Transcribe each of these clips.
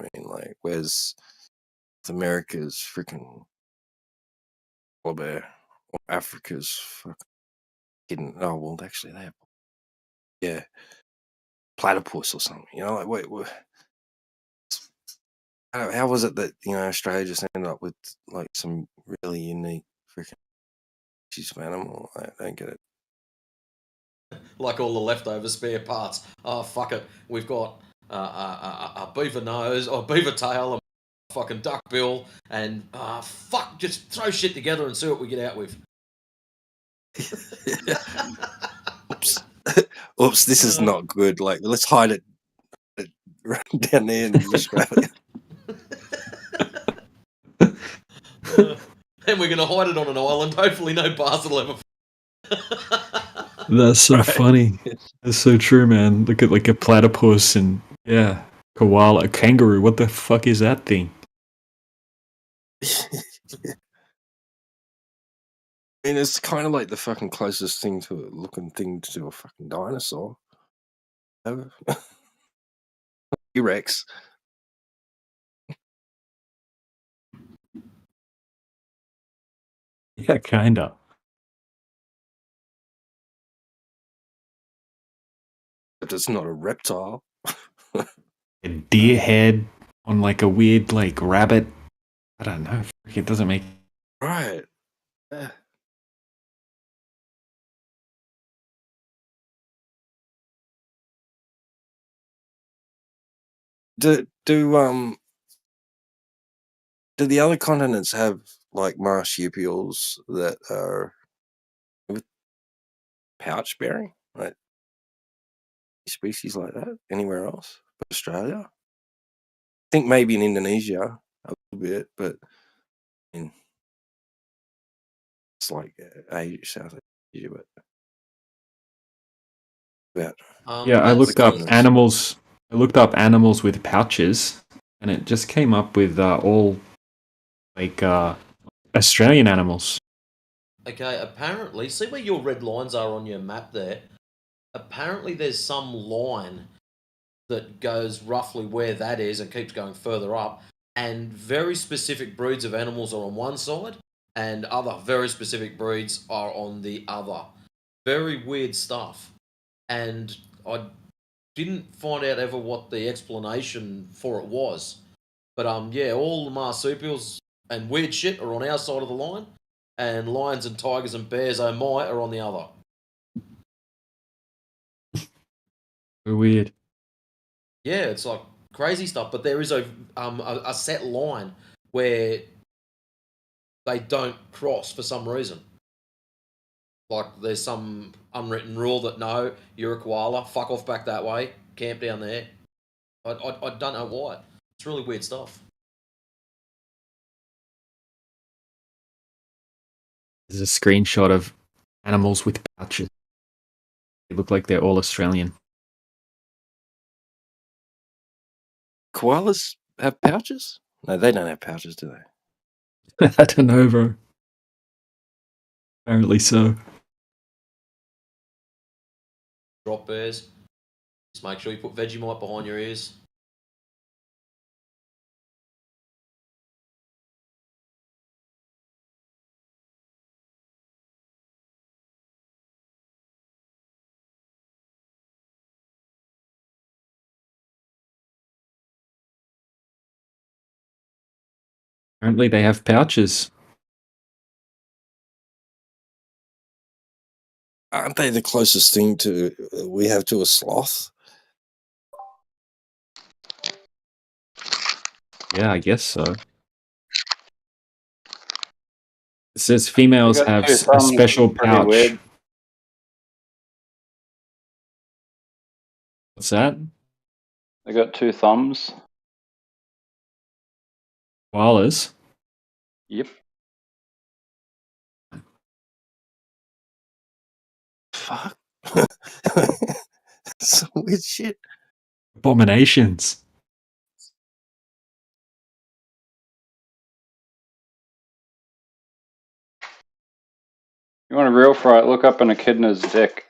I mean, like, where's America's freaking polar bear, or Africa's fucking? Oh well, actually, they have yeah platypus or something. You know, like wait, how was it that Australia just ended up with like some really unique freaking species of animal? I don't get it. Like all the leftover spare parts. Oh, fuck it. We've got a beaver nose, or beaver tail, a fucking duck bill, and fuck, just throw shit together and see what we get out with. Oops, oops, this is not good. Like, let's hide it right down there in Australia. And we're going to hide it on an island. Hopefully, no bars will ever. That's so funny. That's so true, man. Look at like a platypus and koala, a kangaroo. What the fuck is that thing? I mean, it's kind of like the fucking closest thing to a looking thing to a fucking dinosaur. T-Rex. Yeah, kinda. But it's not a reptile. A deer head on like a weird like rabbit. I don't know. It doesn't make Right. Yeah. Do the other continents have like marsupials that are with pouch bearing? Like species like that anywhere else but Australia? I think maybe in Indonesia a little bit, but I mean, it's like Asia, South Asia, but I looked up animals. I looked up animals with pouches, and it just came up with all like Australian animals. Okay, apparently, see where your red lines are on your map there? Apparently, there's some line that goes roughly where that is and keeps going further up, and very specific breeds of animals are on one side, and other very specific breeds are on the other. Very weird stuff. And I didn't find out ever what the explanation for it was. But all the marsupials and weird shit are on our side of the line, and lions and tigers and bears, oh my, are on the other. Weird. Yeah, it's like crazy stuff. But there is a set line where they don't cross for some reason. Like there's some unwritten rule that no, you're a koala, fuck off back that way, camp down there. I don't know why. It's really weird stuff. There's a screenshot of animals with pouches. They look like they're all Australian. Koalas have pouches? No, they don't have pouches, do they? I don't know, bro. Apparently so. Drop bears. Just make sure you put Vegemite behind your ears. Apparently they have pouches. Aren't they the closest thing to we have to a sloth? Yeah, I guess so. It says females have a special pouch. Weird. What's that? They got 2 thumbs. Koalas? Yep. Fuck. Some weird shit. Abominations. You want a real fright? Look up an echidna's dick.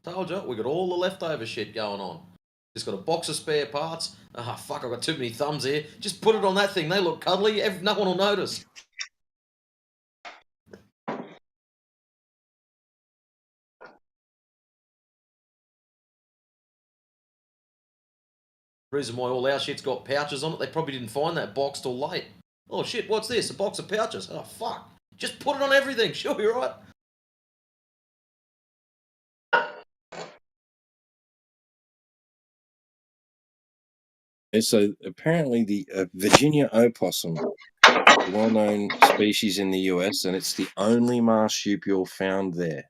Told you, we got all the leftover shit going on. Just got a box of spare parts. Ah, fuck, I've got too many thumbs here. Just put it on that thing. They look cuddly. No one will notice. Reason why all our shit's got pouches on it, they probably didn't find that box till late. Oh shit, what's this? A box of pouches. Oh fuck. Just put it on everything. Sure, you're right. And so apparently the Virginia opossum, a well-known species in the US, and it's the only marsupial found there.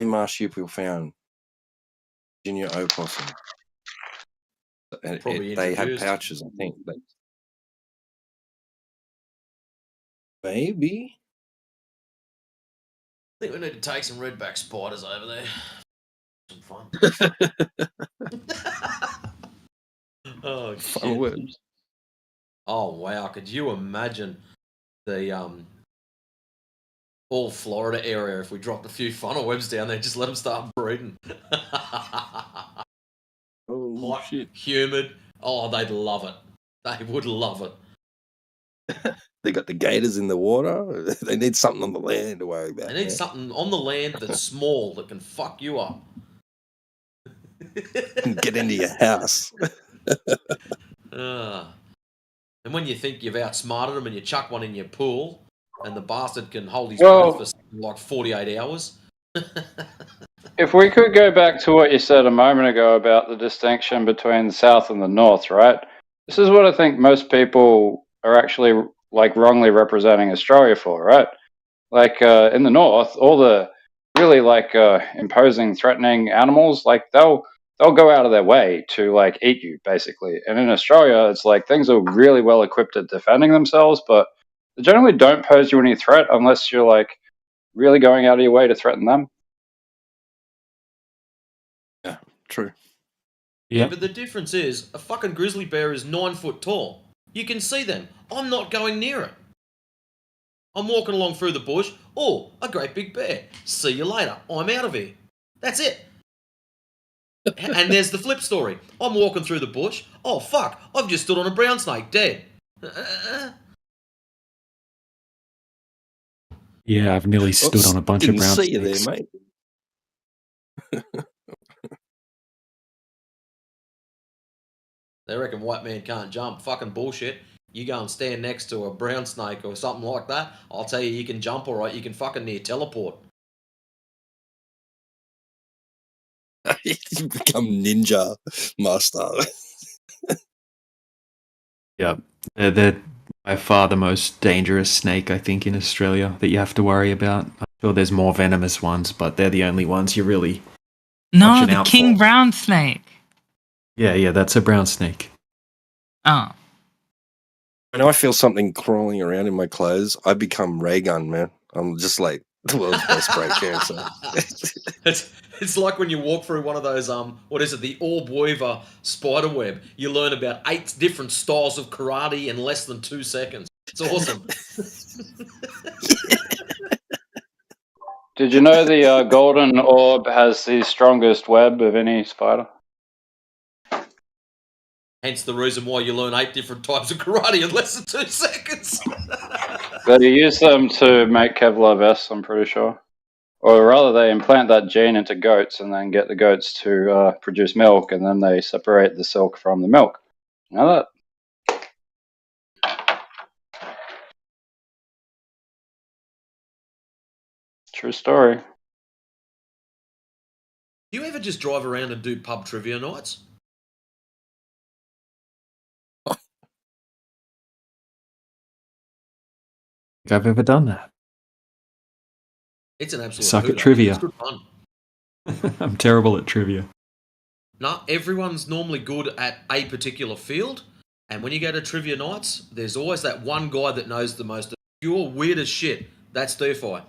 The marsupial found, Virginia opossum. And they have pouches, I think. But maybe. I think we need to take some redback spiders over there. Some fun. Oh, fun words. Oh wow! Could you imagine the all Florida area if we dropped a few funnel webs down there, just let them start breeding? Oh hot, shit! Humid. Oh, they'd love it. They would love it. They got the gators in the water. They need something on the land to worry about. They need something on the land that's small that can fuck you up. Get into your house. And when you think you've outsmarted them and you chuck one in your pool and the bastard can hold his breath for something like 48 hours. If we could go back to what you said a moment ago about the distinction between the South and the North, right? This is what I think most people are actually like wrongly representing Australia for, right? Like in the North, all the really like imposing, threatening animals, like they'll go out of their way to like eat you, basically. And in Australia, it's like things are really well equipped at defending themselves, but they generally don't pose you any threat unless you're like really going out of your way to threaten them. Yeah, true. Yeah, but the difference is a fucking grizzly bear is 9 foot tall. You can see them. I'm not going near it. I'm walking along through the bush. Oh, a great big bear. See you later. I'm out of here. That's it. And there's the flip story. I'm walking through the bush. Oh, fuck. I've just stood on a brown snake, dead. Yeah, I've nearly stood on a bunch of brown snakes. Didn't see you there, mate. They reckon white man can't jump. Fucking bullshit. You go and stand next to a brown snake or something like that, I'll tell you can jump all right. You can fucking near teleport. You become ninja master. Yeah, they're by far the most dangerous snake, I think, in Australia that you have to worry about. I'm sure there's more venomous ones, but they're the only ones you're really No, the king brown snake. Yeah, that's a brown snake. Oh. When I feel something crawling around in my clothes, I become Ray Gun, man. I'm just like the world's best break dancer. It's like when you walk through one of those what is it, the orb weaver spider web. You learn about 8 different styles of karate in less than 2 seconds. It's awesome. Did you know the golden orb has the strongest web of any spider? Hence the reason why you learn 8 different types of karate in less than 2 seconds. But you use them to make Kevlar vests, I'm pretty sure. Or rather, they implant that gene into goats and then get the goats to produce milk, and then they separate the silk from the milk. You know that? True story. Do you ever just drive around and do pub trivia nights? I've ever done that. It's an absolute Suck hooter. at trivia. It's good fun. I'm terrible at trivia. No, everyone's normally good at a particular field, and when you go to trivia nights, there's always that one guy that knows the most obscure, weirdest shit. That's DeFi.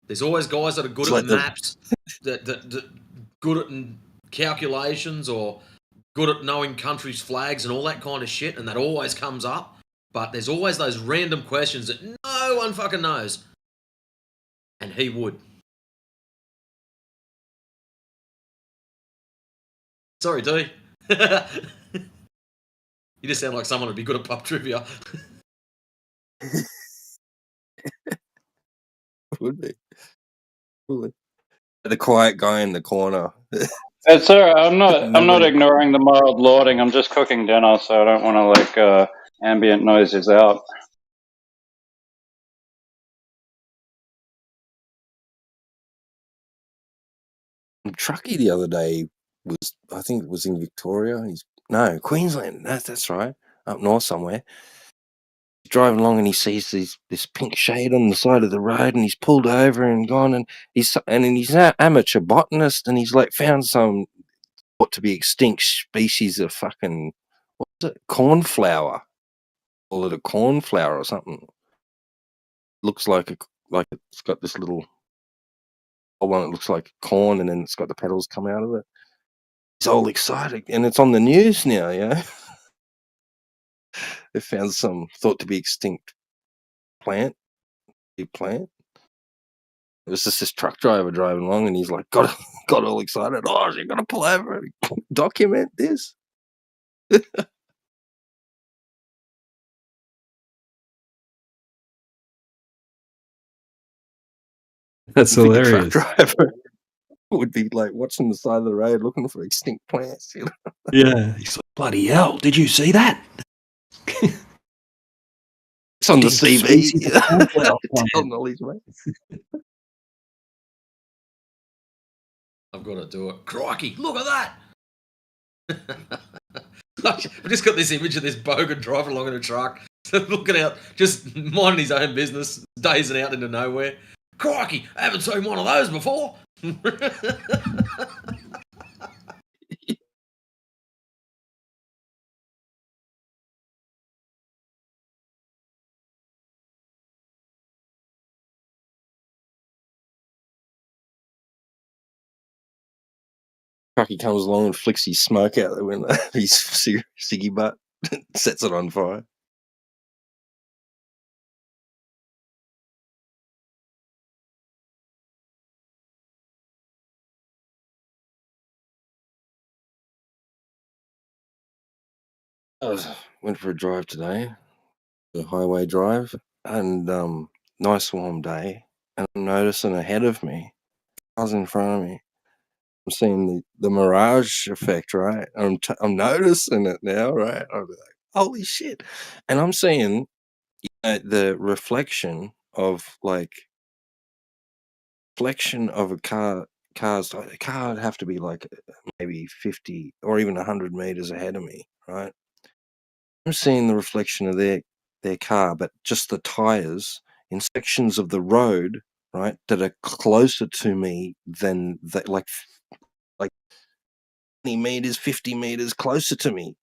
There's always guys that are good at maps, that good at calculations, or good at knowing countries' flags and all that kind of shit, and that always comes up. But there's always those random questions that no one fucking knows. And he would. Sorry, D. You just sound like someone who'd be good at pub trivia. Would be. The quiet guy in the corner. It's alright. I'm not ignoring the mild lording. I'm just cooking dinner, so I don't want to ambient noises out. Truckee the other day I think it was in Victoria. Queensland. That's right, up north somewhere. He's driving along and he sees this pink shade on the side of the road, and he's pulled over and gone, and he's an amateur botanist, and he's like found some what to be extinct species of fucking what's it, cornflower. Call it a cornflower or something. Looks like it's got this little one. It looks like corn, and then it's got the petals come out of it. It's all exciting, and it's on the news now. They found some thought to be extinct big plant. It was just this truck driver driving along, and he's like got all excited. Oh, you're gonna pull over and document this. That's hilarious. Truck driver would be like watching the side of the road looking for extinct plants. Yeah, he's like, bloody hell! Did you see that? It's on the CV. Telling all his mates. I've got to do it. Crikey, look at that! I've just got this image of this bogan driving along in a truck, looking out, just minding his own business, dazing out into nowhere. Crikey, I haven't seen one of those before. Trucky comes along and flicks his smoke out the window, his ciggy butt, sets it on fire. I went for a drive today, the highway drive, and nice warm day, and I'm noticing ahead of me, cars in front of me, I'm seeing the mirage effect, right? I'm noticing it now, right? I'm like, holy shit! And I'm seeing the reflection of a car. A car would have to be like maybe 50 or even 100 meters ahead of me, right? I'm seeing the reflection of their car, but just the tires in sections of the road, right, that are closer to me than that, like 20 meters, 50 meters closer to me,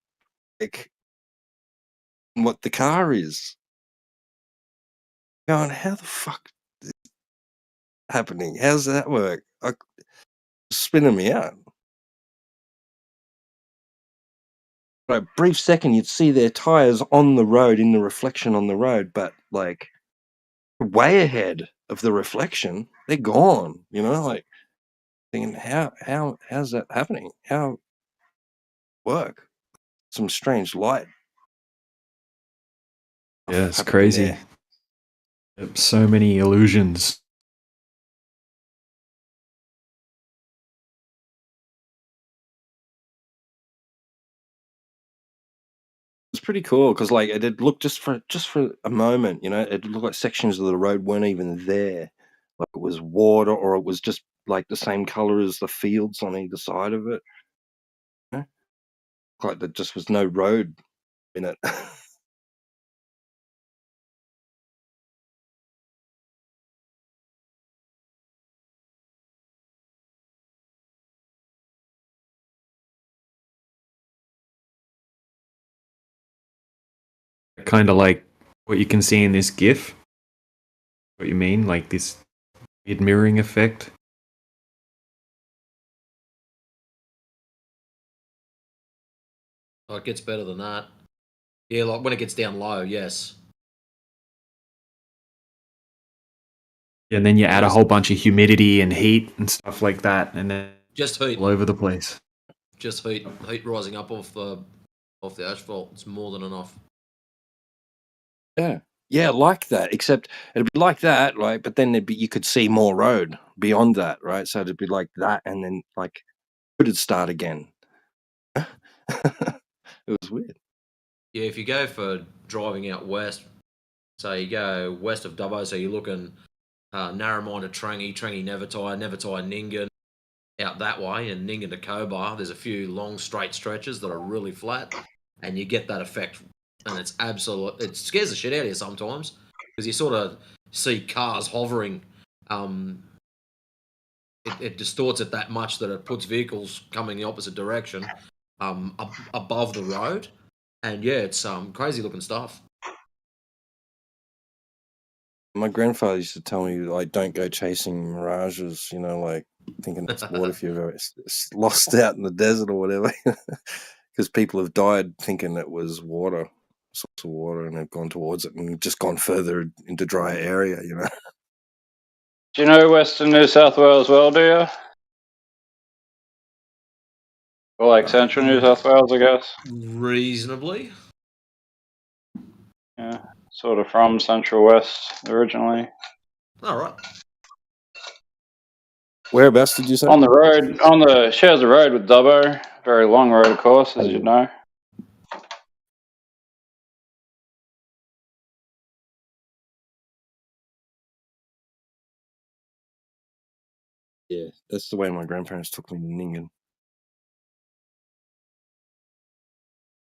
like what the car is. Going, how the fuck is this happening? How's that work? Spinning me out. For a brief second, you'd see their tires on the road, in the reflection on the road, but like way ahead of the reflection, they're gone. Like thinking, how's that happening? How work? Some strange light. Yeah, it's crazy. So many illusions. It's pretty cool because like it did look just for a moment, it looked like sections of the road weren't even there, like it was water or it was just like the same color as the fields on either side of it. Like there just was no road in it. Kind of like what you can see in this GIF. What you mean, like this weird mirroring effect? Oh, it gets better than that. Yeah, like when it gets down low, yes. And then you add a whole bunch of humidity and heat and stuff like that, and then just heat all over the place. Just heat rising up off the asphalt. It's more than enough. Yeah, like that. Except it'd be like that, right? But then you could see more road beyond that, right? So it'd be like that, and then like it'd start again. It was weird. Yeah, if you go for driving out west, so you go west of Dubbo, so you're looking Narromine to Trangie, Nevertai, Ningen, out that way, and Ningen to Cobar. There's a few long straight stretches that are really flat, and you get that effect, and it's absolute. It scares the shit out of you sometimes because you sort of see cars hovering. It distorts it that much that it puts vehicles coming the opposite direction above the road, and yeah, it's crazy looking stuff. My grandfather used to tell me, like, don't go chasing mirages, you know, like thinking it's water if you've ever lost out in the desert or whatever. Because people have died thinking it was water, source of water, and they've gone towards it and just gone further into dry area, you know. Do you know Western New South Wales well, do you? Or like Central New South Wales, I guess? Reasonably. Yeah, sort of from Central West originally. All right. Whereabouts did you say? On the road, shares a road with Dubbo. Very long road, of course, as you know. Yeah, that's the way my grandparents took me to Ningen.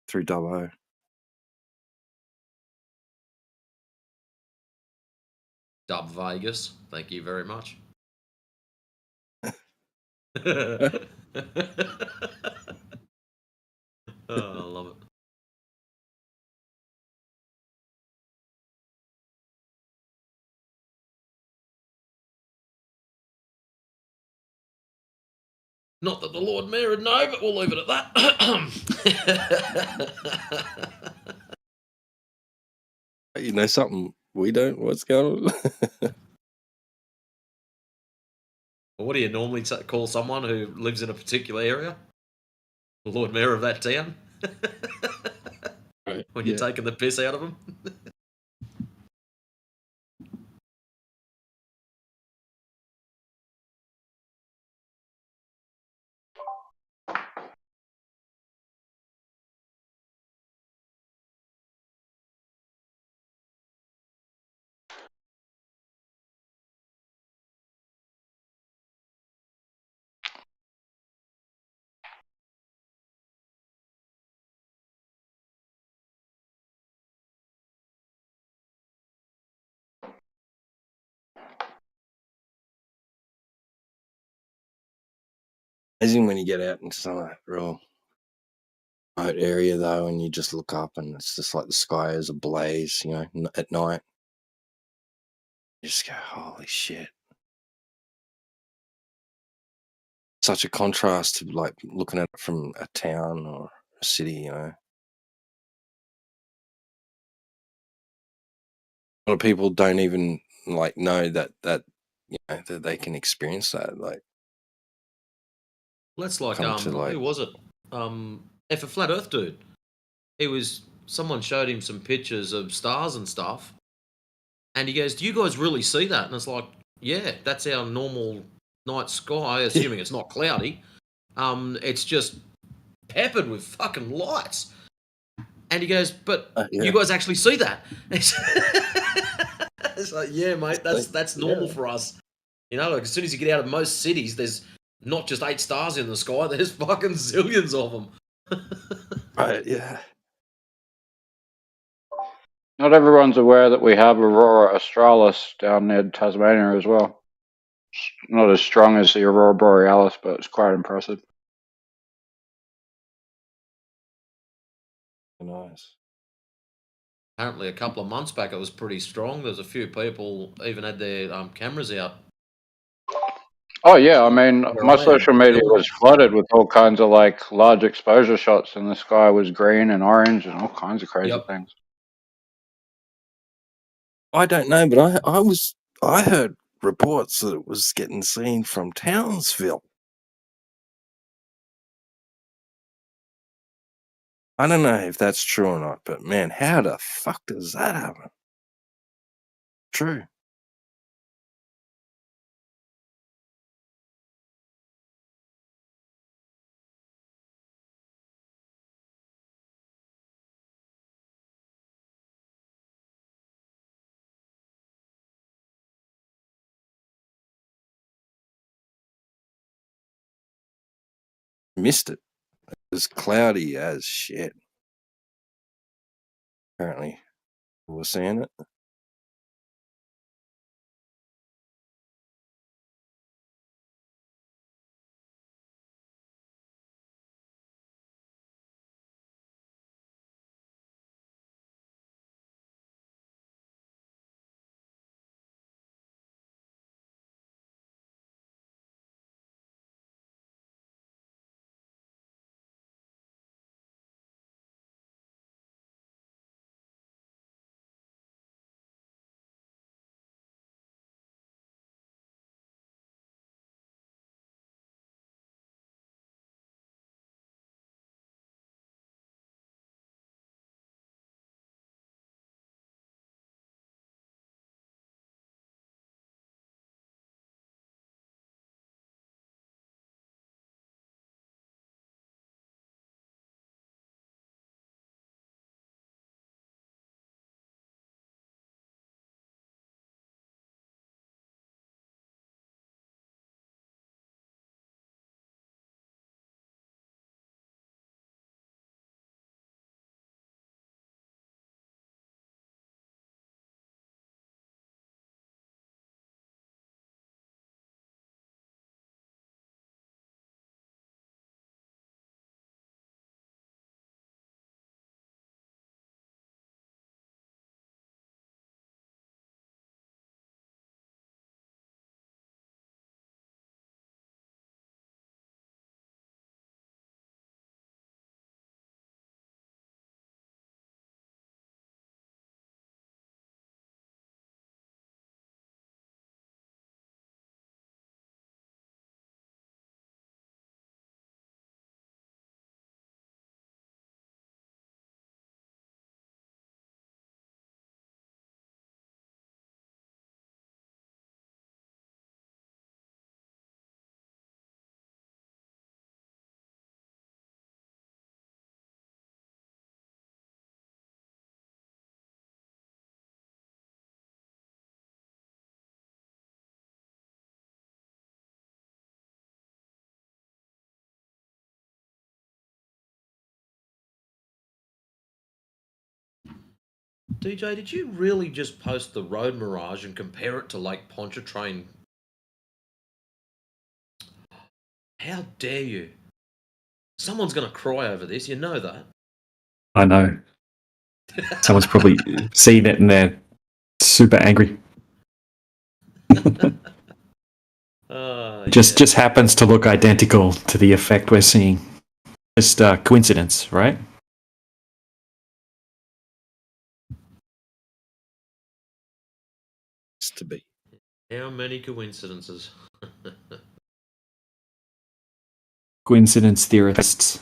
Through Dubbo. Dub Vegas. Thank you very much. Oh, I love it. Not that the Lord Mayor would know, but we'll leave it at that. You know something we don't? What's going on? What do you normally call someone who lives in a particular area? The Lord Mayor of that town? Right, when you're taking the piss out of them? Amazing when you get out into some real remote area though, and you just look up and it's just like the sky is ablaze, you know, at night. You just go, holy shit. Such a contrast to like looking at it from a town or a city, you know. A lot of people don't even like know that you know that they can experience that. Like, Let's like come to, like- who was it? F a Flat Earth dude. Someone showed him some pictures of stars and stuff, and he goes, "Do you guys really see that?" And it's like, yeah, that's our normal night sky, assuming it's not cloudy. It's just peppered with fucking lights. And he goes, "But yeah. you guys actually see that?" It's like, yeah, mate, that's normal for us. You know, like as soon as you get out of most cities, there's not just 8 stars in the sky, there's fucking zillions of them. Right, yeah. Not everyone's aware that we have Aurora Australis down near Tasmania as well. Not as strong as the Aurora Borealis, but it's quite impressive. Nice. Apparently, a couple of months back, it was pretty strong. There's a few people even had their cameras out. Oh yeah, I mean, my social media was flooded with all kinds of like large exposure shots, and the sky was green and orange and all kinds of crazy things. I don't know, but I heard reports that it was getting seen from Townsville. I don't know if that's true or not, but man, how the fuck does that happen? True. Missed it. It was cloudy as shit. Apparently, we were seeing it. DJ, did you really just post the Road Mirage and compare it to Lake Pontchartrain? How dare you? Someone's going to cry over this, you know that. I know. Someone's probably seen it and they're super angry. Just happens to look identical to the effect we're seeing. Just coincidence, right? It's to be. How many coincidences? Coincidence theorists.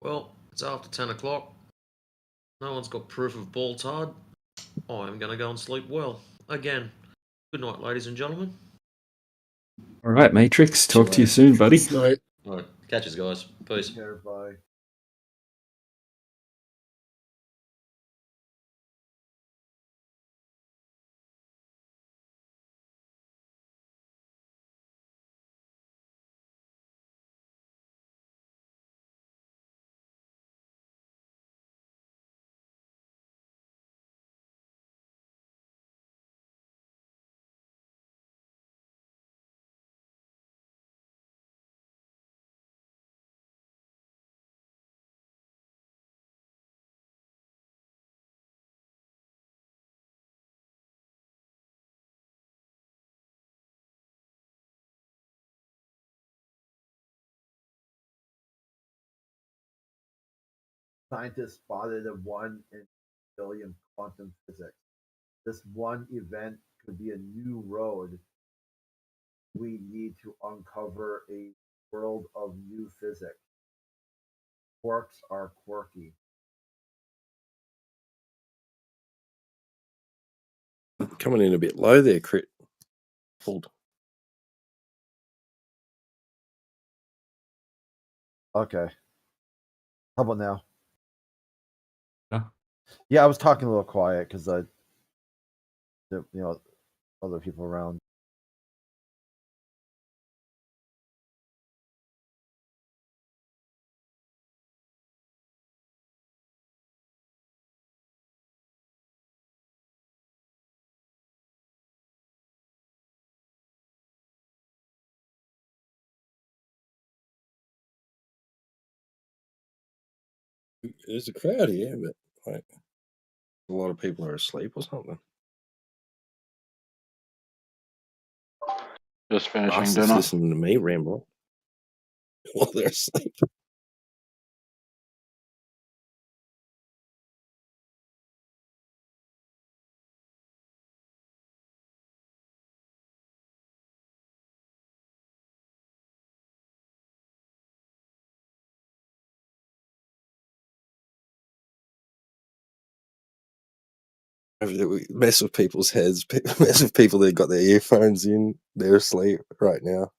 Well, it's after 10 o'clock. No one's got proof of ball tard. I'm going to go and sleep well. Again, good night, ladies and gentlemen. All right, Matrix. Talk to you soon, buddy. Night. All right, catch us, guys. Peace. Bye. scientists spotted a 1 in a billion quantum physics. This one event could be a new road we need to uncover a world of new physics. Quarks are quirky. Coming in a bit low there, Crit. Hold. Okay. How about now? Yeah. Yeah, I was talking a little quiet because other people around. There's a crowd here, but like a lot of people are asleep or something. Just finishing Bastards dinner. listening to me ramble while they're asleep. We mess with people's heads, mess with people that got their earphones in, they're asleep right now.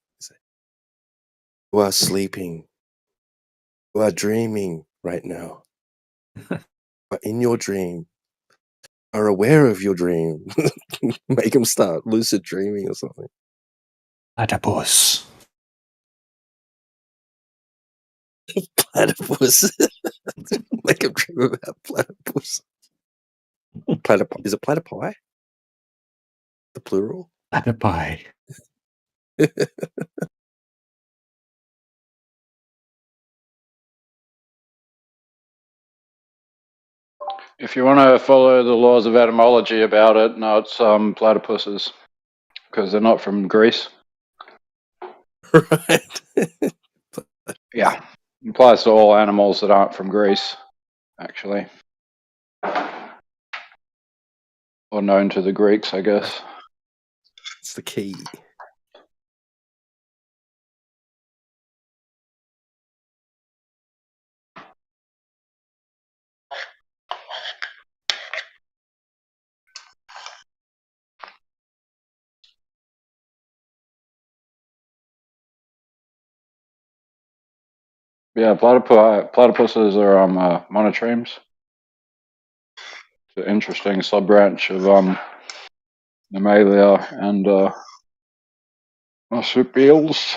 You are sleeping. You are dreaming right now. But in your dream, are aware of your dream. Make them start lucid dreaming or something. Platypus. Platypus. Make them dream about platypus. Is it platypi? The plural? Platypi. If you want to follow the laws of etymology about it, no, it's platypuses because they're not from Greece. Right. Yeah, applies to all animals that aren't from Greece, actually, or known to the Greeks, I guess. It's the key. Yeah, platypuses are monotremes. It's an interesting sub-branch of Mammalia and marsupials.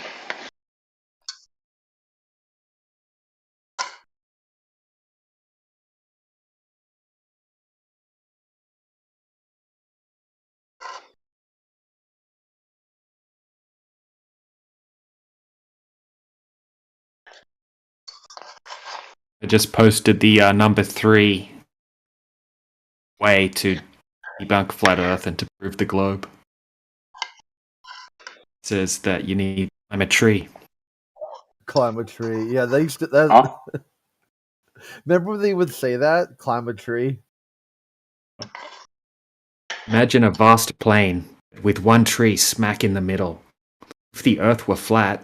I just posted the number 3 way to debunk flat Earth and to prove the globe. It says that you need to climb a tree. Climb a tree. Yeah, they used to. That, Huh? Remember when they would say that? Climb a tree. Imagine a vast plain with one tree smack in the middle. If the Earth were flat,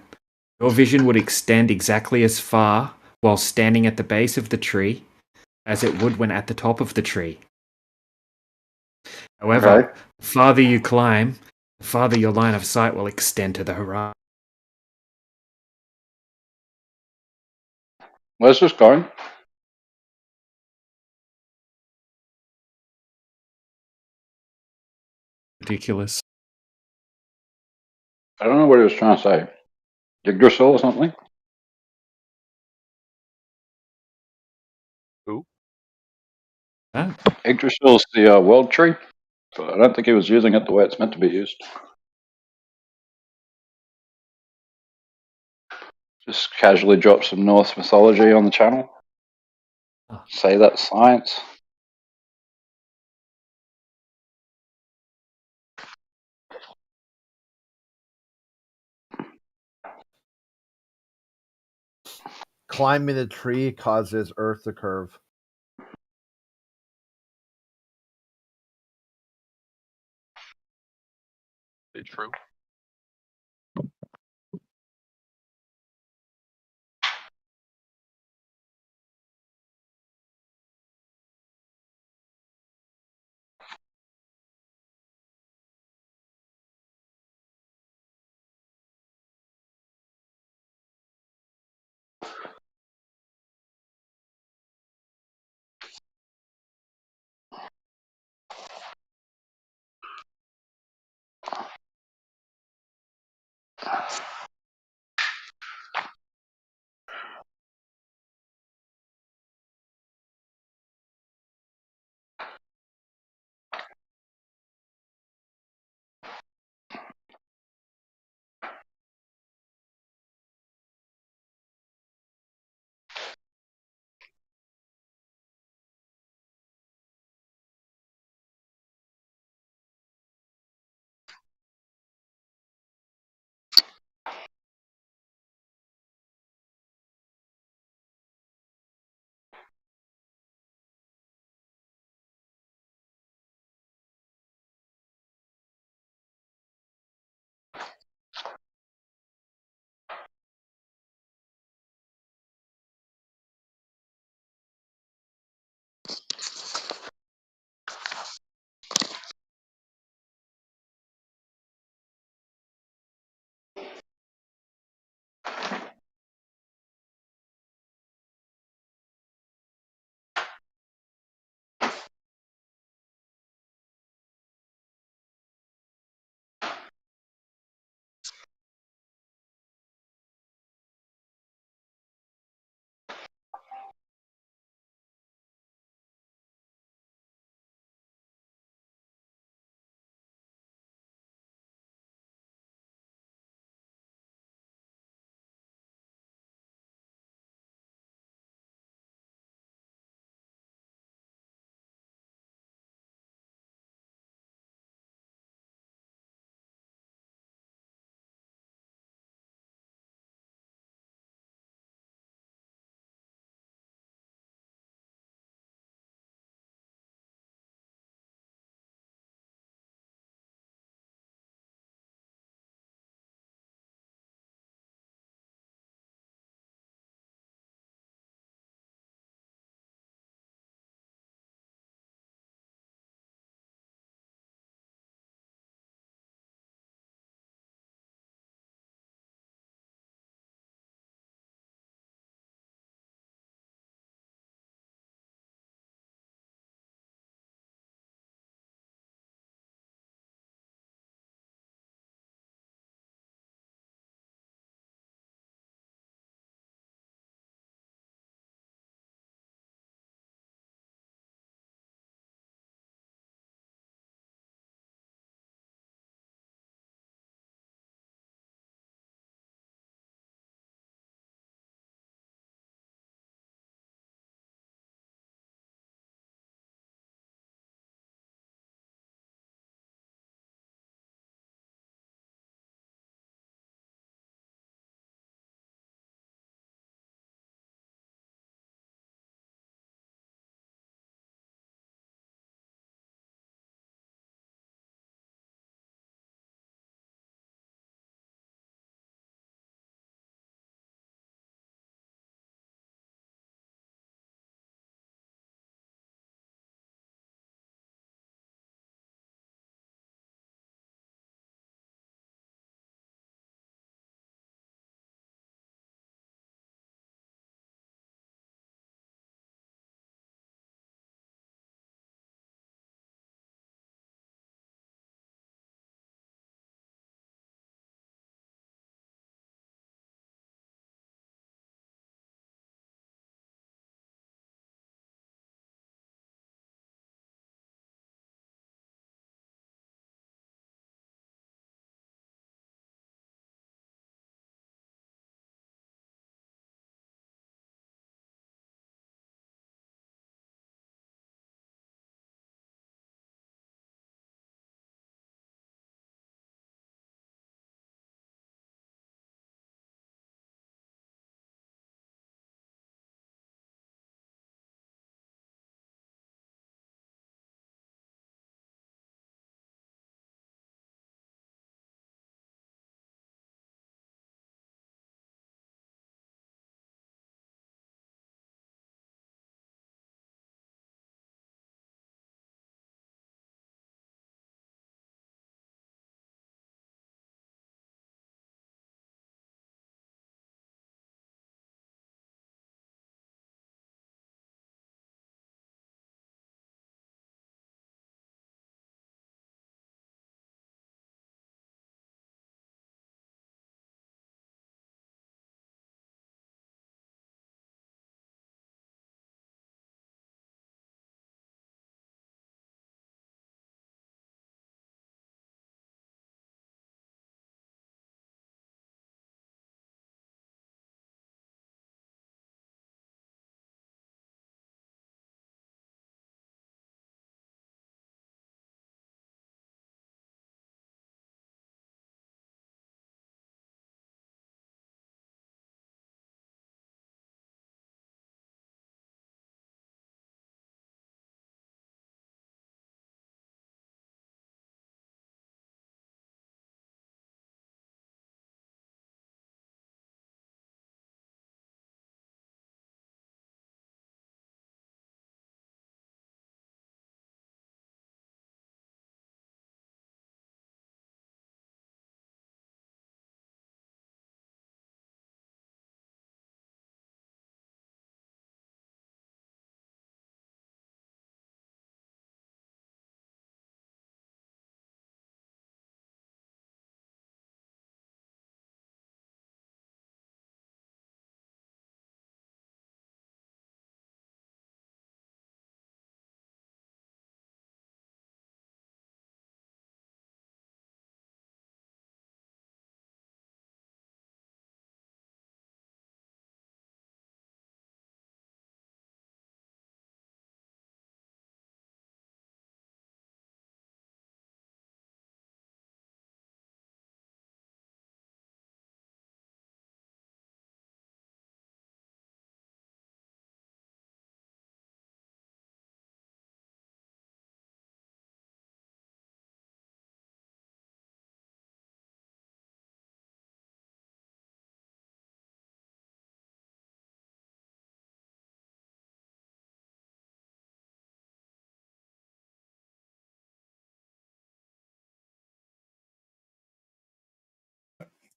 your vision would extend exactly as far while standing at the base of the tree as it would when at the top of the tree. However, Okay. the farther you climb, the farther your line of sight will extend to the horizon. Let's just go. Ridiculous. I don't know what he was trying to say. Yggdrasil or something? Who? Huh? Yggdrasil's the world tree, but I don't think he was using it the way it's meant to be used. Just casually drop some Norse mythology on the channel. Oh. Say that's science. Climbing a tree causes Earth to curve. Very true.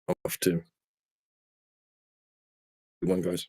I'm off too. Good one, guys.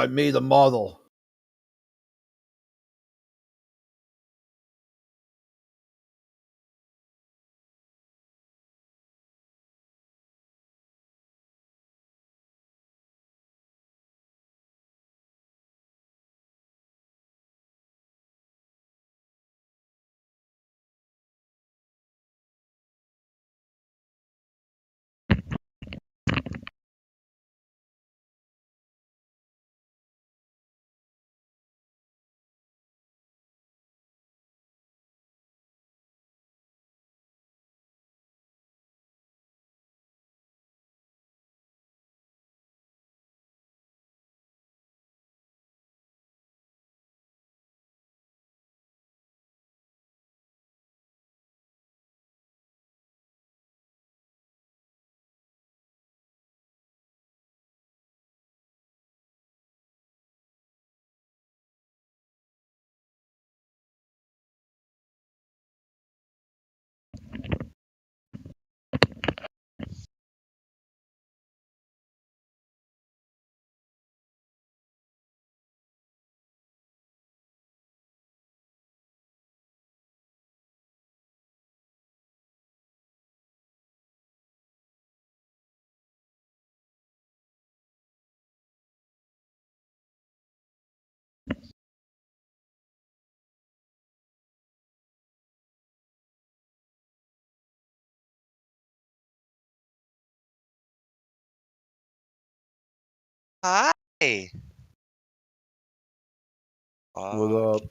I made a model. Hi. What up?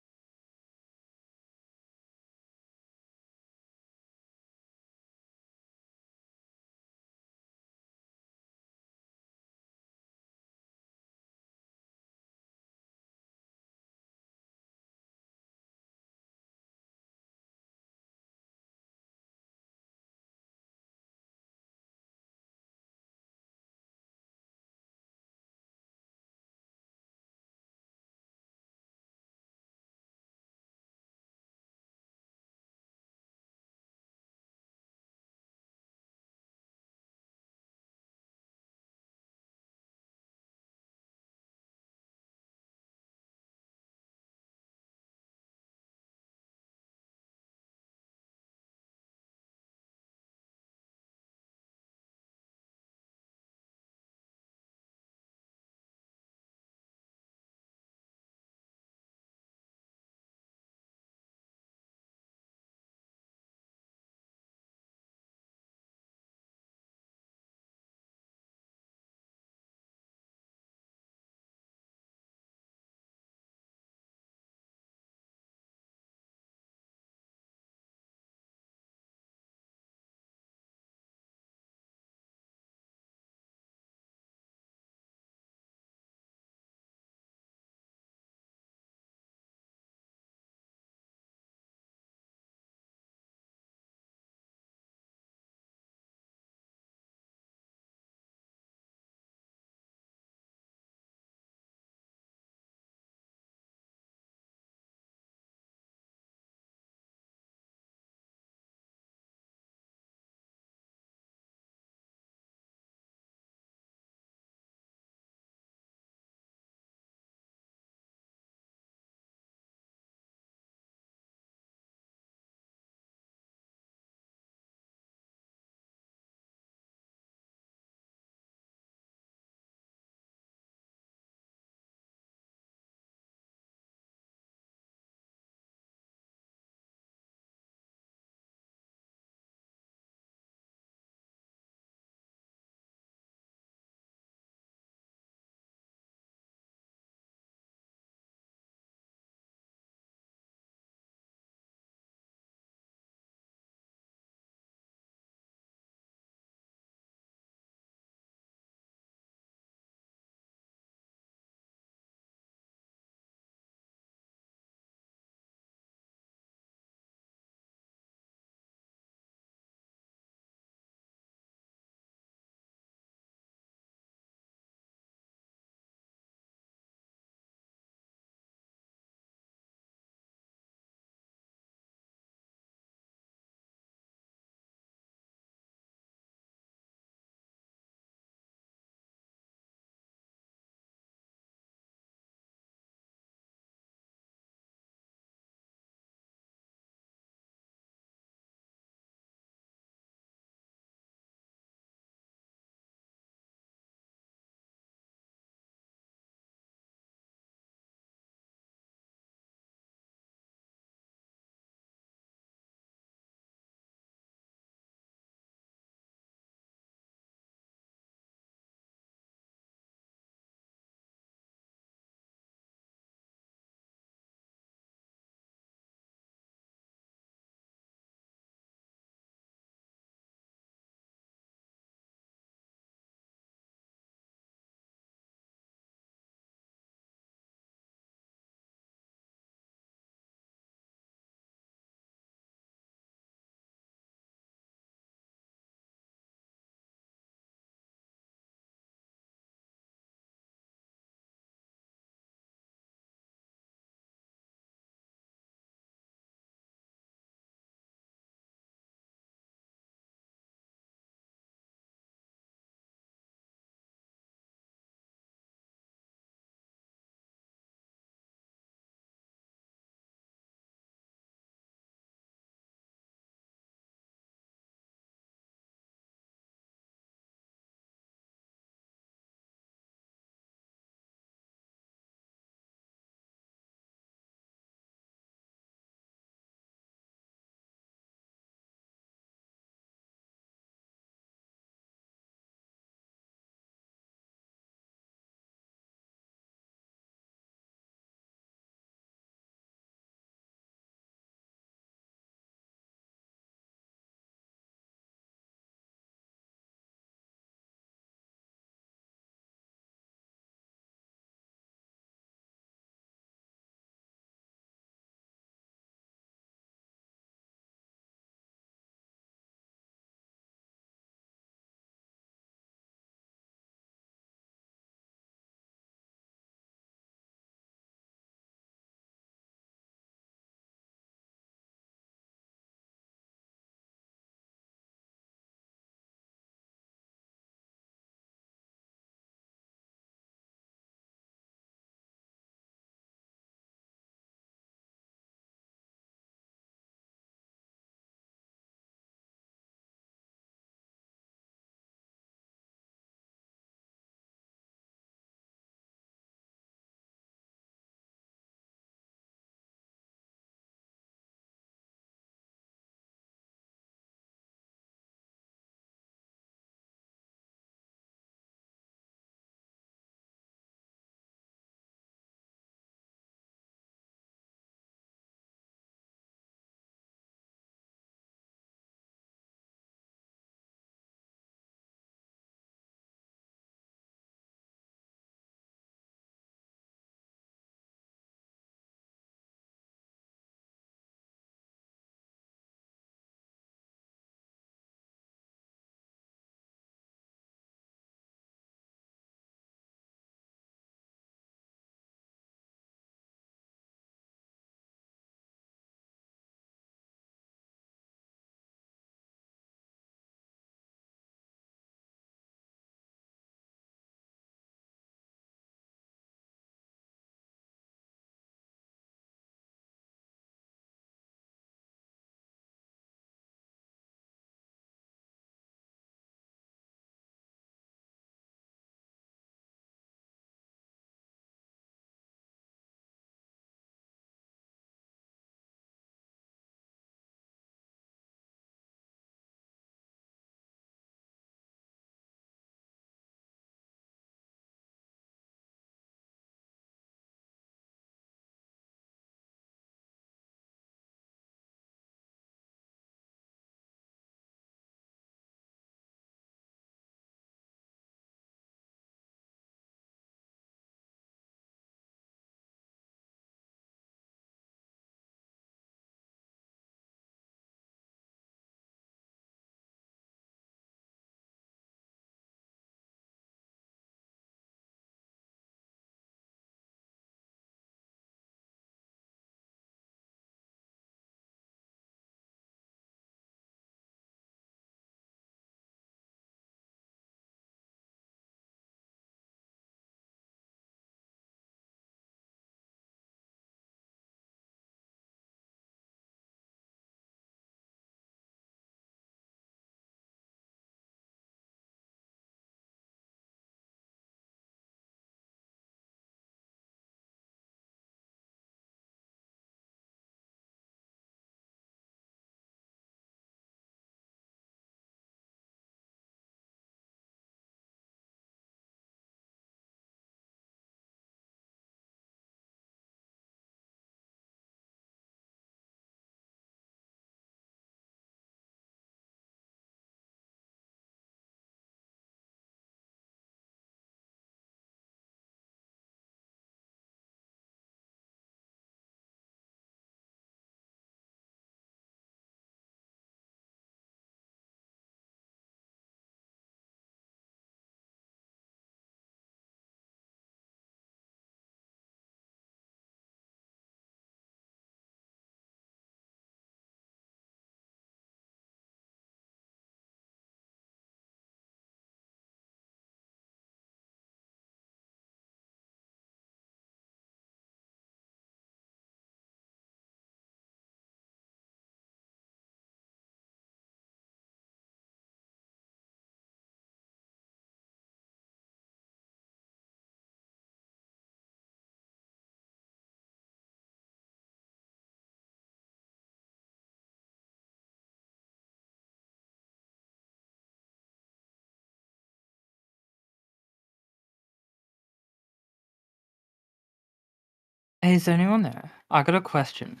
Hey, is anyone there? I got a question.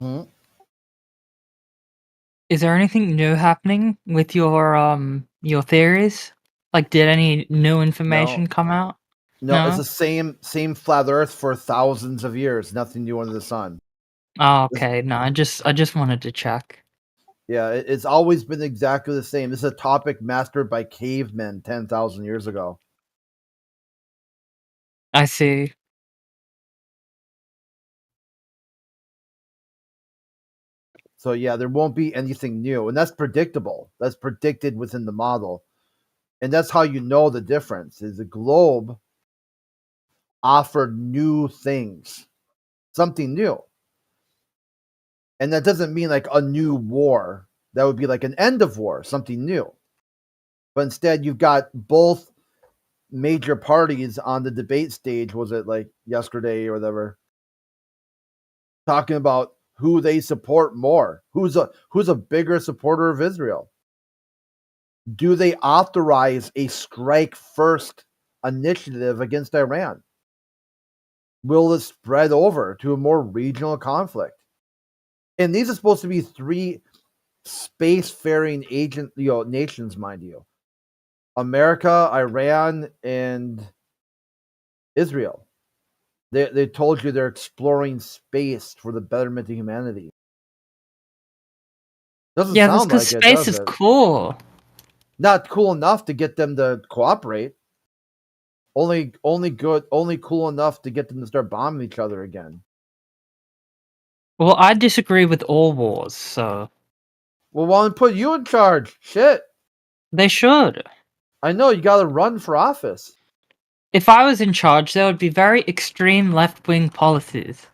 Hmm? Is there anything new happening with your theories? Like, did any new information come out? No, it's No? the same flat Earth for thousands of years. Nothing new under the sun. Oh, This- okay. No, I just wanted to check. Yeah, it's always been exactly the same. This is a topic mastered by cavemen 10,000 years ago. I see. So yeah, there won't be anything new, and that's predictable. That's predicted within the model, and that's how you know the difference. Is the globe offered new things, something new, and that doesn't mean like a new war. That would be like an end of war, something new. But instead, you've got both major parties on the debate stage. Was it like yesterday or whatever? Talking about who they support more. Who's a bigger supporter of Israel? Do they authorize a strike first initiative against Iran? Will it spread over to a more regional conflict? And these are supposed to be three spacefaring nations, mind you. America, Iran, and Israel. They told you they're exploring space for the betterment of humanity. Doesn't Yeah, that's sound because like it, space does is it? cool. Not cool enough to get them to cooperate. Only cool enough to get them to start bombing each other again. Well, I disagree with all wars, so Well, why don't put you in charge? Shit. they should. I know you got to run for office. If I was in charge, there would be very extreme left-wing policies.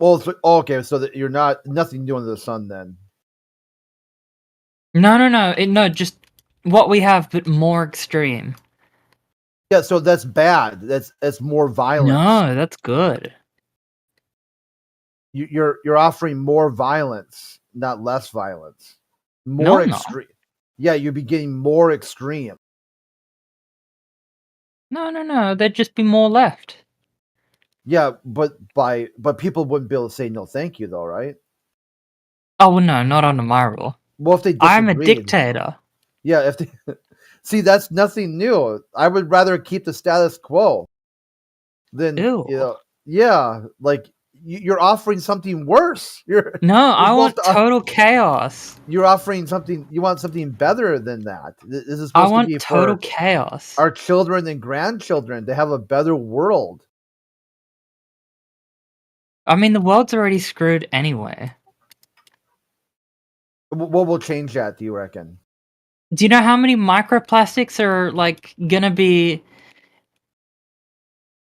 Well, okay, so that you're nothing new under the sun then. No, just what we have, but more extreme. Yeah, so that's bad. That's more violence. No, that's good. You're offering more violence, not less violence. No, More I'm not. extreme. Yeah, you'd be getting more extreme. No, there'd just be more left. Yeah, but people wouldn't be able to say no, thank you, though, right? Oh, well, no, not under my rule. Well, if they disagreed, I'm a dictator. Yeah, if they see, that's nothing new. I would rather keep the status quo than Ew. yeah, like you're offering something worse. No, I want supposed to- total chaos. You're offering something. You want something better than that. This is I supposed want to be total for chaos. our children and grandchildren to have a better world. I mean, the world's already screwed anyway. What will change that? Do you reckon? Do you know how many microplastics are, like, gonna be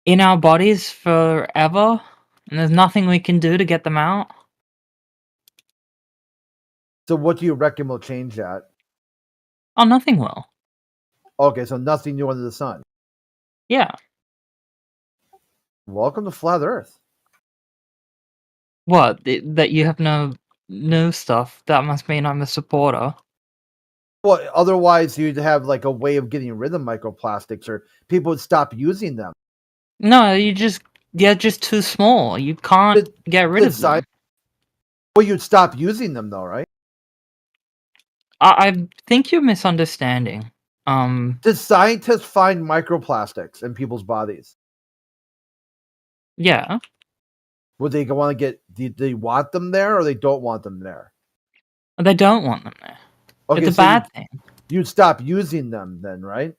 in our bodies forever? And there's nothing we can do to get them out? So, what do you reckon will change that? Oh, nothing will. Okay, so nothing new under the sun. Yeah. Welcome to Flat Earth. What? That you have no new stuff? That must mean I'm a supporter. Well, otherwise you'd have like a way of getting rid of microplastics, or people would stop using them. No, they're just too small. You can't get rid of them. Well, you'd stop using them, though, right? I think you're misunderstanding. Did scientists find microplastics in people's bodies? Yeah. Would they want to get? Do they want them there, or they don't want them there? They don't want them there. Okay, It's a so bad thing. You'd stop using them then, right?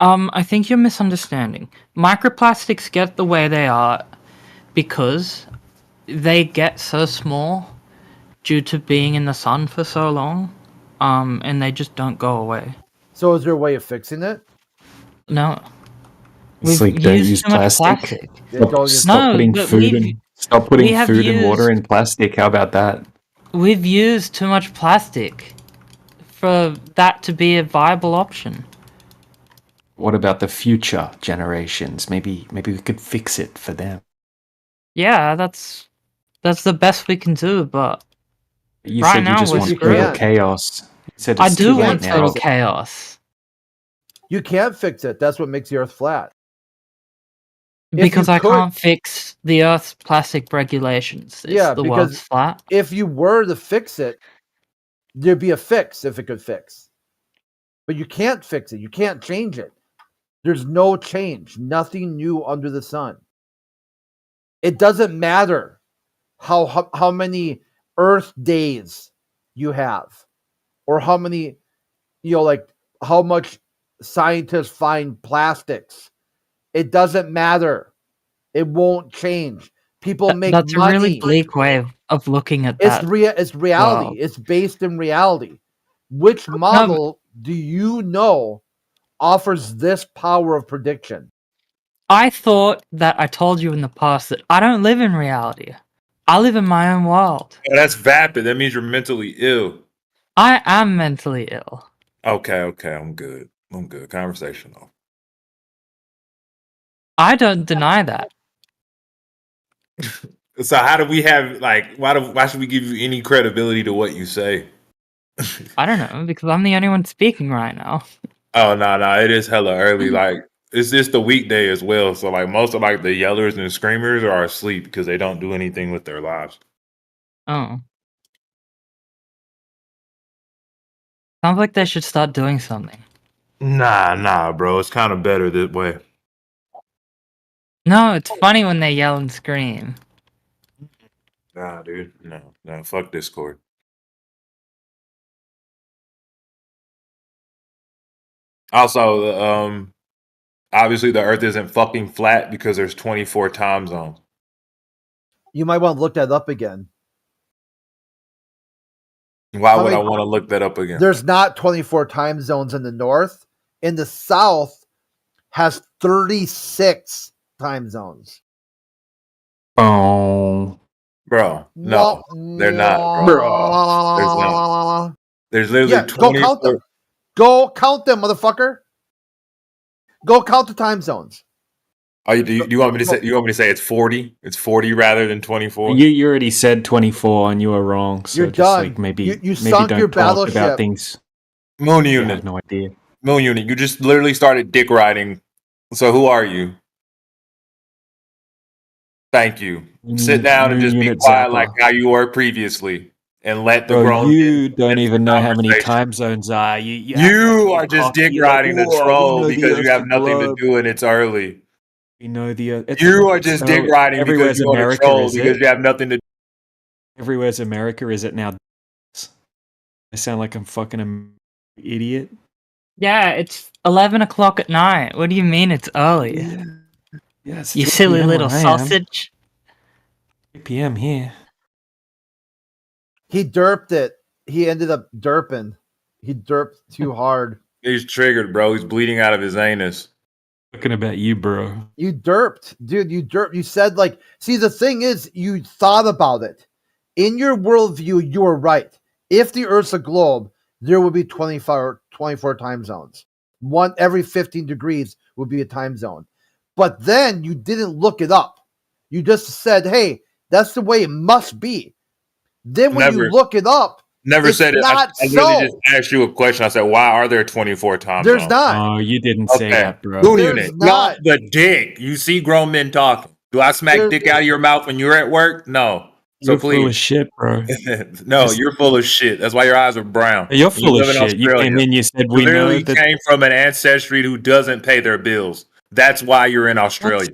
I think you're misunderstanding. Microplastics get the way they are because they get so small due to being in the sun for so long, and they just don't go away. So is there a way of fixing it? No. It's like don't use too much plastic. Don't use- Stop No, putting but food we have food and water used- in plastic. How about that? We've used too much plastic for that to be a viable option. What about the future generations? Maybe we could fix it for them. Yeah, that's the best we can do, but You Right said now you just we're want screwed. total chaos. You said I it's do too late want now. total chaos. You can't fix it. That's what makes the Earth flat. Because you I could- can't fix the Earth's plastic regulations. It's Yeah, the because- world's flat. If you were to fix it, there'd be a fix if it could fix. But you can't fix it. You can't change it. There's no change. Nothing new under the sun. It doesn't matter how many Earth days you have, or how many, like how much scientists find plastics. It doesn't matter. It won't change. People make That's money. a really bleak way of looking at It's that. it's reality. Wow. It's based in reality. Which model do you know offers this power of prediction? I thought that I told you in the past that I don't live in reality. I live in my own world. Oh, that's vapid. That means you're mentally ill. I am mentally ill. Okay, I'm good. Conversation though. I don't deny that. So how do we have why should we give you any credibility to what you say? I don't know, because I'm the only one speaking right now. Oh no, it is hella early. Like it's just the weekday as well. So like most of like the yellers and screamers are asleep because they don't do anything with their lives. Oh. Sounds like they should start doing something. Nah, bro. It's kind of better this way. No, it's funny when they yell and scream. Nah, dude. No. Fuck Discord. Also, obviously the Earth isn't fucking flat because there's 24 time zones. You might want to look that up again. Why How would I many- want to look that up again? There's not 24 time zones in the north. In the south has 36 time zones. Oh, Bro, no. they're not, bro. There's not. There's literally Yeah, go 24 count them. Go count them, motherfucker. Go count the time zones. Oh, do you want me to say? You want me to say it's 40? It's 40 rather than 24. you already said 24 and you were wrong. So You're just done. like maybe You maybe sunk don't your talk battleship. about things. Moon You unit. have no idea. Moon unit. You just literally started dick riding. So who are you? Thank you. Sit down and Moon just be unit quiet zapper. like how you were previously, and let the Bro, grown. you men don't finish even the know how many conversation. time zones are. You You are just dick riding the troll because you have nothing to do. do and it's early. We know the. You are just dick riding because everywhere's you want to America, troll is because it? you have nothing to. Everywhere's America, is it now? I sound like I'm fucking an idiot. Yeah, it's 11 o'clock at night. What do you mean it's early? Yeah, it's You 3 silly PM little where I am. sausage. 3 p.m. here. He derped it. He ended up derping. He derped too hard. He's triggered, bro. He's bleeding out of his anus. Talking about you, bro. You derped, dude. You derped. You said, like, see, the thing is, you thought about it. In your worldview, you were right. If the Earth's a globe, there would be 24 time zones. One every 15 degrees would be a time zone. But then you didn't look it up. You just said, hey, that's the way it must be. Then when you Never. look it up, Never It's said it. not I literally so. just asked you a question. I said, why are there 24 time there's zones? not. Oh, you didn't say Okay. that, bro. Moon There's unit. not. Not the dick. You see grown men talking. Do I smack There's- dick out of your mouth when you're at work? No. So You're full of please. shit, bro. No, Just- you're full of shit. That's why your eyes are brown. You're You full of live in shit. You Australia. came in, you said You we know literally that. came from an ancestry who doesn't pay their bills. That's why you're in Australia.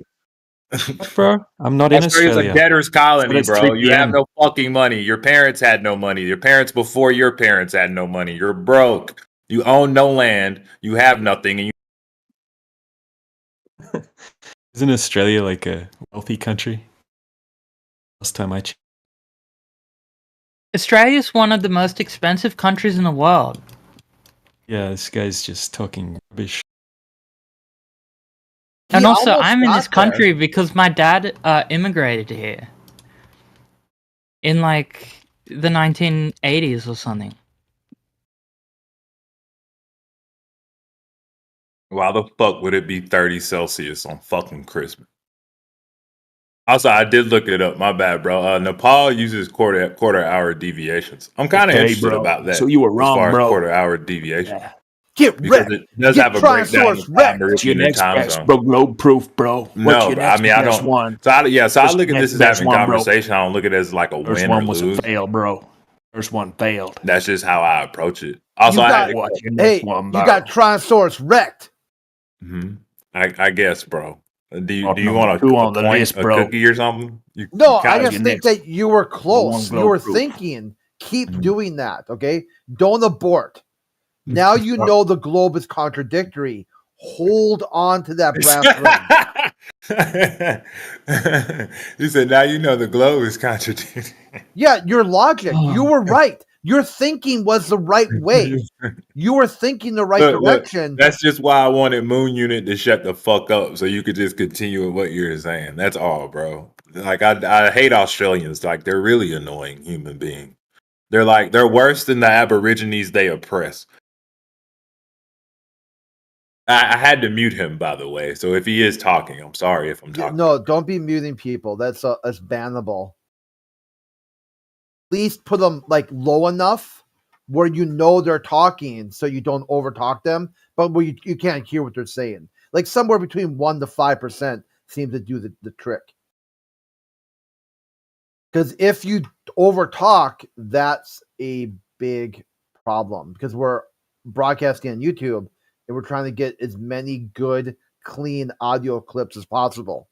Bro, I'm not in Australia's Australia. a debtor's colony, it's bro. 3 You have p.m. no fucking money. Your parents had no money. Your parents before your parents had no money. You're broke. You own no land. You have nothing. And you Isn't Australia like a wealthy country? Last time I checked. Australia's one of the most expensive countries in the world. Yeah, this guy's just talking rubbish. He And also, almost I'm in got this there. country because my dad immigrated here in like the 1980s or something. why the fuck would it be 30 Celsius on fucking Christmas? Also, I did look it up. My bad, bro. Nepal uses quarter hour deviations. I'm kind of Okay, interested bro. about that. So you were as wrong, far as bro. quarter hour deviation. Yeah. Get because wrecked. it does Get have a breakdown Tyrannosaurus of time wrecked. What's your Meridian and next time best, zone. bro? Globe proof, bro. What's No, your I next mean I best don't. one? So I What's look your at this next as best having one, bro? conversation. I don't look at it as like a First win or one was a lose. fail, bro. First one failed. That's just how I approach it. Also, You I got had What's your next hey, one, you bro? got Tyrannosaurus wrecked. hmm I guess, bro. Do you Number want two a on the point, list, a bro. cookie or something? You No, I kind What's just your think next that you were one close. You were globe proof? thinking, keep Mhm. doing that, okay? Don't abort. Now you know the globe is contradictory. Hold on to that brass ring. He said, "Now you know the globe is contradicting." Yeah, your logic. You were right. Your thinking was the right way. You were thinking the right Look, direction. that's just why I wanted Moon Unit to shut the fuck up so you could just continue with what you're saying. That's all, bro. Like I hate Australians. Like they're really annoying human beings. They're worse than the Aborigines they oppress. I had to mute him, by the way. So if he is talking, I'm sorry if I'm talking. No, don't be muting people. That's bannable. At least put them like low enough where you know they're talking, so you don't overtalk them, but where you can't hear what they're saying. Like somewhere between 1% to 5% seems to do the trick. Because if you overtalk, that's a big problem. Because we're broadcasting on YouTube and we're trying to get as many good, clean audio clips as possible.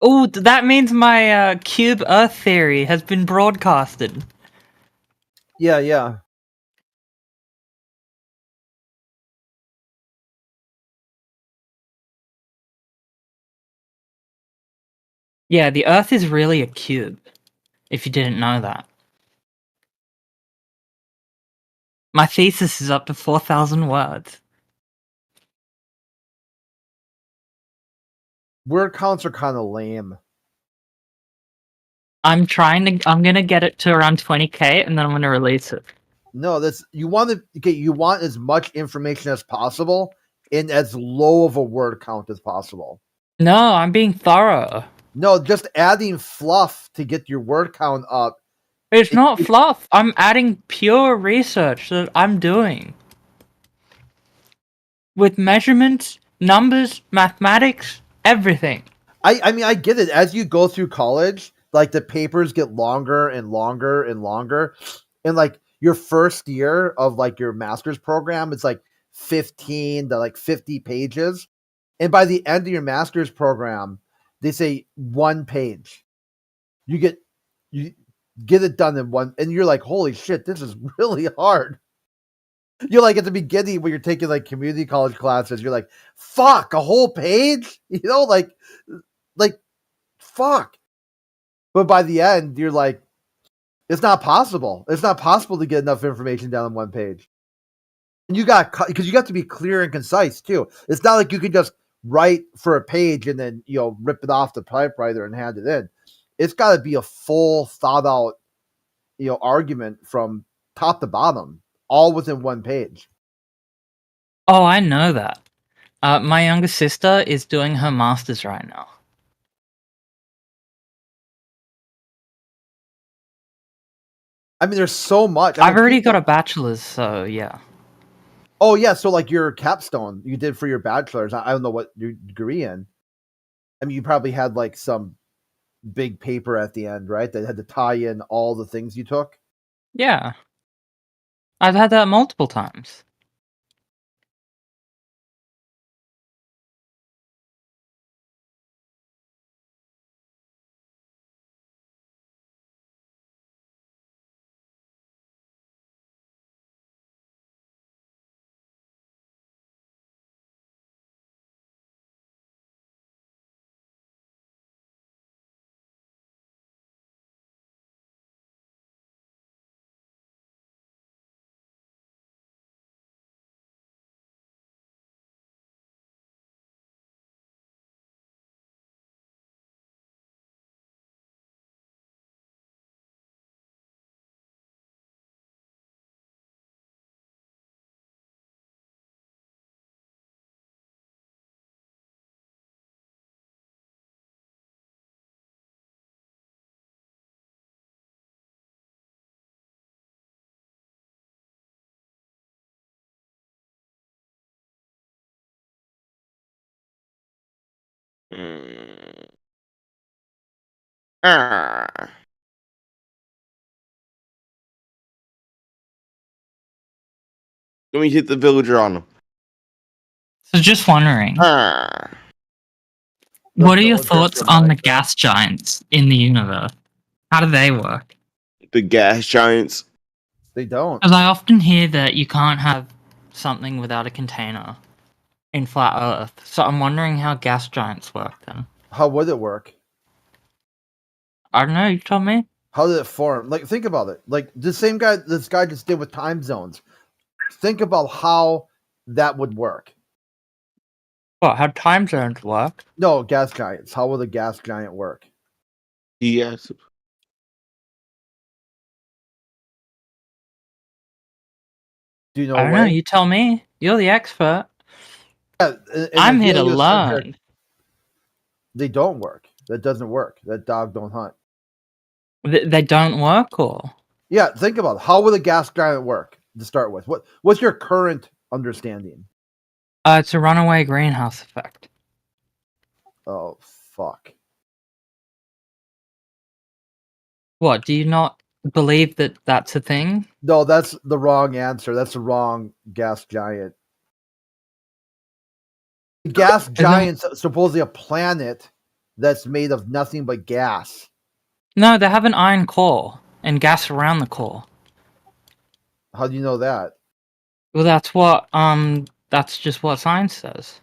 Oh, that means my cube Earth theory has been broadcasted. Yeah. Yeah, the Earth is really a cube, if you didn't know that. My thesis is up to 4,000 words. Word counts are kind of lame. I'm gonna get it to around 20k and then I'm gonna release it. No, you want as much information as possible in as low of a word count as possible. No, I'm being thorough. No, just adding fluff to get your word count up. It's not fluff. I'm adding pure research that I'm doing. With measurements, numbers, mathematics, everything. I mean, I get it. As you go through college, like the papers get longer and longer and longer. And like your first year of like your master's program, it's like 15 to like 50 pages. And by the end of your master's program, they say 1 page. You get it done in one, and you're like, holy shit, this is really hard. You're like at the beginning when you're taking like community college classes, you're like, fuck, a whole page? Like fuck. But by the end, you're like, it's not possible. It's not possible to get enough information down on 1 page. And because you got to be clear and concise too. It's not like you can just write for a page and then rip it off the typewriter and hand it in. It's got to be a full thought out argument from top to bottom, all within 1 page. Oh, I know that. My younger sister is doing her master's right now. I mean, there's so much. I've already got a bachelor's, so yeah. Oh yeah, so like your capstone you did for your bachelor's. I don't know what your degree in. I mean, you probably had like some big paper at the end, right? That had to tie in all the things you took. Yeah. I've had that multiple times. Mm. Ah. Let me hit the villager on him. So just wondering, Ah. what are your villager thoughts from on the Minecraft. gas giants in the universe? How do they work? The gas giants. They don't. Because I often hear that you can't have something without a container in flat Earth. So I'm wondering how gas giants work then. How would it work? I don't know, you tell me. How did it form? Like, think about it. Like the same guy this guy just did with time zones. Think about how that would work. What, how time zones work? No, gas giants. How will the gas giant work? Yes. Do you know? I don't know, you tell me. You're the expert. Yeah, in I'm the here to heliocentric, learn. They don't work. That doesn't work. That dog don't hunt. They don't work, or? Yeah, think about it. How will a gas giant work to start with? What's your current understanding? It's a runaway greenhouse effect. Oh fuck. What, do you not believe that that's a thing? No, that's the wrong answer. That's the wrong gas giant. Gas giant's supposedly a planet that's made of nothing but gas. No, they have an iron core and gas around the core. How do you know that? Well, that's just what science says.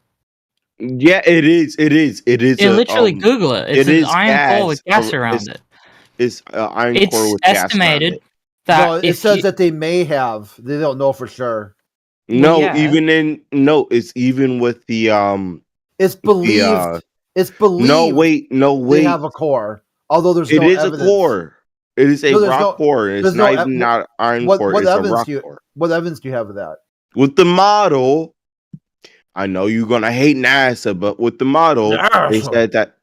Yeah, it is. It is. It is. Yeah, literally Google it. It's it an is iron core with gas or around it. It's iron It's core with gas around estimated it. that No, it if says you, that they may have. They don't know for sure. No, yeah. it's even with the It's believed. It's believed. no They wait. have a core, although there's It no is evidence. a core. It is a No, there's rock no- core. It's there's not no even ev- not iron What core. what It's a evidence rock do you core. what evidence do you have of that? With the model, I know you're gonna hate NASA, but with the model, they said that.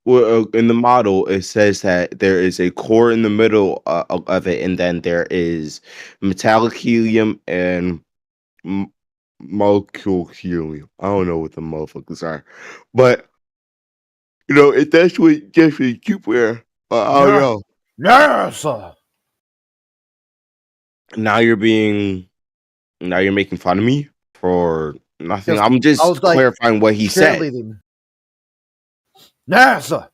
Well, in the model, it says that there is a core in the middle of it, and then there is metallic helium and molecule helium. I don't know what the motherfuckers are, but if that's what Jeffrey Cooper, I don't Yeah. know. NASA. Now you're making fun of me for nothing. Just- I'm I just was like clarifying what he said. Cheerleading. NASA.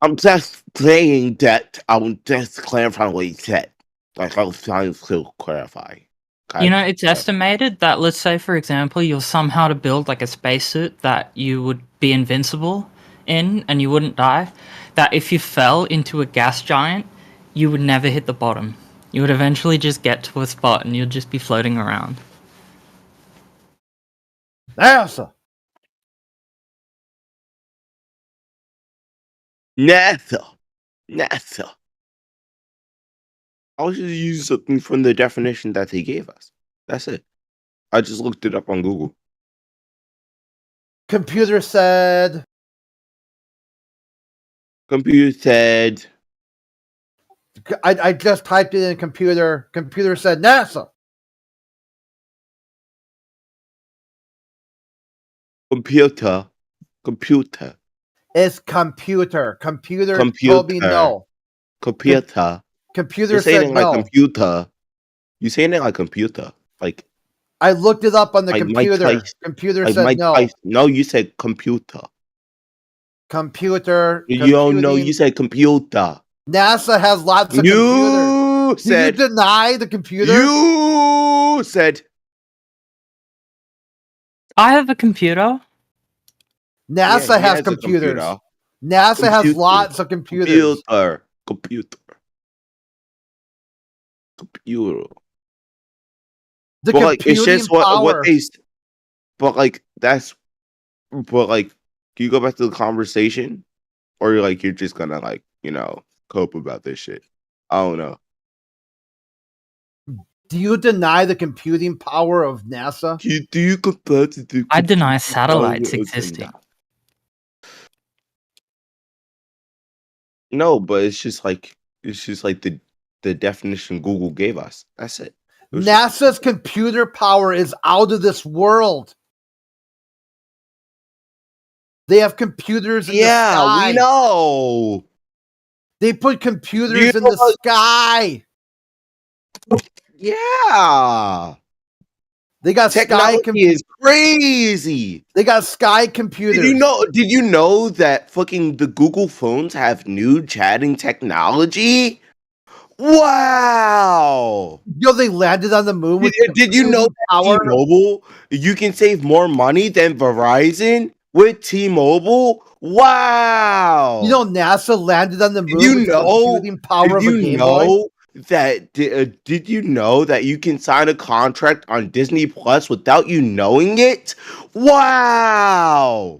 I'm just saying that I'm just clarifying what he said. Like I was trying to clarify. you know, it's estimated that, let's say, for example, you're somehow to build like a spacesuit that you would be invincible in and you wouldn't die, that if you fell into a gas giant, you would never hit the bottom. You would eventually just get to a spot and you'd just be floating around. NASA. NASA. I was just using something from the definition that they gave us. That's it. I just looked it up on Google. Computer said. Computer said. I just typed it in computer. Computer said NASA. Computer. It's computer. Computer told me no. Computer. Computer You're saying said it like no. computer. You're saying it like computer. Like I looked it up on the like Mike computer. Tyson. Computer Like said Mike no. Tyson. No, you said computer. Computer. You don't know. computing. You said computer. NASA has lots of computers. You Do said. you deny the computer? You said. I have a computer. NASA Yeah, he has a computers. computer. NASA has Computer. lots of computers. Computer. The But like it's computing just what power. they. But like that's. But like, can you go back to the conversation, or you're just gonna cope about this shit? I don't know. Do you deny the computing power of NASA? Do you compare to the? I deny satellites okay, existing. No, but it's just like the definition Google gave us. That's it. It was just- NASA's computer power is out of this world. They have computers in the Yeah, sky. we know. They put computers You in know the what- sky. Yeah. They got sky Technology is crazy. They got sky computers. Did you know that fucking the Google phones have new chatting technology? Wow. Yo, they landed on the moon with Did you know that T-Mobile, you can save more money than Verizon with T-Mobile? Wow. You know, NASA landed on the moon Did you with the know? computing power Did of a you Game Boy. know that? Did you know that you can sign a contract on Disney Plus without you knowing it? Wow.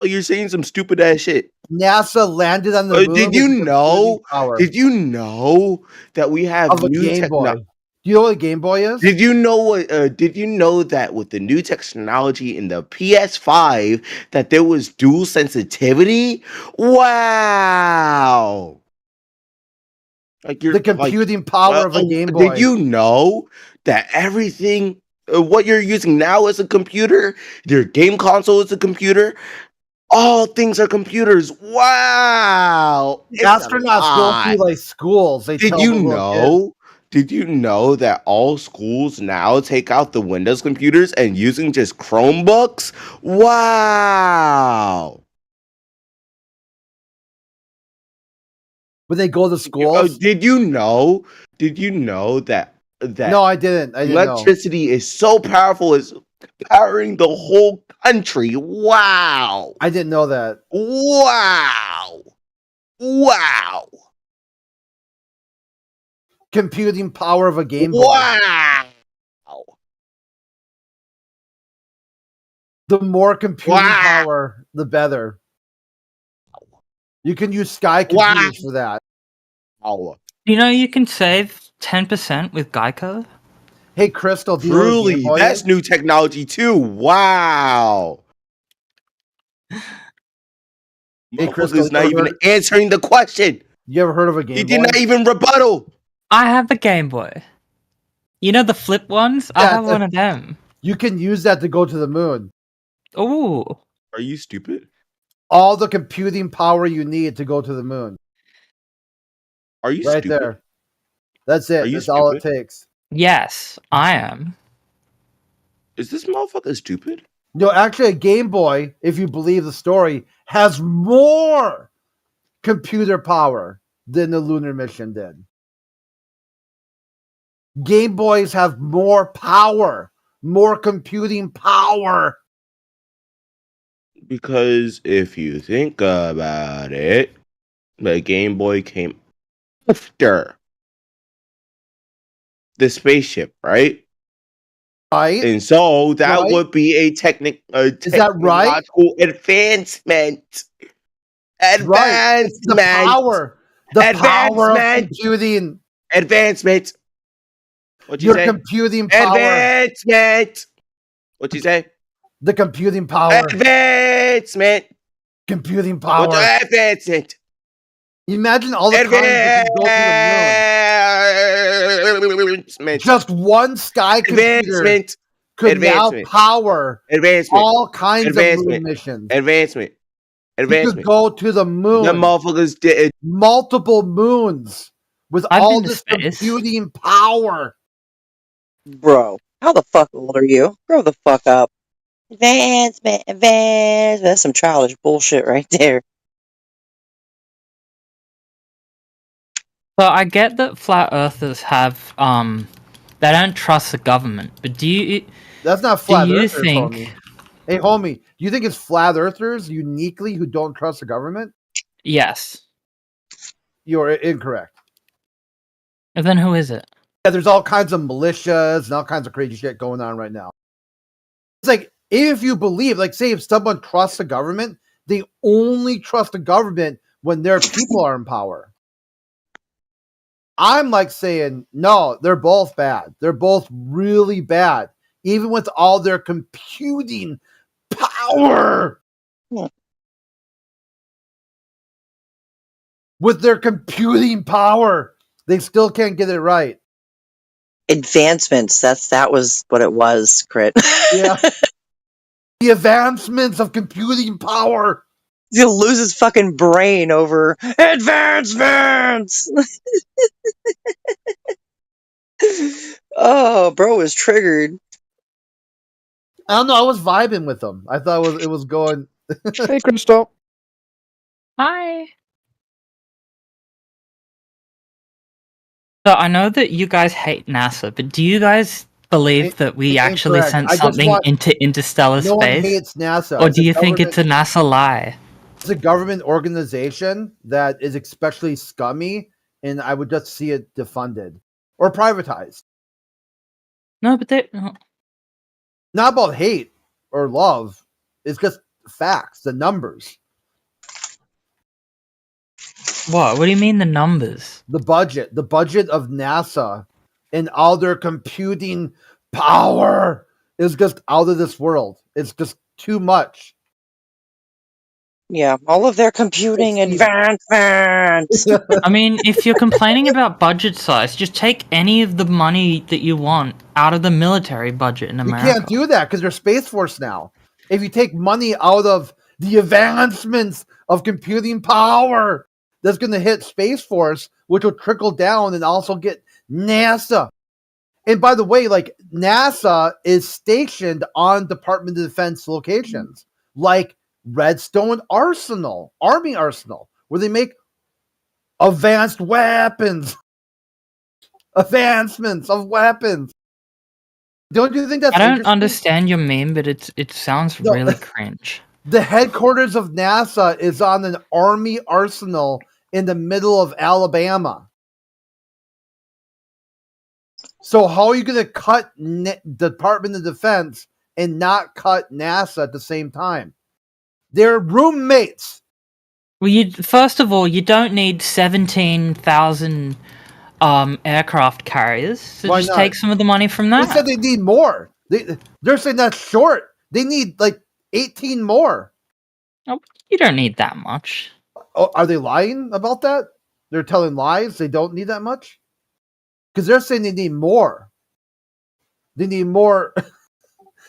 Oh, you're saying some stupid ass shit. NASA landed on the moon. Did with you the know? computing power Did you know that we have of a new Game Boy? technology? Do you know what a Game Boy is? Did you know what? Did you know that with the new technology in the PS5, that there was dual sensitivity? Wow! Like The computing power of a Game Boy. Did you know that everything, what you're using now is a computer? Your game console is a computer. All things are computers. Wow! It's Astronauts go a through lot. like schools. They Did tell you the little kids. know? Did you know that all schools now take out the Windows computers and using just Chromebooks? Wow. When they go to schools? Did you know? Did you know that No, I didn't. I didn't know. electricity is so powerful, it's powering the whole country? Wow. I didn't know that. Wow. Wow. Computing power of a Game Boy. Wow. The more computing Wow. power, the better. You can use sky computers for that. Wow. You know, you can save 10% with Geico. Hey, Crystal, do you know what a Truly, Game Boy that's is? new technology too. Wow. Hey, Crystal, Motherfucker's not even answering the question. You ever heard of a Game He Boy? did not even rebuttal. I have the Game Boy. You know the flip ones? I Yeah, have one of them. You can use that to go to the moon. Ooh. Are you stupid? All the computing power you need to go to the moon. Are you Right stupid? there. That's it. Are you That's all it stupid? takes. Yes, I am. Is this motherfucker stupid? No, actually, a Game Boy, if you believe the story, has more computer power than the lunar mission did. Game Boys have more power, more computing power. Because if you think about it, the Game Boy came after the spaceship, right? Right? And so that Right. would be a Is that right? technological advancement. Right. It's the Advancement. power. The power of Advancement. computing. Advancement. What'd you Your say? computing power. Advancement. What'd you say? The computing power. Advancement. Computing power. What's advancement? Imagine all the times that you go to the moon. Advancement. Just one sky computer Advancement. could Advancement. now power Advancement. all kinds of moon Advancement. missions. Advancement. You could Advancement. go to the moon. The motherfuckers did. Multiple moons with I've all been to this space. computing power. Bro, how the fuck old are you? Grow the fuck up. Advancement. That's some childish bullshit right there. So I get that flat earthers have they don't trust the government, but do you That's not flat you earthers, think- homie. Hey, homie, do you think it's flat earthers uniquely who don't trust the government? Yes. You're incorrect. And then who is it? Yeah, there's all kinds of militias and all kinds of crazy shit going on right now. It's like, if you believe, like, say, if someone trusts the government, they only trust the government when their people are in power. I'm like saying, no, they're both bad. They're both really bad, even with all their computing power. Hmm. With their computing power, they still can't get it right. Advancements. That was what it was, Crit. Yeah. The advancements of computing power. He'll lose his fucking brain over advancements. Oh, bro was triggered. I don't know. I was vibing with them. I thought it was going. Hey, Crystal. Hi. So I know that you guys hate NASA, but do you guys believe that we actually Incorrect. sent I just something want- into interstellar No one space? hates NASA. Or It's do a you think it's a NASA lie? It's a government organization that is especially scummy, and I would just see it defunded or privatized. No, but they. Not about hate or love. It's just facts, the numbers, What? What do you mean the numbers? the budget of NASA and all their computing power is just out of this world. It's just too much. Yeah, all of their computing advancements. I mean, if you're complaining about budget size, just take any of the money that you want out of the military budget in You America. can't do that because they're Space Force now. If you take money out of the advancements of computing power, that's going to hit Space Force, which will trickle down and also get NASA. And by the way, like NASA is stationed on Department of Defense locations, like Redstone Arsenal, Army Arsenal, where they make advanced weapons, advancements of weapons. Don't you think that's I don't interesting? understand your meme, but it sounds No. really cringe. The headquarters of NASA is on an Army Arsenal in the middle of Alabama. So how are you going to cut Department of Defense and not cut NASA at the same time? They're roommates. Well, first of all, you don't need 17,000 aircraft carriers, so Why just not? take some of the money from They that. said they need more. They're saying that's short. They need like 18 more. Oh, you don't need that much. Oh, are they lying about that? They're telling lies. They don't need that much? Because they're saying they need more. They need more.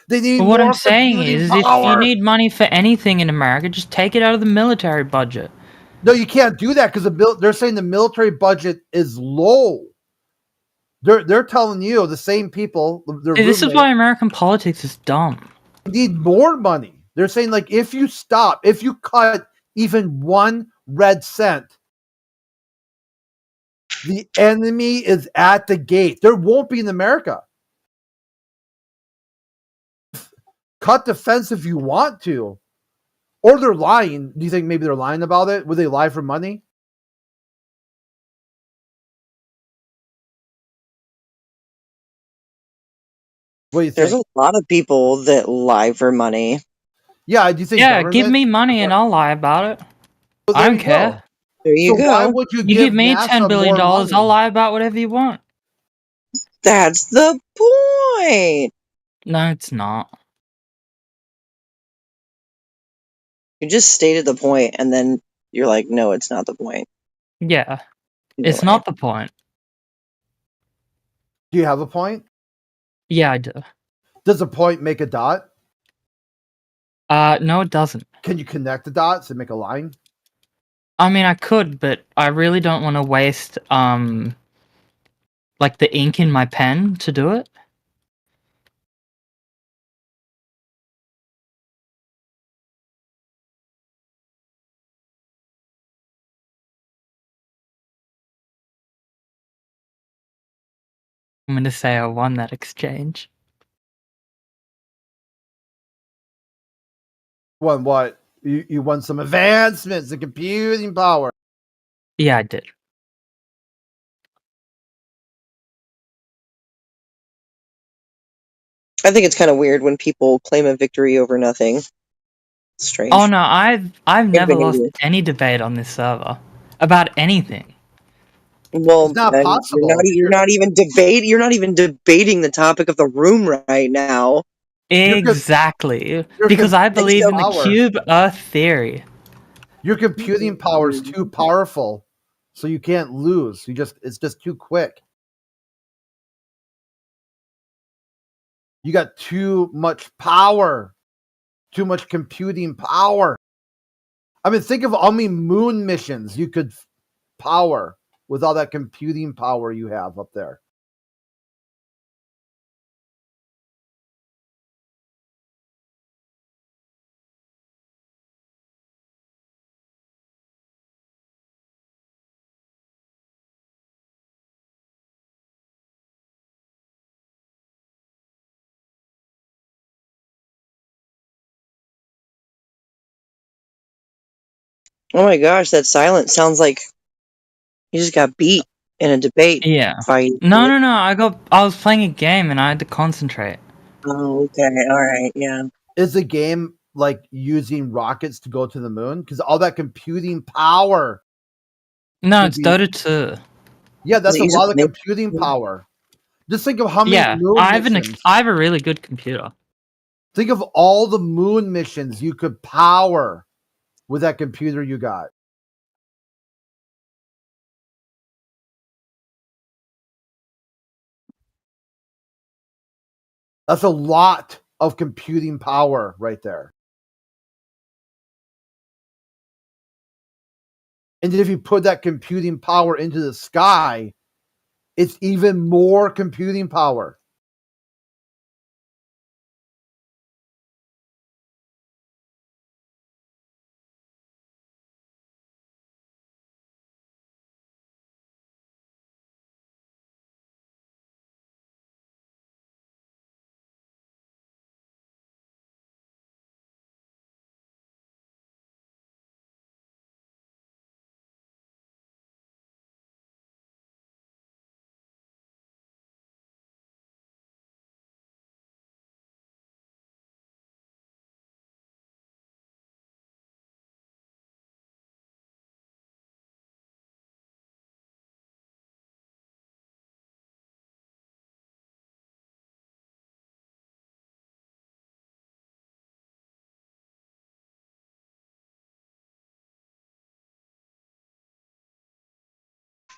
They need But what more I'm saying computing is, if you power. need money for anything in America, just take it out of the military budget. No, you can't do that because they're saying the military budget is low. They're telling you, the same people. See, this is why American politics is dumb. Need more money. They're saying like if you cut even 1 red cent, the enemy is at the gate. There won't be in America. Cut defense if you want to. Or they're lying. Do you think maybe they're lying about it? Would they lie for money? What do you There's think? a lot of people that lie for money. Yeah, do you think Yeah, give government- me money and I'll lie about it. Well, I there don't you care. go. There you So why go. would you You give me NASA $10 billion, more money? I'll lie about whatever you want. That's the point. No, it's not. You just stated the point, and then you're like, no, it's not the point. Yeah, Either it's way. not the point. Do you have a point? Yeah, I do. Does a point make a dot? No, it doesn't. Can you connect the dots and make a line? I mean, I could, but I really don't want to waste, like the ink in my pen to do it. I'm gonna say I won that exchange. Won what? You won some advancements in computing power. Yeah, I did. I think it's kind of weird when people claim a victory over nothing. Strange. Oh no, I've never lost Inconvenient. any debate on this server about anything. Well, It's not then possible. You're not even debating the topic of the room right now. Exactly, you're because I believe in the power. cube Earth theory. Your computing power is too powerful, so you can't lose. It's just too quick. You got too much power. too much computing power. I mean, think of how many moon missions you could power with all that computing power you have up there. Oh my gosh, that silence sounds like you just got beat in a debate Yeah. fight. No, no, no. I was playing a game and I had to concentrate. Oh, okay. All right. Yeah. Is the game like using rockets to go to the moon? Because all that computing power. No, would it's be- Dota 2. Yeah, that's They a use lot of it- computing power. Just think of how many Yeah, moon I have missions. I have a really good computer. Think of all the moon missions you could power with that computer you got. That's a lot of computing power right there. And then if you put that computing power into the sky, it's even more computing power.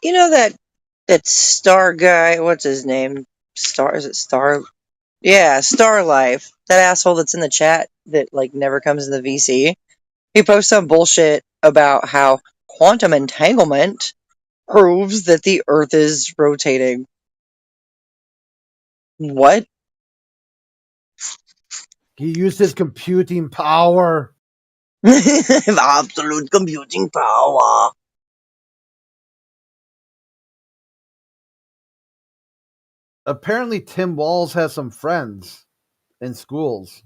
You know that Star guy. What's his name? Star? Is it Star? Yeah, Star Life. That asshole that's in the chat that like never comes in the VC. He posts some bullshit about how quantum entanglement proves that the Earth is rotating. What? He used his computing power. Absolute computing power. Apparently, Tim Walls has some friends in schools.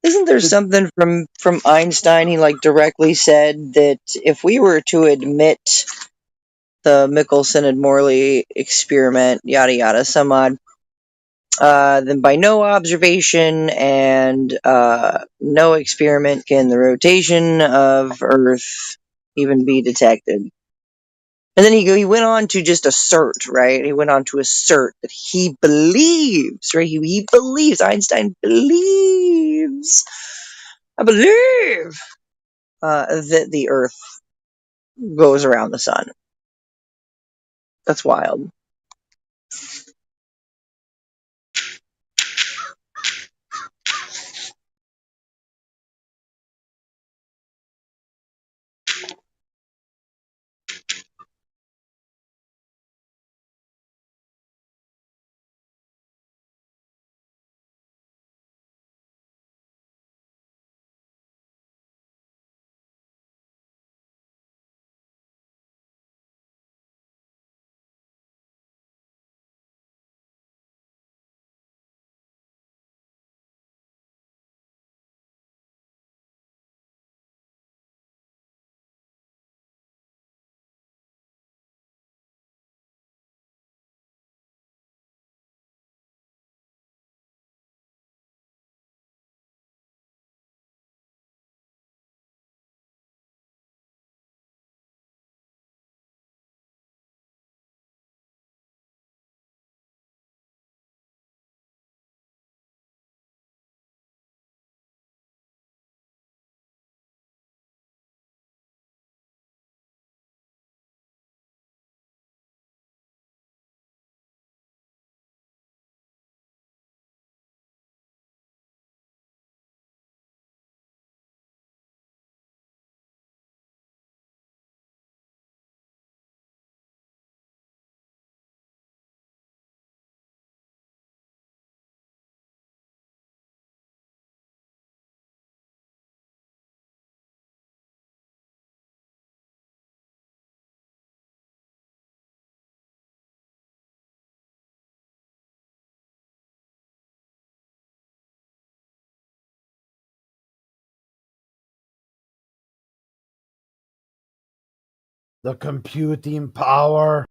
Isn't there something from Einstein? He like directly said that if we were to admit the Michelson and Morley experiment, yada yada, some odd, then by no observation and no experiment can the rotation of Earth even be detected. And then he went on to just assert, right? He went on to assert that he believes, right? He believes, Einstein believes, I believe, that the Earth goes around the sun. That's wild. the computing power.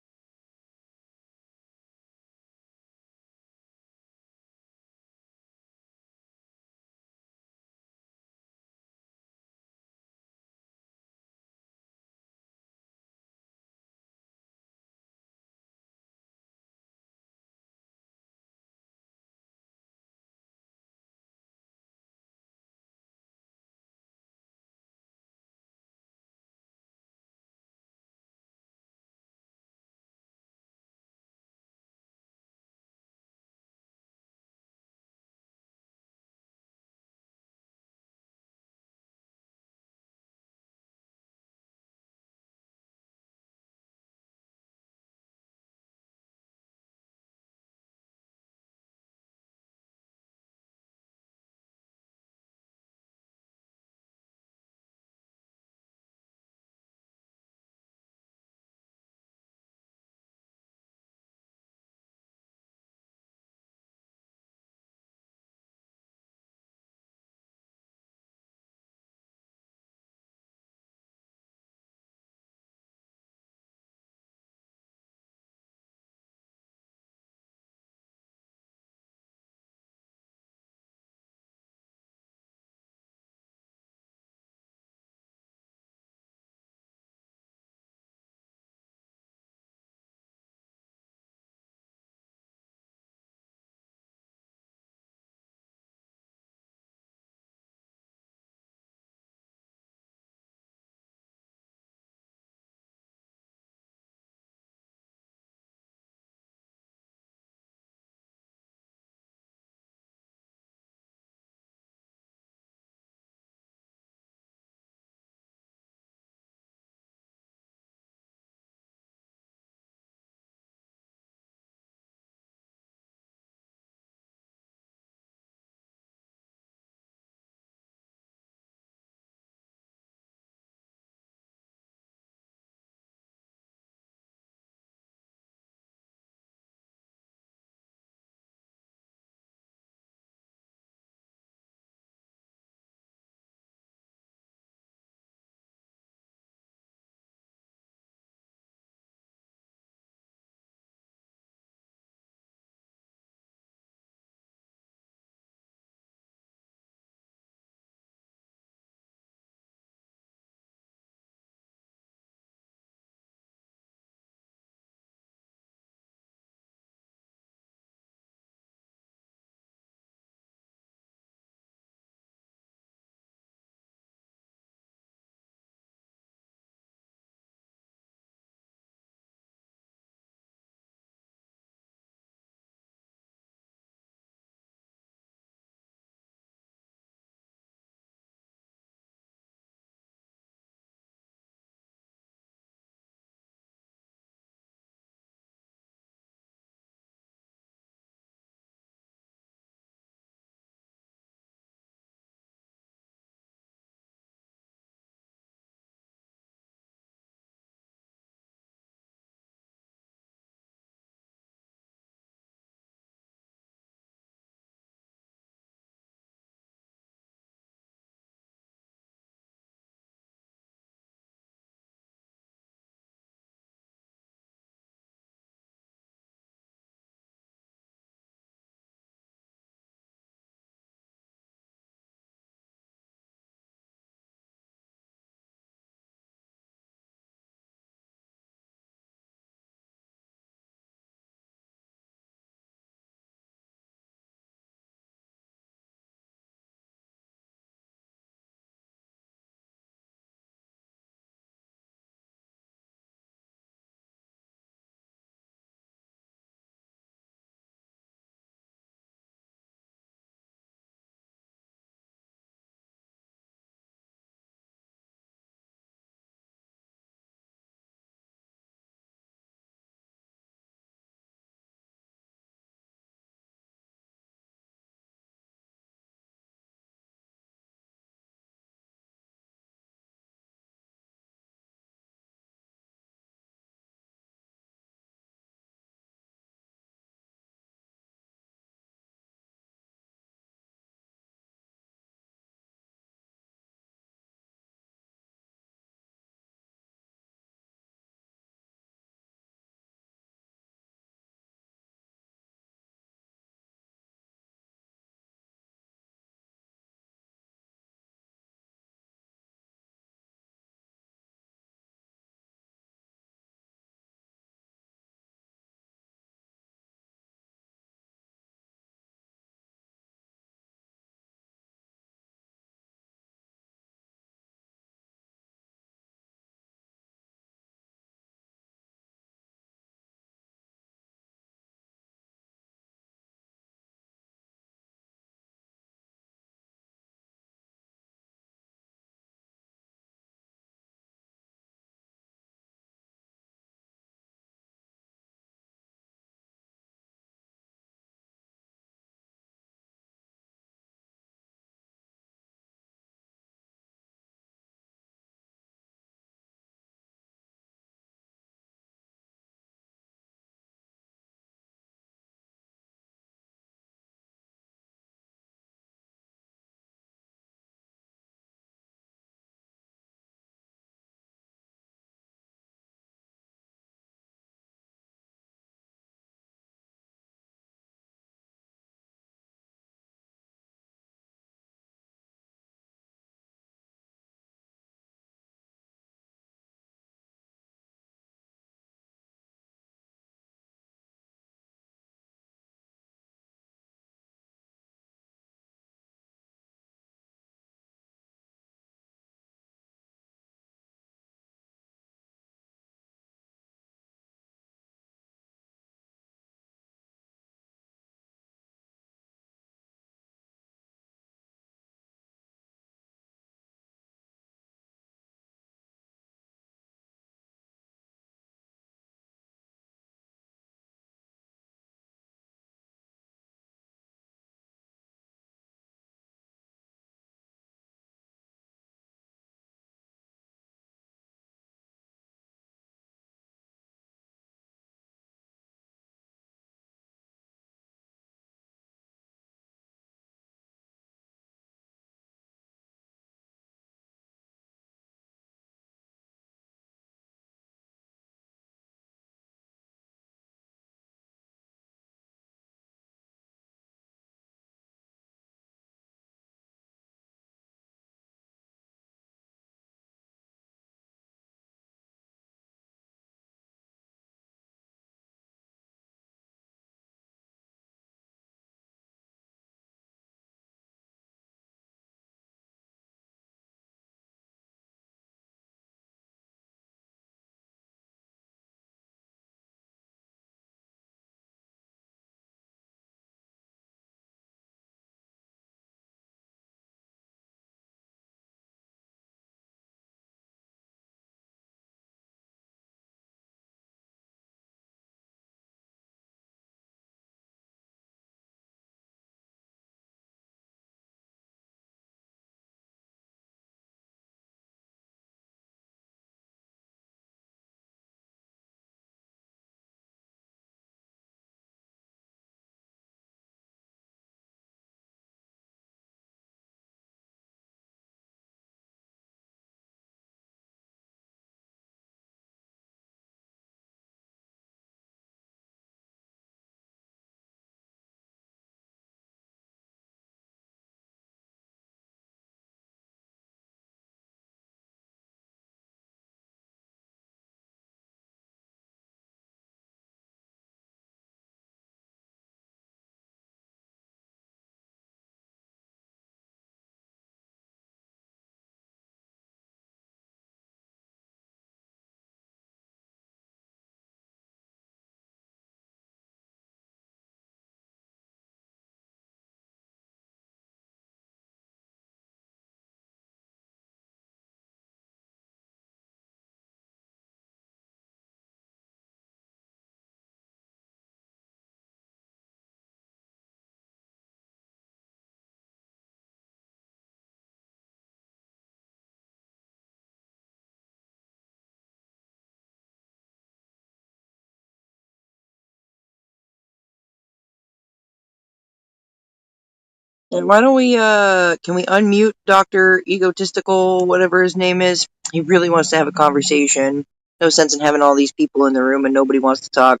And why don't we can we unmute Dr. Egotistical, whatever his name is? He really wants to have a conversation. No sense in having all these people in the room and nobody wants to talk.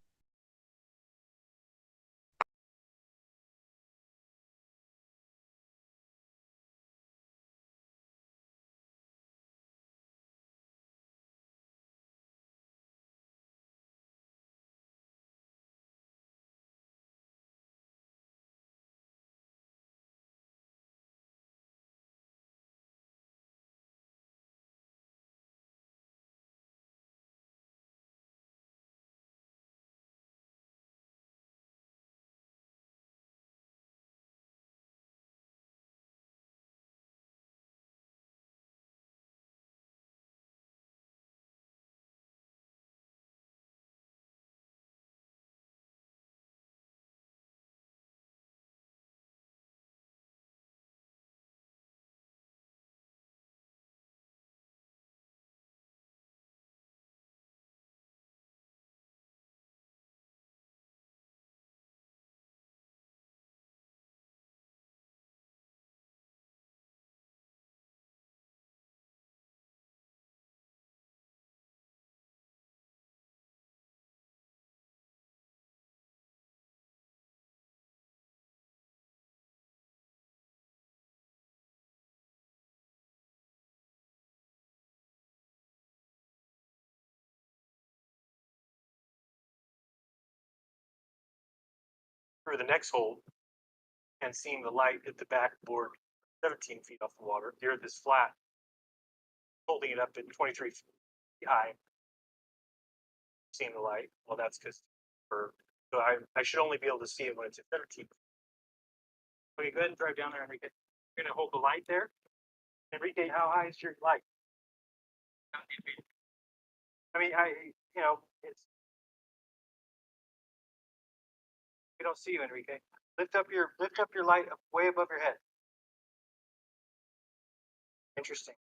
For the next hole and seeing the light at the backboard 17 feet off the water. Here at this flat, holding it up at 23 feet high, seeing the light. Well, that's because so I should only be able to see it when it's at 17. Okay, go ahead and drive down there, Enrique. You're gonna hold the light there. Enrique, how high is your light? I mean, it's we don't see you, Enrique. Lift up your light up way above your head. Interesting.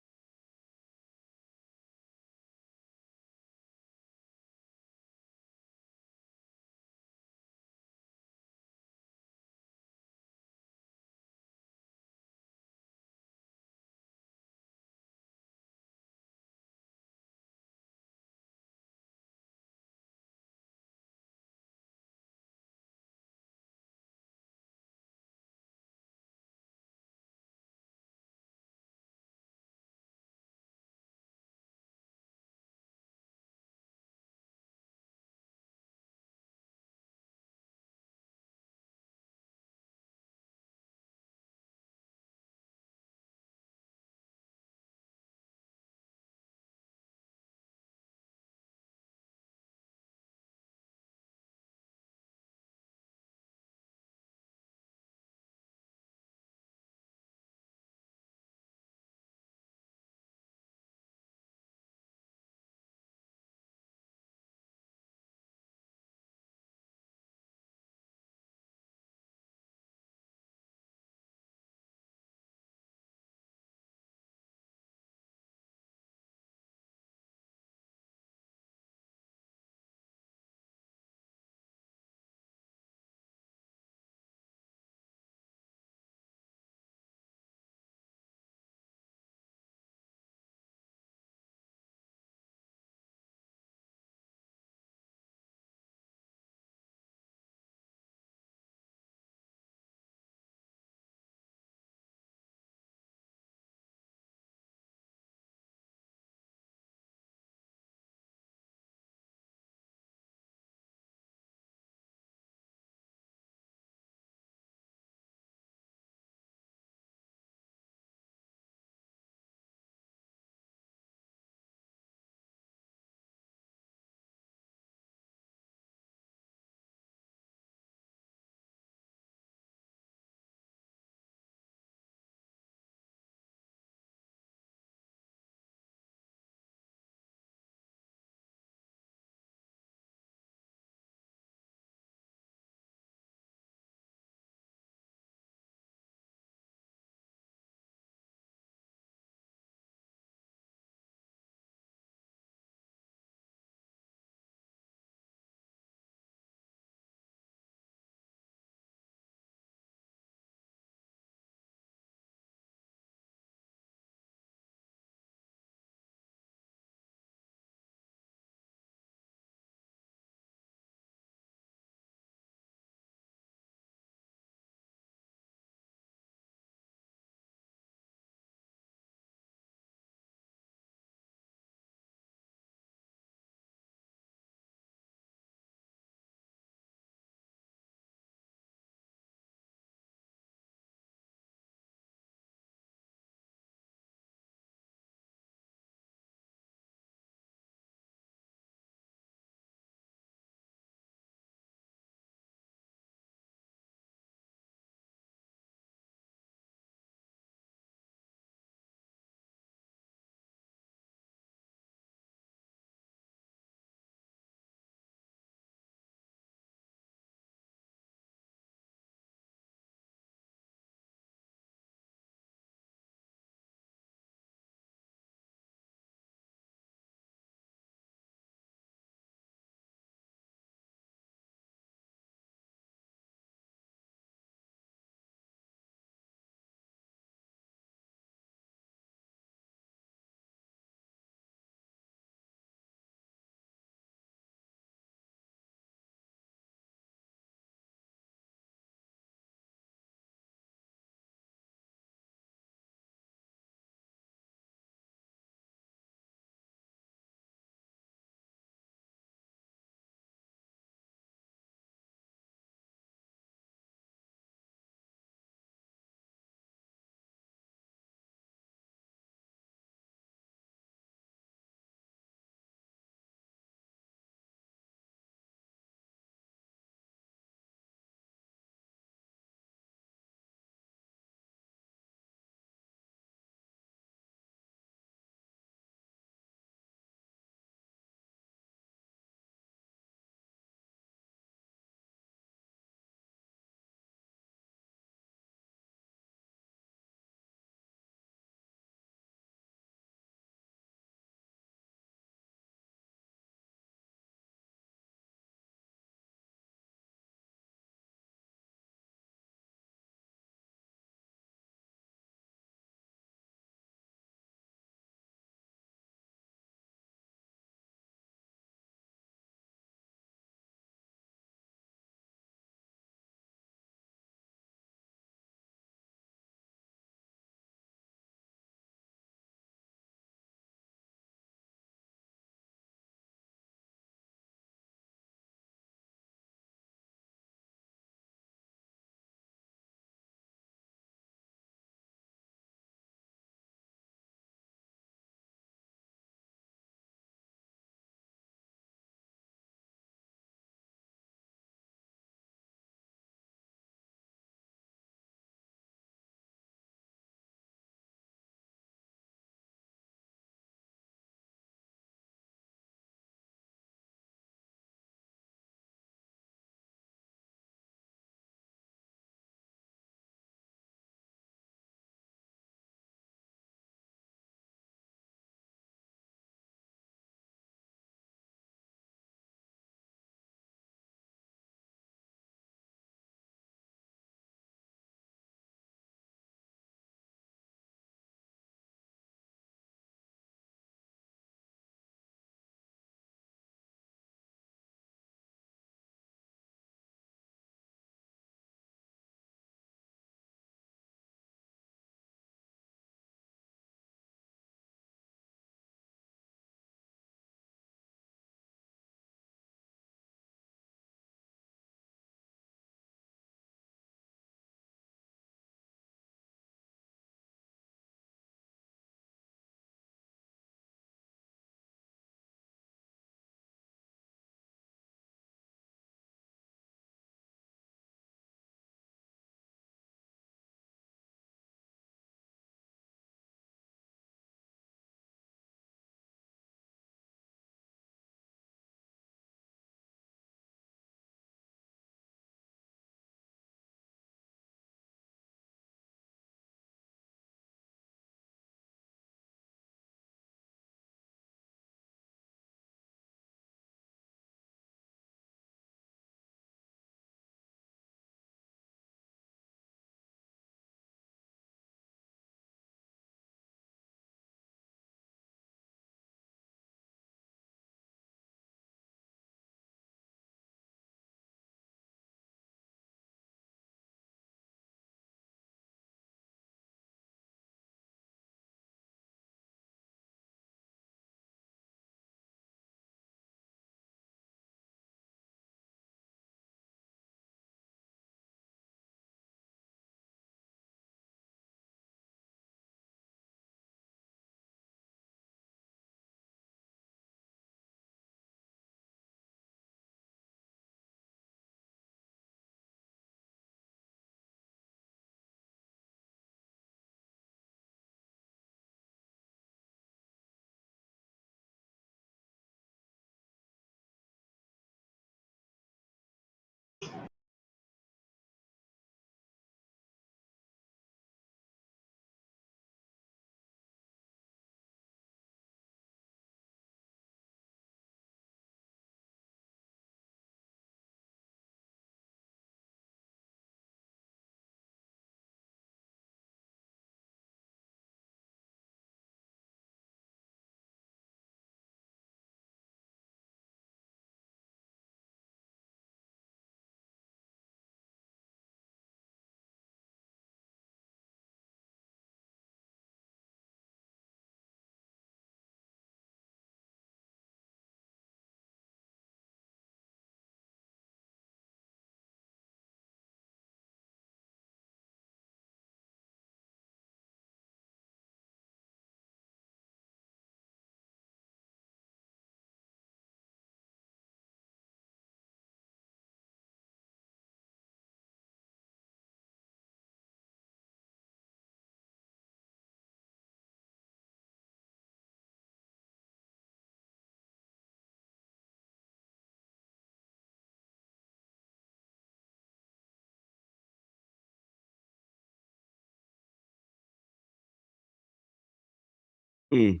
Mm.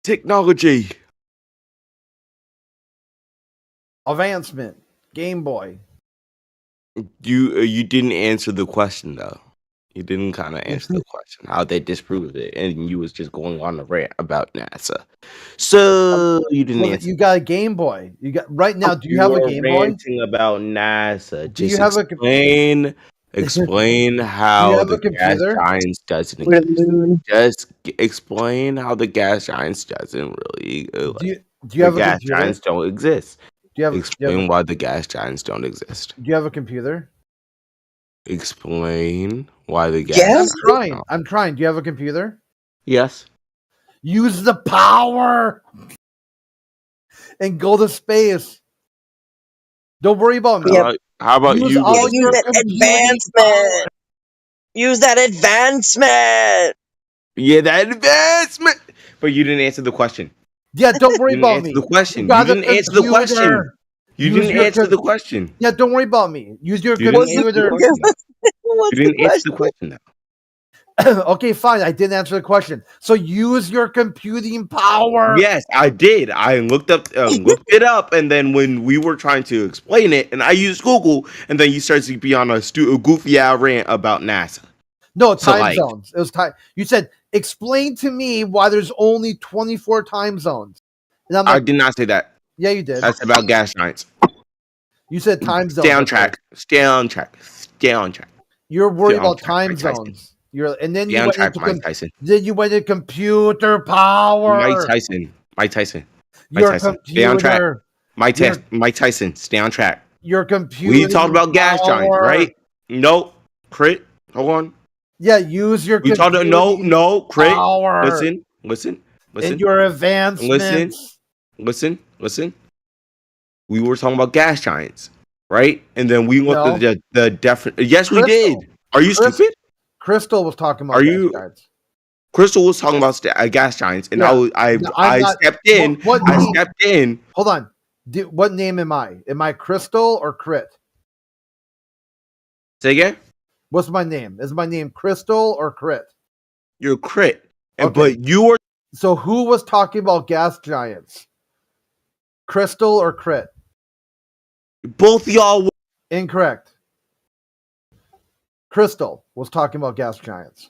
Technology. Advancement. Game Boy. You didn't answer the question though. You didn't kind of answer the question how they disproved it, and you was just going on a rant about NASA. So you didn't Well, answer. you got a Game Boy. You got right now. Do you have a are Game Boy? ranting about NASA. Do you Just have a explain Do you how have the a gas computer? giants doesn't With a exist. moon. Just explain how the gas giants doesn't really Do you the have a gas computer? giants don't exist. Do you have Explain why the gas giants don't exist. Do you have a computer? Explain why the gas. Yes. I'm giants trying. don't. I'm trying. Do you have a computer? Yes. Use the power and go to space. Don't worry about me. Yep. How about Use you? all Yeah, Go to use your that computing power. advancement. Use that advancement. Yeah, that advancement. But you didn't answer the question. Yeah, don't worry You didn't about answer me. the question. You You got a didn't answer the question. computer. You Use didn't your answer the question. Yeah, don't worry about me. Use your You didn't answer the computer. question. What's You the didn't answer the question? question. Okay, fine. I didn't answer the question. So use your computing power. Yes, I did. I looked it up, and then when we were trying to explain it, and I used Google, and then you started to be on a goofy out rant about NASA. No, So, time like- zones. It was time. You said, explain to me why there's only 24 time zones. And I'm I like, did not say that. yeah, you did. That's about gas giants. You said time zones. Stay on okay. track. Stay on track. Stay on track. You're worried Stay on about track, time Mike Tyson. zones. And then Stay you on went track, into Mike Tyson. then you went into computer power. Mike Tyson. Mike Tyson. Mike Your Tyson. Stay on track. computer. Mike Tyson. Stay on track. Your computer. We talked about gas giants, right? Nope. Crit. Hold on. Yeah, use your We talked about no, Crit. power. Listen. And your advancements. Listen. We were talking about gas giants, right? And then we looked No. at the definite. Yes, we Crystal. did. Are you stupid? Crystal was talking about Are gas you- giants. Crystal was talking about gas giants, and Yeah. I No, I'm not- stepped in. What I name- stepped in. Hold on. What name am I? Am I Crystal or Crit? Say again. What's my name? Is my name Crystal or Crit? You're Crit, and Okay. but you were So who was talking about gas giants? Crystal or Crit? both y'all. Were, Incorrect. Crystal was talking about gas giants.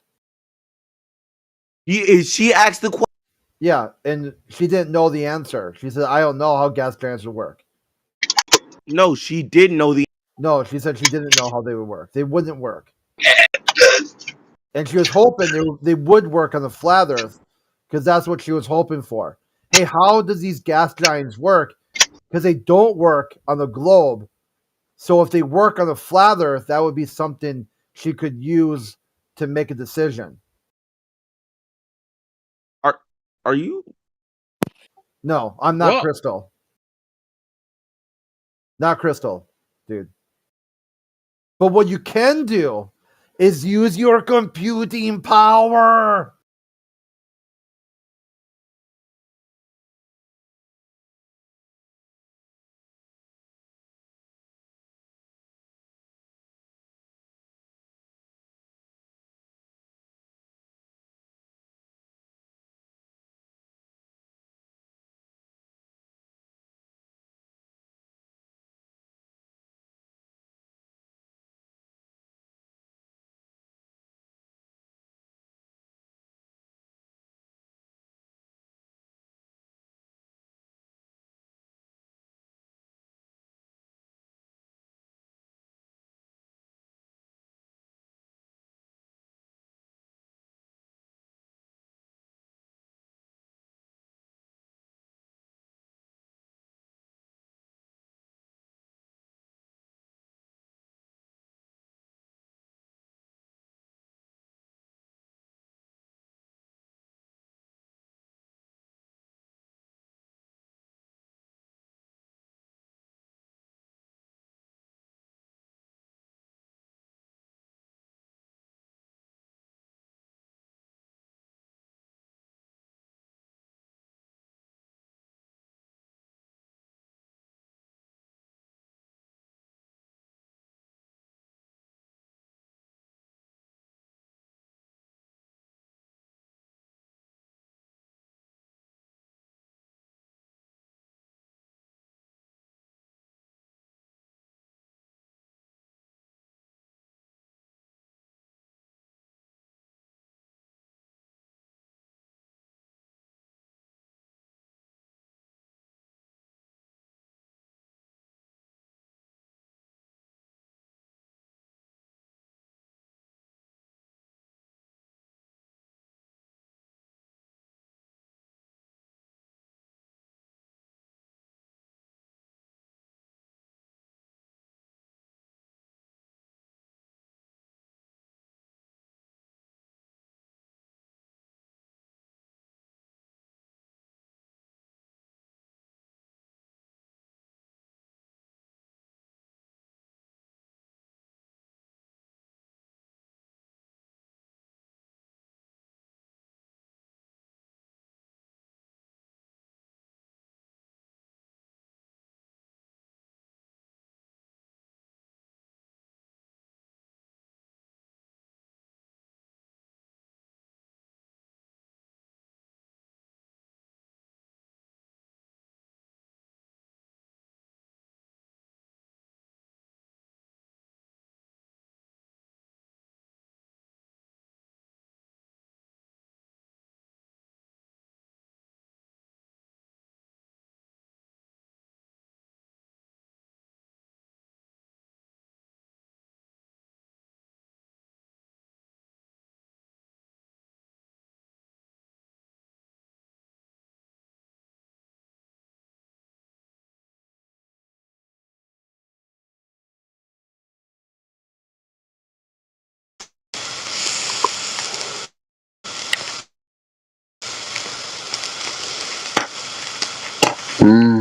she asked the question. Yeah, and she didn't know the answer. She said, I don't know how gas giants would work. No, she did know the. No, she said she didn't know how they would work. They wouldn't work. And she was hoping they would work on the flat earth because that's what she was hoping for. Hey, how does these gas giants work? Because they don't work on the globe. So if they work on the flat earth, that would be something she could use to make a decision. Are you? No, I'm not What? Crystal. Not Crystal, dude. But what you can do is use your computing power. Whoa.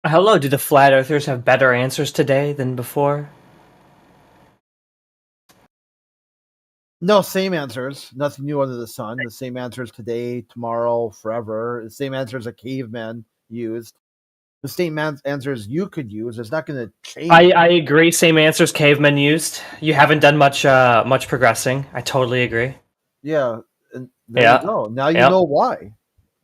Hello, do the flat earthers have better answers today than before? No, same answers. Nothing new under the sun. The same answers today, tomorrow, forever. The same answers that cavemen used. The same answers you could use. It's not going to change. I agree. Same answers cavemen used. You haven't done much progressing. I totally agree. Yeah, and there Yeah. you go. Now you Yep. know why.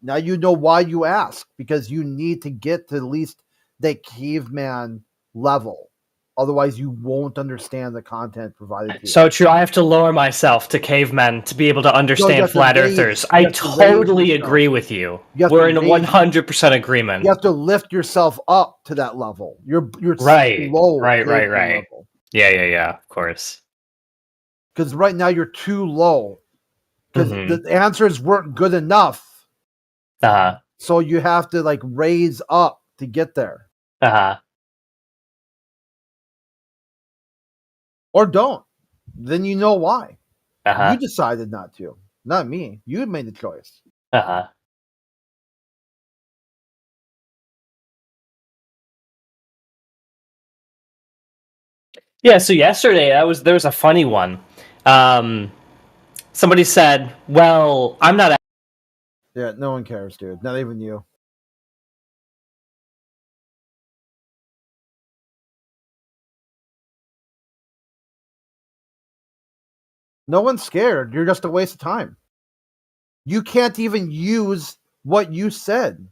Now you know why you ask, because you need to get to at least the caveman level. Otherwise, you won't understand the content provided to you. So true. I have to lower myself to cavemen to be able to understand have to flat raise- earthers. you I have to raise totally yourself. agree with you. You have to We're in raise- 100% agreement. You have to lift yourself up to that level. You're Right. low. Right. caveman level. Yeah. Of course. Because right now you're too low. Because Mhm. the answers weren't good enough. Uh-huh. So you have to like raise up to get there. Uh-huh. Or don't. Then you know why. Uh-huh. You decided not to. Not me. You made the choice. Uh-huh. Yeah, so yesterday there was a funny one. Somebody said, "Well, I'm not." Yeah, no one cares, dude. Not even you. No one's scared. You're just a waste of time. You can't even use what you said.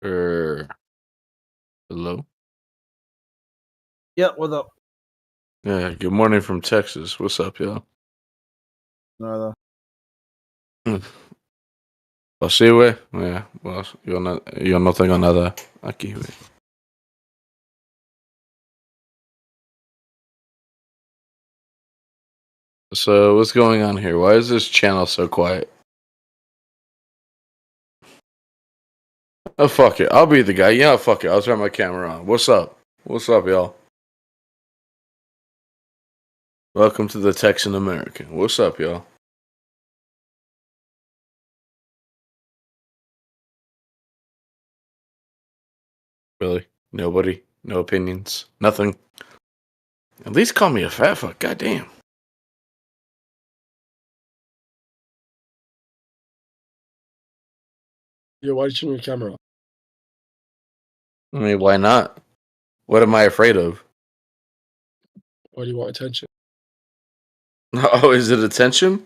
Hello? Yeah, what's up? Yeah, good morning from Texas. What's up, y'all? Nada. Pues sí, güey. Yeah, well, yo no tengo nada aquí, güey. So, what's going on here? Why is this channel so quiet? Oh, fuck it. I'll be the guy. Yeah, fuck it. I'll turn my camera on. What's up? What's up, y'all? Welcome to the Texan American. What's up, y'all? Really? Nobody? No opinions? Nothing? At least call me a fat fuck. Goddamn. Yeah, why did you turn your camera off? I mean, why not? What am I afraid of? Why do you want attention? Oh, is it attention?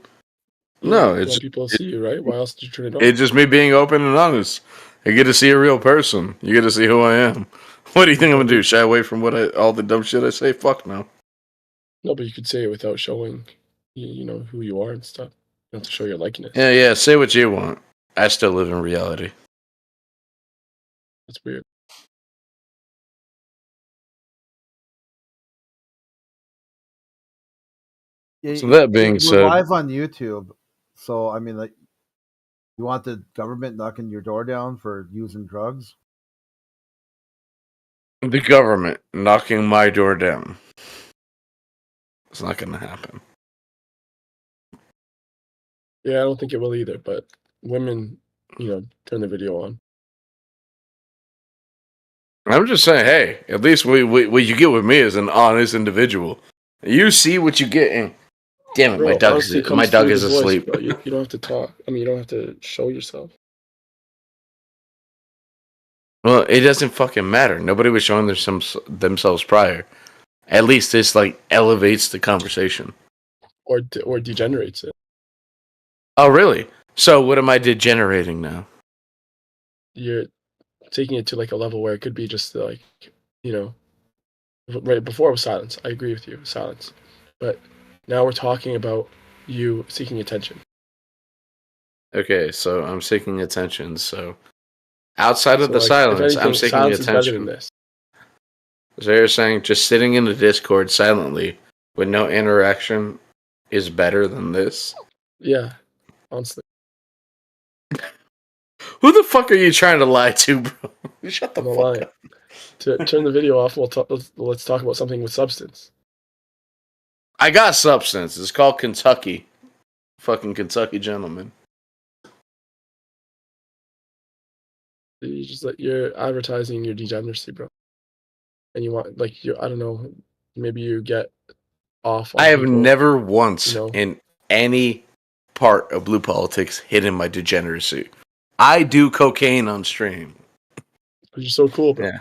Yeah, No, you it's want people to see you, right? Why else did you turn it off? it's just me being open and honest. You get to see a real person. You get to see who I am. What do you think I'm gonna do? Shy away from all the dumb shit I say? Fuck no. No, but you could say it without showing, you know, who you are and stuff. You don't have to show your likeness. Yeah. Say what you want. I still live in reality. That's weird. Yeah, So that being we're said, live on YouTube. So I mean, like, you want the government knocking your door down for using drugs? the government knocking my door down. It's not gonna happen. Yeah, I don't think it will either, but women, you know, turn the video on. I'm just saying, hey, at least what you get with me is an honest individual. You see what you get in. Damn it, Bro, my dog honesty is comes through is the voice, asleep. bro. You don't have to talk. I mean, you don't have to show yourself. Well, it doesn't fucking matter. Nobody was showing themselves prior. At least this like elevates the conversation. Or degenerates it. Oh, really? So what am I degenerating now? You're taking it to like a level where it could be just like, you know, right before it was silence. I agree with you, silence. But now we're talking about you seeking attention. Okay, so I'm seeking attention. So outside of So, the like, if silence, I'm anything, seeking silence is better than attention. this. So you're saying just sitting in the Discord silently with no interaction is better than this? Yeah, honestly. Who the fuck are you trying to lie to, bro? Shut the I'm not fuck lying. up. To turn the video off, let's talk about something with substance. I got substance. It's called Kentucky. Fucking Kentucky gentleman. You just like you're advertising your degeneracy, bro. And you want like you I don't know, maybe you get off on I have people, never once you know. in any part of blue politics hidden my degeneracy. I do cocaine on stream. You're so cool, bro. Yeah.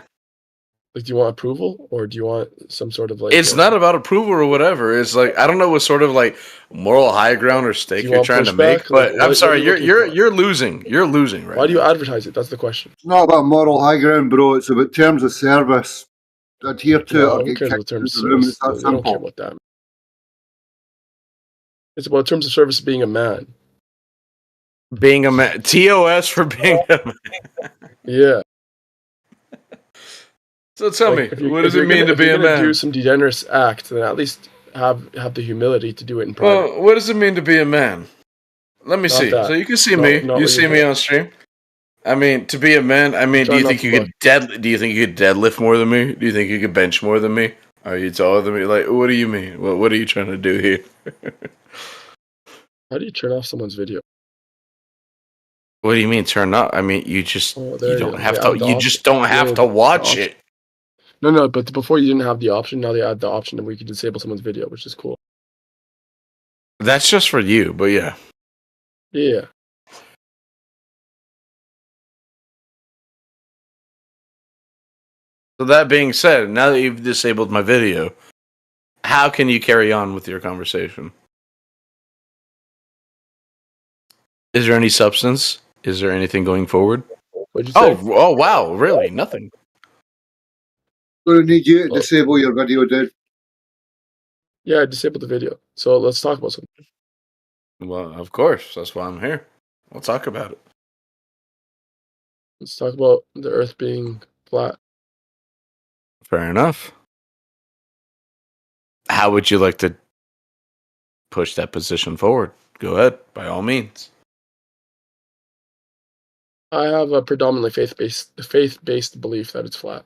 Like, do you want approval or do you want some sort of like? It's not about approval or whatever. It's like I don't know what sort of like moral high ground or stake you you're want trying to pushback? make, but Like, I'm what sorry, are you looking for? you're losing. You're losing right Why do you now. advertise it? That's the question. It's not about moral high ground, bro. It's about terms of service. Adhere to it No, or who get cares kicked about terms out of of the room. service? It's that They don't care simple. about that. It's about terms of service being a man. Being a man. TOS for being a man. Yeah. So tell Like, me, if you- what if does it you're mean gonna- to if you're be a gonna man? do some degenerate act, then at least have the humility to do it in private. Well, what does it mean to be a man? Let me Not see. that. So you can see Not- me. not You what see you me think. on stream. I mean, to be a man. I mean, do Try you not think to you could Do you think you could deadlift more than me? Do you think you could bench more than me? Are you taller than me? Like, what do you mean? What are you trying to do here? How do you turn off someone's video? What do you mean turn up? I mean, you just Oh, you there don't go. have They to. added the You option. just don't Yeah, have yeah, to the watch option. it. No, but before you didn't have the option. Now they add the option that we can disable someone's video, which is cool. That's just for you, but yeah. Yeah. So that being said, now that you've disabled my video, how can you carry on with your conversation? Is there any substance? Is there anything going forward? What'd you say? Oh, wow, really? Nothing. Gonna need you to disable your video, dude. Yeah, I disabled the video. So let's talk about something. Well, of course. That's why I'm here. We'll talk about it. Let's talk about the Earth being flat. Fair enough. How would you like to push that position forward? Go ahead, by all means. I have a predominantly faith-based belief that it's flat.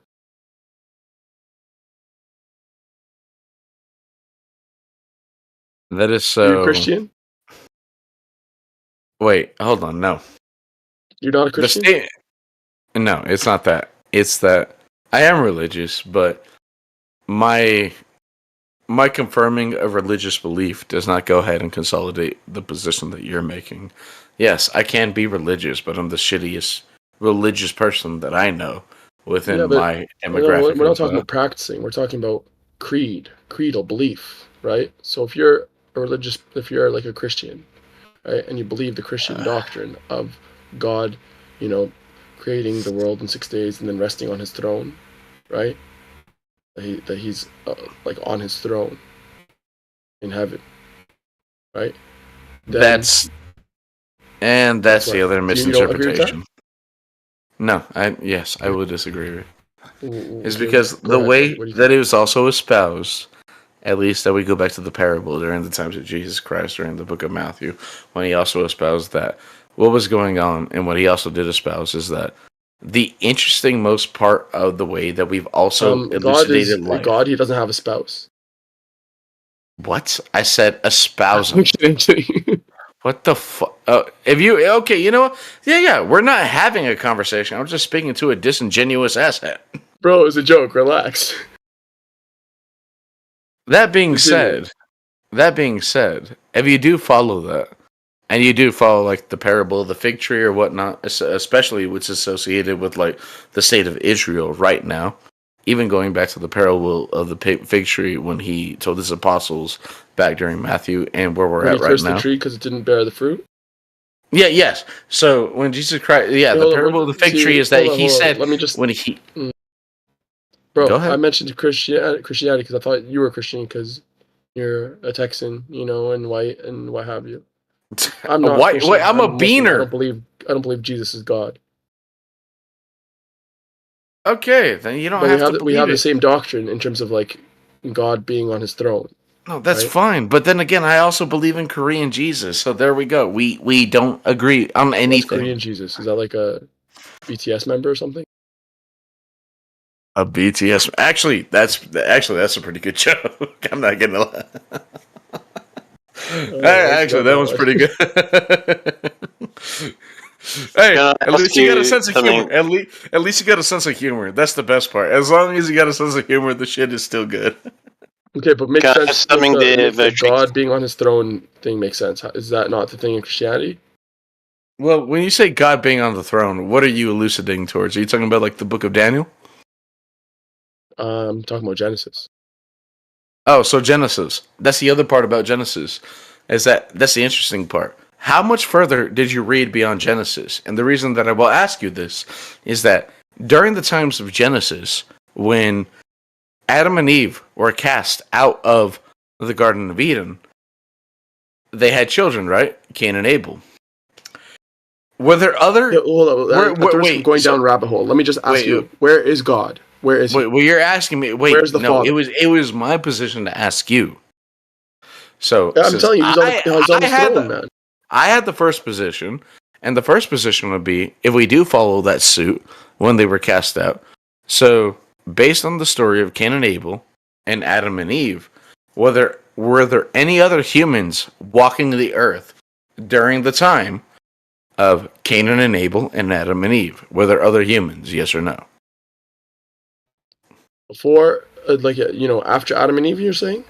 That is Are you so. a Christian? Wait, hold on. No. You're not a The Christian? state. No, it's not that. It's that I am religious, but my confirming a religious belief does not go ahead and consolidate the position that you're making. Yes, I can be religious, but I'm the shittiest religious person that I know within Yeah, but my demographic. we're not talking about practicing. We're talking about creedal belief, right? So if you're if you're like a Christian, right, and you believe the Christian doctrine of God, creating the world in 6 days and then resting on his throne, right? That he's like on his throne in heaven, right? That's the other You don't agree with that? misinterpretation. No, I would disagree with. It's Okay, because go the ahead. way What do you that it was also espoused, at least that we go back to the parable during the times of Jesus Christ during the book of Matthew, when he also espoused that what was going on, and what he also did espouse is that the interesting most part of the way that we've also elucidated life. God. He doesn't have a spouse. What? I said espousing. I'm kidding. What the fuck? If you okay, you know what? Yeah. We're not having a conversation. I'm just speaking to a disingenuous asshat. Bro, it's a joke. Relax. That being said, if you do follow that, and you do follow like the parable of the fig tree or whatnot, especially what's associated with like the state of Israel right now, even going back to the parable of the fig tree when he told his apostles back during Matthew and where we're When at he right cursed now. the tree because it didn't bear the fruit. Yeah, yes. So when Jesus Christ, the parable of the fig tree is that he said Let me just when he. Bro, Go ahead. I mentioned Christianity because I thought you were Christian because you're a Texan, and white and what have you. I'm not White? Christian. Wait, I'm a Muslim. beaner. I don't believe Jesus is God. Okay, then you don't But have to believe we have it. the same doctrine in terms of like God being on his throne. No, that's right? fine. But then again, I also believe in Korean Jesus. So there we go. We don't agree on What's anything. Korean Jesus? Is that like a BTS member or something? A BTS. Actually, that's a pretty good joke. I'm not gonna lie. Actually, that was pretty good. Hey, at least you got a sense of humor. At least you got a sense of humor. That's the best part. As long as you got a sense of humor, the shit is still good. Okay, but makes Can I sense. summing the The virtue? God being on his throne thing makes sense. Is that not the thing in Christianity? Well, when you say God being on the throne, what are you elucidating towards? Are you talking about like the book of Daniel? I'm talking about Genesis. Oh, so Genesis. That's the other part about Genesis. That's the interesting part. How much further did you read beyond Genesis? And the reason that I will ask you this is that during the times of Genesis, when Adam and Eve were cast out of the Garden of Eden, they had children, right? Cain and Abel. Were there other? Hold on. Wait, going down a rabbit hole. Let me just ask you: where is God? Where is he? Wait, well, you're asking me. Wait, Where's the no, Father? it was my position to ask you. So Yeah, I'm since telling you, he's on the throne, man. I had the first position, and the first position would be if we do follow that suit when they were cast out. So, based on the story of Cain and Abel and Adam and Eve, were there any other humans walking the earth during the time of Cain and Abel and Adam and Eve? Were there other humans? Yes or no? Before, after Adam and Eve, you're saying?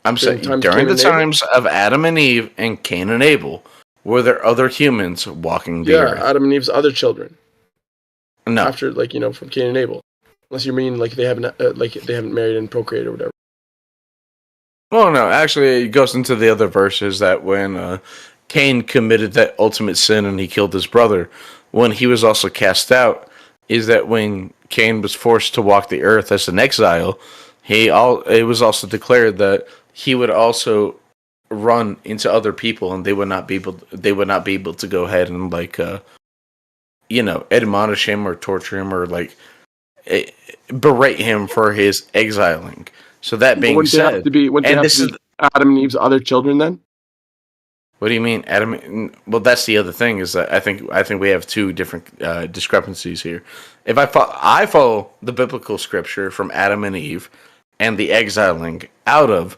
I'm saying during the times of Adam and Eve and Cain and Abel, were there other humans walking the earth? Adam and Eve's other children. No. After, from Cain and Abel. Unless you mean, they haven't married and procreated or whatever. Well, no. Actually, it goes into the other verses that when Cain committed that ultimate sin and he killed his brother, when he was also cast out is that when Cain was forced to walk the earth as an exile, it was also declared that he would also run into other people, and they would not be able to go ahead and admonish him or torture him or berate him for his exiling. So that being wouldn't said, Adam and Eve's other children then? What do you mean, Adam? Well, that's the other thing is that I think we have two different discrepancies here. If I follow the biblical scripture from Adam and Eve and the exiling out of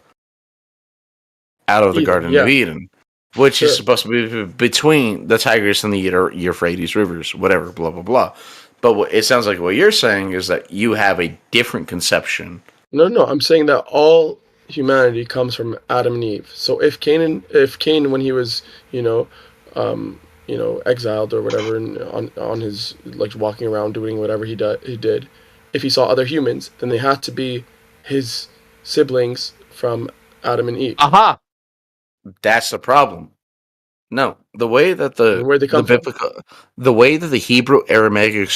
the Garden of Eden, which is supposed to be between the Tigris and the Euphrates rivers, whatever, blah blah blah. But it sounds like what you're saying is that you have a different conception. No, I'm saying that all humanity comes from Adam and Eve. So if Cain, when he was, exiled or whatever, and on his walking around doing whatever he did, if he saw other humans, then they had to be his siblings from Adam and Eve. Aha! That's the problem. No, the way that the Hebrew Aramaic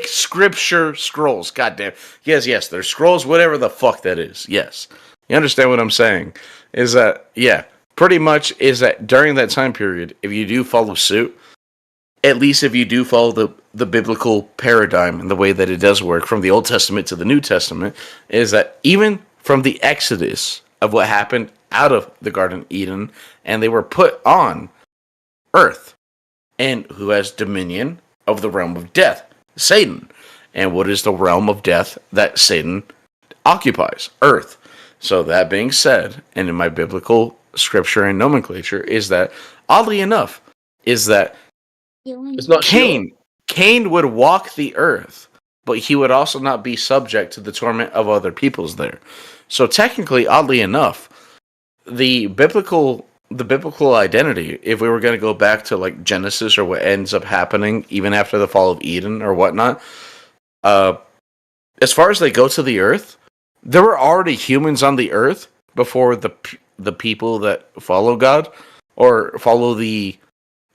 scripture scrolls. Goddamn. Yes, there's scrolls, whatever the fuck that is. Yes. You understand what I'm saying? Is that, pretty much is that during that time period, if you do follow suit, at least if you do follow the biblical paradigm and the way that it does work from the Old Testament to the New Testament, is that even from the Exodus of what happened out of the Garden of Eden, and they were put on earth, and who has dominion of the realm of death? Satan. And what is the realm of death that Satan occupies? Earth. So that being said, and in my biblical scripture and nomenclature, is that, oddly enough, is that it's not Cain would walk the earth, but he would also not be subject to the torment of other peoples there. So technically, oddly enough, the biblical identity, if we were going to go back to Genesis or what ends up happening even after the fall of Eden or whatnot, as far as they go to the earth, there were already humans on the earth before the people that follow God or follow the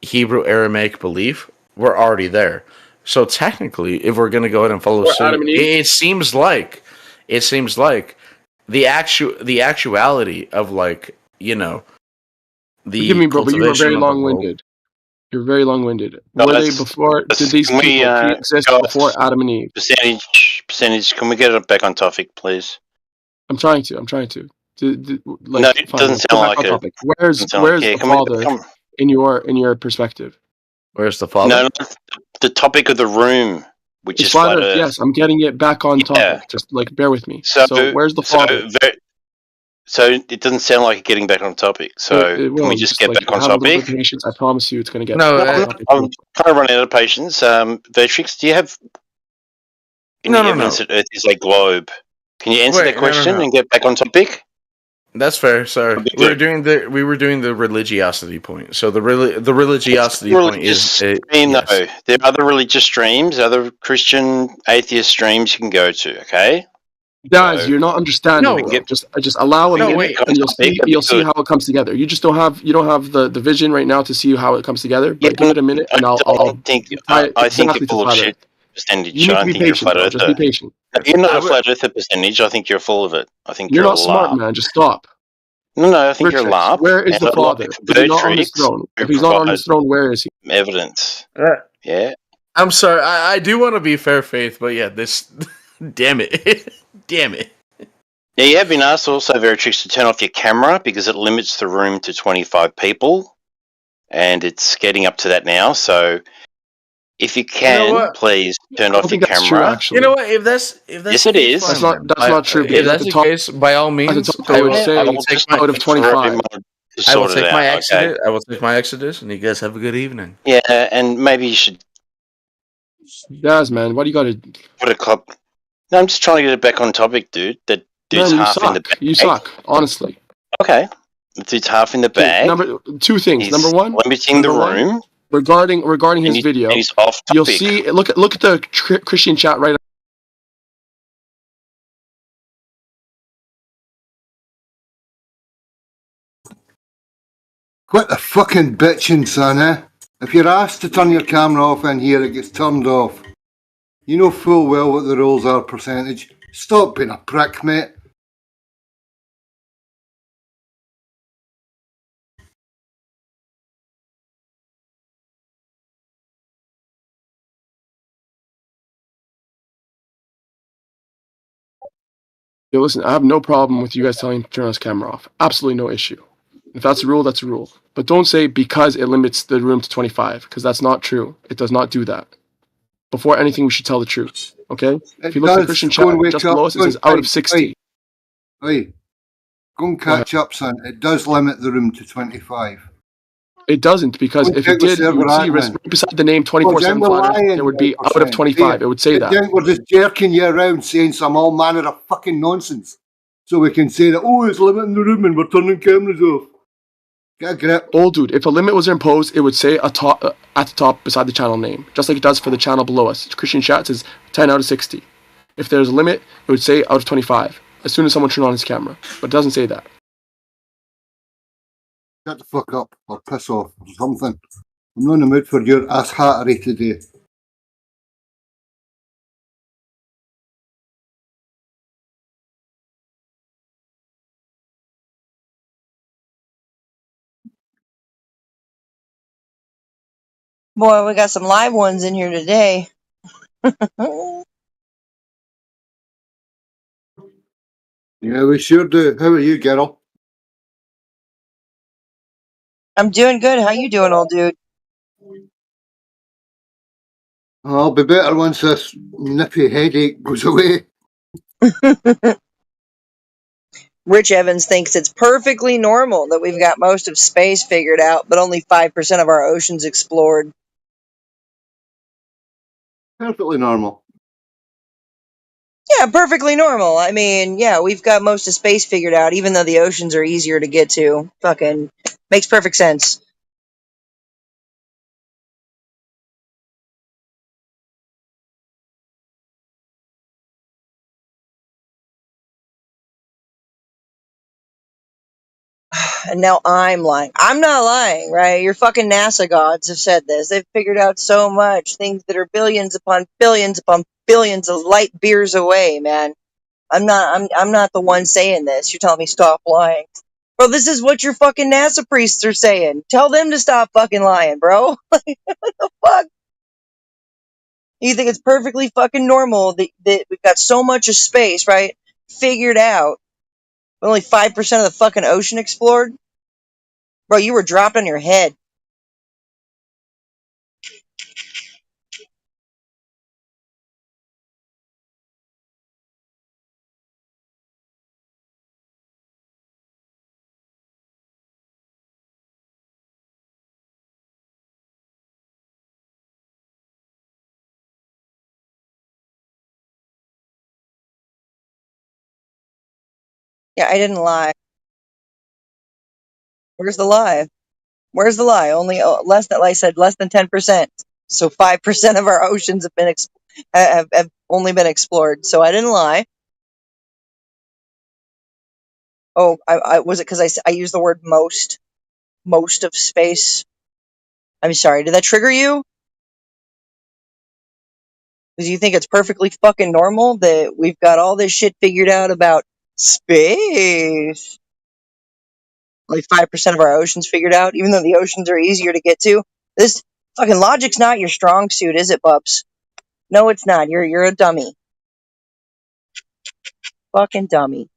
Hebrew Aramaic belief were already there. So technically, if we're going to go ahead and follow suit, it seems like the actuality of Forgive me, bro, but you were very long-winded. You're very long-winded. Were they before? Did these people exist before Adam and Eve? Percentage. Can we get it back on topic, please? I'm trying to. No, it doesn't sound like it. Where's the father in your perspective? Where's the father? No, the topic of the room, which is flat Earth. Yes, I'm getting it back on topic. Just bear with me. So where's the father? So it doesn't sound like getting back on topic. So can we just get back on topic? Patience. I promise you, it's going to get. No, I'm kind of running out of patience. Vertrix, do you have any evidence that Earth is a globe? Can you answer that question and get back on topic? That's fair. Sorry, we were doing the religiosity point. So the religiosity point is no. There are other religious streams, other Christian atheist streams you can go to. Okay. Guys, you're not understanding. No, just allow a minute, and you'll see how it comes together. You don't have the vision right now to see how it comes together. But give it a minute, and I think you're full of shit. Percentage. You need to be patient. Just be patient. You're not a flat earther percentage. I think you're full of it. I think you're not smart, man. Just stop. No, I think you're a larp. Where is the father? Is he not on his throne? If he's not on his throne, where is he? Evidence. Yeah. I'm sorry. I do want to be fair faith, but yeah, this. Damn it. Damn it. Yeah, you have been asked also, Vertrix, to turn off your camera because it limits the room to 25 people. And it's getting up to that now. So if you can, please turn off your camera. You know what? If that's yes, it is. That's not true. If that's the case, by all means, I would say out of 25. I will take my Exodus. I will take my Exodus, and you guys have a good evening. Yeah, and maybe you should. Guys, man, what do you got to? Put a club. No, I'm just trying to get it back on topic, dude. That dude's half in the bag. You suck, honestly. Okay. The dude's half in the bag. Two things. Number one, limiting the room. Regarding his video, he's off topic. You'll see. Look at the Christian chat right Quit the fucking bitching, son, eh? If you're asked to turn your camera off in here, it gets turned off. You know full well what the rules are, percentage. Stop being a prick, mate. Yeah, listen, I have no problem with you guys telling to turn this camera off. Absolutely no issue. If that's a rule, that's a rule. But don't say because it limits the room to 25, because that's not true. It does not do that. Before anything, we should tell the truth. Okay? If you look at the Christian chat just below us, it says out of 60. Hey, go and catch up, son. It does limit the room to 25. It doesn't, because if it did, you would see right beside the name 24/7 Flatter, it would be out of 25. It would say that. We're just jerking you around saying some all manner of fucking nonsense. So we can say that, oh, it's limiting the room and we're turning cameras off. Get a grip. Old dude, if a limit was imposed, it would say at the top beside the channel name, just like it does for the channel below us. Christian chat says 10 out of 60. If there's a limit, it would say out of 25 as soon as someone turned on his camera. But it doesn't say that. Shut the fuck up or piss off or something. I'm not in the mood for your ass hattery today. Boy, we got some live ones in here today. Yeah, we sure do. How are you, girl? I'm doing good. How you doing, old dude? I'll be better once this nippy headache goes away. Rich Evans thinks it's perfectly normal that we've got most of space figured out, but only 5% of our oceans explored. Perfectly normal. Yeah, perfectly normal. I mean, yeah, we've got most of space figured out, even though the oceans are easier to get to. Fucking makes perfect sense. And now I'm lying. I'm not lying, right? Your fucking NASA gods have said this. They've figured out so much, things that are billions upon billions of light years away, man. I'm not the one saying this. You're telling me stop lying. Bro, this is what your fucking NASA priests are saying. Tell them to stop fucking lying, bro. What the fuck? You think it's perfectly fucking normal that we've got so much of space, right? Figured out. But only 5% of the fucking ocean explored? Bro, you were dropped on your head. Yeah, I didn't lie. Where's the lie? Where's the lie? Only less than, like I said, less than 10%. So 5% of our oceans have been have only been explored. So I didn't lie. Oh, I was it because I used the word most of space. I'm sorry. Did that trigger you? Because you think it's perfectly fucking normal that we've got all this shit figured out about space. Like 5% of our oceans figured out, even though the oceans are easier to get to. This fucking logic's not your strong suit, is it, Bubs? No, it's not. You're a dummy. Fucking dummy.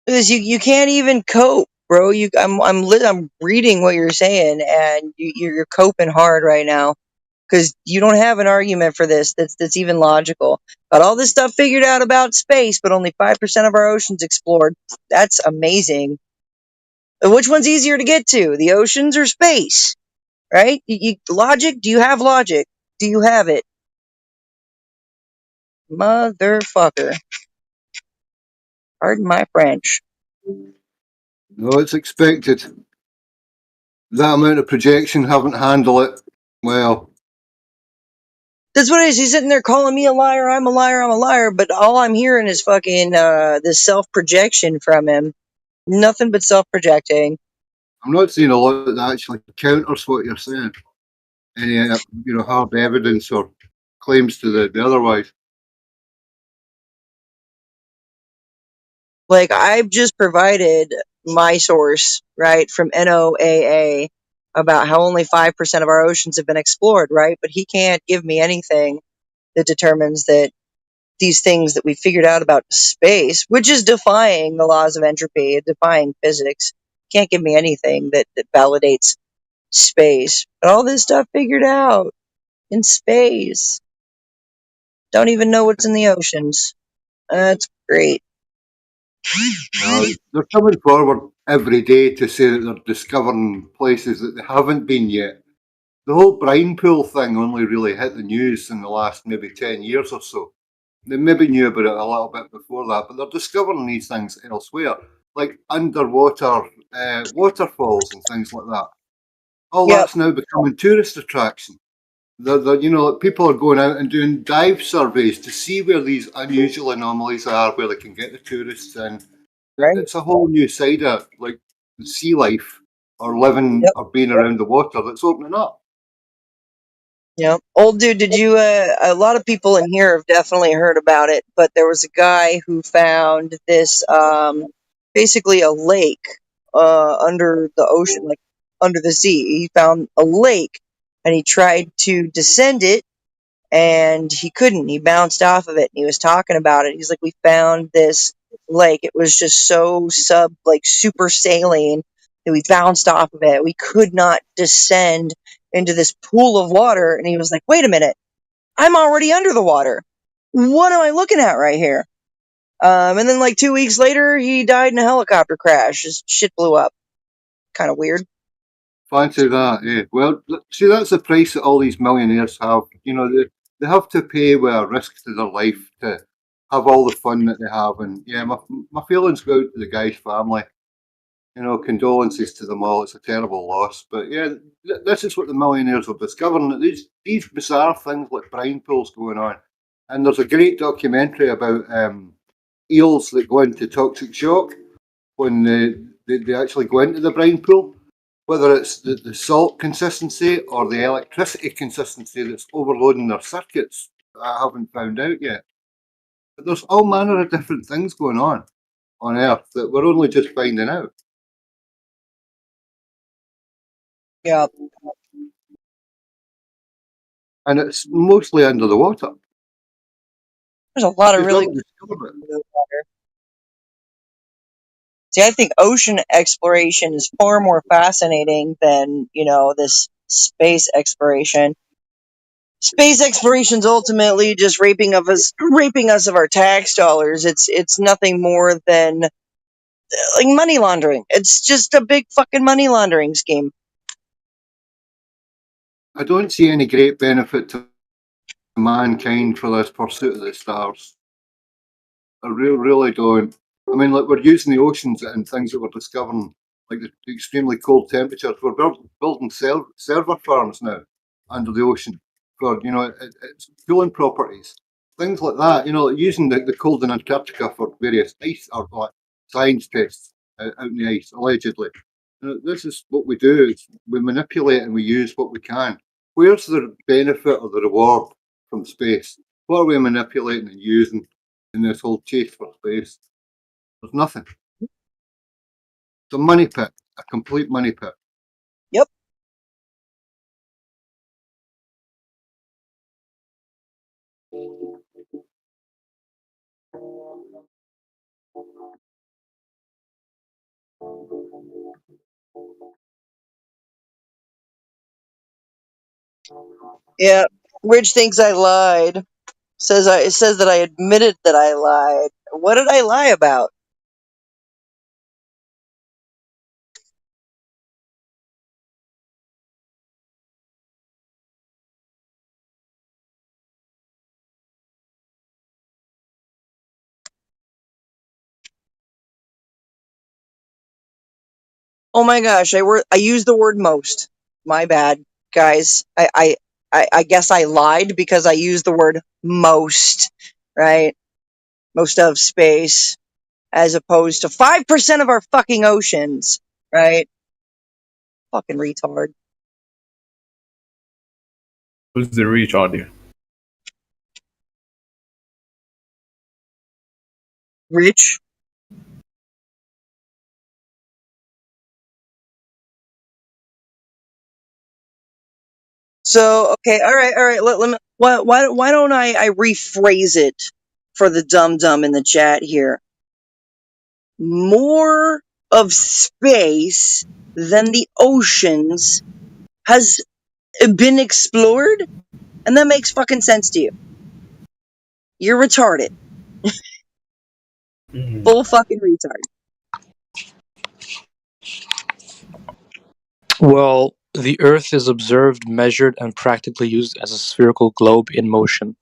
Because you can't even cope, bro. I'm reading what you're saying, and you're coping hard right now because you don't have an argument for this that's even logical. Got all this stuff figured out about space, but only 5% of our oceans explored. That's amazing. Which one's easier to get to, the oceans or space? Right? Logic? Do you have logic? Do you have it? Motherfucker. Pardon my French. No, it's expected. That amount of projection haven't handled it well. That's what it is. He's sitting there calling me a liar. I'm a liar. I'm a liar. But all I'm hearing is fucking this self projection from him. Nothing but self projecting. I'm not seeing a lot that actually counters what you're saying. Any hard evidence or claims to the otherwise. Like, I've just provided my source, right, from NOAA about how only 5% of our oceans have been explored, right? But he can't give me anything that determines that these things that we figured out about space, which is defying the laws of entropy, defying physics, can't give me anything that validates space. But all this stuff figured out in space. Don't even know what's in the oceans. That's great. They're coming forward every day to say that they're discovering places that they haven't been yet. The whole brine pool thing only really hit the news in the last maybe 10 years or so. They maybe knew about it a little bit before that, but they're discovering these things elsewhere, like underwater waterfalls and things like that. All that's now becoming tourist attraction. People are going out and doing dive surveys to see where these unusual anomalies are, where they can get the tourists in. Right. It's a whole new side of like sea life or living or being around the water that's opening up. Yeah. Old dude, did you, a lot of people in here have definitely heard about it, but there was a guy who found this, basically a lake, under the ocean, like under the sea. He found a lake and he tried to descend it and he couldn't. He bounced off of it and he was talking about it. He's like, we found this lake. It was just so super saline that we bounced off of it. We could not descend into this pool of water. And he was like, wait a minute, I'm already under the water. What am I looking at right here? And then like 2 weeks later, he died in a helicopter crash. His shit blew up. Kind of weird. Fancy that, yeah. Well, see, that's the price that all these millionaires have. They have to pay with a risk to their life to have all the fun that they have. And yeah, my feelings go out to the guy's family. Condolences to them all. It's a terrible loss. But yeah, this is what the millionaires are discovering, that these bizarre things like brine pools going on. And there's a great documentary about eels that go into toxic shock when they actually go into the brine pool. Whether it's the salt consistency or the electricity consistency that's overloading their circuits, I haven't found out yet. But there's all manner of different things going on Earth that we're only just finding out. Yeah. And it's mostly under the water. There's a lot of Because really they'll discover it. water. See, I think ocean exploration is far more fascinating than, this space exploration. Space exploration's ultimately just raping us of our tax dollars. It's nothing more than like money laundering. It's just a big fucking money laundering scheme. I don't see any great benefit to mankind for this pursuit of the stars. I really don't. I mean, like, we're using the oceans and things that we're discovering, like the extremely cold temperatures. We're building server farms now under the ocean for, it's cooling properties. Things like that, like using the cold in Antarctica for various ice or like science tests out in the ice, allegedly. This is what we do. We manipulate and we use what we can. Where's the benefit or the reward from space? What are we manipulating and using in this whole chase for space? There's nothing. It's a money pit, a complete money pit. Yep. Yeah. Rich thinks I lied. It says that I admitted that I lied. What did I lie about? Oh my gosh, I used the word most. My bad, guys. I I guess I lied because I used the word most, right? Most of space, as opposed to 5% of our fucking oceans, right? Fucking retard. Who's the retard here? Rich. So, okay, all right. Let me, why don't I rephrase it for the dum-dum in the chat here? More of space than the oceans has been explored? And that makes fucking sense to you. You're retarded. Full fucking retard. Well, the Earth is observed, measured, and practically used as a spherical globe in motion.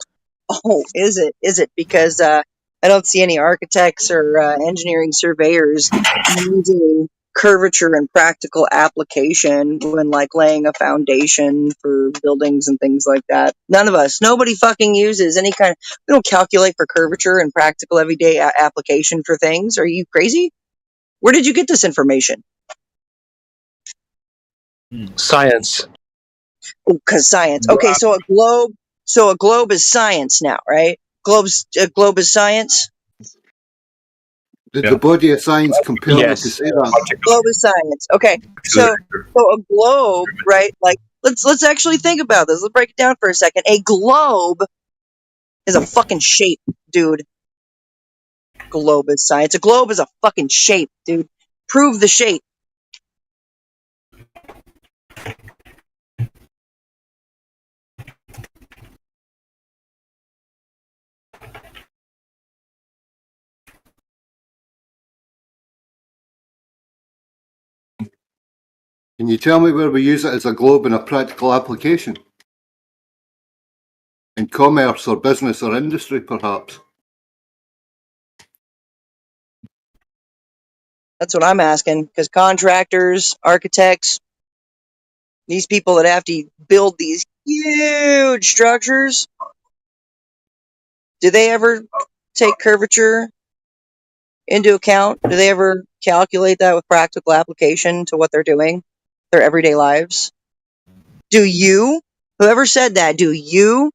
Oh, is it? Is it? Because I don't see any architects or engineering surveyors using curvature and practical application when like laying a foundation for buildings and things like that. None of us. Nobody fucking uses any kind of. We don't calculate for curvature and practical everyday application for things. Are you crazy? Where did you get this information? Science. Because science. Okay, so a globe. So a globe is science now, right? A globe is science. Did the body of science compel you to say that? Globe is science. Okay, so a globe, right? Like let's actually think about this. Let's break it down for a second. A globe is a fucking shape, dude. Globe is science. A globe is a fucking shape, dude. Prove the shape. Can you tell me where we use it as a globe in a practical application? In commerce or business or industry, perhaps? That's what I'm asking. Because contractors, architects, these people that have to build these huge structures, do they ever take curvature into account? Do they ever calculate that with practical application to what they're doing, their everyday lives? Do you? Whoever said that, do you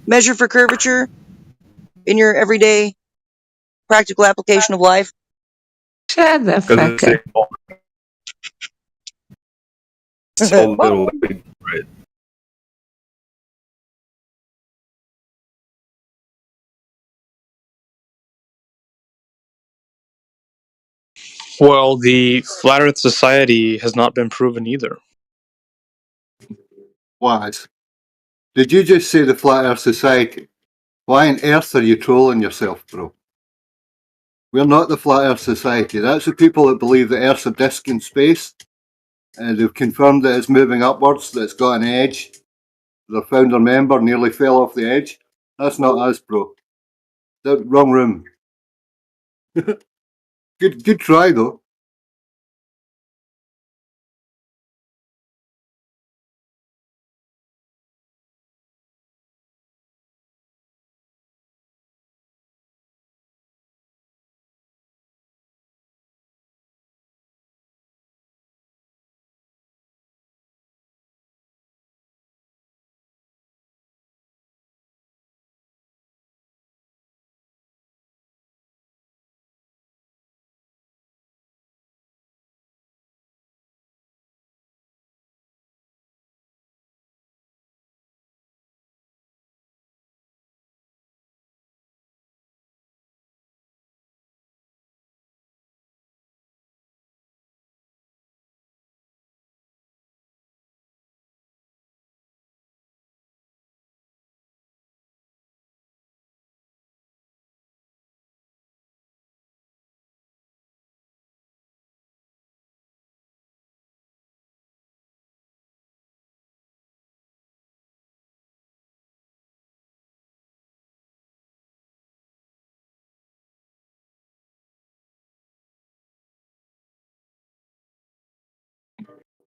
measure for curvature in your everyday practical application of life? Shut the fuck up. So little right? Well, the Flat Earth Society has not been proven either. Wise. Did you just say the Flat Earth Society? Why on earth are you trolling yourself, bro? We're not the Flat Earth Society. That's the people that believe the Earth's a disc in space. And they've confirmed that it's moving upwards, that it's got an edge. Their founder member nearly fell off the edge. That's not us, bro. The wrong room. Good try, though.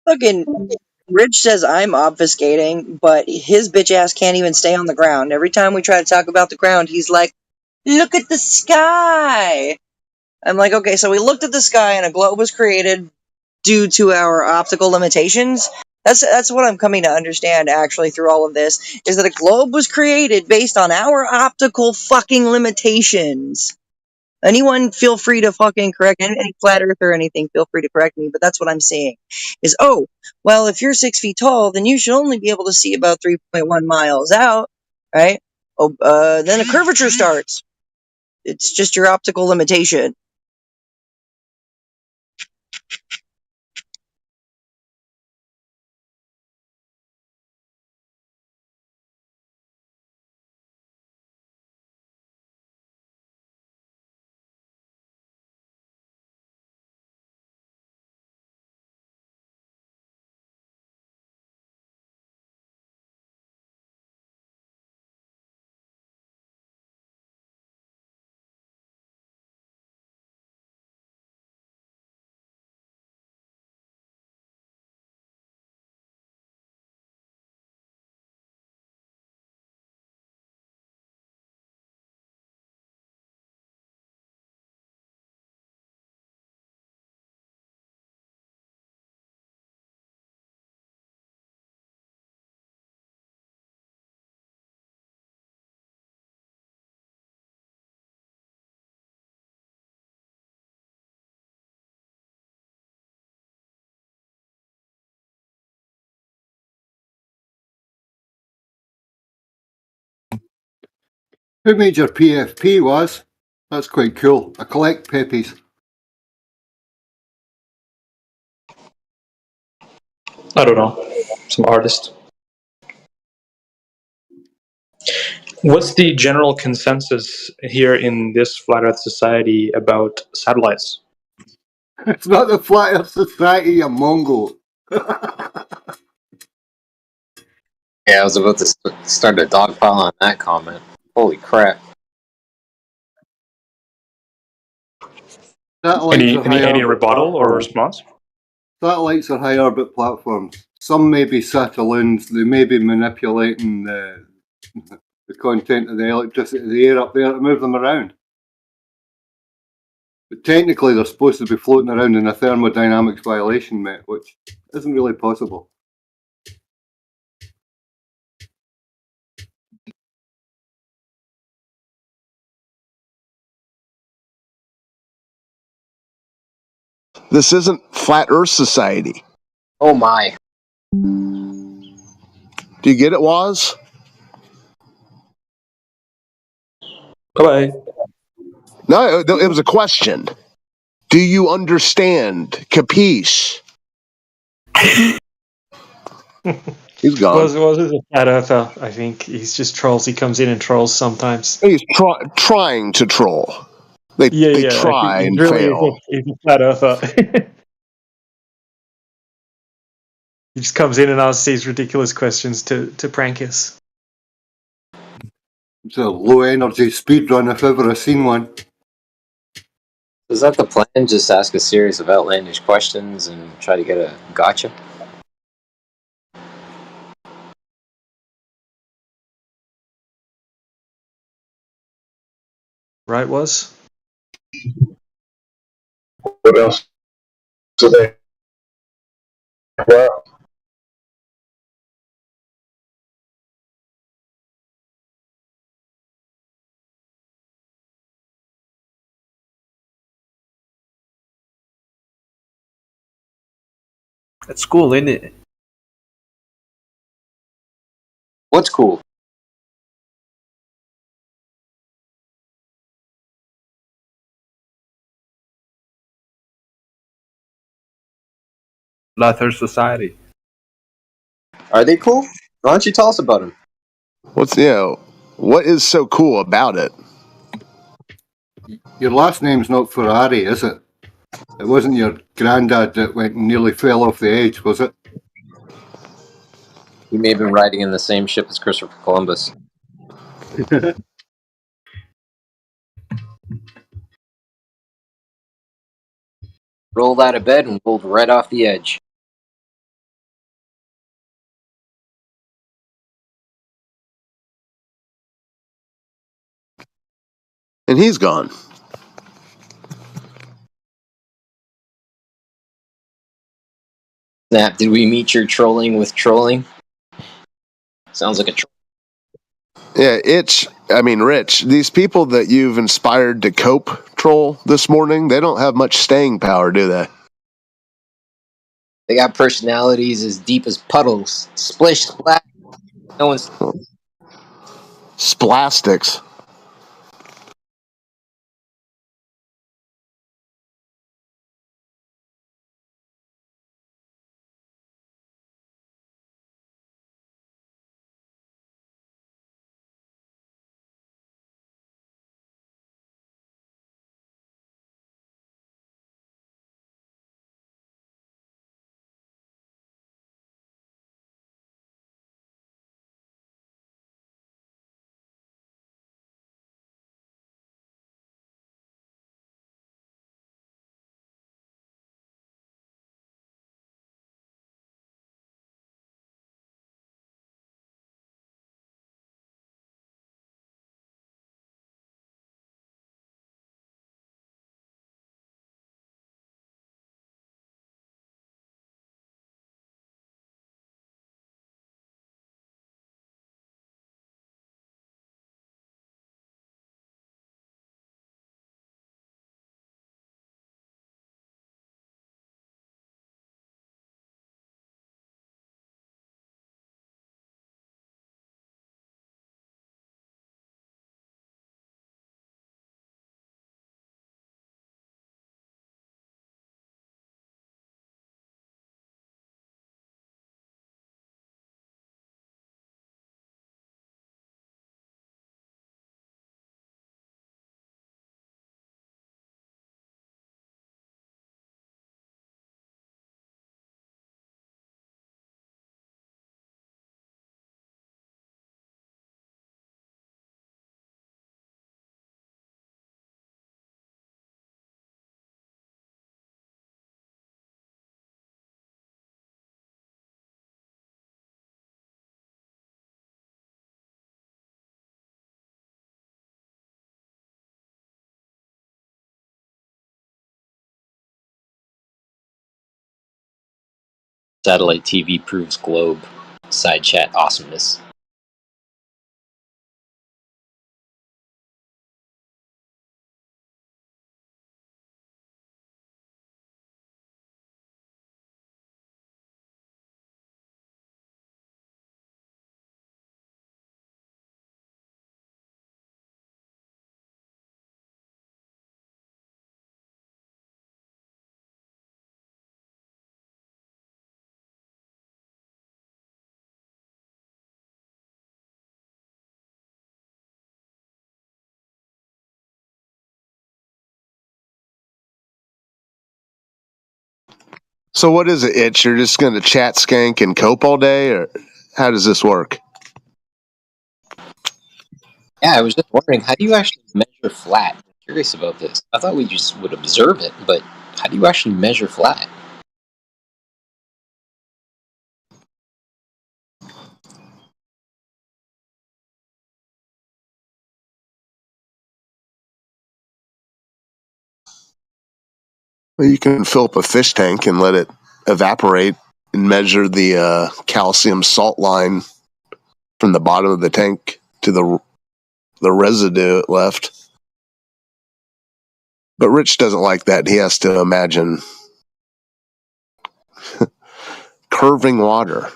Fucking Rich says I'm obfuscating, but his bitch ass can't even stay on the ground. Every time we try to talk about the ground, he's like, "Look at the sky." I'm like, okay, so we looked at the sky and a globe was created due to our optical limitations. That's what I'm coming to understand actually through all of this, is that a globe was created based on our optical fucking limitations. Anyone feel free to fucking correct any flat earth or anything, feel free to correct me, but that's what I'm saying. Is, oh, well, if you're 6 feet tall, then you should only be able to see about 3.1 miles out, right? Oh, then a curvature starts. It's just your optical limitation. Who made your PFP, was? That's quite cool. I collect Peppies. I don't know. Some artist. What's the general consensus here in this Flat Earth Society about satellites? It's not the Flat Earth Society, you Mongo. Yeah, I was about to start a dogpile on that comment. Holy crap. Satellites Any are high any orbit rebuttal or platforms. response? Satellites are high orbit platforms. Some may be satelloons. They may be manipulating the content of the electricity of the air up there to move them around. But technically, they're supposed to be floating around in a thermodynamics violation, mate, which isn't really possible. This isn't Flat Earth Society. Oh my. Do you get it, Waz? Bye-bye. No, it was a question. Do you understand? Capiche? He's gone. Was a flat earther, I think. He's just trolls. He comes in and trolls sometimes. He's trying to troll. They try and fail. He's a flat earther. He just comes in and asks these ridiculous questions to prank us. It's a low energy speed run if ever I've seen one. Is that the plan? Just ask a series of outlandish questions and try to get a gotcha? Right, Was? What else today? Wow. That's cool, isn't it? What's cool? Flat Earth Society. Are they cool? Why don't you tell us about them? What is so cool about it? Your last name's not Ferrari, is it? It wasn't your granddad that went and nearly fell off the edge, was it? You may have been riding in the same ship as Christopher Columbus. Rolled out of bed and rolled right off the edge. And he's gone. Snap, did we meet your trolling with trolling? Sounds like a troll. Yeah, Rich, these people that you've inspired to cope troll this morning, they don't have much staying power, do they? They got personalities as deep as puddles. Splish splash. No one's. Splastics. Satellite TV proves globe. Side chat awesomeness. So what is it, Itch? You're just going to chat, skank, and cope all day, or how does this work? Yeah, I was just wondering, how do you actually measure flat? I'm curious about this. I thought we just would observe it, but how do you actually measure flat? Well, you can fill up a fish tank and let it evaporate and measure the calcium salt line from the bottom of the tank to the residue left. But Rich doesn't like that. He has to imagine curving water.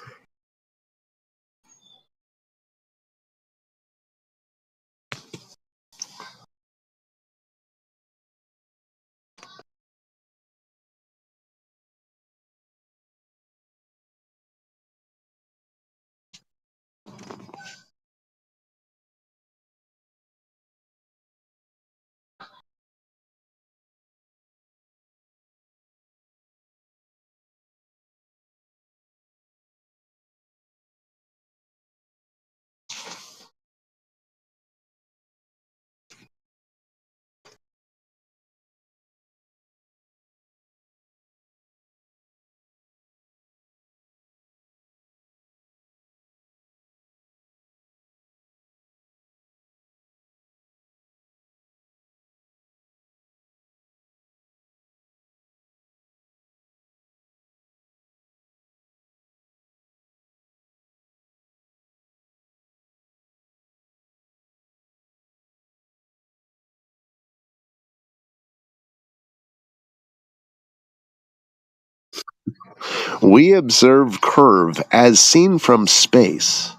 We observe curve as seen from space.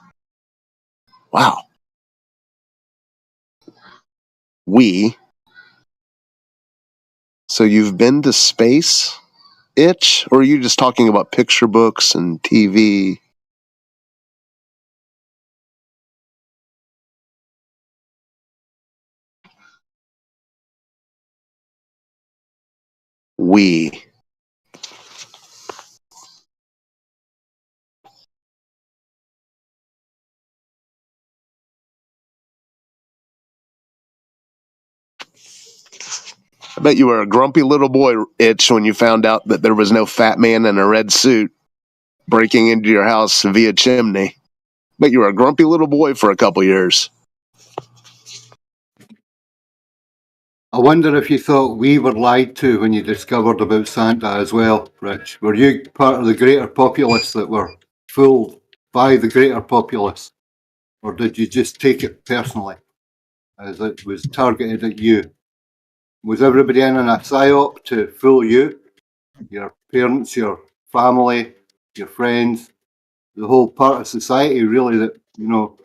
Wow. We. So you've been to space, Itch? Or are you just talking about picture books and TV? We. I bet you were a grumpy little boy, Itch, when you found out that there was no fat man in a red suit breaking into your house via chimney. Bet you were a grumpy little boy for a couple years. I wonder if you thought we were lied to when you discovered about Santa as well, Rich. Were you part of the greater populace that were fooled by the greater populace? Or did you just take it personally as it was targeted at you? Was everybody in on a psyop to fool you? Your parents, your family, your friends, the whole part of society really that,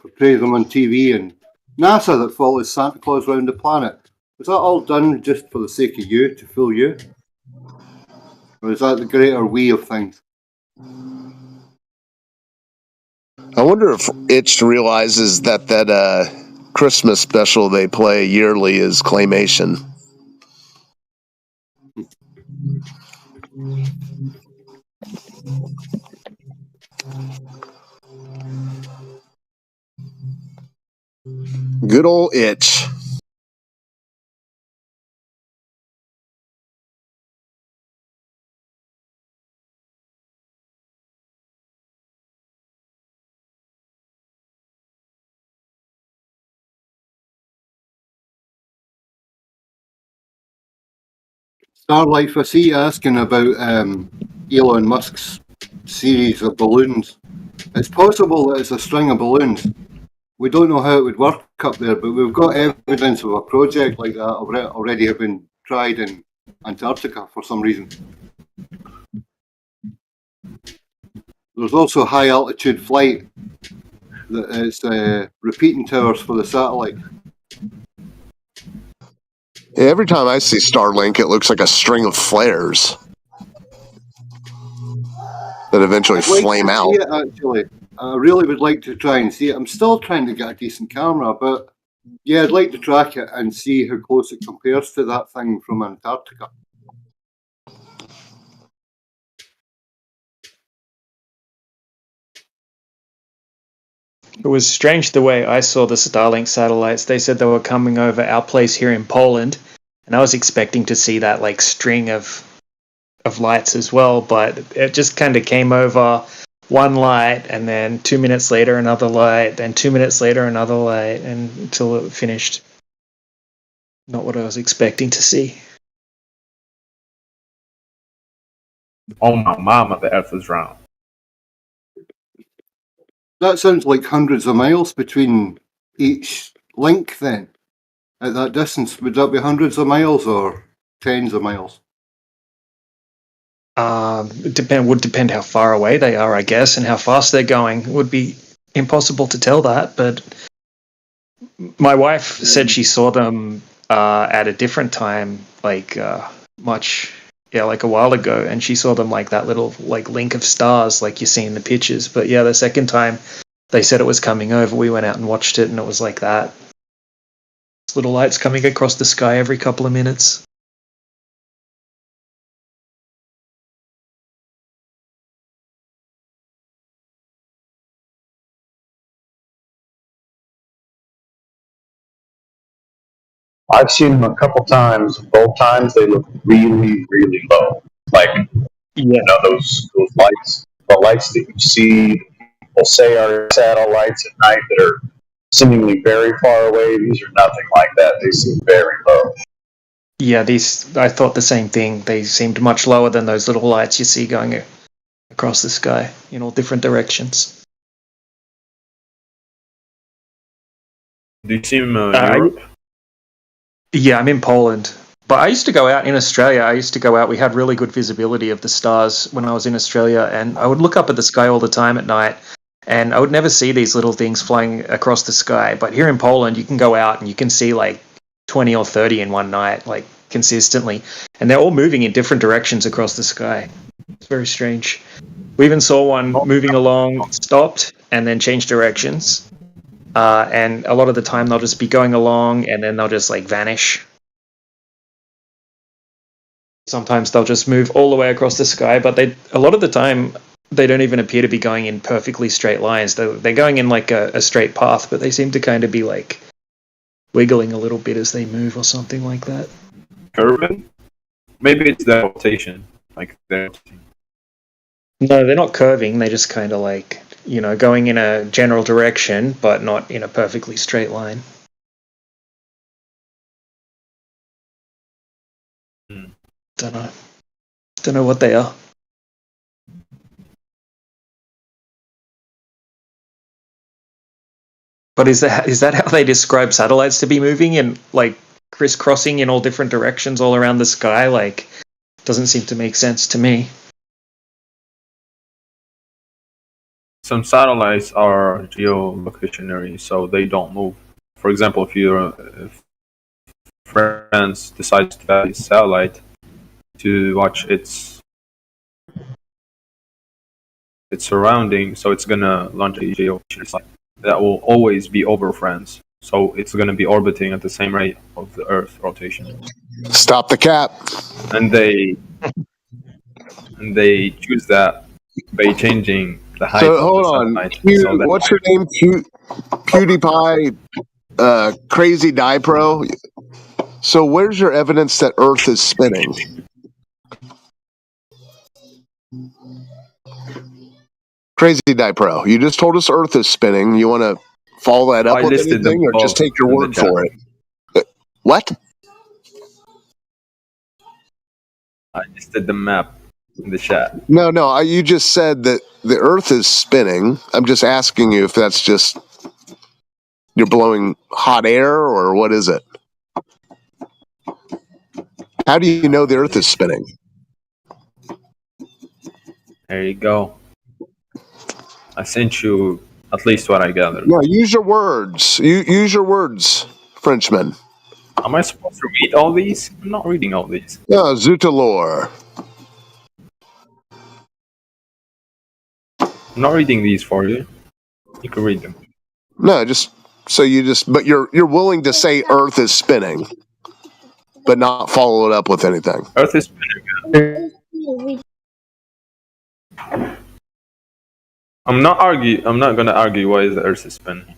portrays them on TV, and NASA that follows Santa Claus around the planet. Was that all done just for the sake of you, to fool you? Or is that the greater we of things? I wonder if Itch realizes that Christmas special they play yearly is Claymation. Good old Itch. Starlife, I see you asking about Elon Musk's series of balloons. It's possible that it's a string of balloons. We don't know how it would work up there, but we've got evidence of a project like that already have been tried in Antarctica for some reason. There's also high altitude flight that is repeating towers for the satellite. Yeah, every time I see Starlink, it looks like a string of flares that eventually flame out. See it, actually. I really would like to try and see it. I'm still trying to get a decent camera, but yeah, I'd like to track it and see how close it compares to that thing from Antarctica. It was strange the way I saw the Starlink satellites. They said they were coming over our place here in Poland, and I was expecting to see that like string of lights as well, but it just kind of came over one light, and then 2 minutes later another light, then 2 minutes later another light, and until it finished. Not what I was expecting to see. Oh my mama, the Earth is round. That sounds like hundreds of miles between each link then. At that distance, would that be hundreds of miles or tens of miles? Would depend how far away they are, I guess, and how fast they're going. It would be impossible to tell that, but my wife said she saw them at a different time, like a while ago, and she saw them like that little like link of stars like you see in the pictures. But yeah, the second time they said it was coming over, we went out and watched it, and it was like that. Little lights coming across the sky every couple of minutes. I've seen them a couple times. Both times they look really, really low. Like, those lights, the lights that you see, people say are satellites at night that are seemingly very far away. These are nothing like that. They seem very low. Yeah, I thought the same thing. They seemed much lower than those little lights you see going across the sky in all different directions. Do you see them in Europe? Yeah, I'm in Poland. But I used to go out in Australia. We had really good visibility of the stars when I was in Australia, and I would look up at the sky all the time at night, and I would never see these little things flying across the sky. But here in Poland, you can go out and you can see like 20 or 30 in one night, like consistently, and they're all moving in different directions across the sky. It's very strange. We even saw one moving along, stopped, and then changed directions. And a lot of the time they'll just be going along and then they'll just like vanish. Sometimes they'll just move all the way across the sky, but a lot of the time they don't even appear to be going in perfectly straight lines. They're going in like a straight path, but they seem to kind of be like wiggling a little bit as they move or something like that. Curving? Maybe it's the rotation. Like they're No, they're not curving. They just kind of like, going in a general direction, but not in a perfectly straight line. Don't know. Don't know what they are. But is that how they describe satellites to be moving and like crisscrossing in all different directions all around the sky? Like, doesn't seem to make sense to me. some satellites are geolocationary, so they don't move. For example, if France decides to have a satellite to watch its surrounding, so it's gonna launch a geolocationary satellite that will always be over France. So it's gonna be orbiting at the same rate of the Earth rotation. Stop the cap. And they choose that by changing the height So of hold the on. satellite. So that What's your name? PewDiePie, Crazy Dipro. So where's your evidence that Earth is spinning? Crazy Dipro. You just told us Earth is spinning. You want to follow that up I with listed them anything, or just above take your in the word chat. for it? What? I listed the map in the chat. No. You just said that the Earth is spinning. I'm just asking you if that's just you're blowing hot air, or what is it? How do you know the Earth is spinning? There you go. I sent you at least what I gathered. No, use your words. Use your words, Frenchman. Am I supposed to read all these? I'm not reading all these. Yeah, Zutalor. I'm not reading these for you. You can read them. No, but you're willing to say Earth is spinning, but not follow it up with anything. Earth is spinning. I'm not gonna argue why the Earth is spinning.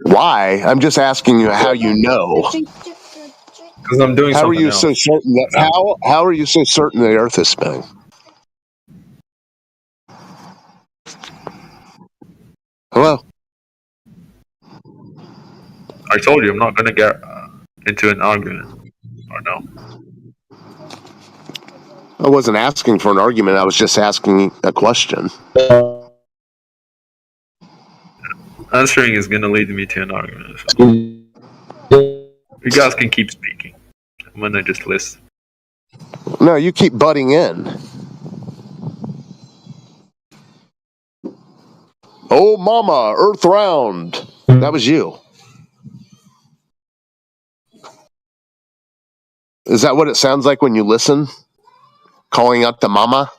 Why? I'm just asking you how you know. Because I'm doing How are something you else. so certain that how are you so certain the Earth is spinning? Hello? I told you I'm not gonna get into an argument. Or no. I wasn't asking for an argument. I was just asking a question. Answering is gonna lead me to an argument. So. You guys can keep speaking. I'm gonna just listen. No, you keep butting in. Oh, mama, Earth round. That was you. Is that what it sounds like when you listen? Calling out the mama?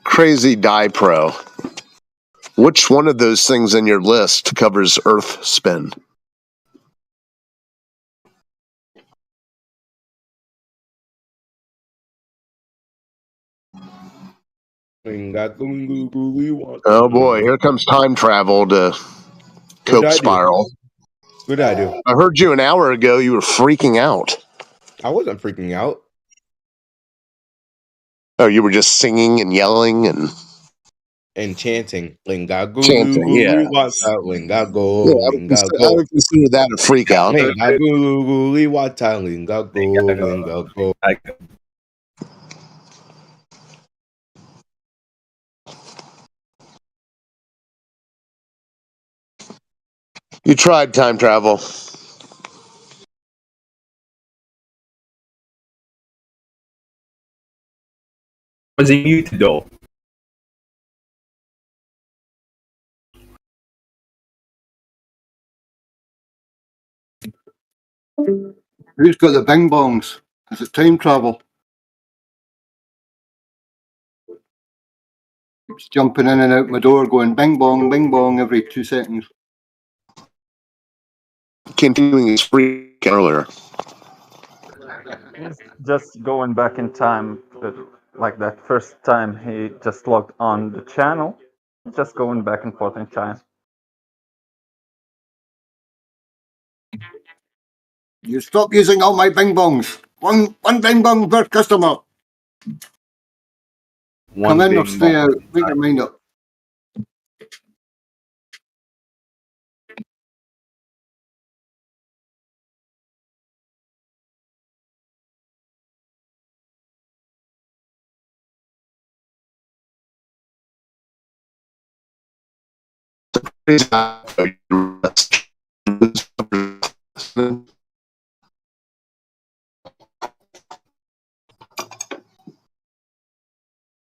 Crazy Die Pro. Which one of those things in your list covers Earth spin? Oh boy, here comes time travel to Coke Spiral. What did I do? I heard you an hour ago. You were freaking out. I wasn't freaking out. Oh, you were just singing and yelling and chanting. Chanting, yeah. Yeah, I would consider that a freak out. You tried time travel. Was he muted though? Who's got the bing bongs? Is it time travel? It's jumping in and out my door going bing bong every 2 seconds. Continuing his freak earlier. He's just going back in time, but like that first time he just logged on the channel, just going back and forth in time. You stop using all my bing bongs. One bing bong per customer. Come in or stay out. Make your mind up.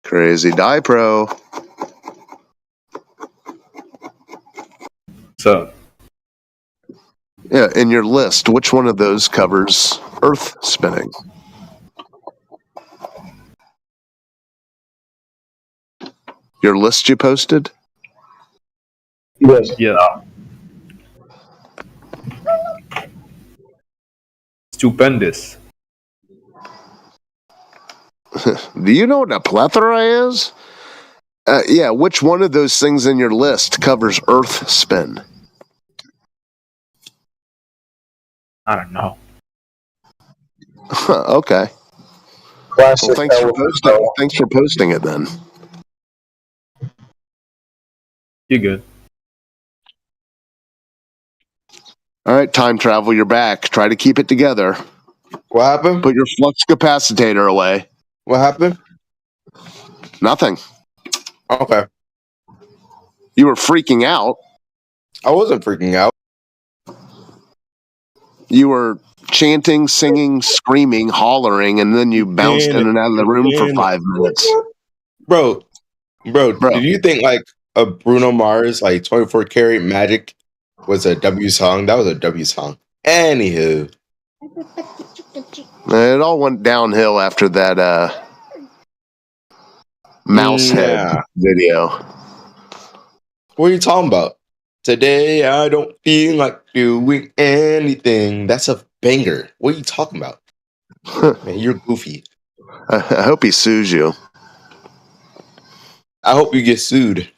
Crazy Die Pro. So, yeah, in your list, which one of those covers Earth spinning? Your list you posted? Yes. Yeah. Stupendous. Do you know what a plethora is? Yeah, which one of those things in your list covers Earth spin? I don't know. Okay. Classic. Well, thanks for posting it then. You're good. All right, time travel, you're back. Try to keep it together. What happened? Put your flux capacitor away. What happened? Nothing. Okay. You were freaking out. I wasn't freaking out. You were chanting, singing, screaming, hollering, and then you bounced in and out of the room for 5 minutes. Bro, did you think like a Bruno Mars, like 24 Karat Magic was a W song? That was a W song. Anywho. It all went downhill after that mouse head video. What are you talking about? Today I don't feel like doing anything. That's a banger. What are you talking about? Man, you're goofy. I hope he sues you. I hope you get sued.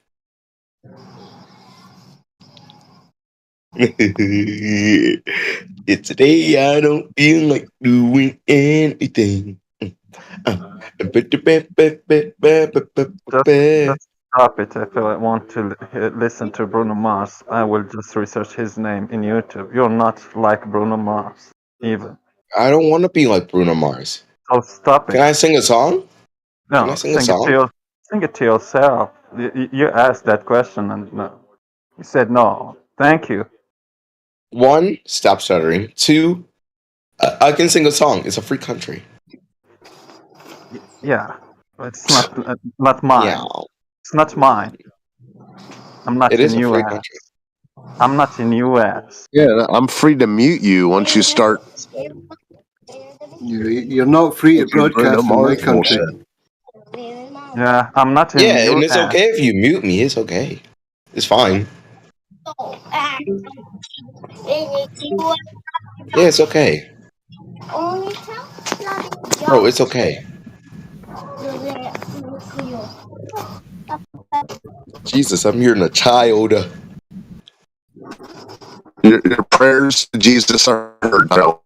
It's today I don't feel like doing anything. Just stop it. If I want to listen to Bruno Mars, I will just research his name in YouTube. You're not like Bruno Mars, even. I don't want to be like Bruno Mars. So stop it. Can I sing a song? No, Can I sing a song? Sing it to yourself. You asked that question and you said no. Thank you. 1, stop stuttering. 2, I can sing a song. It's a free country. Yeah, it's not mine. Yeah. It's not mine. I'm not It in is a free US. country. I'm not in US. Yeah, I'm free to mute you once you start. You're not free to broadcast from my country. Yeah, I'm not in Yeah, and mute. it's okay if you mute me. It's okay. It's fine. Yeah, it's okay. Bro, it's okay. Jesus, I'm hearing a child. Your prayers to Jesus are heard, Joe.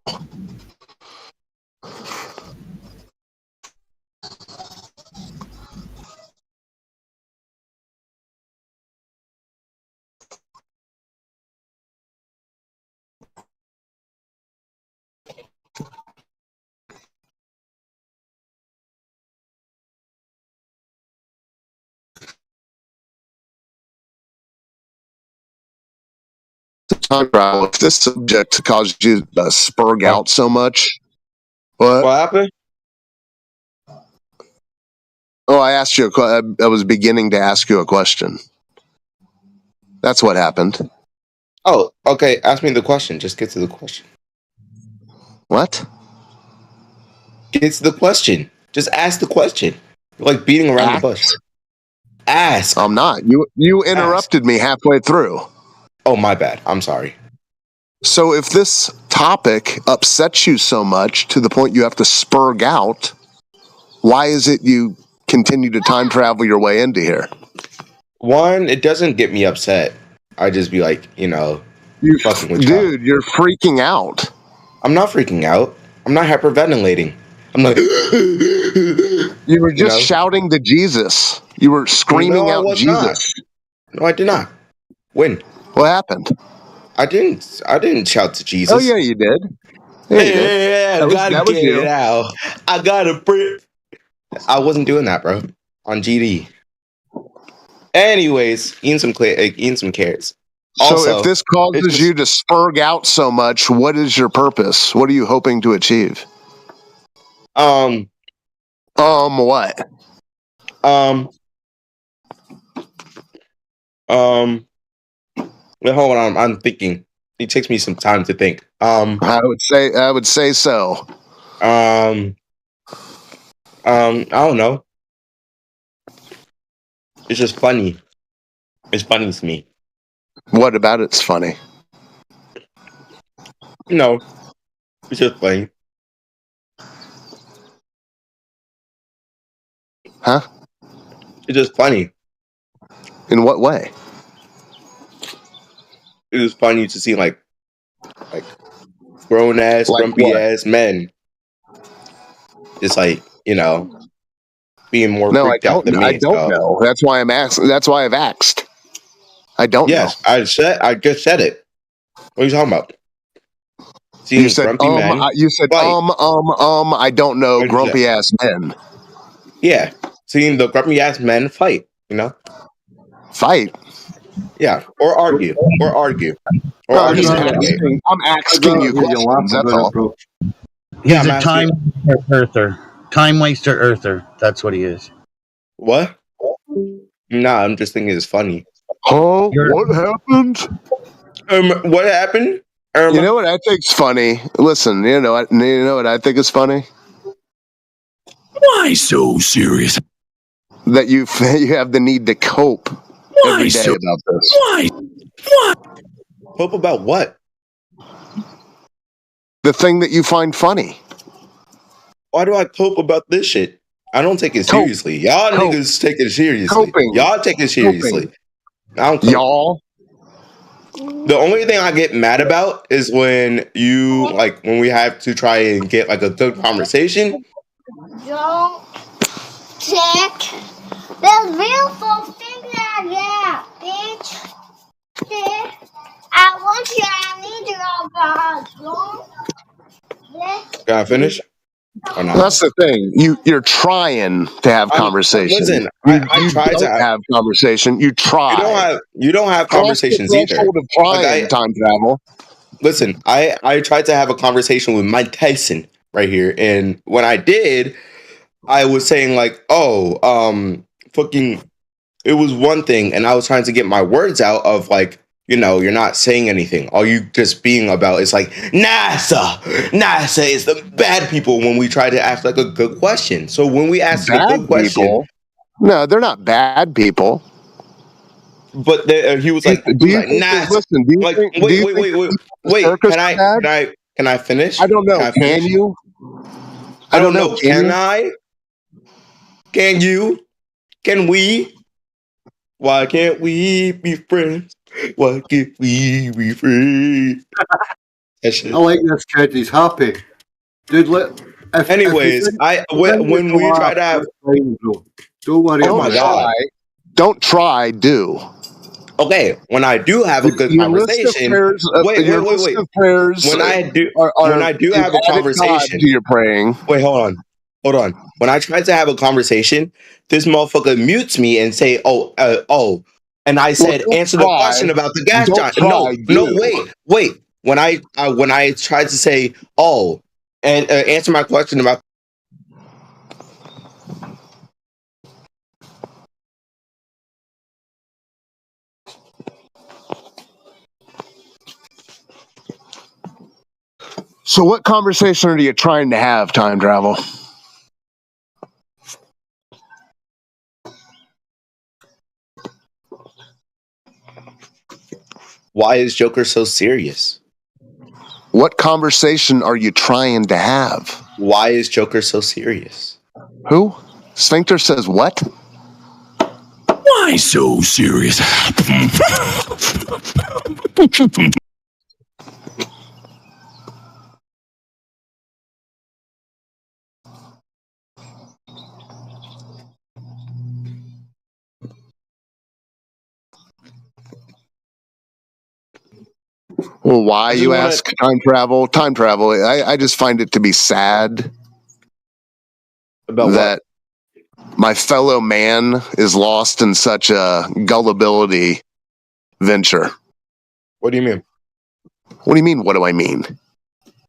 Time travel. If this subject caused you to spurg out so much, what happened? Oh, I asked you. I was beginning to ask you a question. That's what happened. Oh, okay. Ask me the question. Just get to the question. What? Get to the question. Just ask the question. You're like beating around the bush. Ask. I'm not. You interrupted me halfway through. Oh, my bad. I'm sorry. So if this topic upsets you so much to the point you have to spurg out, why is it you continue to time travel your way into here? One, it doesn't get me upset. I just be like, fucking with y'all. Dude, you're freaking out. I'm not freaking out. I'm not hyperventilating. I'm like, you were just shouting to Jesus. You were screaming out Jesus. No, I did not. When? What happened? I didn't shout to Jesus. Oh yeah, you did. Yeah, you did. I gotta get it out. I gotta breathe. I wasn't doing that, bro. On GD. Anyways, eating some carrots. So if this causes you to spurg out so much, what is your purpose? What are you hoping to achieve? What? Hold on, I'm thinking. It takes me some time to think. I would say so. I don't know. It's just funny. It's funny to me. What about it's funny? No, it's just funny. Huh? It's just funny. In what way? It is funny to see like grown ass, grumpy ass men. Just being more freaked out than me. I don't know. That's why I'm asking. That's why I've asked. I don't know. Yes, I just said it. What are you talking about? Seeing you said grumpy men. You said I don't know. Grumpy ass men. Yeah, seeing the grumpy ass men fight. Fight. Yeah, or argue. I'm asking you questions. That's all. He's a time earther. Time waster earther. That's what he is. What? Nah, I'm just thinking it's funny. Oh, what happened? What happened? You know what I think's funny? Listen, you know what I think is funny? Why so serious? That you have the need to cope every day about this. Why? What? Cope about what? The thing that you find funny. Why do I cope about this shit? I don't take it seriously. Y'all niggas take it seriously. Coping. Y'all take it seriously. I don't cope. Y'all. The only thing I get mad about is when when we have to try and get a good conversation. Don't check the real full thing that bitch. I want you. I need your God. Can I finish? Or not? That's the thing. You're trying to have conversation. Listen, I try to have conversation. You try. You don't have conversations either. Of trying time travel. Listen, I tried to have a conversation with Mike Tyson right here, and when I did, I was saying fucking, it was one thing, and I was trying to get my words out of you're not saying anything. All you just being about is NASA is the bad people when we try to ask a good question. So when we ask a good question, No, they're not bad people. But he was like, nah. Listen, do you Like, think? wait, Do you wait, think wait, wait, the wait. circus are bad? Can I finish? I don't know. Can I Can finish? you? I don't know. Can I? Can you? Can we? Why can't we be friends? Why can't we be friends? That shit. I like this kid. He's happy, dude. Anyways, when we try to have, don't worry. Don't about try. Don't try. Do. Okay, when I do have a good Your list of conversation, prayers. wait. When I do have a conversation, to your praying. Wait, hold on. When I try to have a conversation, this motherfucker mutes me and say, "Oh," and I said, don't "Answer the try. question about the gas Don't giant." try, No, do. wait. When I tried to say, "Oh," and answer my question about. So, what conversation are you trying to have, time travel? Why is Joker so serious? What conversation are you trying to have? Why is Joker so serious? Who? Sphincter says what? Why so serious? Well, why you ask? Time travel. I just find it to be sad about that my fellow man is lost in such a gullibility venture. What do you mean? What do you mean? What do I mean?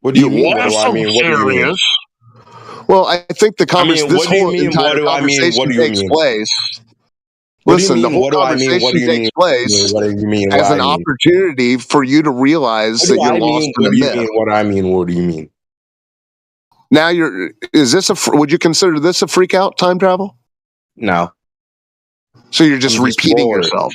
What do you mean? What do I mean? What do you mean? Well, I think the conversation. This what do you whole mean? entire What do I mean? conversation What do you takes mean? place. What do you Listen, the mean? whole What do I mean? What do conversation you takes mean? place What do you mean? as What an I mean? opportunity for you to realize What that do you're I lost mean? in What a do you myth. mean? What I mean? What do you mean? Now is this would you consider this a freak out, time travel? No. So you're just I'm just repeating bored. yourself.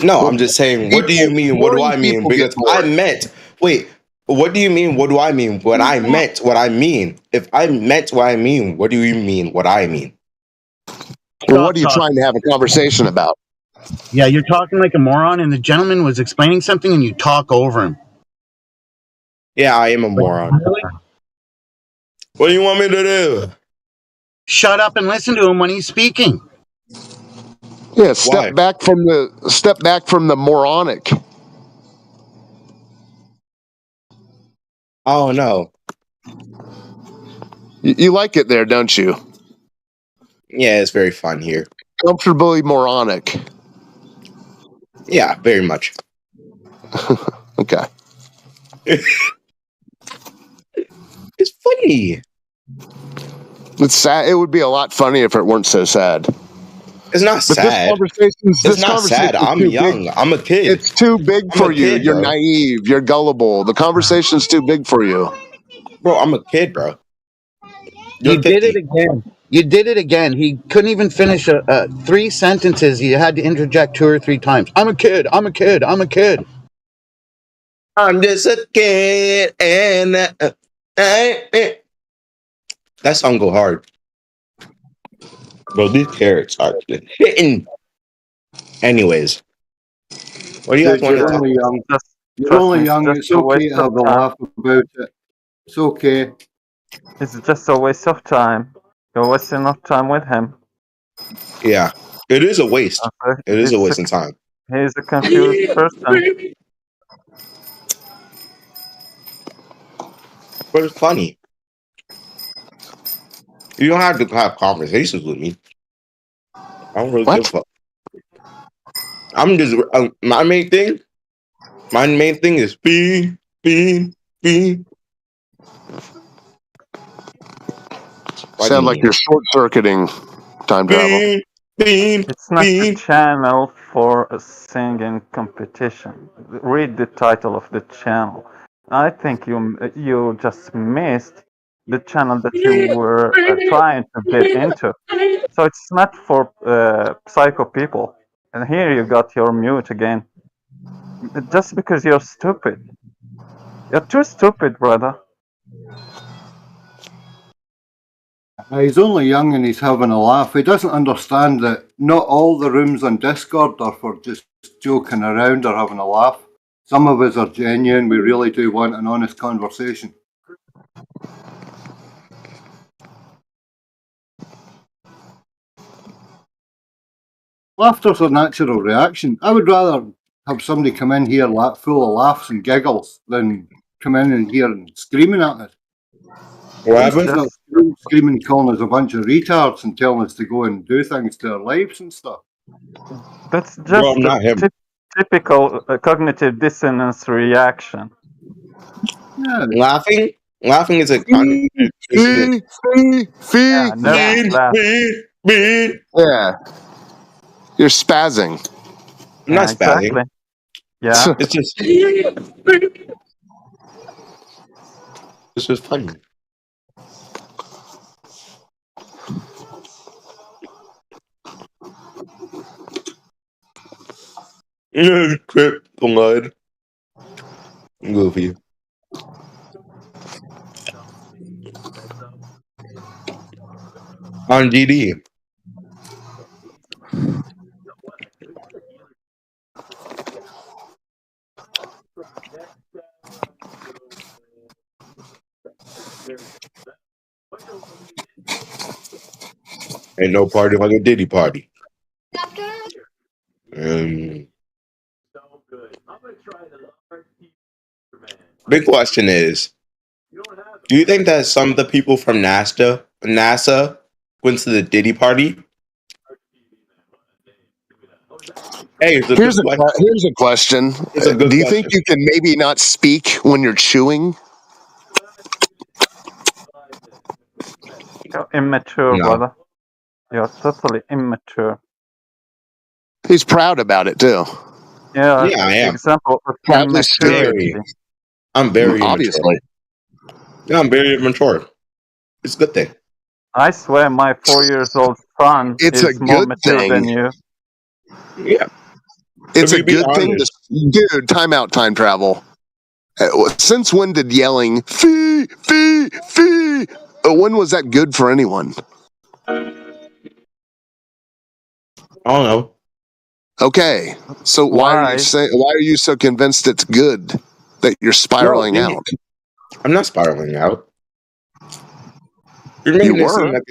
No, I'm just saying, what do you mean? What do I mean? Because I meant, wait, what do you mean? What do I mean? What I meant, what I mean. If I meant what I mean, what do you mean? What I mean? Well, what are you trying to have a conversation about? Yeah, you're talking like a moron, and the gentleman was explaining something, and you talk over him. Yeah, I am a moron. What do you want me to do? Shut up and listen to him when he's speaking. Yeah, step back from the moronic. Oh no. You like it there, don't you? Yeah, it's very fun here. Comfortably moronic. Yeah, very much. Okay. It's funny. It's sad. It would be a lot funnier if it weren't so sad. It's not sad. It's not sad. I'm young. I'm a kid. It's too big for you. You're naive. You're gullible. The conversation's too big for you. Bro, I'm a kid, bro. You did it again. You did it again. He couldn't even finish 3 sentences. You had to interject 2 or 3 times. I'm a kid. I'm a kid. I'm a kid. I'm just a kid, and that song go hard. Bro, these carrots are hitting. Anyways, what do you guys want to talk about? You're only young. It's okay to have a laugh about it. It's okay. It's just a waste of time. You're wasting enough time with him. Yeah, it is a waste. It is a waste of time. He's a confused person. But it's funny. You don't have to have conversations with me. I don't really give a fuck. I'm just my main thing. My main thing is being. Sound like you're short circuiting time travel. It's not the channel for a singing competition. Read the title of the channel. I think you just missed the channel that you were trying to get into. So it's not for psycho people. And here you got your mute again. Just because you're stupid. You're too stupid, brother. He's only young and he's having a laugh. He doesn't understand that not all the rooms on Discord are for just joking around or having a laugh. Some of us are genuine. We really do want an honest conversation. Laughter's a natural reaction. I would rather have somebody come in here full of laughs and giggles than come in here and screaming at us. Screaming, calling us a bunch of retards and telling us to go and do things to our lives and stuff. That's just a typical cognitive dissonance reaction. Yeah. Laughing is a cognitive dissonance. Yeah. You're spazzing. I'm not spazzing. Yeah. It's just funny. Kryptonite. Goofy. On GD. Ain't no party like a Diddy party. Big question is, do you think that some of the people from NASA went to the Diddy party? Hey, here's a question. Do you think you can maybe not speak when you're chewing? You're immature, brother. You're totally immature. He's proud about it too. Yeah, I am. Example of Proudly immaturity. I'm very obviously. Yeah, I'm very immature. It's a good thing. I swear, my 4-year-old son It's is a more good mature thing. than you. Yeah. It's a good thing to, dude, time travel. Since when did yelling fee, fee, fee, when was that good for anyone? I don't know. Okay. So why are you so convinced it's good that you're spiraling out? I'm not spiraling out. You're making it seem like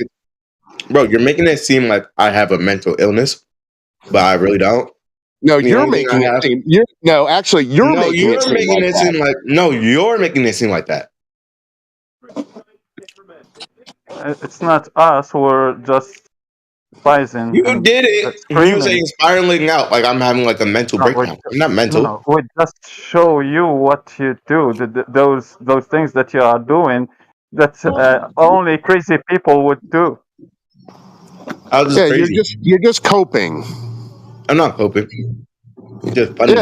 you're making it seem like I have a mental illness, but I really don't. No, you're making it seem. You're making it seem like that. It's not us. We're just advising. You did it. You were saying spiraling out like I'm having like a mental breakdown. I'm not mental. No, we just show you what you do. Those things that you are doing that only crazy people would do. You're just coping. I'm not coping. It's just funny.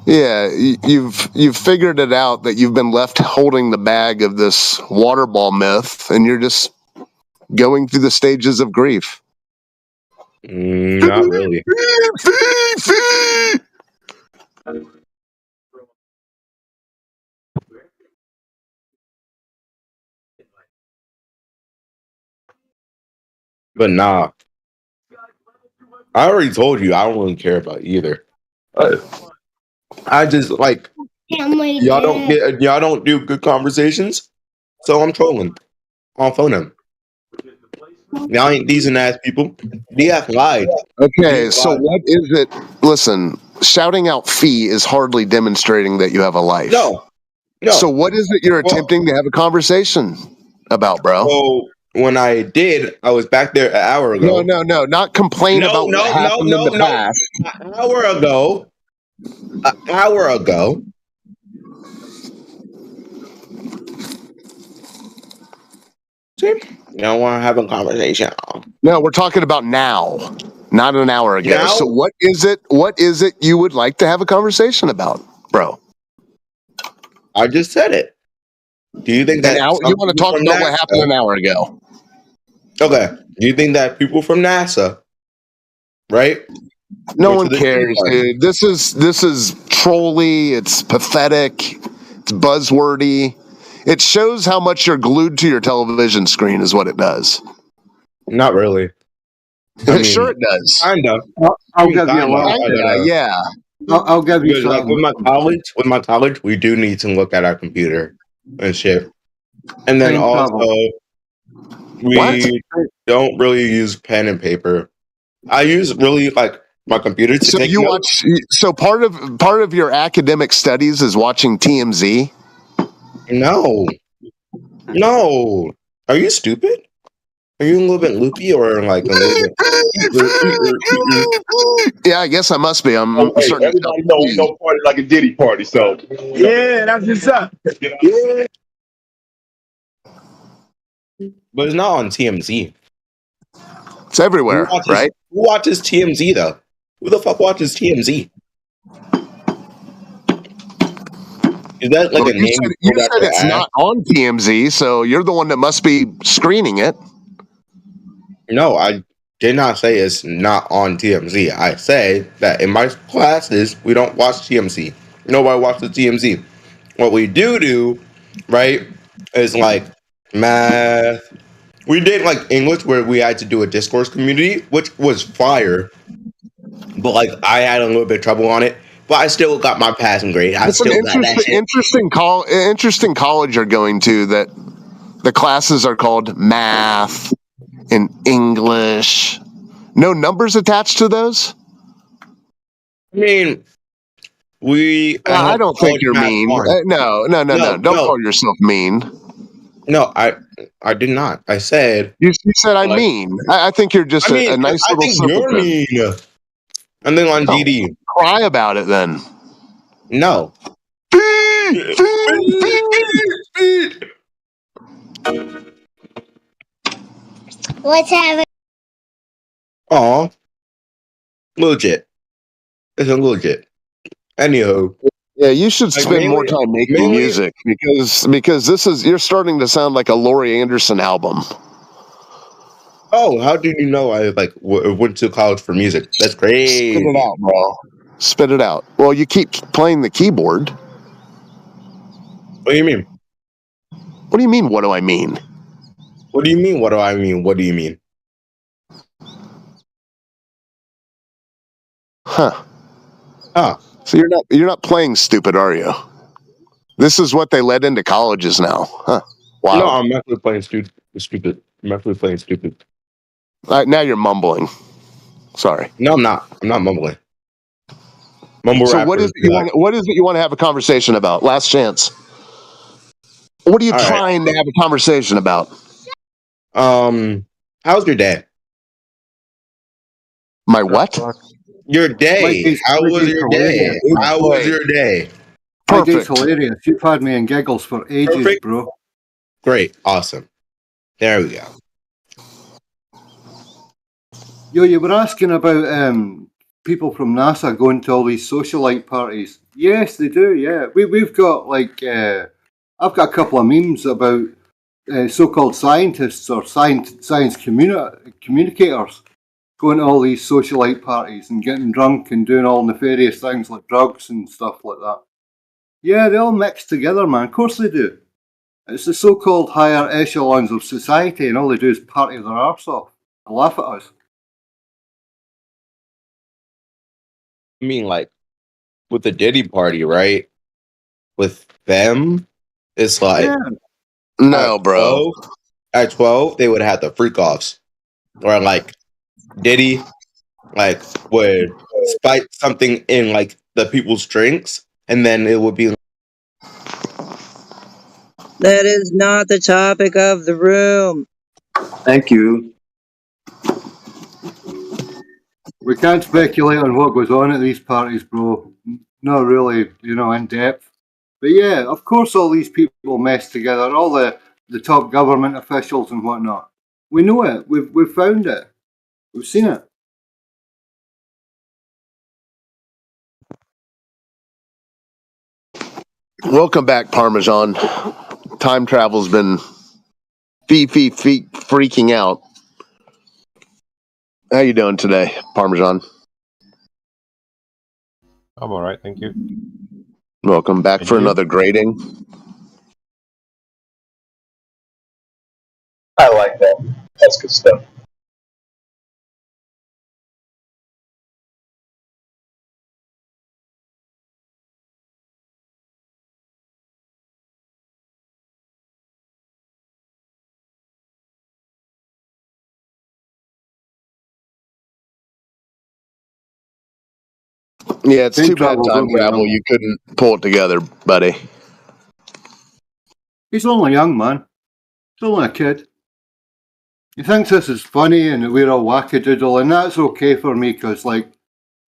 Yeah, you've figured it out that you've been left holding the bag of this water ball myth, and you're just going through the stages of grief. Not really. But nah. I already told you I don't really care about either. I just like y'all don't do good conversations, so I'm trolling on phone. Y'all ain't decent ass people. DF lied. Okay, so what is it? Listen, shouting out fee is hardly demonstrating that you have a life. No. So what is it you're attempting to have a conversation about, bro? So when I did, I was back there an hour ago. No, not complain about what happened in the past. An hour ago. See? You don't want to have a conversation. No, we're talking about now, not an hour ago. Now? So what is it you would like to have a conversation about, bro? I just said it. Do you think that you want to talk about what happened an hour ago? Okay. Do you think that people from NASA, right? No one cares, dude. This is trolly. It's pathetic. It's buzzwordy. It shows how much you're glued to your television screen, is what it does. Not really. I mean, sure, it does. Kind of. I'll give you a lot. Yeah. I'll give you Because, like something. with my college, we do need to look at our computer and shit. And then Time also, travel. we don't really use pen and paper. I use really like my computer to So take you notes. watch. So part of your academic studies is watching TMZ. No. Are you stupid? Are you a little bit loopy or like a little bit? Yeah, I guess I must be. I'm Hey, starting to everybody knows we don't party like a Diddy party, so yeah, that's what's up. Yeah. But it's not on TMZ. It's everywhere, right? Who watches TMZ though? Who the fuck watches TMZ? Is that like Well, a name? you said it's not on TMZ, so you're the one that must be screening it. No, I did not say it's not on TMZ. I say that in my classes we don't watch TMZ. Nobody watches TMZ. What we do, right, is like math. We did like English where we had to do a discourse community, which was fire. But like I had a little bit of trouble on it. But I still got my passing grade. I It's an still got that shit. interesting college you're going to that the classes are called math and English. No numbers attached to those? I mean, I don't think you're mean. No. Don't call yourself mean. No, I did not. I said you said I'm mean. I think you're just a nice I little think you're simpleton. mean. And then on GD. Cry about it then. No. What's happening? Aw. Legit. It's a legit. Anywho. Yeah, you should Like, spend more time making music because you're starting to sound like a Laurie Anderson album. Oh, how did you know I like went to college for music? That's crazy. Spit it out, bro. Spit it out. Well, you keep playing the keyboard. What do you mean? What do you mean? What do I mean? What do you mean? What do I mean? What do you mean? Huh. Huh. So you're not playing stupid, are you? This is what they led into colleges now. Huh. Wow. No, I'm actually playing stupid. I'm actually playing stupid. Now you're mumbling. Sorry. No, I'm not. I'm not mumbling. Mumble So rapper what is it you want to have a conversation about? Last chance. What are you trying to have a conversation about? How's your day? My what? Your day. How was your day? How was your day? My day's hilarious. You've had me in giggles for ages, bro. Great. Awesome. There we go. Yo, you were asking about people from NASA going to all these socialite parties. Yes, they do. Yeah, we've got like I've got a couple of memes about so-called scientists or science communicators going to all these socialite parties and getting drunk and doing all nefarious things like drugs and stuff like that. Yeah, they all mix together, man. Of course they do. It's the so-called higher echelons of society, and all they do is party their arse off and laugh at us. I mean, like, with the Diddy party, right? With them, it's like... Yeah. No, bro. At 12, they would have the freak-offs. Or, like, Diddy, like, would spike something in, like, the people's drinks, and then it would be... That is not the topic of the room. Thank you. We can't speculate on what goes on at these parties, bro. Not really, in depth. But yeah, of course all these people mess together, all the top government officials and whatnot. We know it. We've found it. We've seen it. Welcome back, Parmesan. time travel's been freaking out. How you doing today, Parmesan? I'm all right, thank you. Welcome back And for you? another grading. I like that. That's good stuff. Yeah, it's Time too bad travel's time only travel. young. You couldn't pull it together, buddy. He's only young, man. He's only a kid. He thinks this is funny and that we're all wackadoodle, and that's okay for me because, like,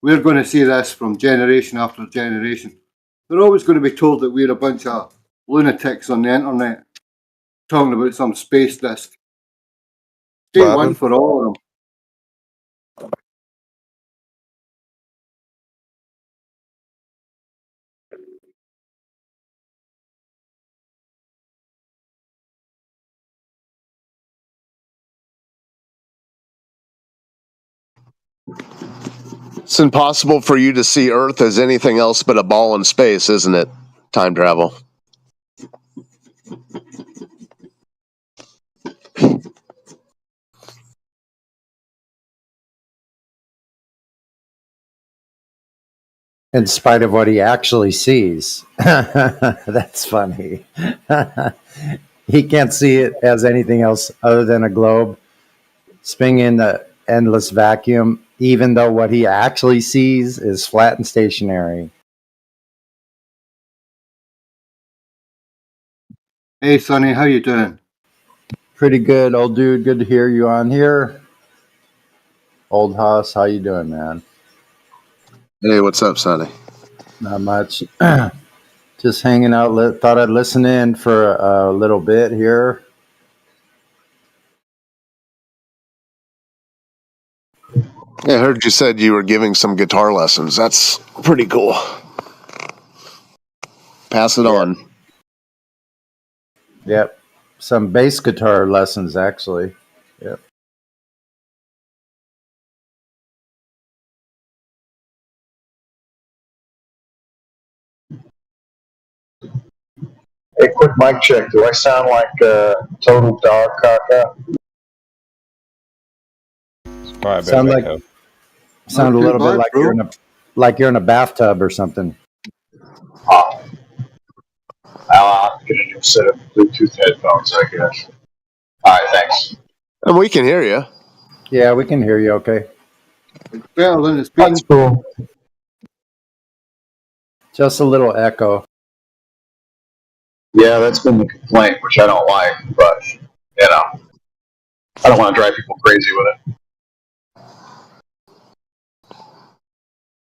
we're going to see this from generation after generation. They're always going to be told that we're a bunch of lunatics on the internet talking about some space disc. Day What one happened? for all of them. It's impossible for you to see Earth as anything else but a ball in space, isn't it? Time travel. In spite of what he actually sees. That's funny. He can't see it as anything else other than a globe spinning in the endless vacuum, even though what he actually sees is flat and stationary. Hey, Sonny, how you doing? Pretty good, old dude. Good to hear you on here. Old Haas, how you doing, man? Hey, what's up, Sonny? Not much. Just hanging out. Thought I'd listen in for a little bit here. Yeah, I heard you said you were giving some guitar lessons. That's pretty cool. Pass it on. Yep. Some bass guitar lessons, actually. Yep. Hey, quick mic check. Do I sound like a total dog caca? All right, Sound better like echo. sound a little bit like you're in a bathtub or something. I'll have to get a new set of Bluetooth headphones, I guess. All right, thanks. And we can hear you. Yeah, we can hear you okay. Better than it's been. That's cool. Just a little echo. Yeah, that's been the complaint, which I don't like, but, you know, I don't want to drive people crazy with it.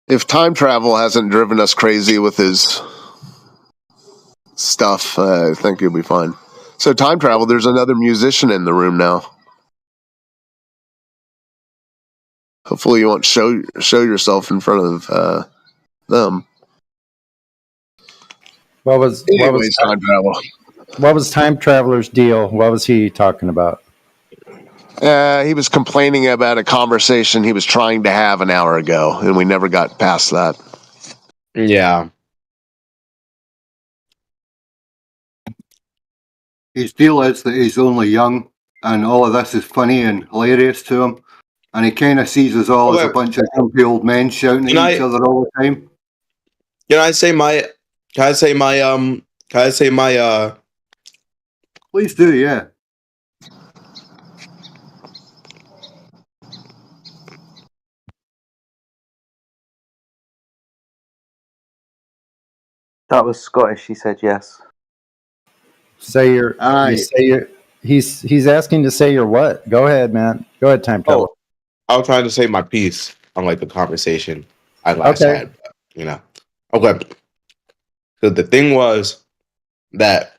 If time travel hasn't driven us crazy with his stuff, I think you'll be fine. So, time travel, there's another musician in the room now. Hopefully, you won't show yourself in front of them. What was time travel? What was time traveler's deal? What was he talking about? He was complaining about a conversation he was trying to have an hour ago, and we never got past that. Yeah. His deal is that he's only young, and all of this is funny and hilarious to him, and he kind of sees us all as a bunch of grumpy old men shouting at each other all the time. Can I say my Please do, yeah. That was Scottish. He said yes. Say your. You say your. He's asking to say your what? Go ahead, man. Go ahead, time travel. I was trying to say my piece on like the conversation I last had, but, you know. Okay. So the thing was that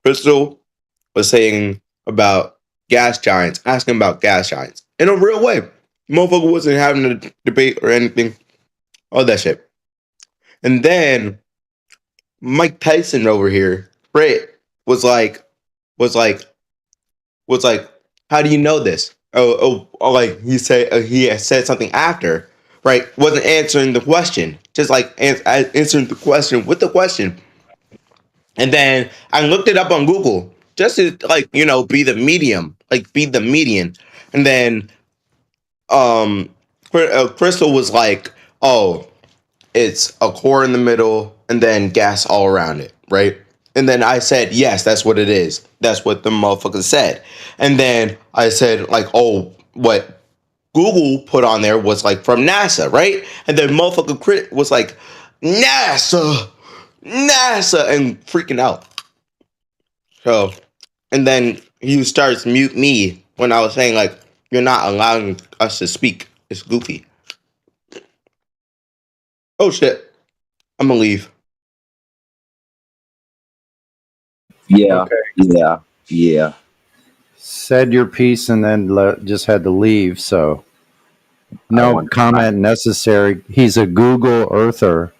Crystal was saying about gas giants, asking about gas giants in a real way. Motherfucker wasn't having a debate or anything, all that shit. And then Mike Tyson over here, Brett, was like, how do you know this? Like he had said something after, right? Wasn't answering the question, just like answering the question with the question. And then I looked it up on Google just to be the medium, be the median. And then Crystal was like, "Oh, it's a core in the middle and then gas all around it, right?" And then I said, "Yes, that's what it is. That's what the motherfucker said." And then I said, like, "Oh, what Google put on there was like from NASA, right?" And then motherfucker Crit was like, NASA, and freaking out. So, and then he starts mute me when I was saying like, "You're not allowing us to speak. It's goofy." Oh shit, I'm gonna leave. Yeah, yeah. Said your piece and then just had to leave. So no comment necessary. He's a Google Earther.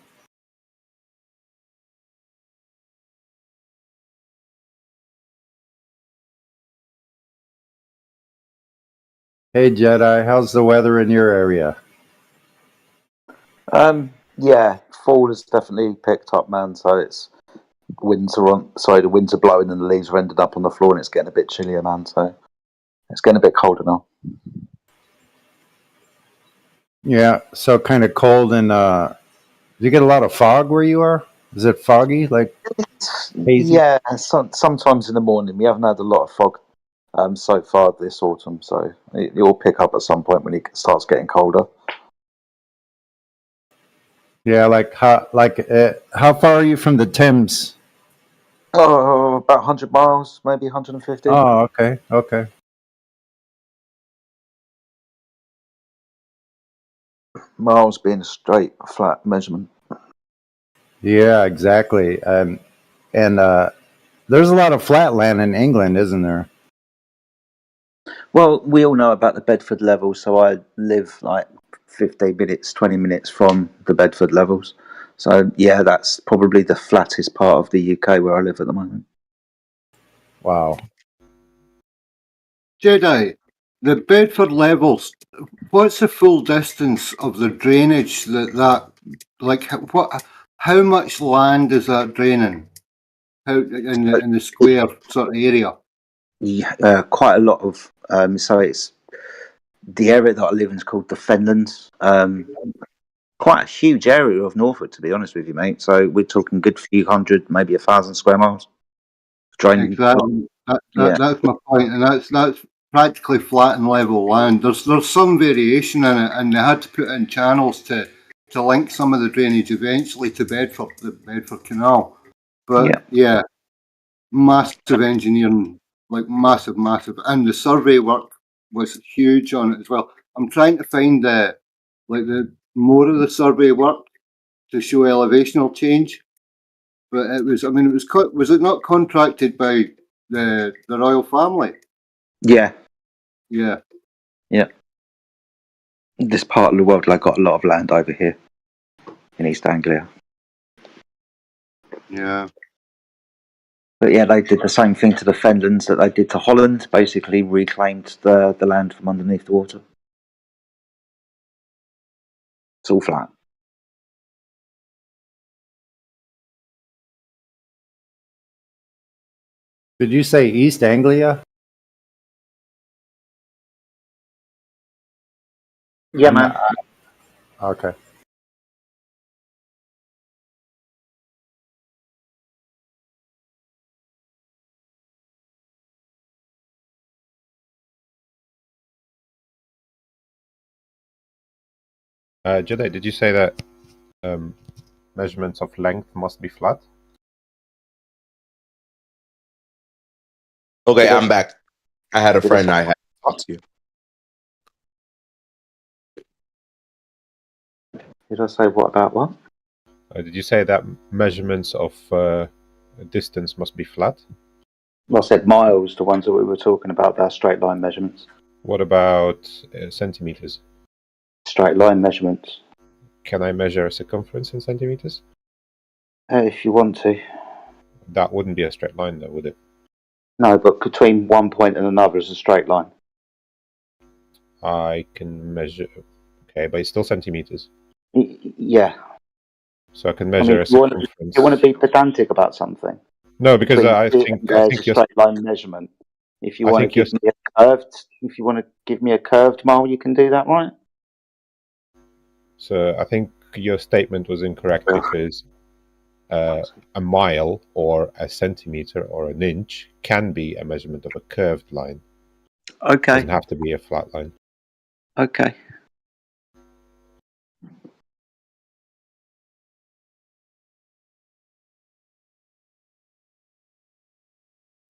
Hey Jedi, how's the weather in your area? Yeah, fall has definitely picked up, man. So it's the winds are blowing and the leaves are ending up on the floor, and it's getting a bit chillier, man. So it's getting a bit colder now. Yeah, so kind of cold and do you get a lot of fog where you are? Is it foggy, like hazy? Yeah, sometimes in the morning. We haven't had a lot of fog so far this autumn, so it will pick up at some point when it starts getting colder. Yeah, how far are you from the Thames? Oh, about 100 miles, maybe 150. Oh, okay. Miles being a straight, flat measurement. Yeah, exactly. And there's a lot of flat land in England, isn't there? Well, we all know about the Bedford levels, so I live like 15 minutes, 20 minutes from the Bedford levels. So, yeah, that's probably the flattest part of the UK where I live at the moment. Wow. Jedi, the Bedford levels, what's the full distance of the drainage how much land is that draining? How in the square sort of area? Yeah, quite a lot of, so it's, the area that I live in is called the Fenlands. Quite a huge area of Norfolk, to be honest with you, mate. So we're talking good few hundred, maybe 1,000 square miles. Exactly. That's my point, and that's practically flat and level land. There's some variation in it, and they had to put in channels to link some of the drainage eventually to Bedford, the Bedford Canal. But yeah, massive engineering, like massive, and the survey work was huge on it as well. I'm trying to find the more of the survey work to show elevational change, but was it not contracted by the royal family? Yeah. Yeah. This part of the world, got a lot of land over here in East Anglia. Yeah. But yeah, they did the same thing to the Fenlands that they did to Holland, basically reclaimed the land from underneath the water. It's all flat. Did you say East Anglia? Yeah, man. Okay. Jedi, did you say that measurements of length must be flat? Okay, I'm back. I had a friend I had to talk to. Did I say what about what? Did you say that measurements of distance must be flat? Well, I said miles, the ones that we were talking about, they're straight line measurements. What about centimeters? Straight line measurements. Can I measure circumference in centimeters? If you want to. that wouldn't be a straight line, though, would it? No, but between one point and another is a straight line. I can measure. Okay, but it's still centimeters. Yeah. So I can measure a do you want circumference. to be pedantic about something? No, because Between I two think and I there's think a you're. straight line measurement. If you I want to think you're. give me a curved, if you want to give me a curved mile, you can do that, right? So I think your statement was incorrect because a mile or a centimeter or an inch can be a measurement of a curved line. It Okay. doesn't have to be a flat line. Okay.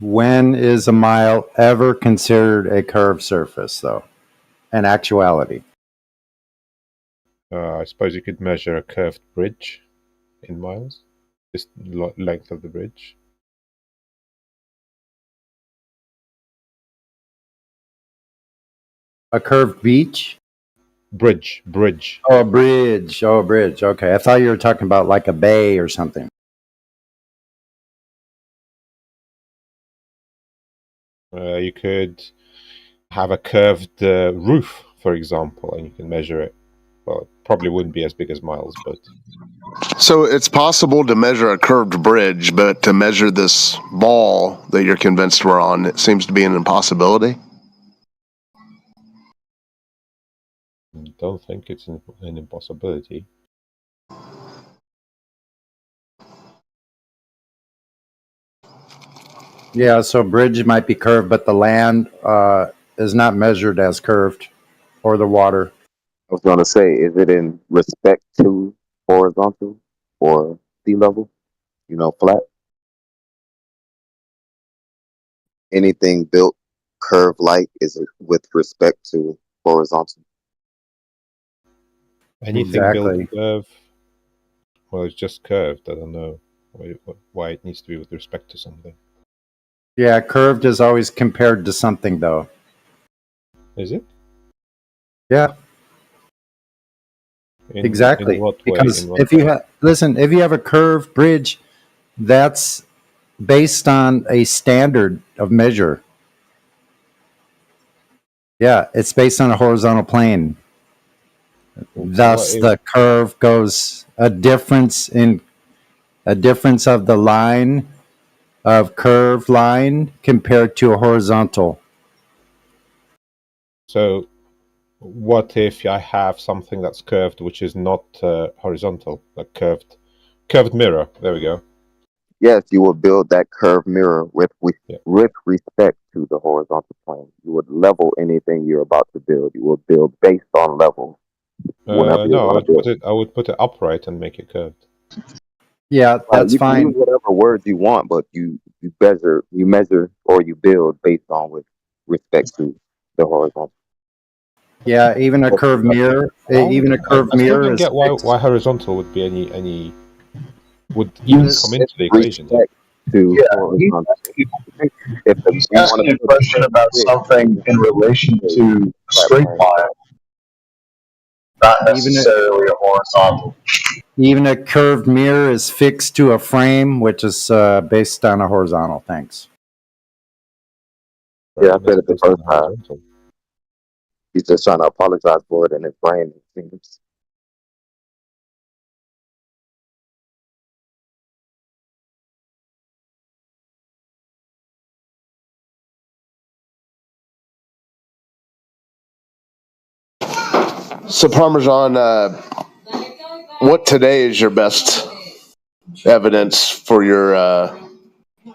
When is a mile ever considered a curved surface, though, in actuality? I suppose you could measure a curved bridge in miles, just length of the bridge. A curved beach? Bridge. Oh, a bridge. Oh, a bridge. Okay. I thought you were talking about like a bay or something. You could have a curved roof, for example, and you can measure it. Well, it probably wouldn't be as big as miles, but... So it's possible to measure a curved bridge, but to measure this ball that you're convinced we're on, it seems to be an impossibility. I don't think it's an impossibility. Yeah, so a bridge might be curved, but the land is not measured as curved, or the water. I was going to say, is it in respect to horizontal or sea level? You know, flat? Anything built curve like is it with respect to horizontal? Anything Exactly. built curve, well, it's just curved. I don't know why it needs to be with respect to something. Yeah, curved is always compared to something, though. Is it? Yeah. Exactly. In what way? Because In what if you way? if you have a curved bridge, that's based on a standard of measure. Yeah, it's based on a horizontal plane. Thus, the curve goes a difference of the line of curved line compared to a horizontal. So, what if I have something that's curved, which is not horizontal, like curved mirror? There we go. Yes, you will build that curved mirror with respect to the horizontal plane. You would level anything you're about to build. You will build based on level. Whenever you're No, going to build. I would put it upright and make it curved. Yeah, that's you can fine. use whatever words you want, but you measure or you build based on with respect to the horizontal. Yeah, even a curved mirror. Even a curved I still mirror don't is get why fixed. horizontal would be any would even come into the equation. Respect to horizontal. He's asking a question about something in relation to a straight line, not necessarily a horizontal. Even a curved mirror is fixed to a frame, which is based on a horizontal. Thanks. Yeah, I said it the first time. He's just trying to apologize for it in his brain, it seems. So Parmesan, what today is your best evidence for your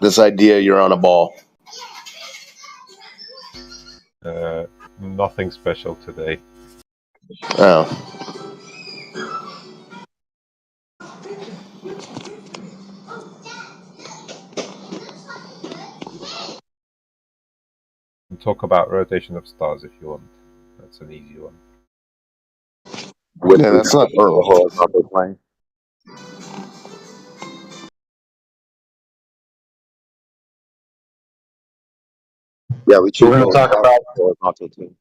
this idea you're on a ball? Nothing special today. Oh. And talk about rotation of stars if you want. That's an easy one. Yeah, that's not for a horizontal plane. Yeah, we So we're going to talk about horizontal too.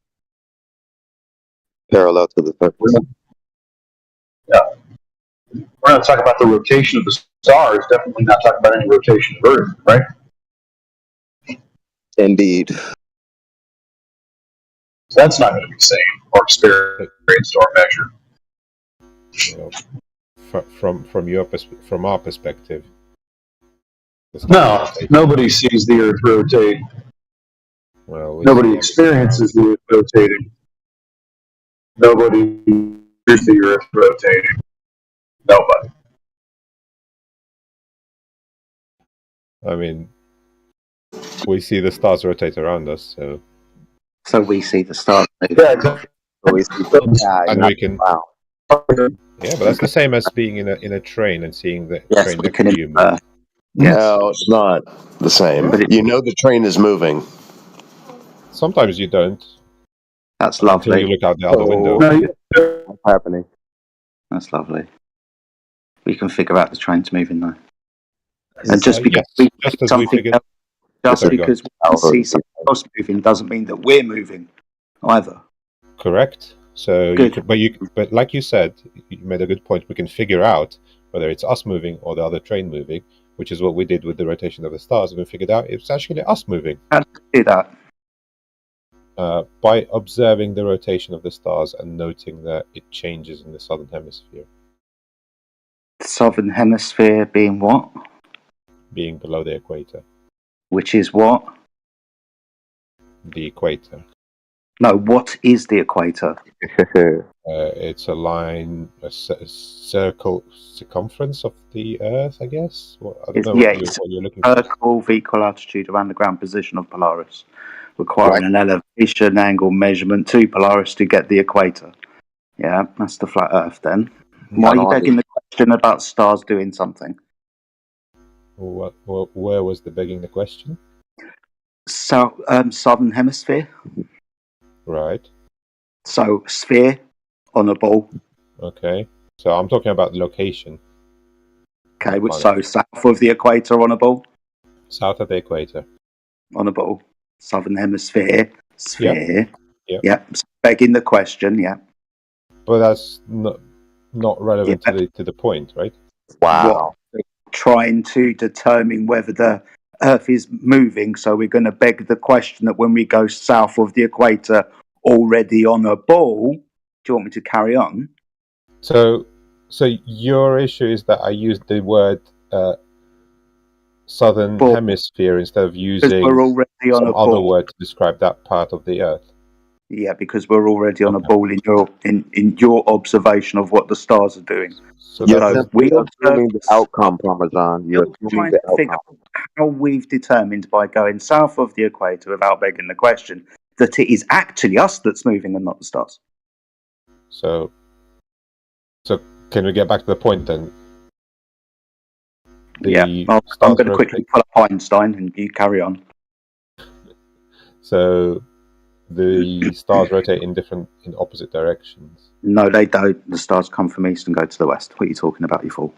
Parallel to the surface. Yeah. We're not talking about the rotation of the stars. Definitely not talking about any rotation of Earth, right? Indeed. So that's not going to be seen or experienced or measured. You know, from our perspective. No, nobody sees the Earth rotate. Well, nobody experiences the Earth rotating. Nobody hears the Earth rotating. Nobody. I mean, we see the stars rotate around us, so. So we see the stars. Yeah, exactly. So we see the sky, And not we can. the ground. Yeah, but that's the same as being in a train and seeing the Yes, train we next can to you move. No, it's not the same. But You know the train is moving. Sometimes you don't. That's Until lovely. you look out the other window. What's happening? That's lovely. We can figure out the train's moving though. And just because we just see as we something figured. else, just Sorry, go because we can see something else moving doesn't mean that we're moving either. Correct. So, but like you said, you made a good point. We can figure out whether it's us moving or the other train moving, which is what we did with the rotation of the stars. And we figured out it's actually us moving. How do we do that? By observing the rotation of the stars and noting that it changes in the southern hemisphere. The southern hemisphere being what? Being below the equator. Which is what? The equator. No, what is the equator? It's a line, a circle, circumference of the Earth, I guess. I don't know it's what you're looking a for. circle of equal altitude around the ground position of Polaris, requiring an elevation angle measurement to Polaris to get the equator. Yeah, that's the flat Earth then. Why are you begging the question about stars doing something? Where was the begging the question? So, southern hemisphere. Right. So, sphere on a ball. Okay. So I'm talking about location. Okay, so south of the equator on a ball? South of the equator. On a ball. Southern hemisphere. Sphere. Yep. Yeah. So begging the question, yeah. But that's not relevant to the point, right? Wow. Trying to determine whether the Earth is moving, so we're going to beg the question that when we go south of the equator, already on a ball. Do you want me to carry on? So your issue is that I used the word southern hemisphere instead of using we're already on some a other ball. word to describe that part of the Earth. Yeah, because we're already on a ball in your observation of what the stars are doing. So you're we assuming the outcome, Parmesan. You're assuming trying the to figure outcome. out how we've determined by going south of the equator without begging the question that it is actually us that's moving and not the stars. So can we get back to the point then? I'm going to quickly pull up Einstein and you carry on. So the stars rotate in opposite directions. No, they don't. The stars come from east and go to the west. What are you talking about, you fool?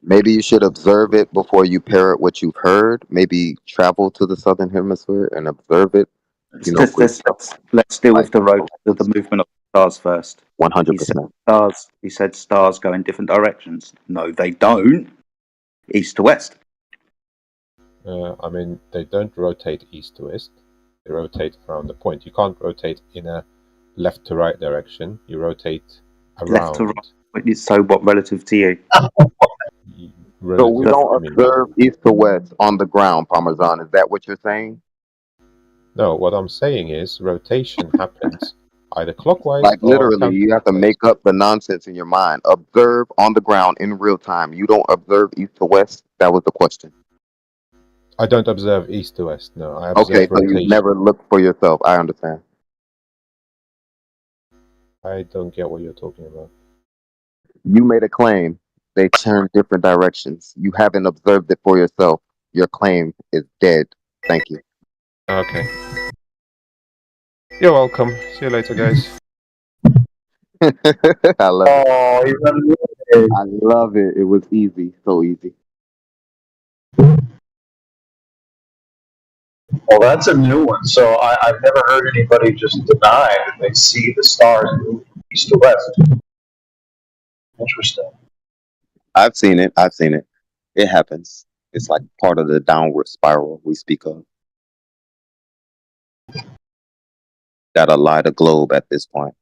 Maybe you should observe it before you parrot what you've heard. Maybe travel to the southern hemisphere and observe it. Let's deal with the movement of the stars first. 100%. He said stars go in different directions. No, they don't. East to west. I mean, they don't rotate east to west. They rotate around the point. You can't rotate in a left to right direction. You rotate around. Left to right. So what relative to you? So we don't observe east to west on the ground, Parmesan. Is that what you're saying? No, what I'm saying is rotation happens either clockwise like or literally, you have to make up the nonsense in your mind. Observe on the ground in real time. You don't observe east to west. That was the question. I don't observe east to west. No, I observe Okay, so rotation. you never look for yourself. I understand. I don't get what you're talking about. You made a claim. They turn different directions. You haven't observed it for yourself. Your claim is dead. Thank you. Okay. You're welcome. See you later, guys. I love it. I love it. It was easy. So easy. Well, that's a new one. So I've never heard anybody just deny that they see the stars move from east to west. Interesting. I've seen it. I've seen it. It happens. It's like part of the downward spiral we speak of. Gotta lie the globe at this point.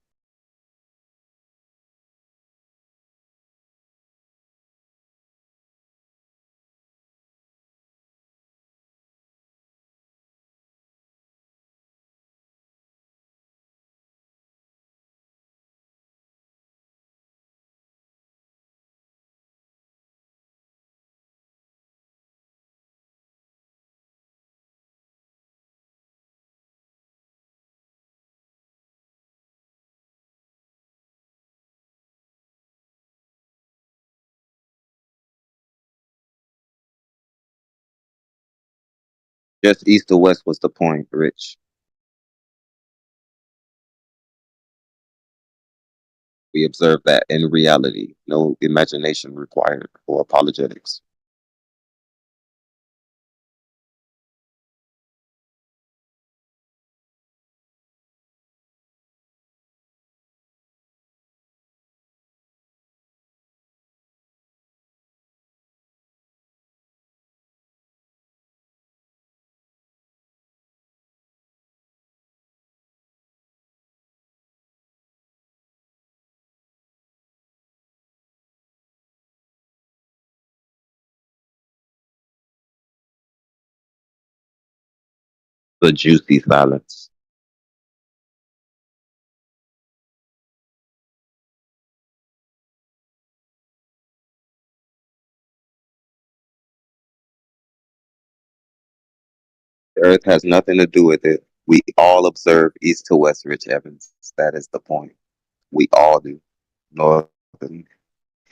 Just east or west was the point, Rich. We observe that in reality. No imagination required for apologetics. The juicy silence. The earth has nothing to do with it. We all observe east to west, Rich Evans. That is the point. We all do. Northern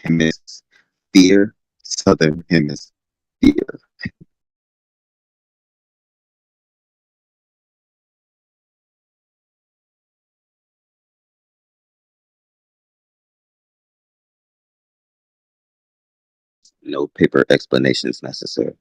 hemisphere, southern hemisphere. No paper explanations necessary.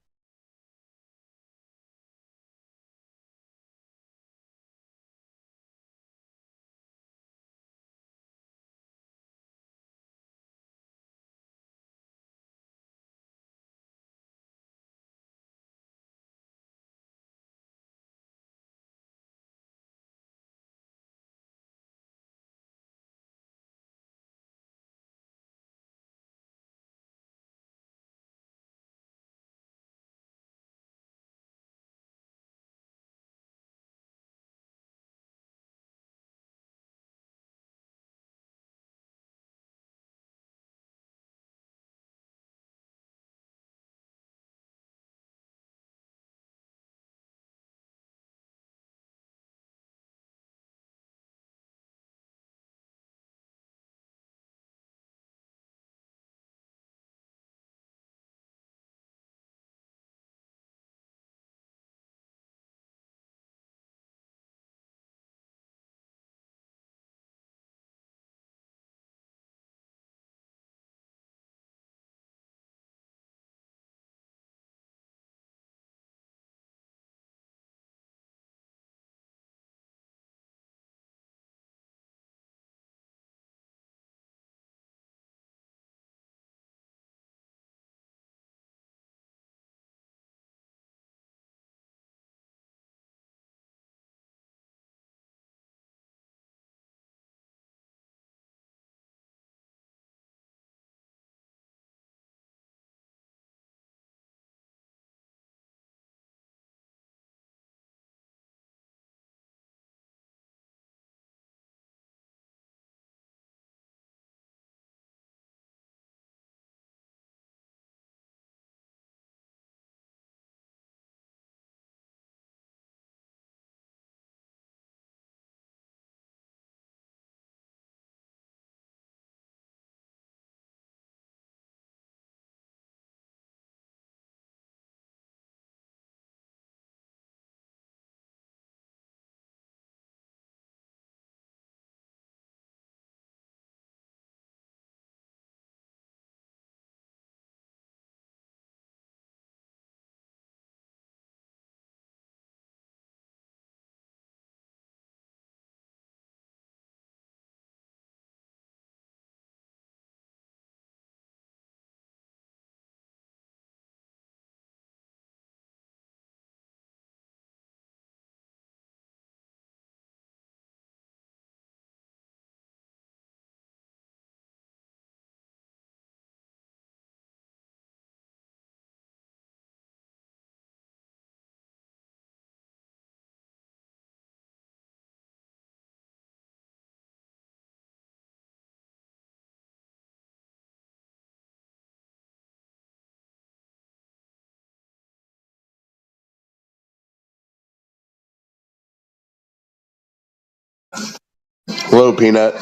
Hello, Peanut.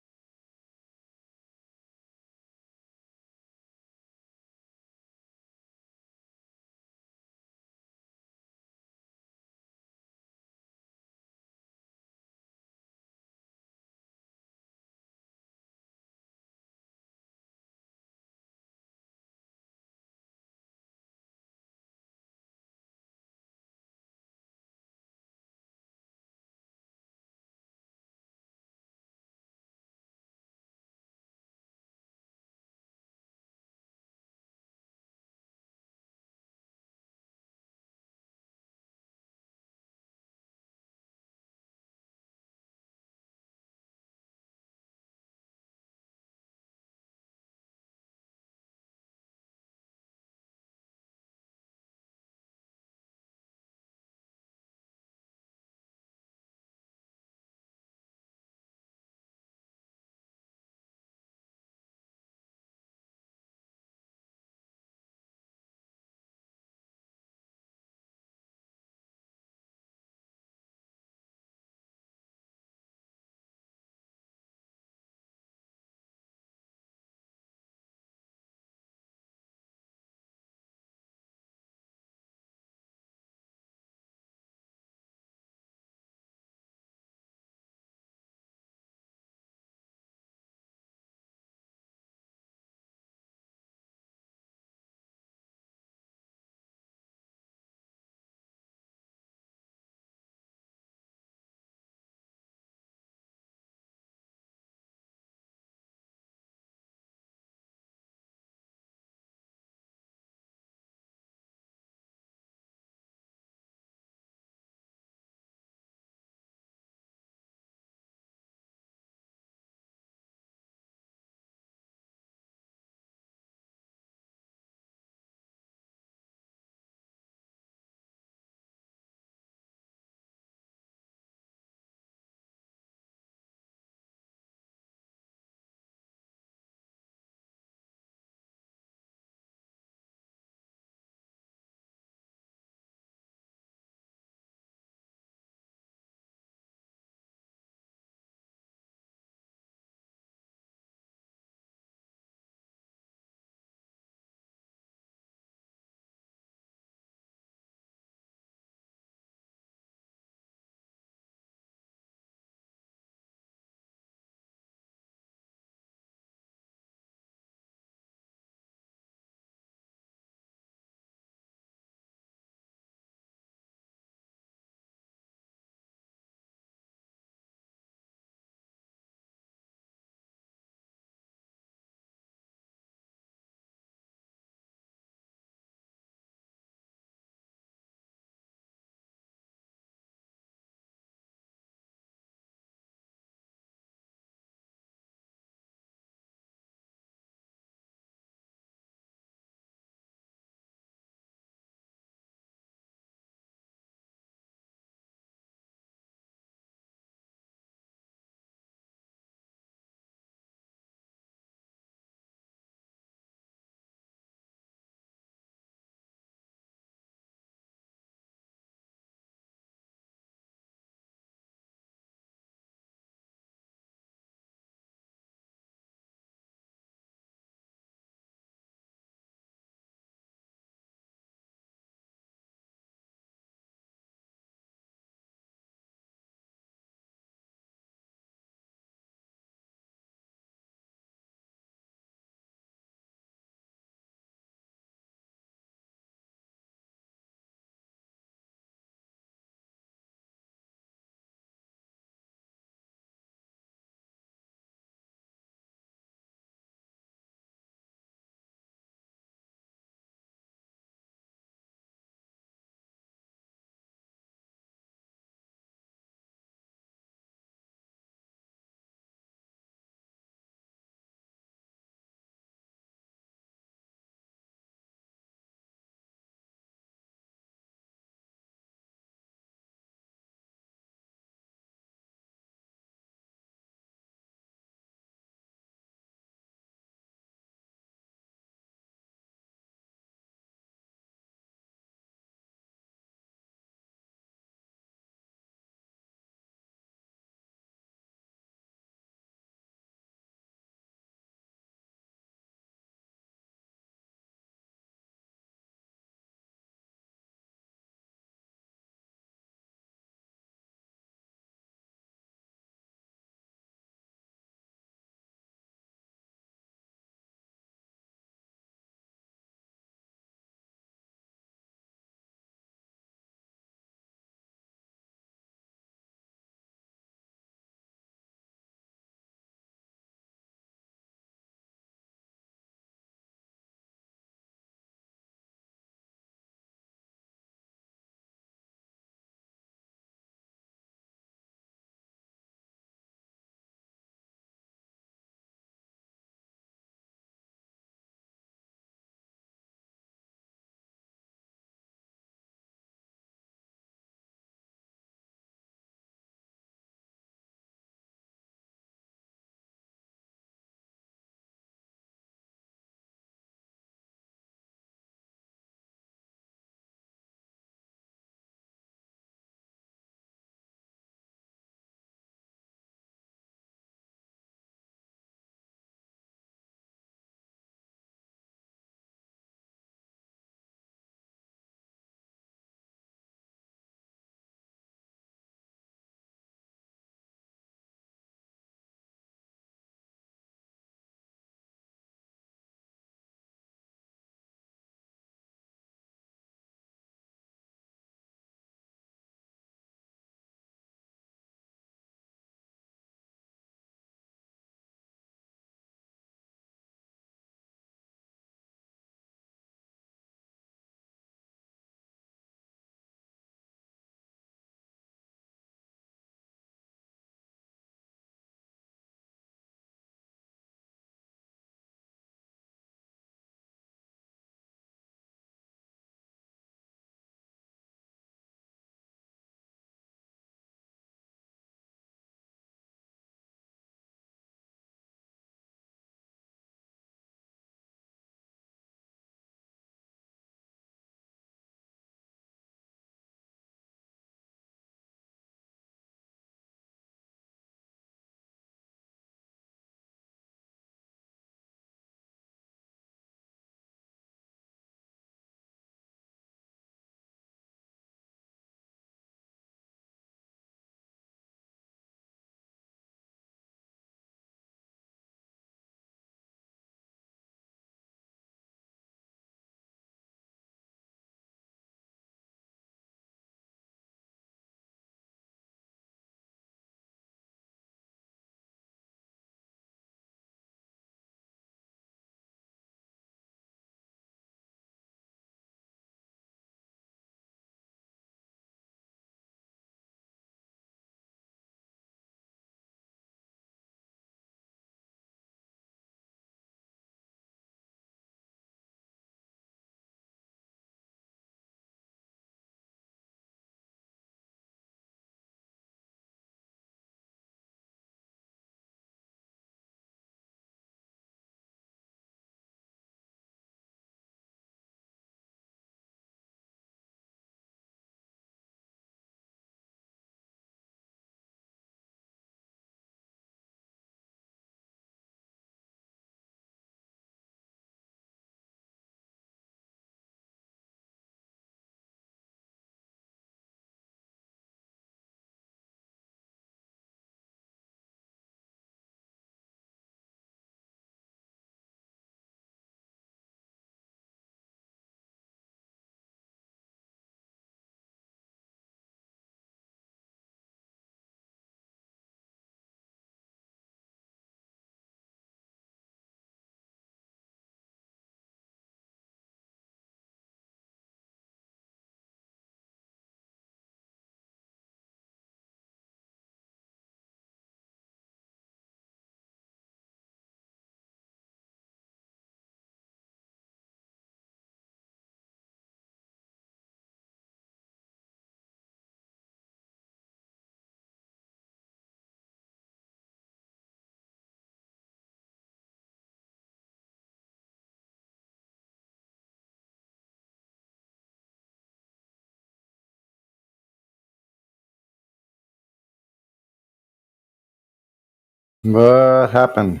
What happened?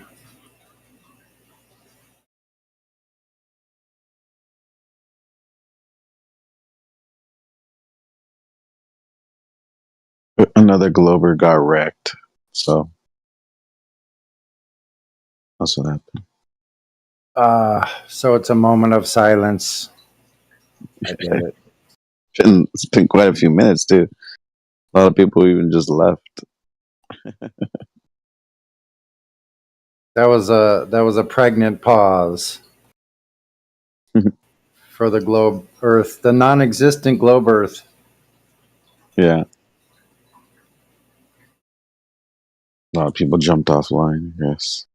Another Glober got wrecked. So that's what happened. So it's a moment of silence. I get it. It's been quite a few minutes too. A lot of people even just left. That was a pregnant pause for the globe Earth, the non-existent globe Earth. Yeah. A lot of people jumped offline, yes.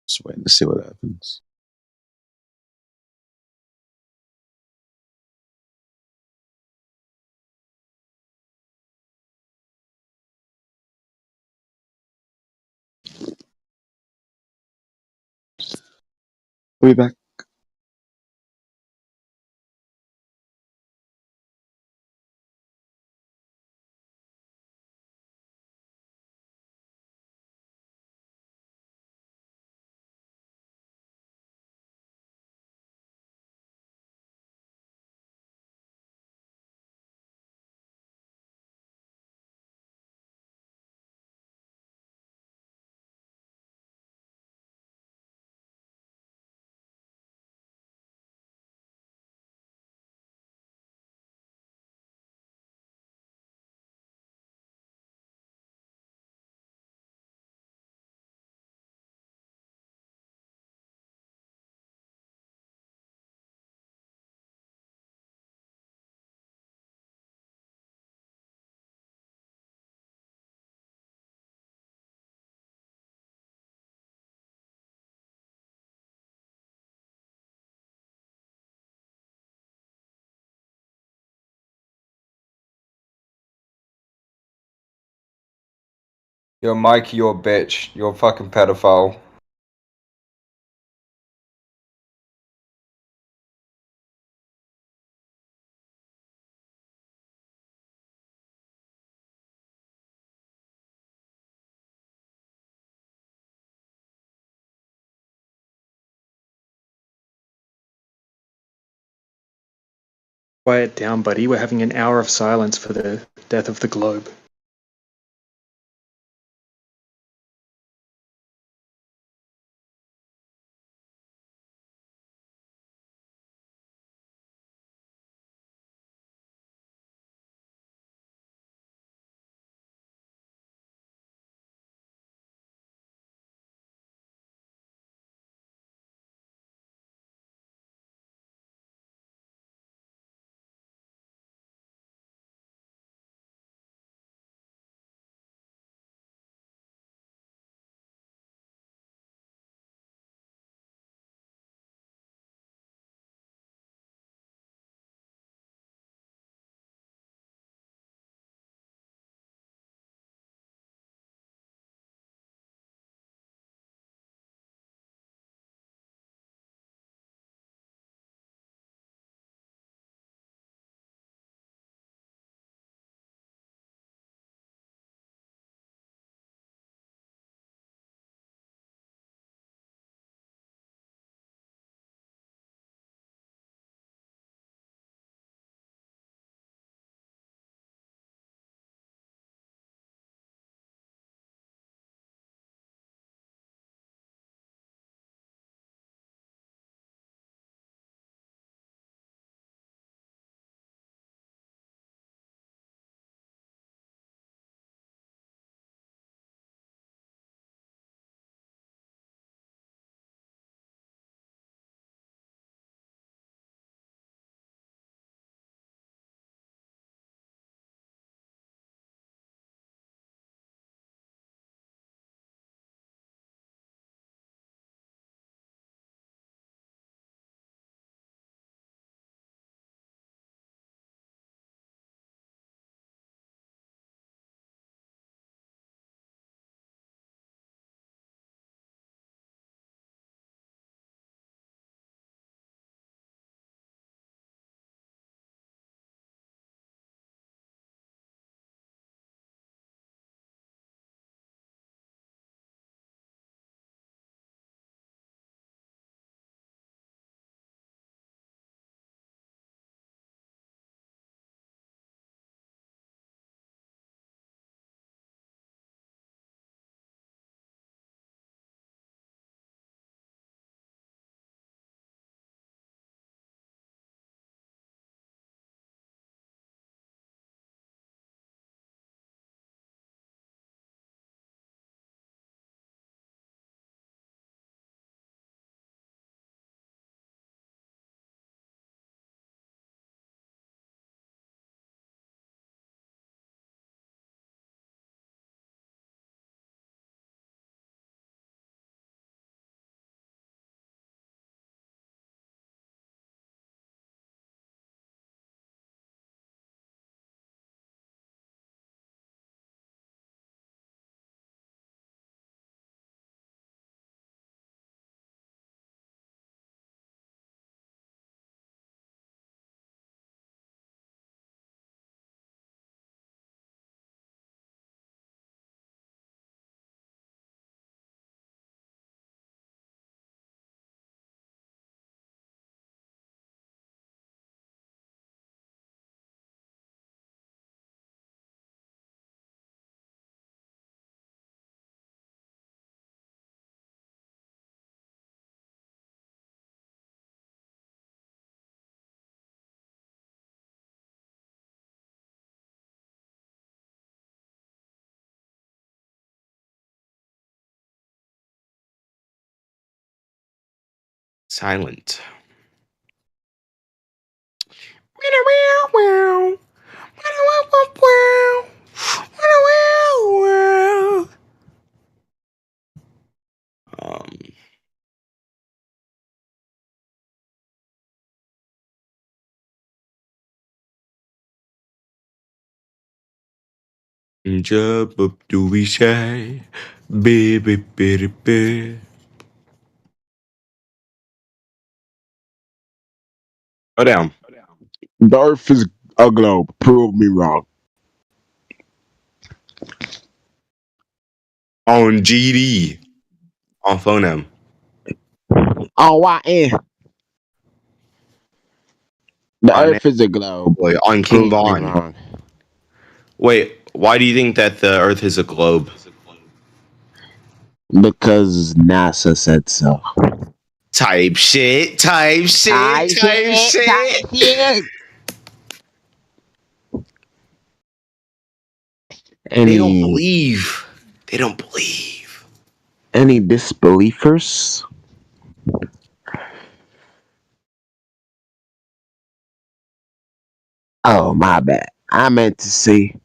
Just waiting to see what happens. We'll be back. Yo, Mike, you're a bitch. You're a fucking pedophile. Quiet down, buddy. We're having an hour of silence for the death of the globe. Silent. Um, Jump up to be shy, baby, baby, baby. Go down. The Earth is a globe. Prove me wrong. On GD. On phoneme. On YN. The On Earth is a globe. boy. On King Prove me Vaughn. wrong. Wait, why do you think that the Earth is a globe? Because NASA said so. Type shit. Type shit. Type Type shit. Type shit. shit. They don't Any believe. They don't believe. any disbelievers? Oh, my bad. I meant to say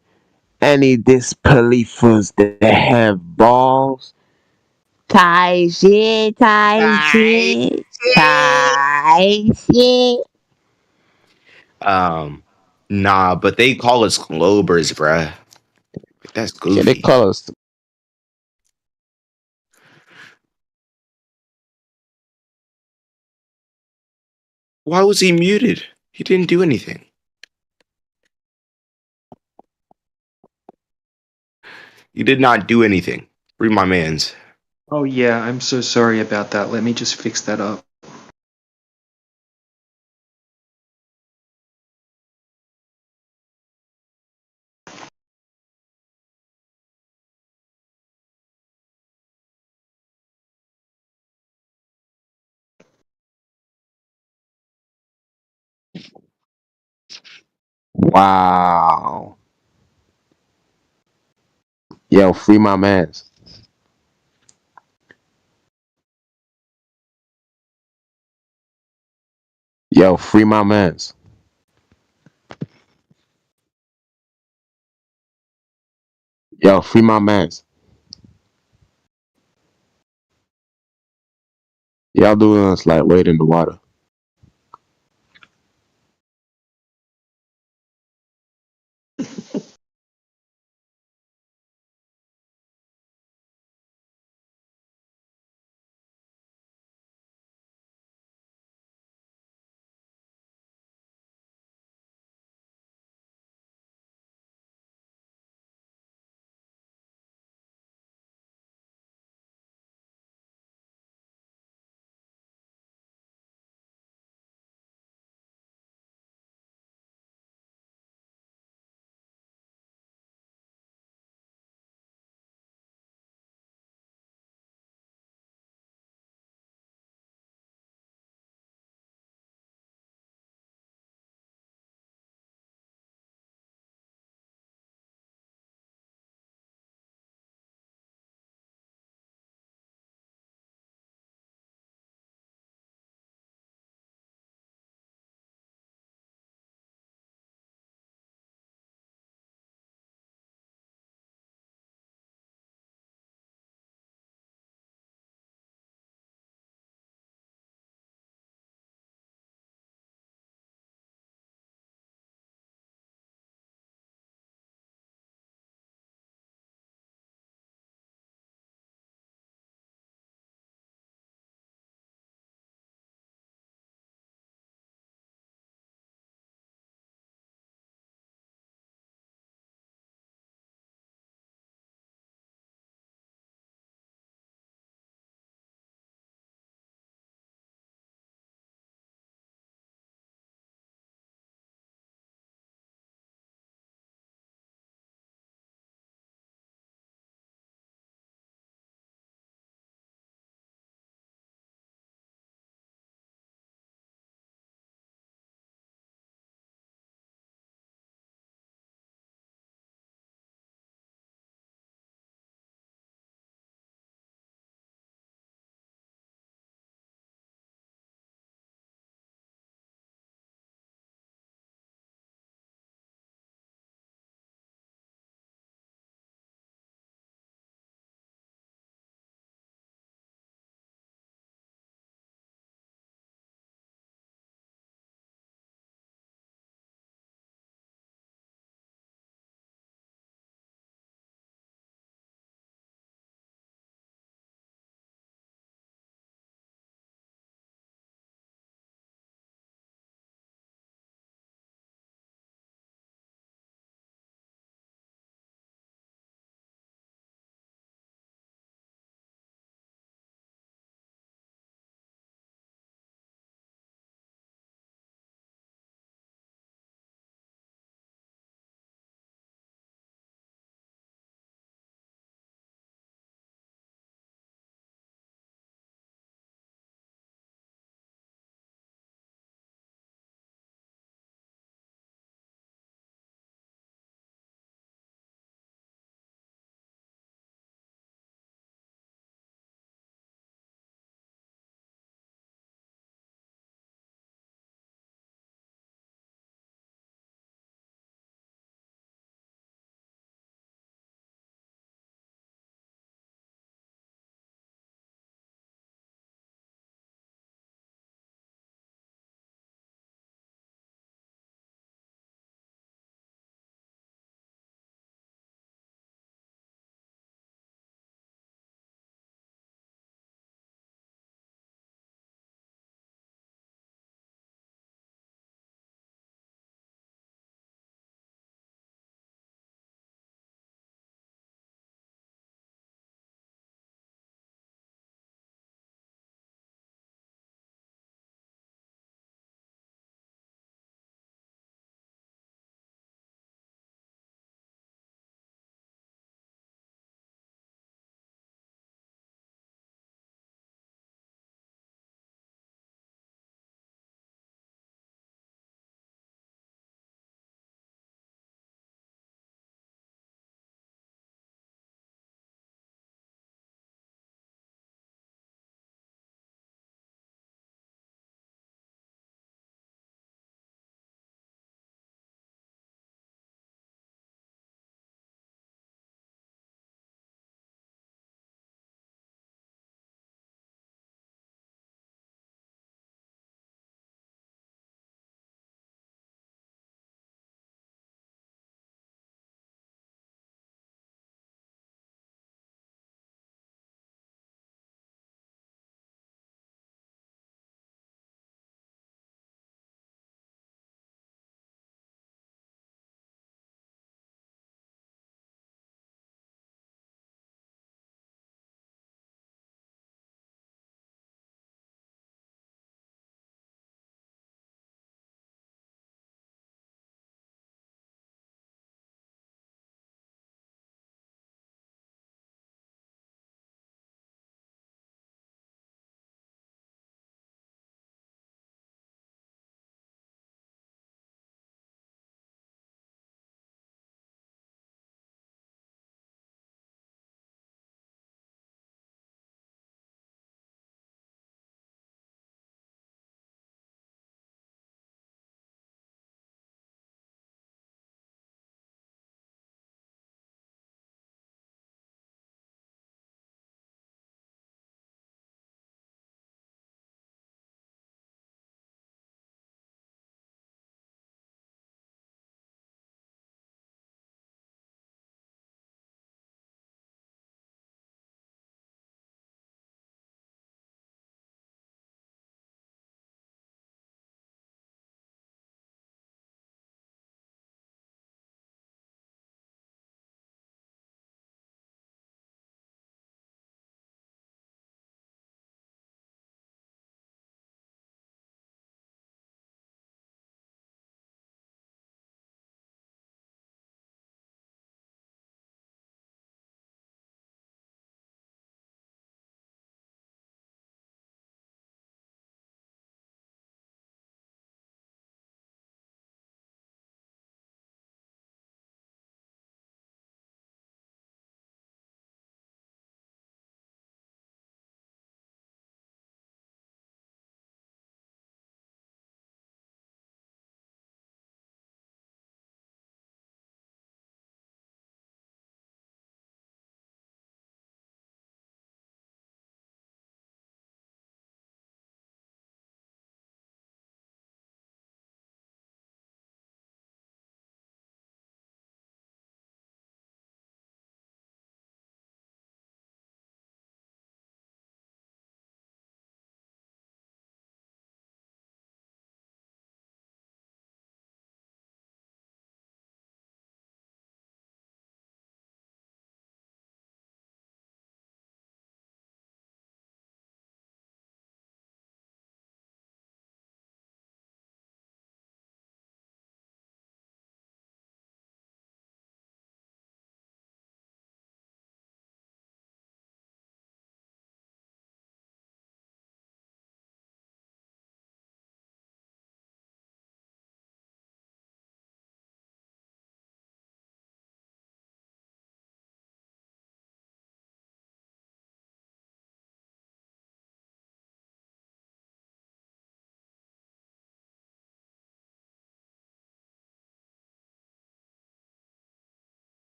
any disbelievers that have balls. Type shit. Type Type shit. shit. Type shit. Nah, but they call us globers, bruh. That's Yeah, they goofy. call us. Why was he muted? He didn't do anything. He did not do anything. Read my man's. Oh yeah, I'm so sorry about that. Let me just fix that up. Wow. Yo, free my mans. Yo, free my mans. Yo, free my mans. Y'all doing us like wade in the water.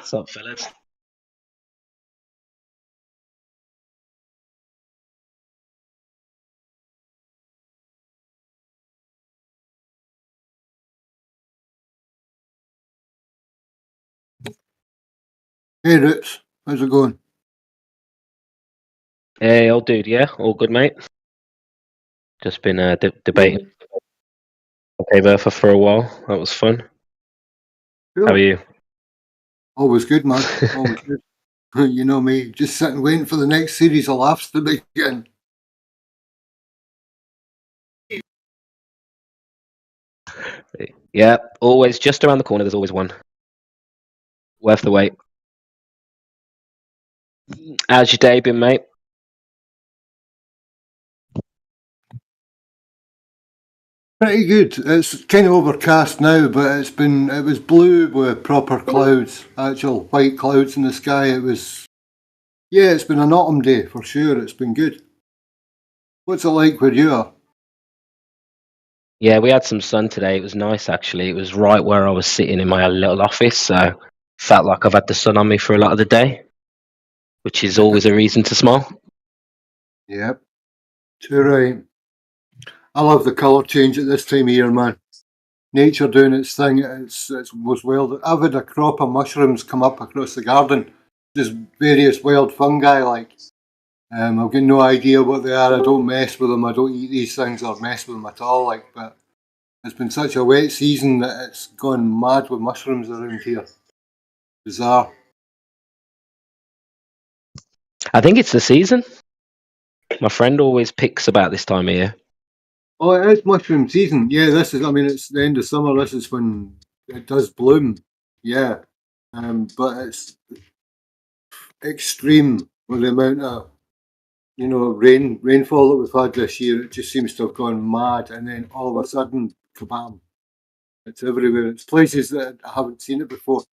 What's up, fellas? Hey, Roots. How's it going? Hey, old dude. Yeah, all good, mate. Just been debating Dave Eartha for a while. That was fun. Cool. How are you? Always good, man. Always good. You know me, just sitting waiting for the next series of laughs to begin. Yeah, always just around the corner. There's always one. Worth the wait. How's your day been, mate? Pretty good. It's kind of overcast now, but it was blue with proper clouds, actual white clouds in the sky. It's been an autumn day for sure. It's been good. What's it like where you are? Yeah, we had some sun today. It was nice, actually. It was right where I was sitting in my little office, so felt like I've had the sun on me for a lot of the day, which is always a reason to smile. Yep. Too right. I love the colour change at this time of year, man. Nature doing its thing. It's most wild. I've had a crop of mushrooms come up across the garden. Just various wild fungi, like. I've got no idea what they are. I don't mess with them. I don't eat these things or mess with them at all. But it's been such a wet season that it's gone mad with mushrooms around here. Bizarre. I think it's the season. My friend always picks about this time of year. Oh, it is mushroom season. Yeah, it's the end of summer. This is when it does bloom. Yeah. But it's extreme with the amount of, rainfall that we've had this year. It just seems to have gone mad. And then all of a sudden, kabam. It's everywhere. It's places that I haven't seen it before.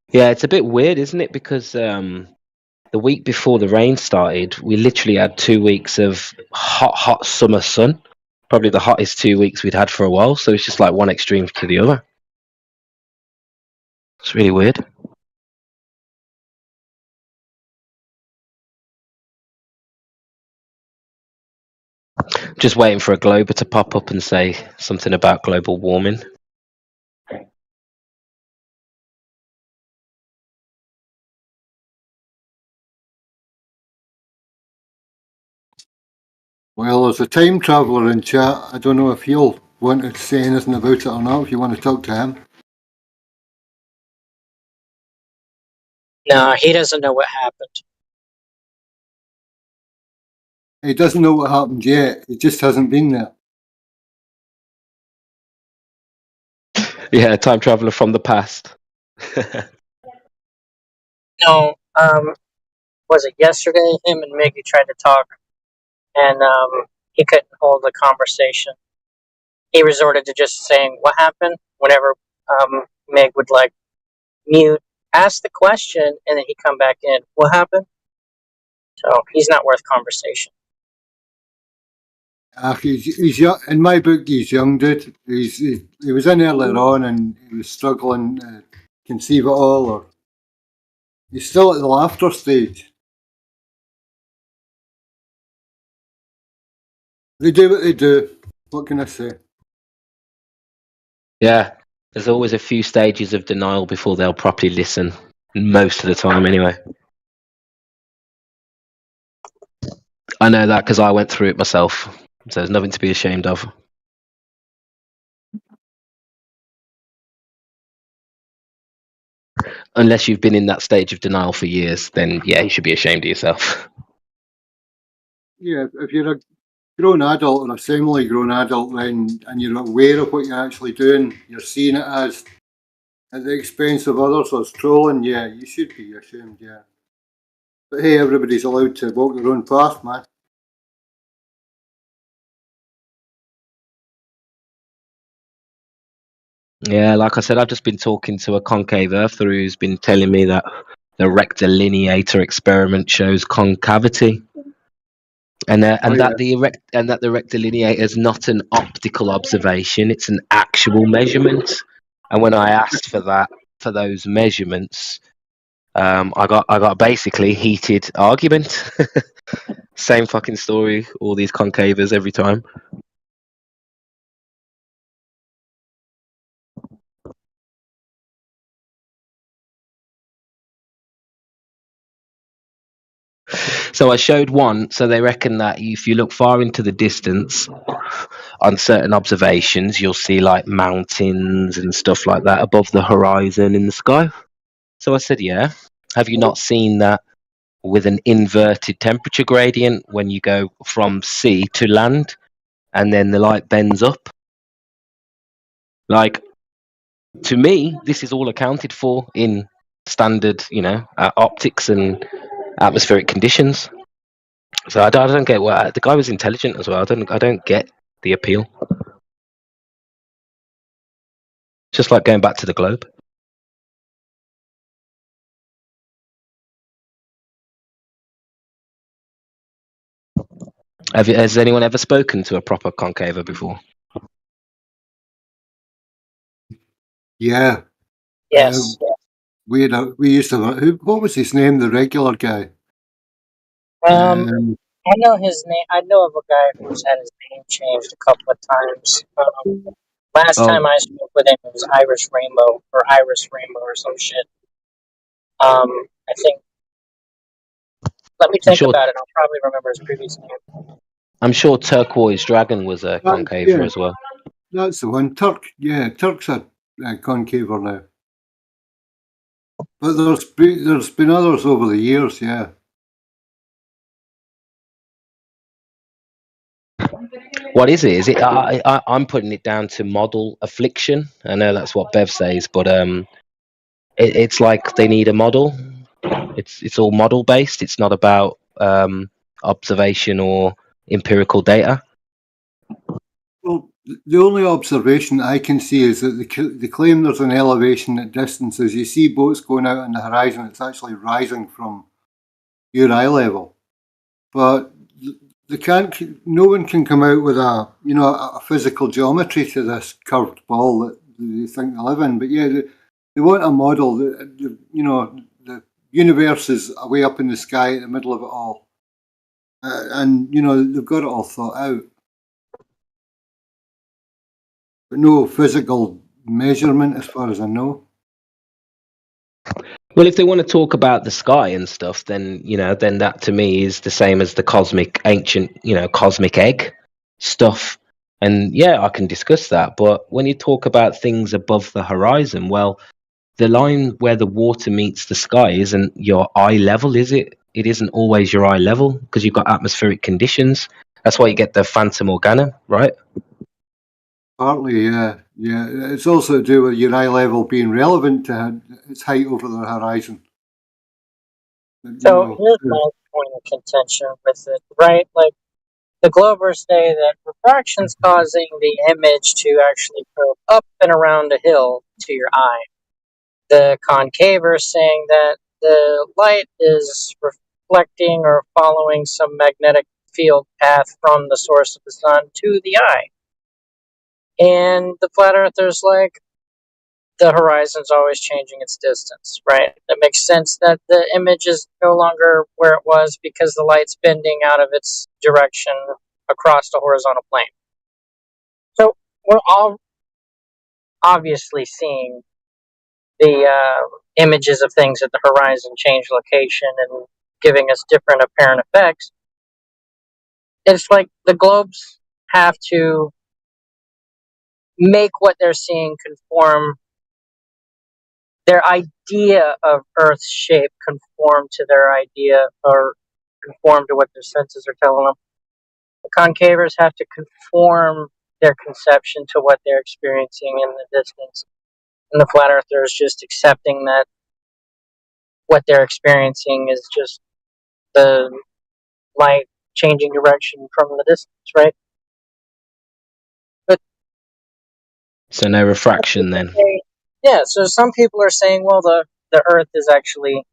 Yeah, it's a bit weird, isn't it? Because the week before the rain started, we literally had 2 weeks of hot summer sun. Probably the hottest 2 weeks we'd had for a while. So it's just like one extreme to the other. It's really weird. Just waiting for a Glober to pop up and say something about global warming. Well, there's a time traveller in chat. I don't know if he'll want to say anything about it or not, if you want to talk to him. No, he doesn't know what happened. He doesn't know what happened yet. He just hasn't been there. Yeah, time traveller from the past. No, was it yesterday? Him and Miggy tried to talk, and he couldn't hold the conversation. He resorted to just saying what happened whenever Meg would like mute, ask the question, and then he'd come back in. What happened? So he's not worth conversation. He's young. In my book, he's young, dude. He was in earlier on and he was struggling to conceive it all, or he's still at the laughter stage. They do what they do. What can I say? Yeah, there's always a few stages of denial before they'll properly listen. Most of the time, anyway. I know that because I went through it myself. So there's nothing to be ashamed of. Unless you've been in that stage of denial for years, then yeah, you should be ashamed of yourself. Yeah, if you're a grown adult or a semi-grown adult, then and you're aware of what you're actually doing, you're seeing it as at the expense of others or as trolling. Yeah, you should be ashamed. Yeah, but hey, everybody's allowed to walk their own path, man. Yeah, like I said, I've just been talking to a concave earther who's been telling me that the rectilineator experiment shows concavity, and that the rectilineator is not an optical observation; it's an actual measurement. And when I asked for those measurements, I got basically heated argument. Same fucking story. All these concavers every time. So I showed one. So they reckon that if you look far into the distance on certain observations, you'll see like mountains and stuff like that above the horizon in the sky. So I said, yeah. Have you not seen that with an inverted temperature gradient when you go from sea to land and then the light bends up? Like, to me, this is all accounted for in standard, optics and atmospheric conditions. So I don't get what the guy was intelligent as well. I don't get the appeal. Just like going back to the globe. Has anyone ever spoken to a proper concaver before? Yeah. Yes. We used to. What was his name? The regular guy. I know his name. I know of a guy who's had his name changed a couple of times. Last time I spoke with him, it was Irish Rainbow or some shit. I think. Let me think about it. I'll probably remember his previous name. I'm sure Turquoise Dragon was a concaver as well. That's the one. Turk's a concaver now. But there's been others over the years, yeah. What is it? Is it? I'm putting it down to model affliction. I know that's what Bev says, but it's like they need a model. It's all model based. It's not about observation or empirical data. Well, the only observation I can see is that they claim there's an elevation at distances. You see boats going out on the horizon, it's actually rising from your eye level. But no one can come out with a physical geometry to this curved ball that they think they live in. But yeah, they want a model. The universe is way up in the sky in the middle of it all. And they've got it all thought out. But no physical measurement as far as I know. Well, if they want to talk about the sky and stuff, then then that to me is the same as the cosmic egg stuff. And yeah, I can discuss that. But when you talk about things above the horizon, well, the line where the water meets the sky isn't your eye level, is it? It isn't always your eye level because you've got atmospheric conditions. That's why you get the Phantom Organa, right? Partly, yeah. It's also to do with your eye level being relevant to its height over the horizon. So here's my point of contention with it, right? Like the Globers say that refraction's causing the image to actually curve up and around a hill to your eye. The concaver is saying that the light is reflecting or following some magnetic field path from the source of the sun to the eye. And the flat earther's like, the horizon's always changing its distance, right? It makes sense that the image is no longer where it was because the light's bending out of its direction across the horizontal plane. So we're all obviously seeing the images of things at the horizon change location and giving us different apparent effects. It's like the globes have to make what they're seeing conform, their idea of Earth's shape conform to their idea or conform to what their senses are telling them. The concavers have to conform their conception to what they're experiencing in the distance. And the flat earther is just accepting that what they're experiencing is just the light changing direction from the distance, right? But So no refraction then. Yeah, so some people are saying, well, the Earth is actually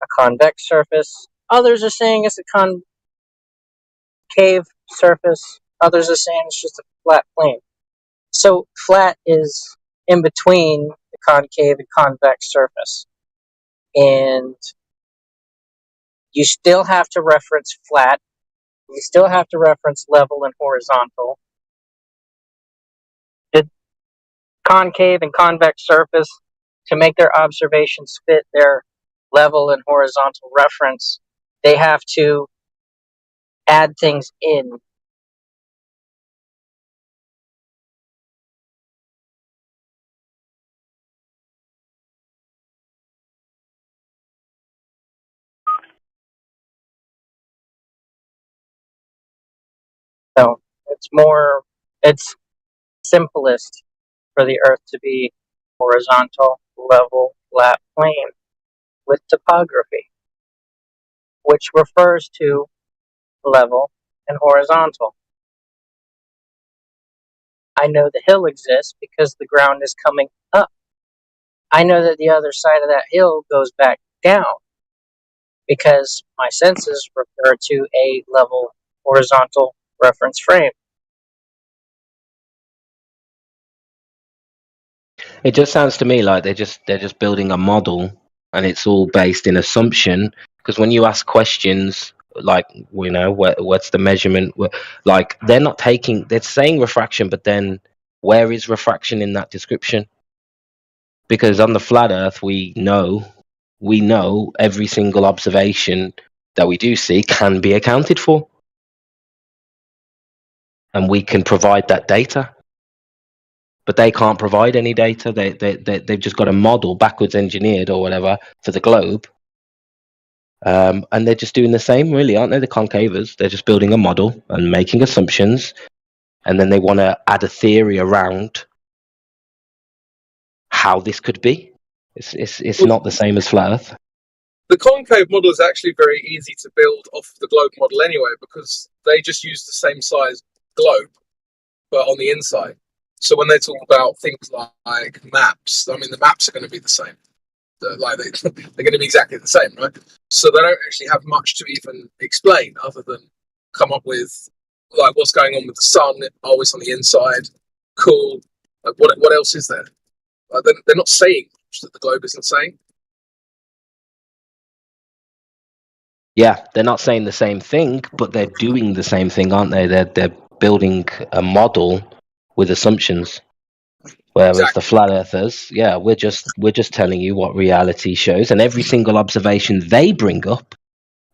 a convex surface. Others are saying it's a concave surface. Others are saying it's just a flat plane. So flat is in between the concave and convex surface. And you still have to reference flat. You still have to reference level and horizontal. The concave and convex surface, to make their observations fit their level and horizontal reference, they have to add things in. So it's simplest for the Earth to be horizontal, level, flat plane with topography, which refers to level and horizontal. I know the hill exists because the ground is coming up. I know that the other side of that hill goes back down because my senses refer to a level horizontal reference frame. It just sounds to me like they're just building a model, and it's all based in assumption. Because when you ask questions like, what's the measurement? Like they're saying refraction, but then where is refraction in that description? Because on the flat Earth, we know every single observation that we do see can be accounted for, and we can provide that data. But they can't provide any data. They've just got a model backwards engineered or whatever for the globe. And they're just doing the same, really, aren't they? The concavers, they're just building a model and making assumptions. And then they want to add a theory around how this could be. It's not the same as flat Earth. The concave model is actually very easy to build off the globe model anyway, because they just use the same size globe, but on the inside. So when they talk about things like maps, I mean, the maps are going to be the same. They're going to be exactly the same, right? So they don't actually have much to even explain other than come up with like what's going on with the sun. Oh, it's on the inside. Cool. Like what else is there? Like, they're not saying much that the globe isn't saying. Yeah, they're not saying the same thing, but they're doing the same thing, aren't they? They're building a model with assumptions. Whereas the flat earthers, yeah, we're just telling you what reality shows, and every single observation they bring up,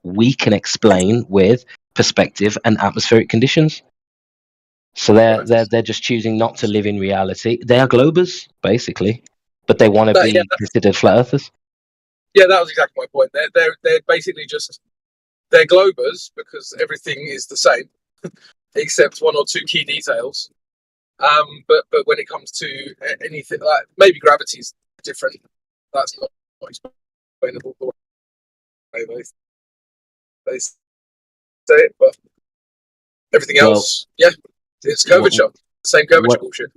we can explain with perspective and atmospheric conditions. So they're just choosing not to live in reality. They are globers, basically, but they want to be considered flat earthers. Yeah, that was exactly my point. They're basically they're globers because everything is the same, except one or two key details. But when it comes to anything like maybe gravity's different, that's not explainable. They say it, but everything else, it's curvature. Same curvature bullshit.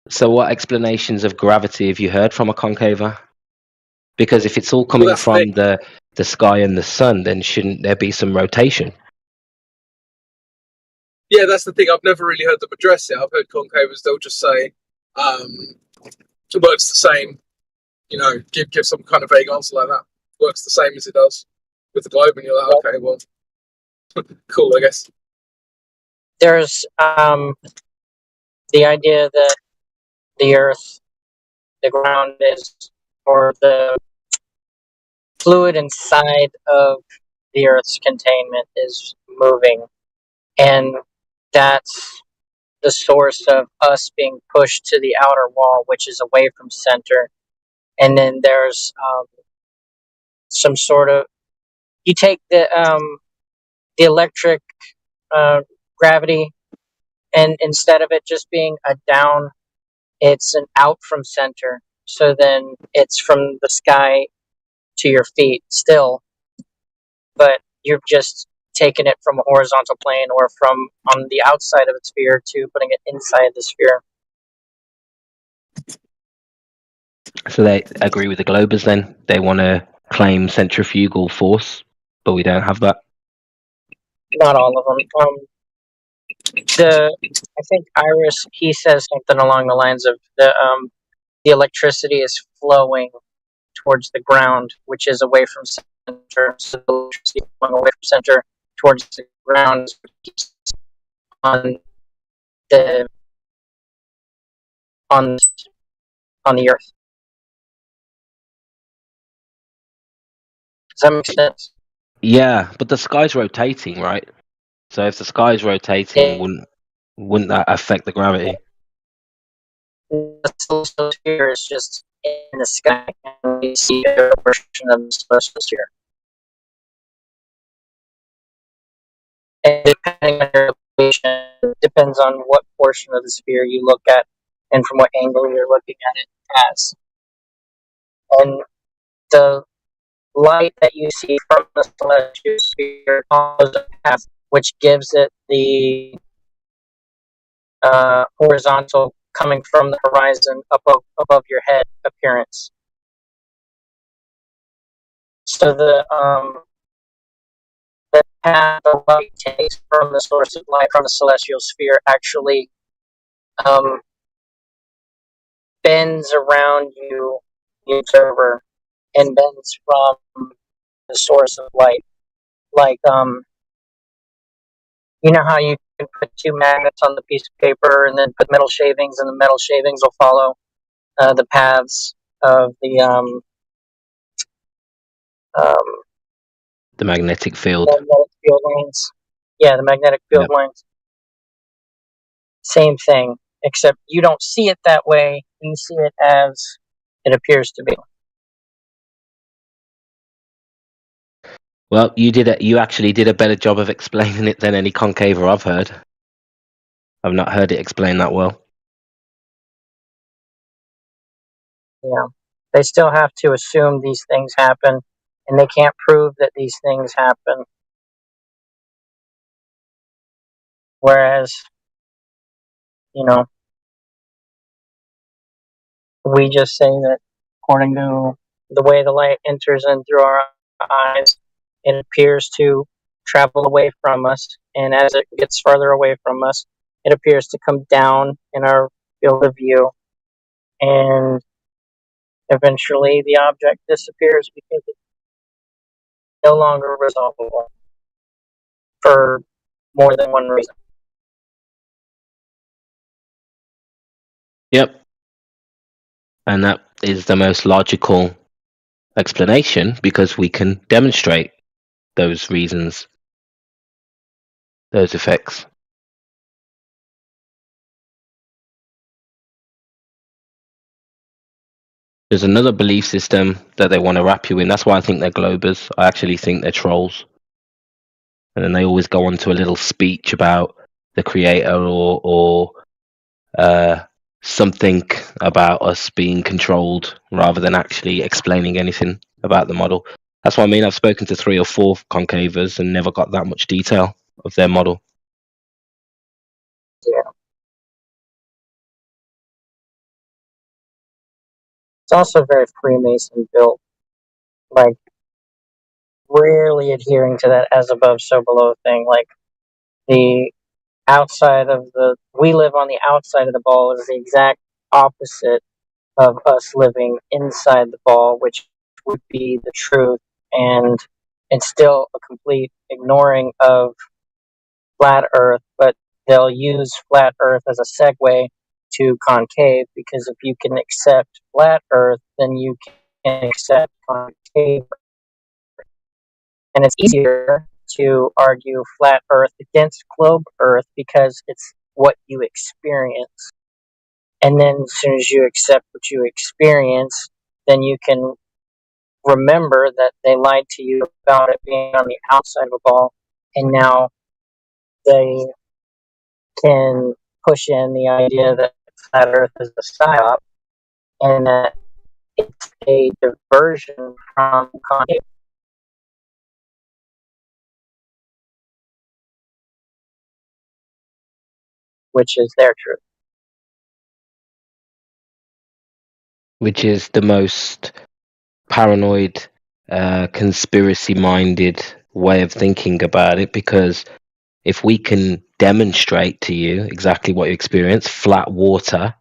So, what explanations of gravity have you heard from a concaver? Because if it's all coming from the sky and the sun, then shouldn't there be some rotation? Yeah, that's the thing. I've never really heard them address it. I've heard concavers; they'll just say, "It works the same." You know, give some kind of vague answer like that. Works the same as it does with the globe, and you're like, okay, well, cool, I guess. There's the idea that the Earth, the ground is, or the fluid inside of the Earth's containment is moving, and that's the source of us being pushed to the outer wall, which is away from center. And then there's some sort of, you take the electric gravity, and instead of it just being a down, it's an out from center. So then it's from the sky to your feet still, but you're just taking it from a horizontal plane or from on the outside of a sphere to putting it inside the sphere. So they agree with the Globers then. They want to claim centrifugal force, but we don't have that. Not all of them. I think Iris, he says something along the lines of the electricity is flowing towards the ground, which is away from center. So the electricity flowing away from center towards the ground on the on on the Earth. Does that make sense? Yeah, but the sky's rotating, right? So if the sky's rotating, wouldn't that affect the gravity? The celestial sphere is just in the sky, and we see a portion of the celestial sphere. And depending on your location, it depends on what portion of the sphere you look at and from what angle you're looking at it as. And the light that you see from the celestial sphere follows a path which gives it the horizontal coming from the horizon above your head appearance. So the path the light takes from the source of light from the celestial sphere actually bends around you, the observer, and bends from the source of light. Like you know how you can put two magnets on the piece of paper and then put metal shavings, and the metal shavings will follow the paths of The magnetic field. magnetic field lines. Yeah, the magnetic field lines. Same thing, except you don't see it that way. You see it as it appears to be. Well, you actually did a better job of explaining it than any concaver I've heard. I've not heard it explained that well. Yeah, they still have to assume these things happen, and they can't prove that these things happen. Whereas, we just say that according to the way the light enters in through our eyes, it appears to travel away from us, and as it gets farther away from us, it appears to come down in our field of view, and eventually the object disappears because it's no longer resolvable for more than one reason. Yep. And that is the most logical explanation because we can demonstrate those reasons, those effects. There's another belief system that they want to wrap you in. That's why I think they're Globers. I actually think they're trolls. And then they always go on to a little speech about the creator or something about us being controlled rather than actually explaining anything about the model. That's what I mean. I've spoken to 3 or 4 concavers and never got that much detail of their model. Yeah. It's also very Freemason built, like really adhering to that as above, so below thing. Like the outside of we live on the outside of the ball is the exact opposite of us living inside the ball, which would be the truth, and it's still a complete ignoring of flat Earth, but they'll use flat Earth as a segue to concave, because if you can accept flat Earth, then you can accept concave. And it's easier to argue flat Earth against globe Earth because it's what you experience. And then as soon as you accept what you experience, then you can remember that they lied to you about it being on the outside of a ball, and now they can push in the idea that flat Earth is a psyop and that it's a diversion from concave. Which is their truth. which is the most paranoid, conspiracy-minded way of thinking about it. Because if we can demonstrate to you exactly what you experience, flat water,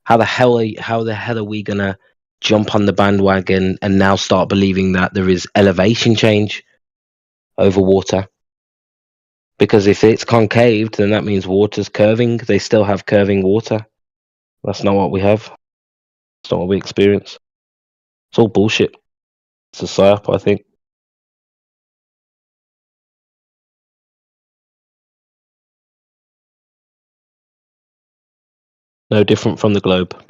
how the hell are we gonna jump on the bandwagon and now start believing that there is elevation change over water? Because if it's concaved, then that means water's curving. They still have curving water. That's not what we have. It's not what we experience. It's all bullshit. It's a psyop, I think. No different from the globe.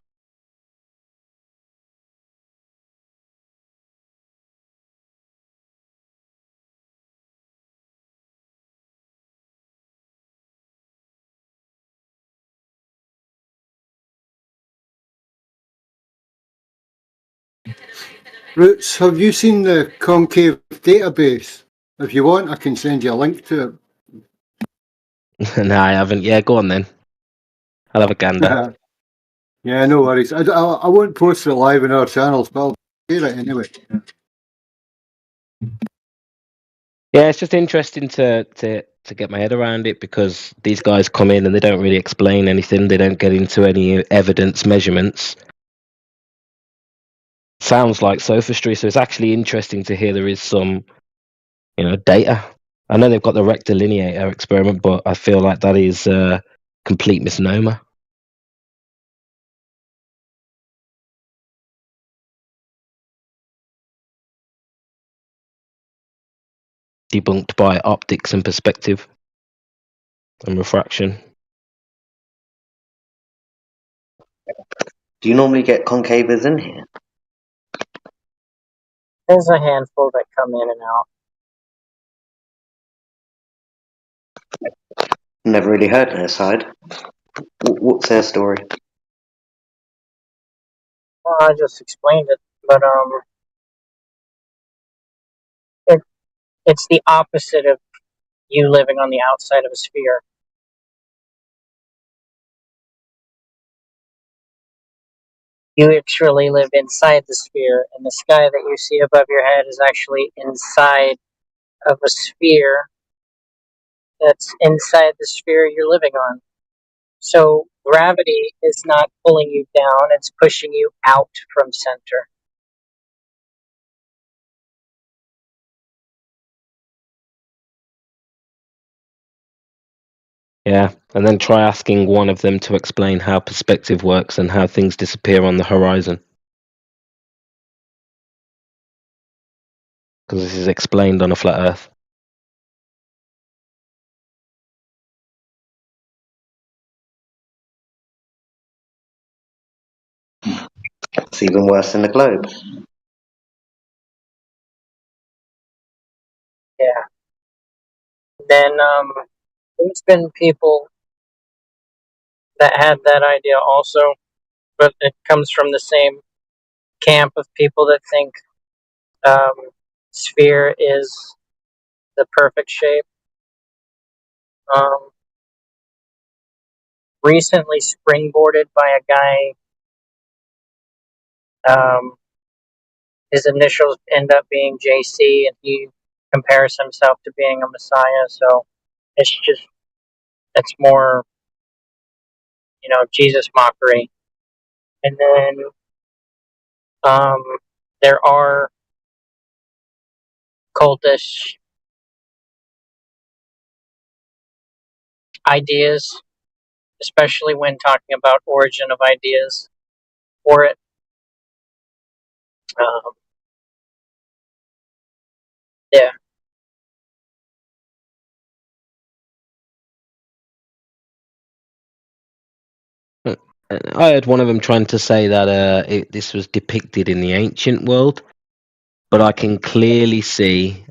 Roots, have you seen the concave database? If you want, I can send you a link to No, I haven't. Yeah, go on then. I'll have a gander. it. Yeah, no worries. I won't post it live on our channels, but I'll share it anyway. Yeah, it's just interesting to get my head around it, because these guys come in and they don't really explain anything. They don't get into any evidence measurements. Sounds like sophistry, so it's actually interesting to hear there is some, data. I know they've got the rectilineator experiment, but I feel like that is a complete misnomer. Debunked by optics and perspective and refraction. Do you normally get concavers in here? There's a handful that come in and out. Never really heard their side. What's their story? Well, I just explained it, but it's the opposite of you living on the outside of a sphere. You actually live inside the sphere, and the sky that you see above your head is actually inside of a sphere that's inside the sphere you're living on. So gravity is not pulling you down, it's pushing you out from center. Yeah, and then try asking one of them to explain how perspective works and how things disappear on the horizon. Because this is explained on a flat Earth. It's even worse than the globe. Yeah. Then there's been people that had that idea also, but it comes from the same camp of people that think sphere is the perfect shape. Recently springboarded by a guy, his initials end up being JC, and he compares himself to being a messiah, so it's more, Jesus mockery. And then there are cultish ideas, especially when talking about origin of ideas for it. Yeah. I heard one of them trying to say that this was depicted in the ancient world, but I can clearly see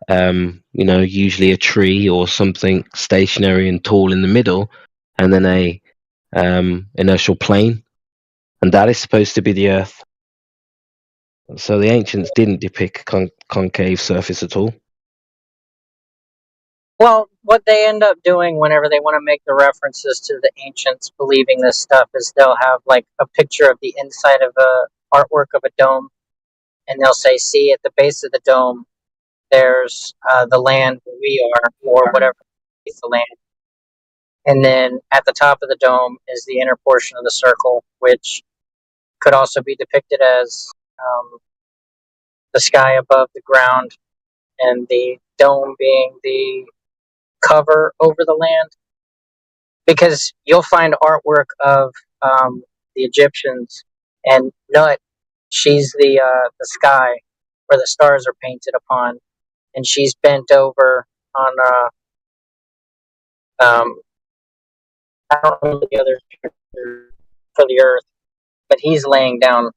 usually a tree or something stationary and tall in the middle, and then a inertial plane, and that is supposed to be the Earth. So the ancients didn't depict concave surface at all. Well, what they end up doing whenever they want to make the references to the ancients believing this stuff is they'll have like a picture of the inside of a artwork of a dome, and they'll say, "See, at the base of the dome, there's the land where we are, or whatever is the land." And then at the top of the dome is the inner portion of the circle, which could also be depicted as the sky above the ground, and the dome being the cover over the land. Because you'll find artwork of the Egyptians, and Nut, she's the sky where the stars are painted upon, and she's bent over on I don't know the other picture for the Earth, but he's laying down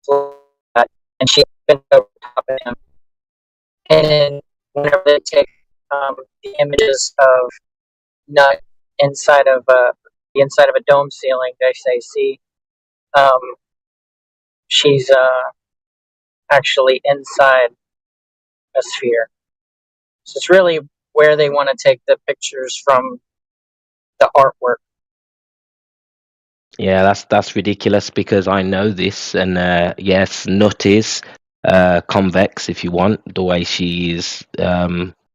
flat, and she's bent over top of him. And then whenever they take the images of Nut inside of the inside of a dome ceiling, they say, "See, she's actually inside a sphere." So it's really where they want to take the pictures from the artwork. Yeah, that's ridiculous because I know this, and yes, Nut is convex if you want, the way she is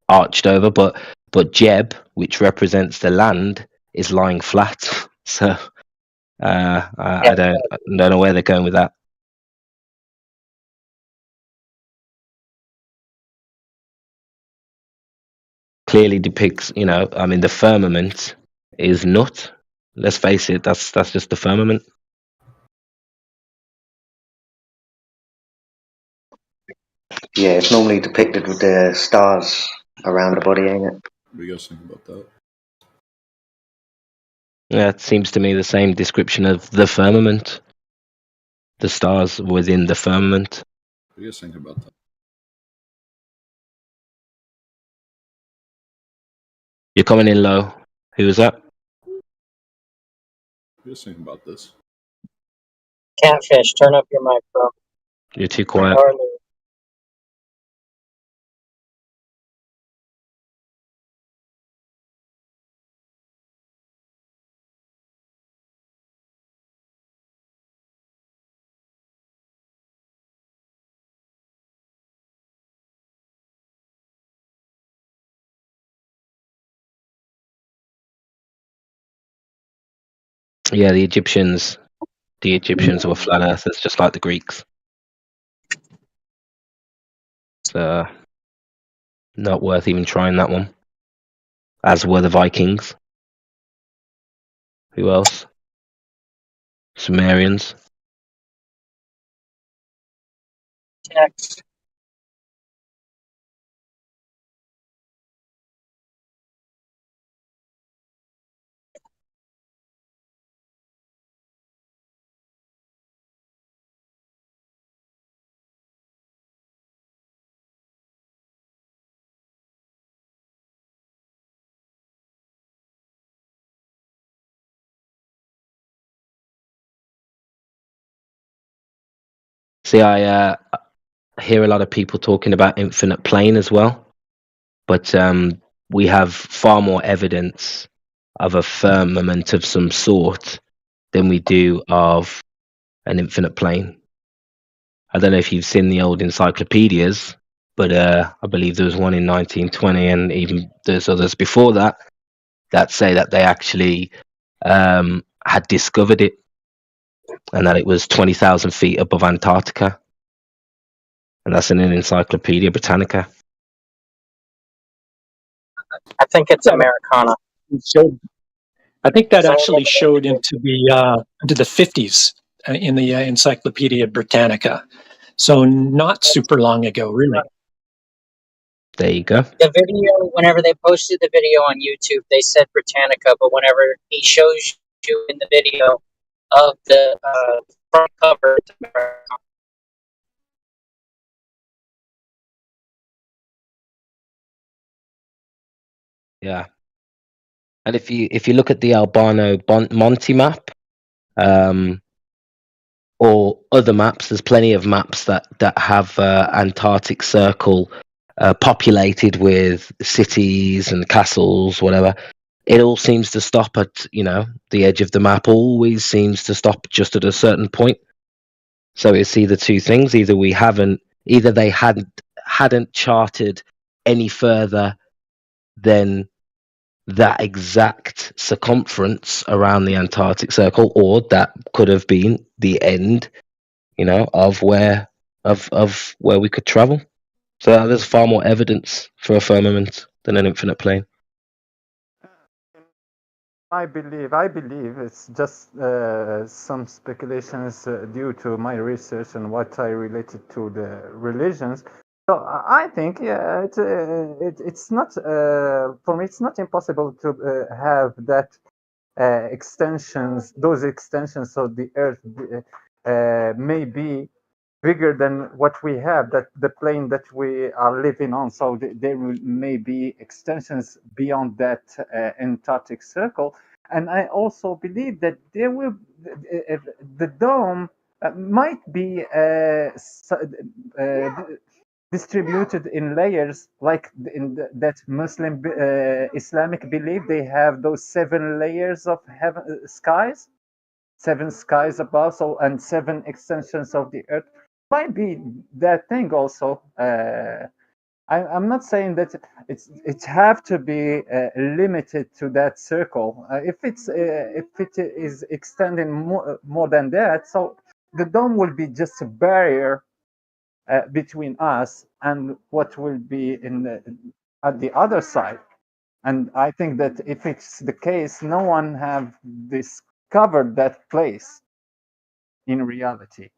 arched over, but Jeb, which represents the land, is lying flat. So I don't know where they're going with that. Clearly depicts, I mean, the firmament is Nut. Let's face it, that's just the firmament. Yeah, it's normally depicted with the stars around the body, ain't it? What do you guys think about that? Yeah, it seems to me the same description of the firmament. The stars within the firmament. What do you guys think about that? You're coming in low. Who was that? What do you guys think about this? Catfish, turn up your mic, bro. You're too quiet. Yeah, the Egyptians were flat earthers, just like the Greeks. So, not worth even trying that one. As were the Vikings. Who else? Sumerians. Next. See, I hear a lot of people talking about infinite plane as well, but we have far more evidence of a firmament of some sort than we do of an infinite plane. I don't know if you've seen the old encyclopedias, but I believe there was one in 1920, and even there's others before that say that they actually had discovered it, and that it was 20,000 feet above Antarctica. And that's in an Encyclopedia Britannica. I think it's Americana. So I think that actually showed into the 50s in the Encyclopedia Britannica. So not super long ago, really. There you go. The video, whenever they posted the video on YouTube, they said Britannica, but whenever he shows you in the video of the front cover, it's Americana. Yeah. And if you look at the Albano Monte map, or other maps, there's plenty of maps that have Antarctic Circle populated with cities and castles, whatever, it all seems to stop at, the edge of the map. Always seems to stop just at a certain point. So it's either two things: either they hadn't charted any further than that exact circumference around the Antarctic Circle, or that could have been the end, of where we could travel. So there's far more evidence for a firmament than an infinite plane. I believe it's just some speculations due to my research and what I related to the religions. So I think, it's not for me. It's not impossible to have that those extensions of the Earth may be bigger than what we have, that the plane that we are living on. So there may be extensions beyond that Antarctic Circle. And I also believe that there will the dome might be distributed in layers, like in that Muslim Islamic belief. They have those 7 layers of heaven, skies, 7 skies above, so, and 7 extensions of the Earth. Might be that thing also. I'm not saying that it have to be limited to that circle. If it is extending more than that, so the dome will be just a barrier between us and what will be at the other side. And I think that if it's the case, no one have discovered that place in reality.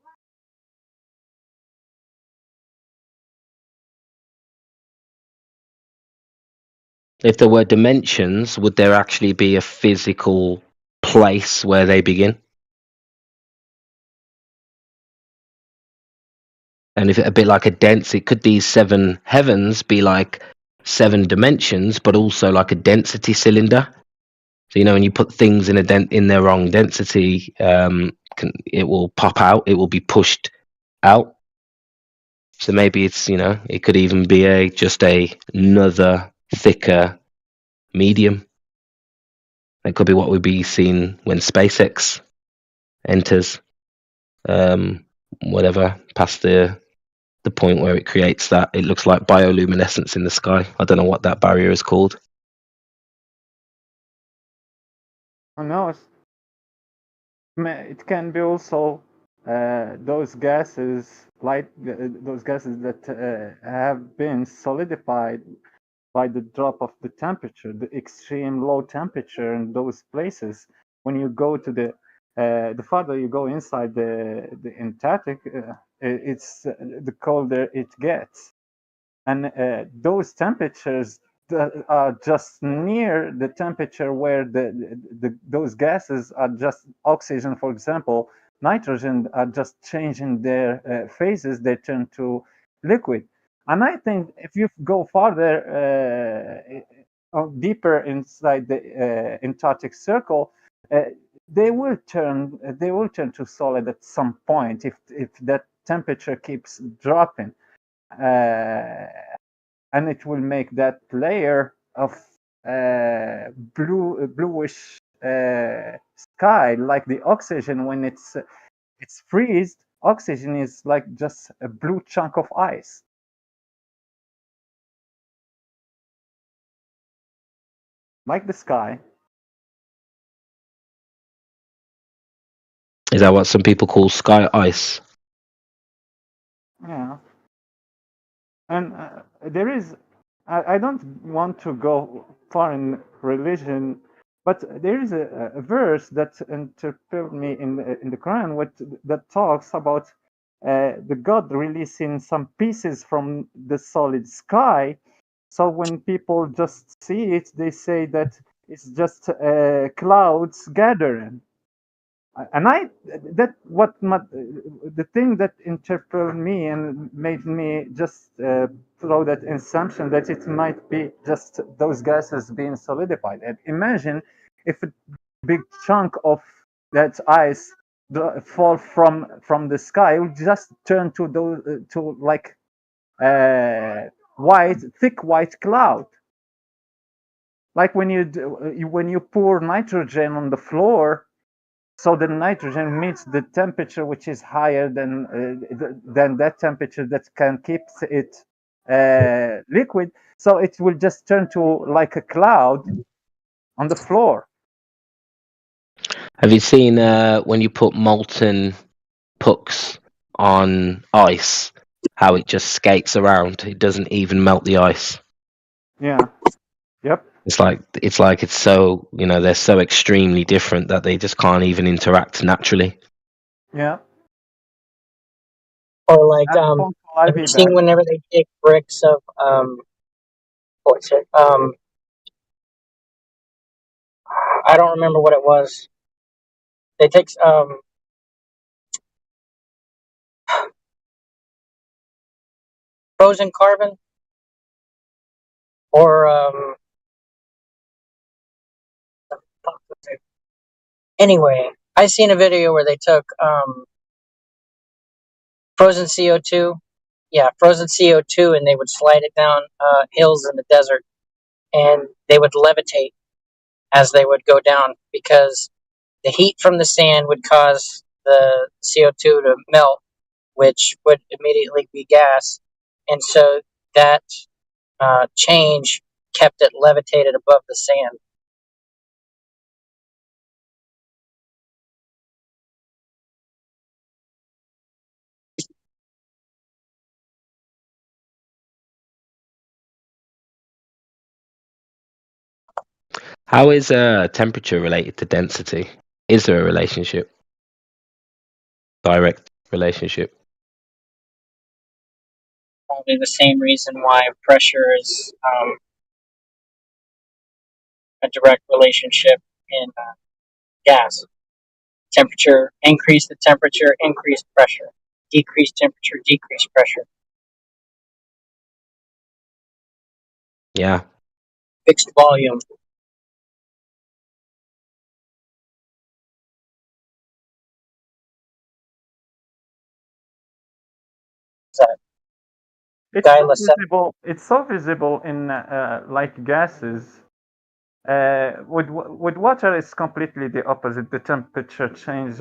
If there were dimensions, would there actually be a physical place where they begin? And if it a bit like a it could these 7 heavens be like 7 dimensions, but also like a density cylinder? So when you put things in in their wrong density, it will pop out. It will be pushed out. So maybe it's it could even be just another thicker medium. That could be what we'll be seeing when SpaceX enters, whatever, past the point where it creates that. It looks like bioluminescence in the sky. I don't know what that barrier is called. Who knows? It can be also those gases, those gases that have been solidified by the drop of the temperature, the extreme low temperature in those places. When you go to the farther you go inside the Antarctic, it's the colder it gets, and those temperatures that are just near the temperature where those gases are just oxygen, for example, nitrogen, are just changing their phases. They turn to liquid. And I think if you go farther, deeper inside the Antarctic Circle, they will turn to solid at some point if that temperature keeps dropping, and it will make that layer of bluish sky, like the oxygen. When it's freezed, oxygen is like just a blue chunk of ice. Like the sky. Is that what some people call sky ice? Yeah. And there is, I don't want to go far in religion, but there is a verse that interpelled me in the Quran, that talks about the God releasing some pieces from the solid sky. So when people just see it, they say that it's just clouds gathering. And the thing that interpelled me and made me just throw that assumption that it might be just those gases being solidified. And imagine if a big chunk of that ice fall from the sky, it would just turn to those thick white cloud. Like when you pour nitrogen on the floor, so the nitrogen meets the temperature which is higher than that temperature that can keep it liquid. So it will just turn to like a cloud on the floor. Have you seen when you put molten pucks on ice, how it just skates around? It doesn't even melt the ice. Yeah. Yep. It's like it's so, they're so extremely different that they just can't even interact naturally. Yeah. Or like, have you seen whenever they take bricks of what's it? I don't remember what it was. They take frozen carbon, or anyway, I seen a video where they took frozen CO2. Yeah, frozen CO2, and they would slide it down hills in the desert, and they would levitate as they would go down because the heat from the sand would cause the CO2 to melt, which would immediately be gas, and so that change kept it levitated above the sand. How is temperature related to density? Is there a relationship? Direct relationship? Probably the same reason why pressure is a direct relationship in gas. Temperature, increase the temperature, increase pressure. Decrease temperature, decrease pressure. Yeah. Fixed volume. It's so visible in like gases. With water, it's completely the opposite. The temperature change.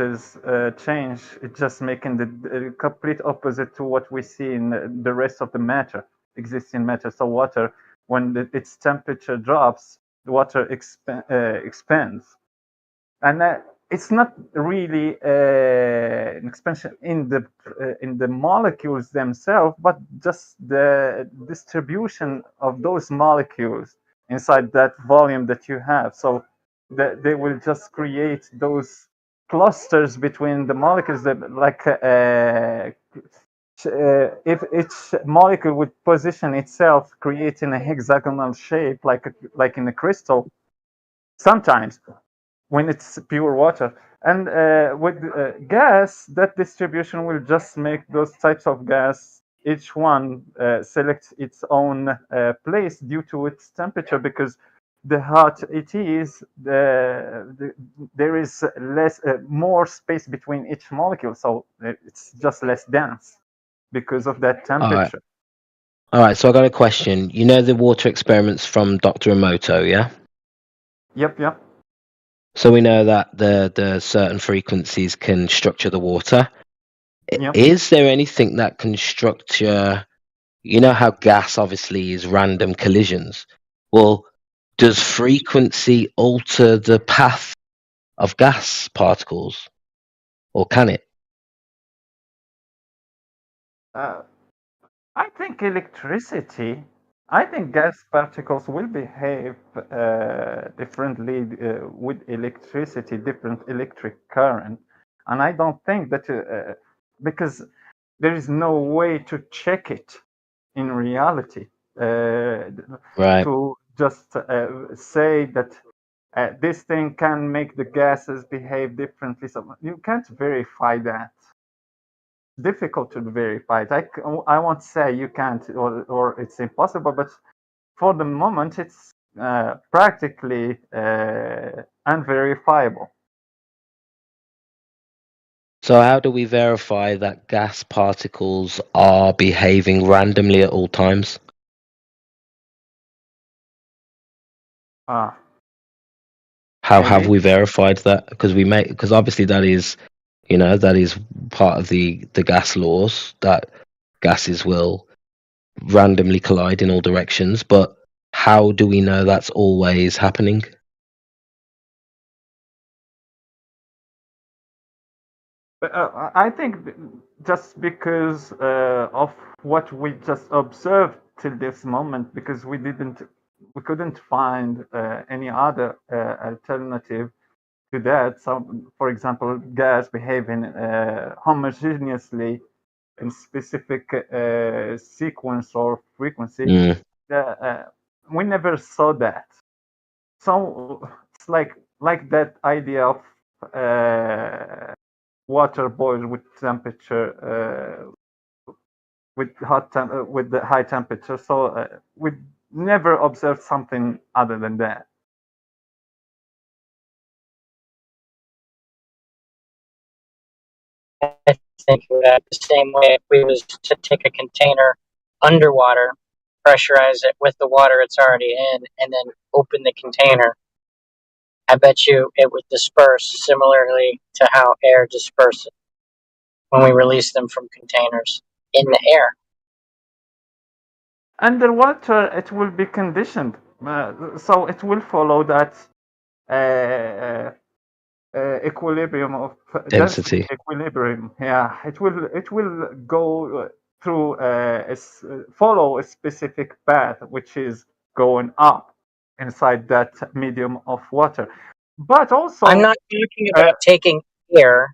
It's just making the complete opposite to what we see in the rest of the matter, existing matter. So water, when its temperature drops, the water expands, and it's not really an expansion in the molecules themselves, but just the distribution of those molecules inside that volume that you have. So they will just create those clusters between the molecules that, like, if each molecule would position itself creating a hexagonal shape, like in a crystal, sometimes when it's pure water. And with gas, that distribution will just make those types of gas, each one select its own place due to its temperature, because the hot it is, there is more space between each molecule, so it's just less dense because of that temperature. All right, so I got a question. You know the water experiments from Dr. Emoto, yeah? Yep. So we know that the certain frequencies can structure the water. Yep. Is there anything that can structure, how gas obviously is random collisions? Well, does frequency alter the path of gas particles, or can it? I think electricity. I think gas particles will behave differently with electricity, different electric current, and I don't think that because there is no way to check it in reality. Right. To just say that this thing can make the gases behave differently, so you can't verify that. Difficult to verify it. I won't say you can't or it's impossible, but for the moment it's practically unverifiable. So how do we verify that gas particles are behaving randomly at all times? Ah, How have maybe. we verified that? Because obviously that is, that is part of the gas laws, that gases will randomly collide in all directions. But how do we know that's always happening? But, I think just because of what we just observed till this moment, because we couldn't find any other alternative to that. So, for example, gas behaving homogeneously in specific sequence or frequency. Mm. We never saw that. So it's like that idea of water boils with temperature, with with the high temperature. So we never observed something other than that. I think that the same way if we was to take a container underwater, pressurize it with the water it's already in, and then open the container, I bet you it would disperse similarly to how air disperses when we release them from containers in the air. Underwater, it will be conditioned, so it will follow that equilibrium of density Density. equilibrium. Yeah, it will go through follow a specific path, which is going up inside that medium of water. But also, I'm not talking about taking air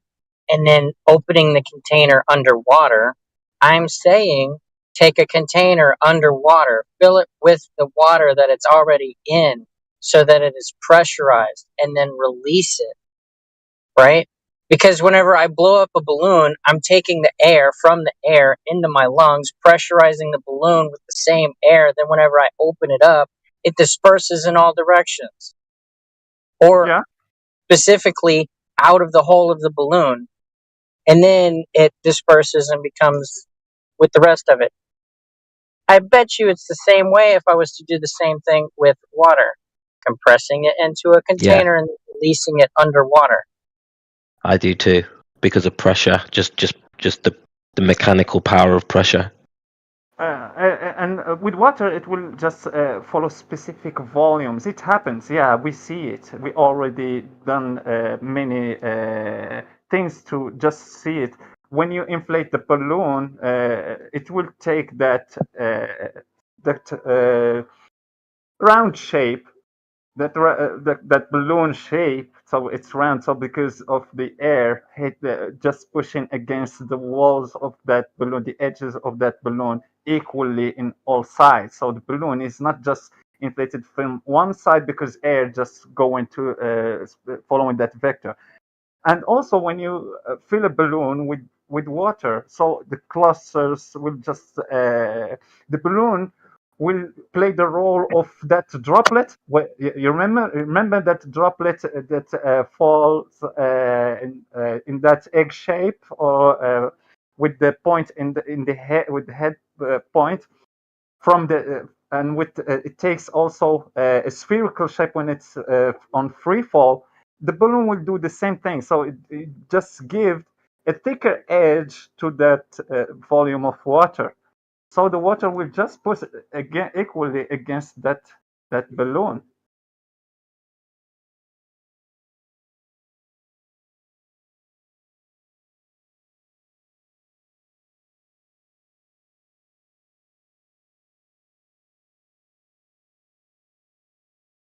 and then opening the container underwater. I'm saying take a container underwater, fill it with the water that it's already in so that it is pressurized, and then release it, right? Because whenever I blow up a balloon, I'm taking the air from the air into my lungs, pressurizing the balloon with the same air. Then whenever I open it up, it disperses in all directions. Or yeah, specifically out of the hole of the balloon, and then it disperses and becomes with the rest of it. I bet you it's the same way if I was to do the same thing with water, compressing it into a Yeah, container and releasing it underwater. I do too, because of pressure. Just the mechanical power of pressure. and with water, it will just follow specific volumes. It happens, yeah, we see it. We already done many things to just see it. When you inflate the balloon, it will take that round shape, that balloon shape, so it's round. So because of the air just pushing against the walls of that balloon, the edges of that balloon equally in all sides. So the balloon is not just inflated from one side because air just going to following that vector. And also when you fill a balloon with water, so the clusters will just the balloon will play the role of that droplet. You remember that droplet that falls in that egg shape, or with the point in the head, with the head point from the and with it takes also a spherical shape when it's on free fall. The balloon will do the same thing. So it just gives a thicker edge to that volume of water. So the water will just push again equally against that balloon.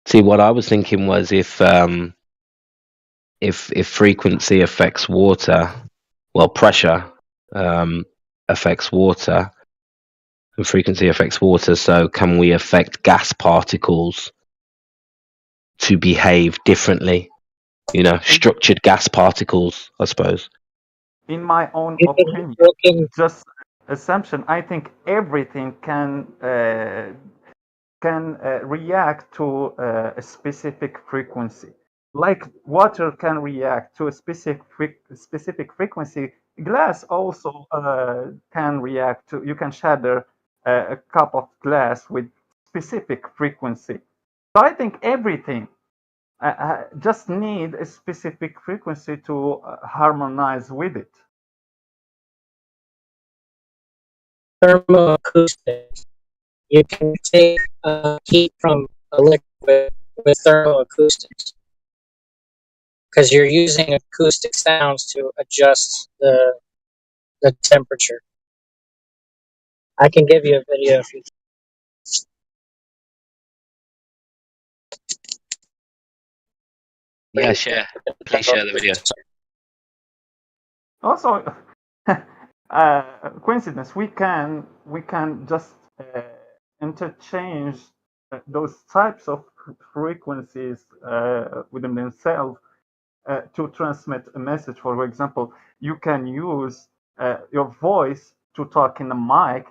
See, what I was thinking was if frequency affects water, well, pressure affects water, and frequency affects water. So, can we affect gas particles to behave differently? Structured gas particles, I suppose. In my own You think opinion, you're looking just assumption, I think everything can react to a specific frequency. Like water can react to a specific frequency, glass also can react to. You can shatter a cup of glass with specific frequency. So I think everything just need a specific frequency to harmonize with it. Thermoacoustics. You can take heat from a liquid with thermoacoustics because you're using acoustic sounds to adjust the temperature. I can give you a video if you. Yeah, share. Please share the video. Also, coincidence. We can just interchange those types of frequencies within themselves to transmit a message. For example, you can use your voice to talk in a mic,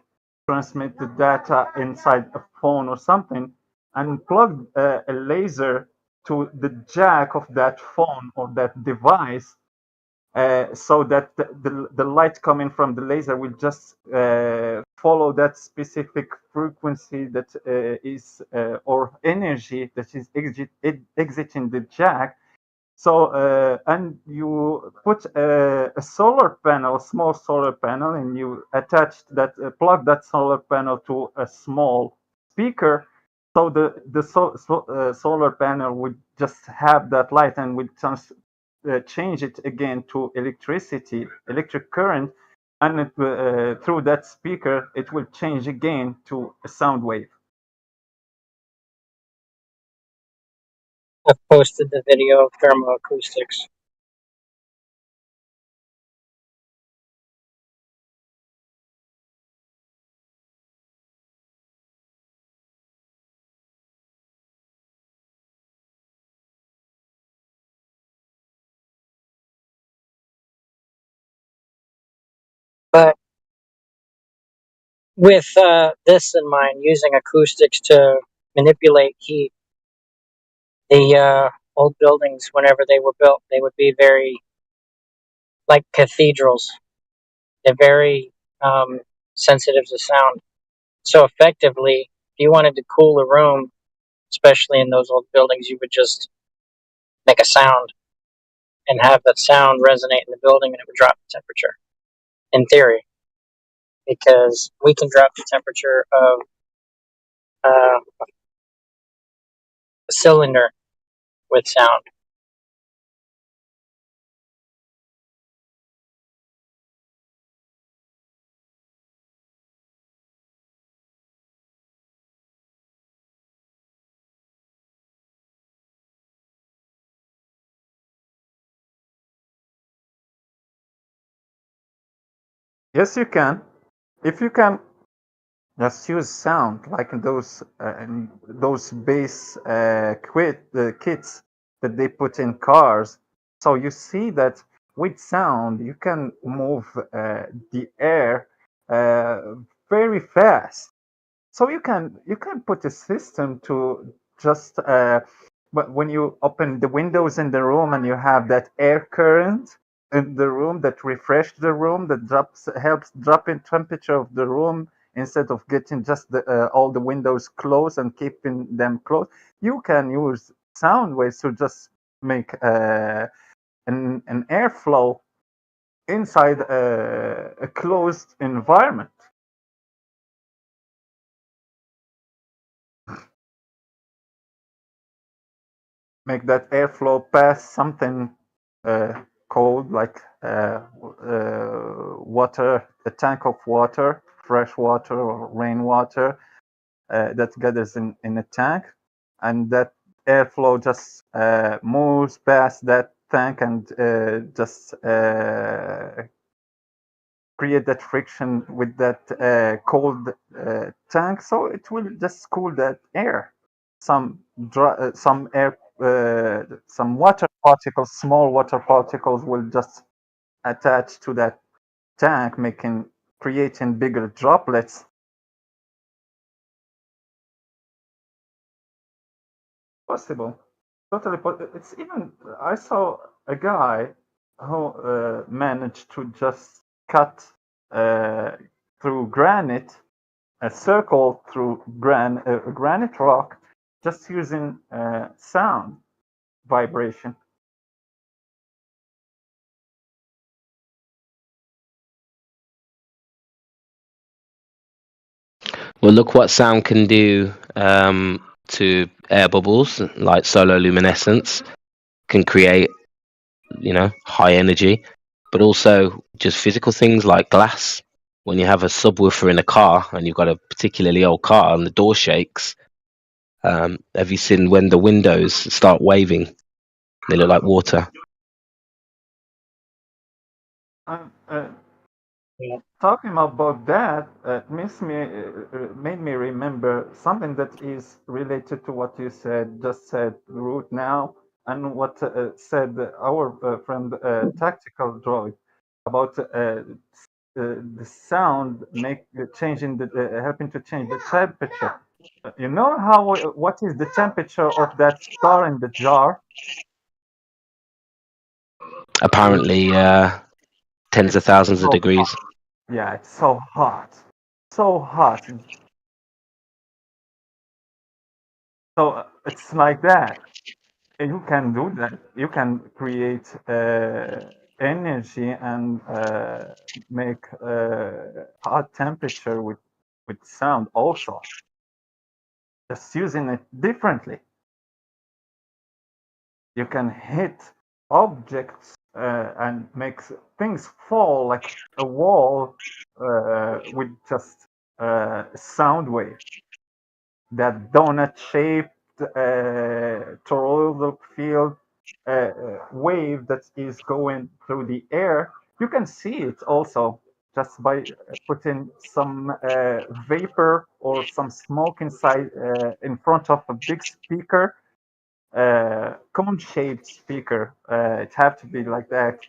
transmit the data inside a phone or something, and plug a laser to the jack of that phone or that device, so that the light coming from the laser will just follow that specific frequency that is or energy that is exiting the jack. So and you put a solar panel, small solar panel, and you attach that, plug that solar panel to a small speaker. So the solar panel would just have that light and would change it again to electricity, electric current, and it, through that speaker, it will change again to a sound wave. I've posted the video of thermoacoustics. But with this in mind, using acoustics to manipulate heat, the old buildings, whenever they were built, they would be very like cathedrals. They're very sensitive to sound. So effectively, if you wanted to cool a room, especially in those old buildings, you would just make a sound and have that sound resonate in the building, and it would drop the temperature. In theory, because we can drop the temperature of a cylinder with sound. Yes, you can. If you can just use sound like in those base kits that they put in cars. So you see that with sound you can move the air very fast. So you can put a system to just but when you open the windows in the room and you have that air current in the room that refresh the room, that helps drop in temperature of the room, instead of getting just all the windows closed and keeping them closed, you can use sound waves to just make an airflow inside a closed environment. Make that airflow past something cold, like water, a tank of water, fresh water or rainwater that gathers in a tank, and that airflow just moves past that tank and just create that friction with that cold tank, so it will just cool that air. Some air, some water particles, small water particles, will just attach to that tank, creating bigger droplets. Possible, totally. It's even, I saw a guy who managed to just cut through granite, a circle through granite rock, just using sound vibration. Well, look what sound can do to air bubbles, like solar luminescence, can create, high energy, but also just physical things like glass. When you have a subwoofer in a car and you've got a particularly old car and the door shakes, have you seen when the windows start waving? They look like water. Talking about that made me remember something that is related to what you just said, Root, now, and what said our friend Tactical Droid about the sound changing helping to change the temperature. You know what is the temperature of that star in the jar? Apparently, tens of thousands of so degrees. hot. Yeah, it's so hot. So hot. So it's like that. You can do that. You can create energy and make hot temperature with sound also. Just using it differently. You can hit objects and make things fall like a wall with just sound wave. That donut-shaped toroidal field wave that is going through the air, you can see it also just by putting some vapor or some smoke inside in front of a big speaker, cone-shaped speaker. It have to be like that.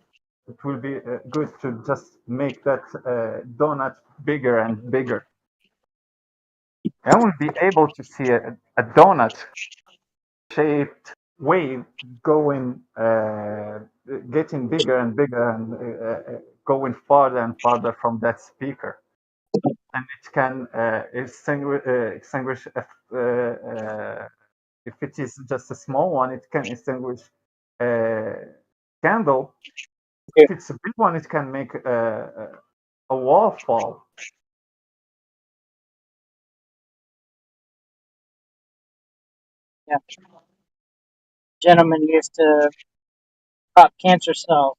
It will be good to just make that donut bigger and bigger. I will be able to see a donut-shaped wave going, getting bigger and bigger, and going farther and farther from that speaker. And it can extinguish if it is just a small one, it can extinguish a candle. If it's a big one, it can make a wall fall. Yeah. Gentleman used to pop cancer cells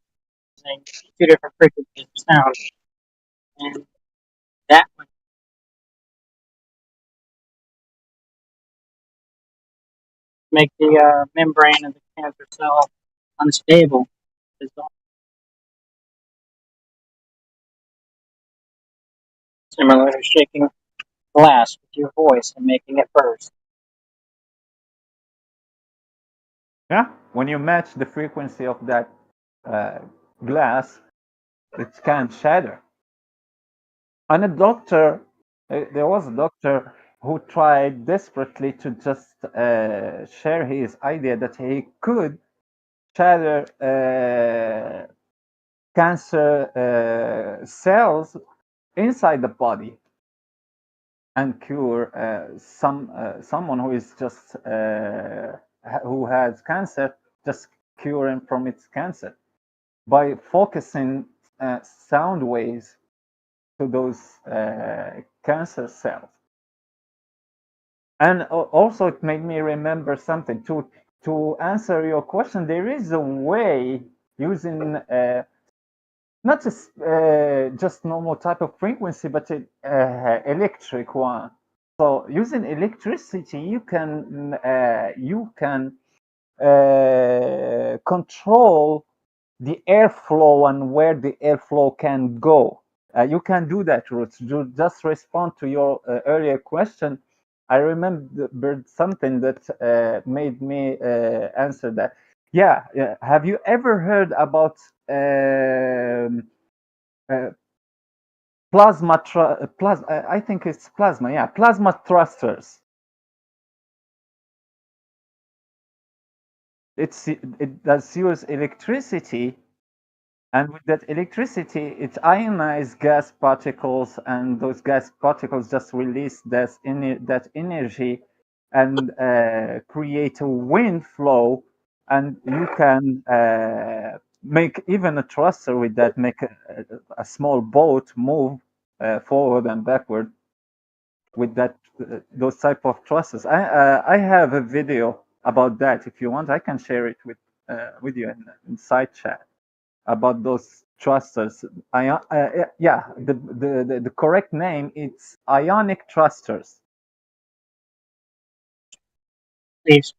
using 2 different frequencies of sound, and that would make the membrane of the cancer cell unstable. Similar to shaking glass with your voice and making it burst. Yeah, when you match the frequency of that glass, it can shatter. And there was a doctor who tried desperately to just share his idea that he could shatter cancer cells inside the body and cure someone who is just who has cancer, just cure him from its cancer by focusing sound waves to those cancer cells. And also, it made me remember something. To answer your question, there is a way using not just normal type of frequency, but electric one. So using electricity, you can control the airflow and where the airflow can go. You can do that, Ruth. To just respond to your earlier question, I remembered something that made me answer that. Yeah, have you ever heard about plasma? I think it's plasma. Yeah, plasma thrusters. It does use electricity, and with that electricity, it ionizes gas particles, and those gas particles just release that energy and create a wind flow, and you can make even a thruster with that, make a small boat move forward and backward with that those type of thrusters. I have a video about that. If you want, I can share it with you in side chat about those thrusters. Yeah, the correct name it's ionic thrusters. Please.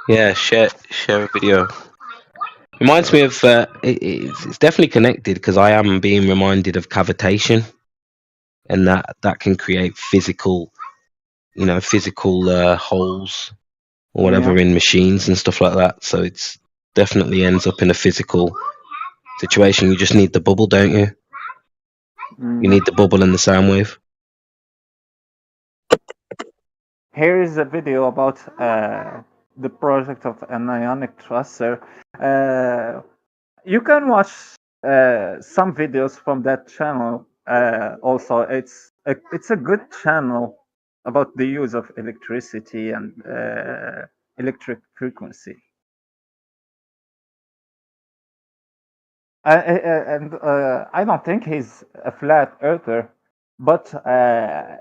Yeah, share a video. Reminds me of it's definitely connected because I am being reminded of cavitation, and that can create physical, physical holes or whatever Yeah. in machines and stuff like that. So it's definitely ends up in a physical situation. You just need the bubble, don't you? You need the bubble and the sound wave. Here is a video about the project of an ionic thruster. You can watch some videos from that channel. Also, it's a good channel about the use of electricity and electric frequency. And I don't think he's a flat earther, but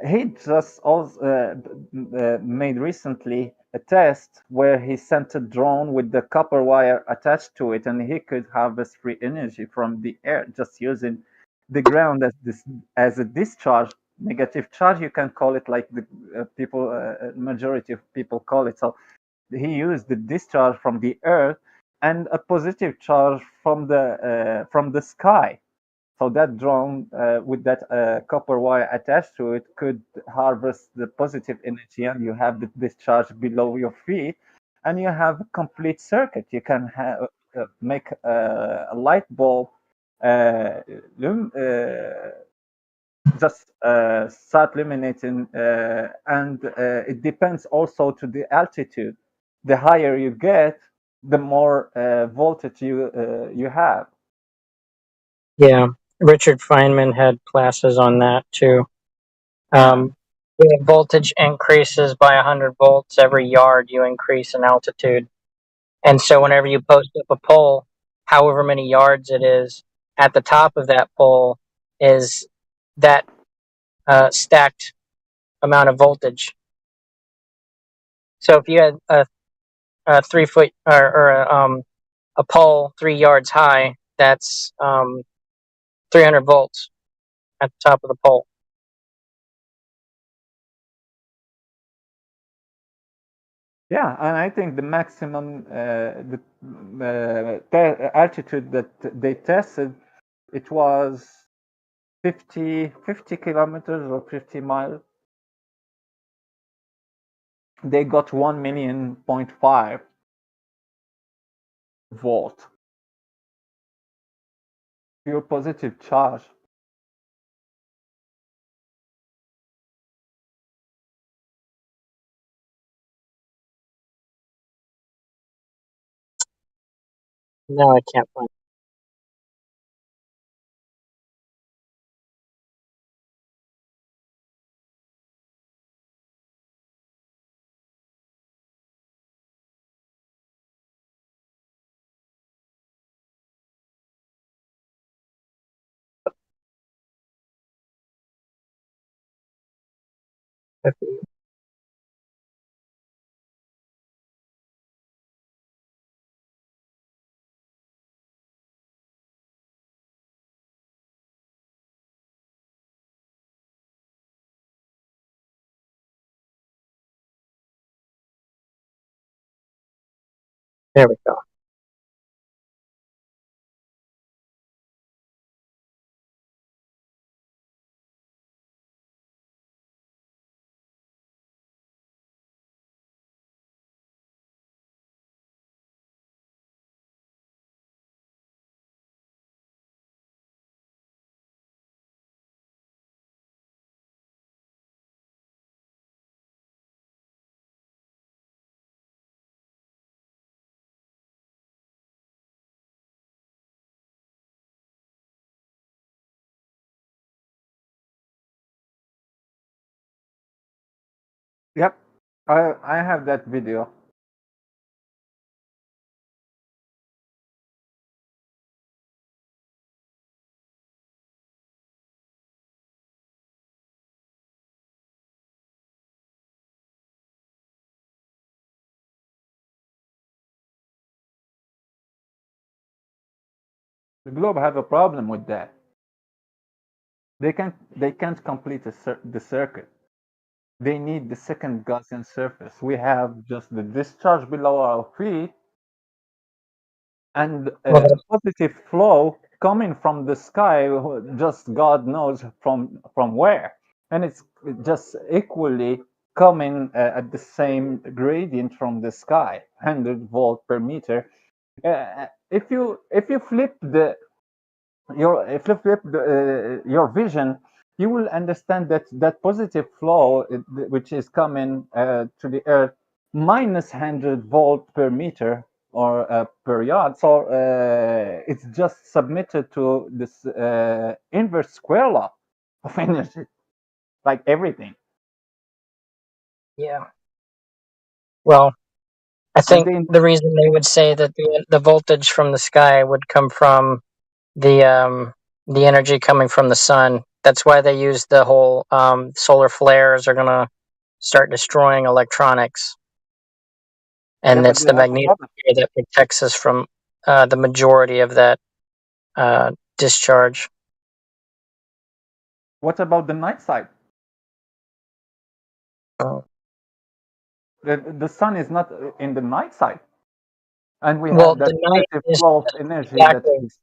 he just also made recently a test where he sent a drone with the copper wire attached to it, and he could harvest free energy from the air just using the ground as a discharge, negative charge. You can call it like the people, majority of people call it. So he used the discharge from the earth and a positive charge from the sky. So that drone with that copper wire attached to it could harvest the positive energy, and you have the discharge below your feet, and you have a complete circuit. You can make a light bulb just start illuminating, and it depends also to the altitude. The higher you get, the more voltage you have. Yeah, Richard Feynman had classes on that too. The voltage increases by 100 volts every yard you increase in altitude. And so whenever you post up a pole, however many yards it is, at the top of that pole is that stacked amount of voltage. So if you had a 3 foot or a pole 3 yards high, that's 300 volts at the top of the pole. Yeah, and I think the maximum altitude that they tested, it was 50 kilometers or 50 miles. They got 1.5 volt pure positive charge. No, I can't find. There we go. Yep, I have that video. The globe have a problem with that. They can't complete the circuit. They need the second Gaussian surface. We have just the discharge below our feet and Well, a positive flow coming from the sky, just God knows from where, and it's just equally coming at the same gradient from the sky, 100 volt per meter. If you flip your vision, you will understand that positive flow, which is coming to the Earth, minus 100 volt per meter or per yard. So it's just submitted to this inverse square law of energy, like everything. yeah. Well, I think the reason they would say that the voltage from the sky would come from the energy coming from the sun. That's why they use the whole solar flares are gonna start destroying electronics, and Yeah, it's the magnetosphere that protects us from the majority of that discharge. What about the night side? Oh. The sun is not in the night side, and we Well, have that the night positive is flow of just energy lack that of, is.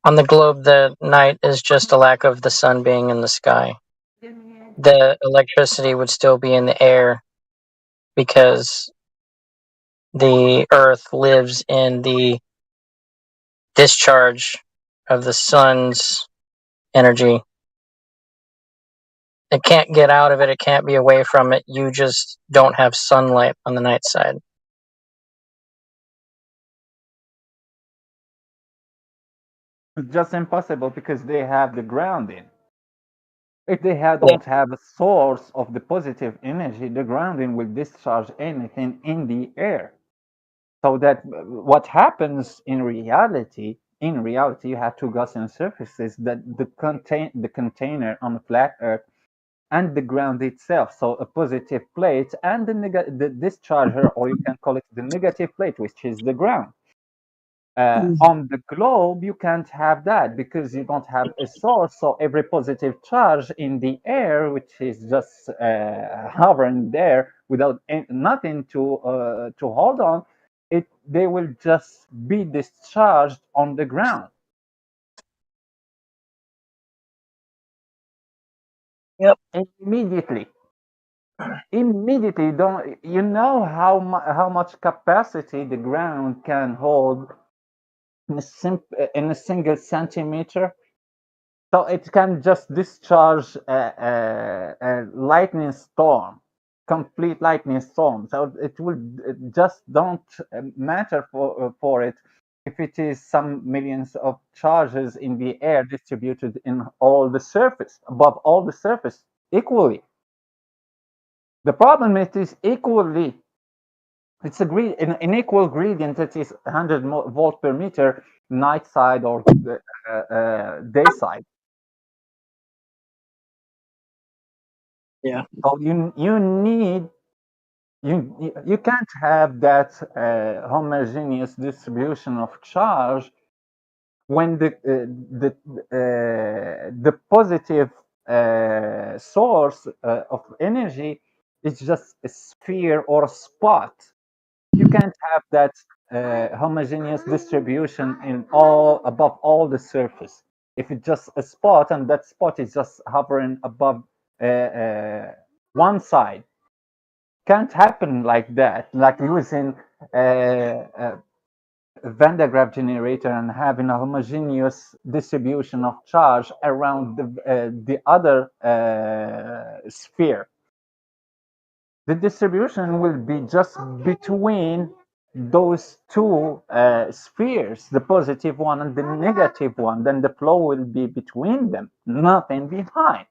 on the globe. The night is just a lack of the sun being in the sky. The electricity would still be in the air because the Earth lives in the discharge of the sun's energy. It can't get out of it. It can't be away from it. You just don't have sunlight on the night side. It's just impossible because they have the grounding. If they don't have a source of the positive energy, the grounding will discharge anything in the air. So that what happens in reality, you have two Gaussian surfaces, that the container on the flat Earth and the ground itself. So a positive plate and the discharger, or you can call it the negative plate, which is the ground. On the globe, you can't have that because you don't have a source. So every positive charge in the air, which is just hovering there without nothing to hold on, they will just be discharged on the ground. Yep. Immediately. Don't you know how much capacity the ground can hold in a single centimeter? So it can just discharge a lightning storm, complete lightning storm. So it will just don't matter for it if it is some millions of charges in the air distributed in all the surface, above all the surface equally. The problem is equally. It's an equal gradient that is 100 volt per meter, night side or day side. Yeah. So you need you can't have that homogeneous distribution of charge when the positive source of energy is just a sphere or a spot. You can't have that homogeneous distribution in above all the surface. If it's just a spot and that spot is just hovering above one side, can't happen like that. Like using a Van de Graaff generator and having a homogeneous distribution of charge around the other sphere. The distribution will be just between those two spheres, the positive one and the negative one. Then the flow will be between them, nothing behind.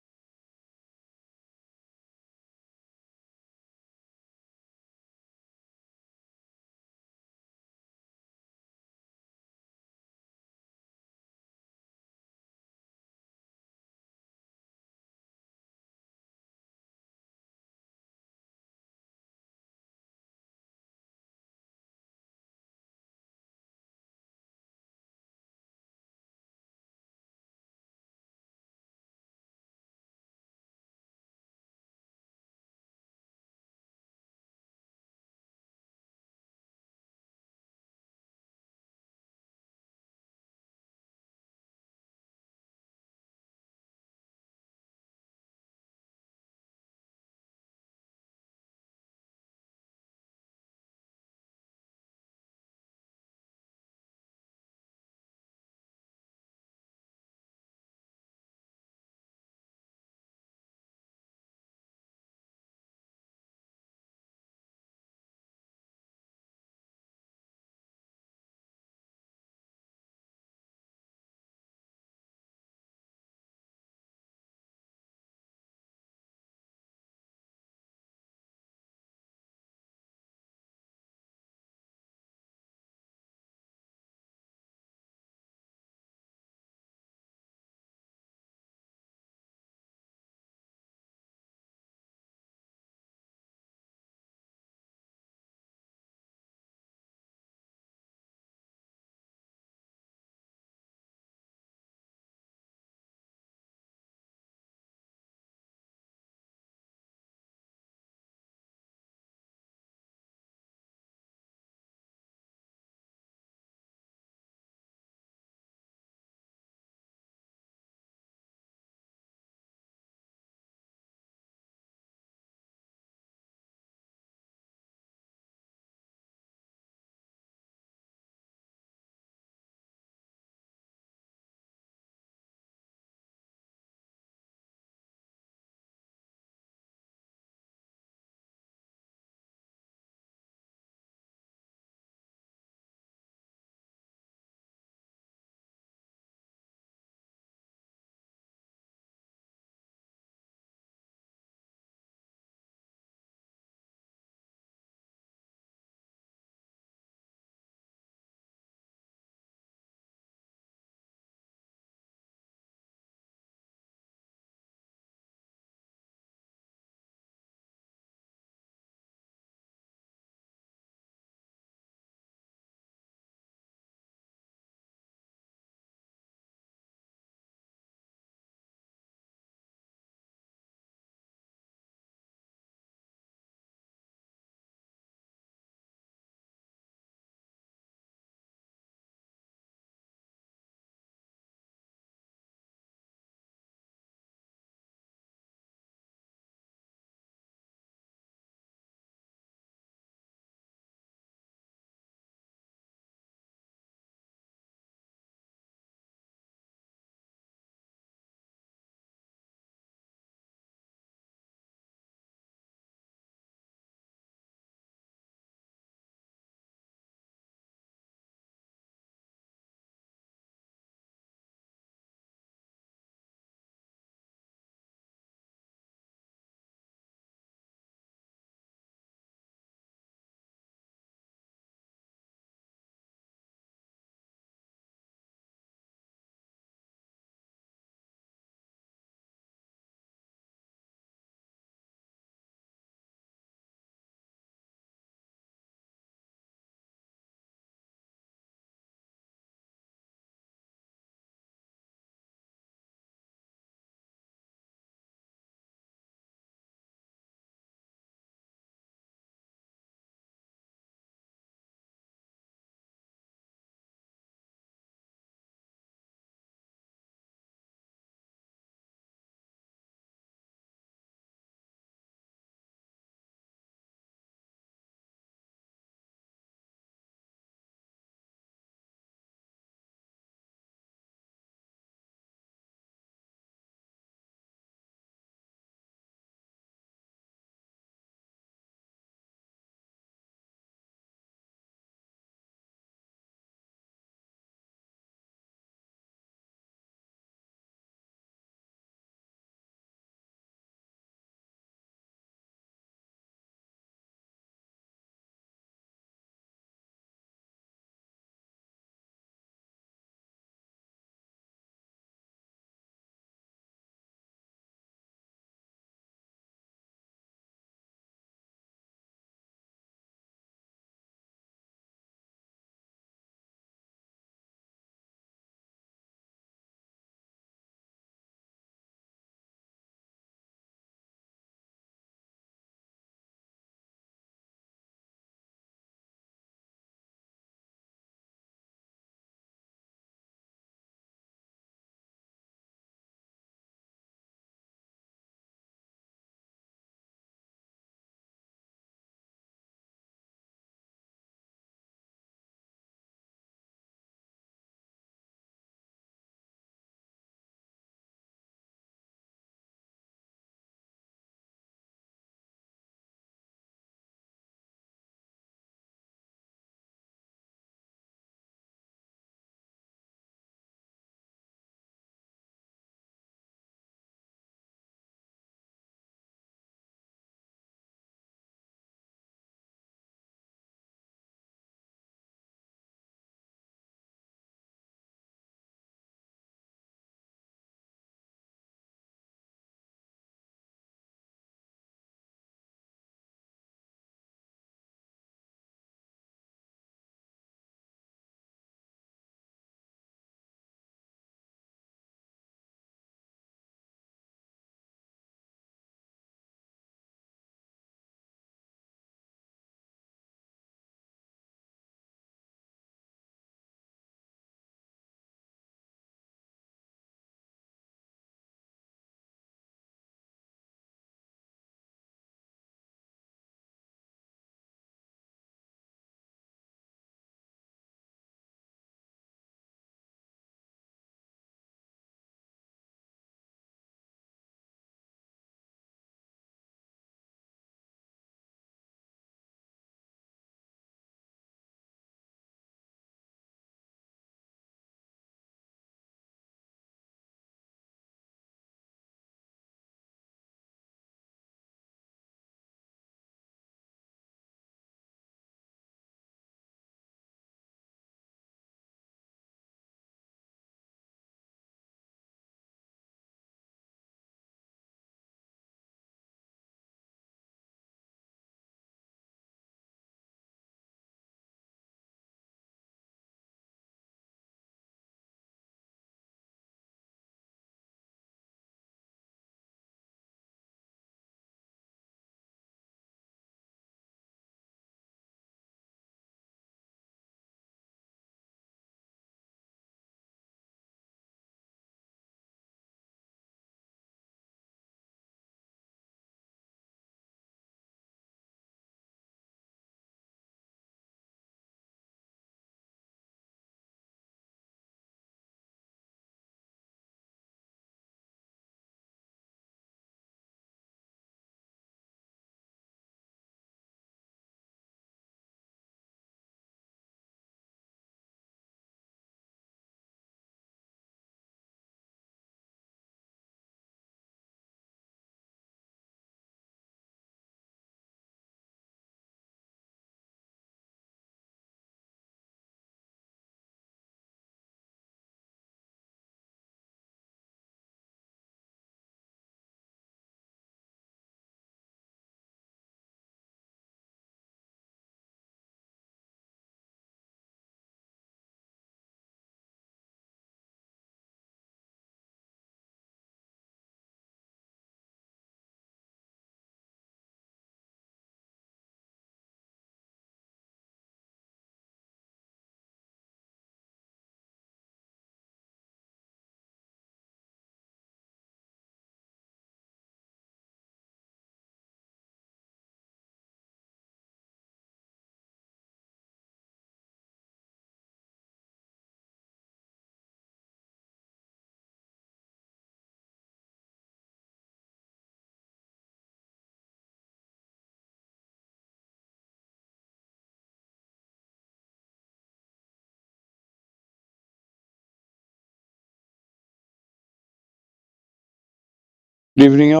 Good evening, all.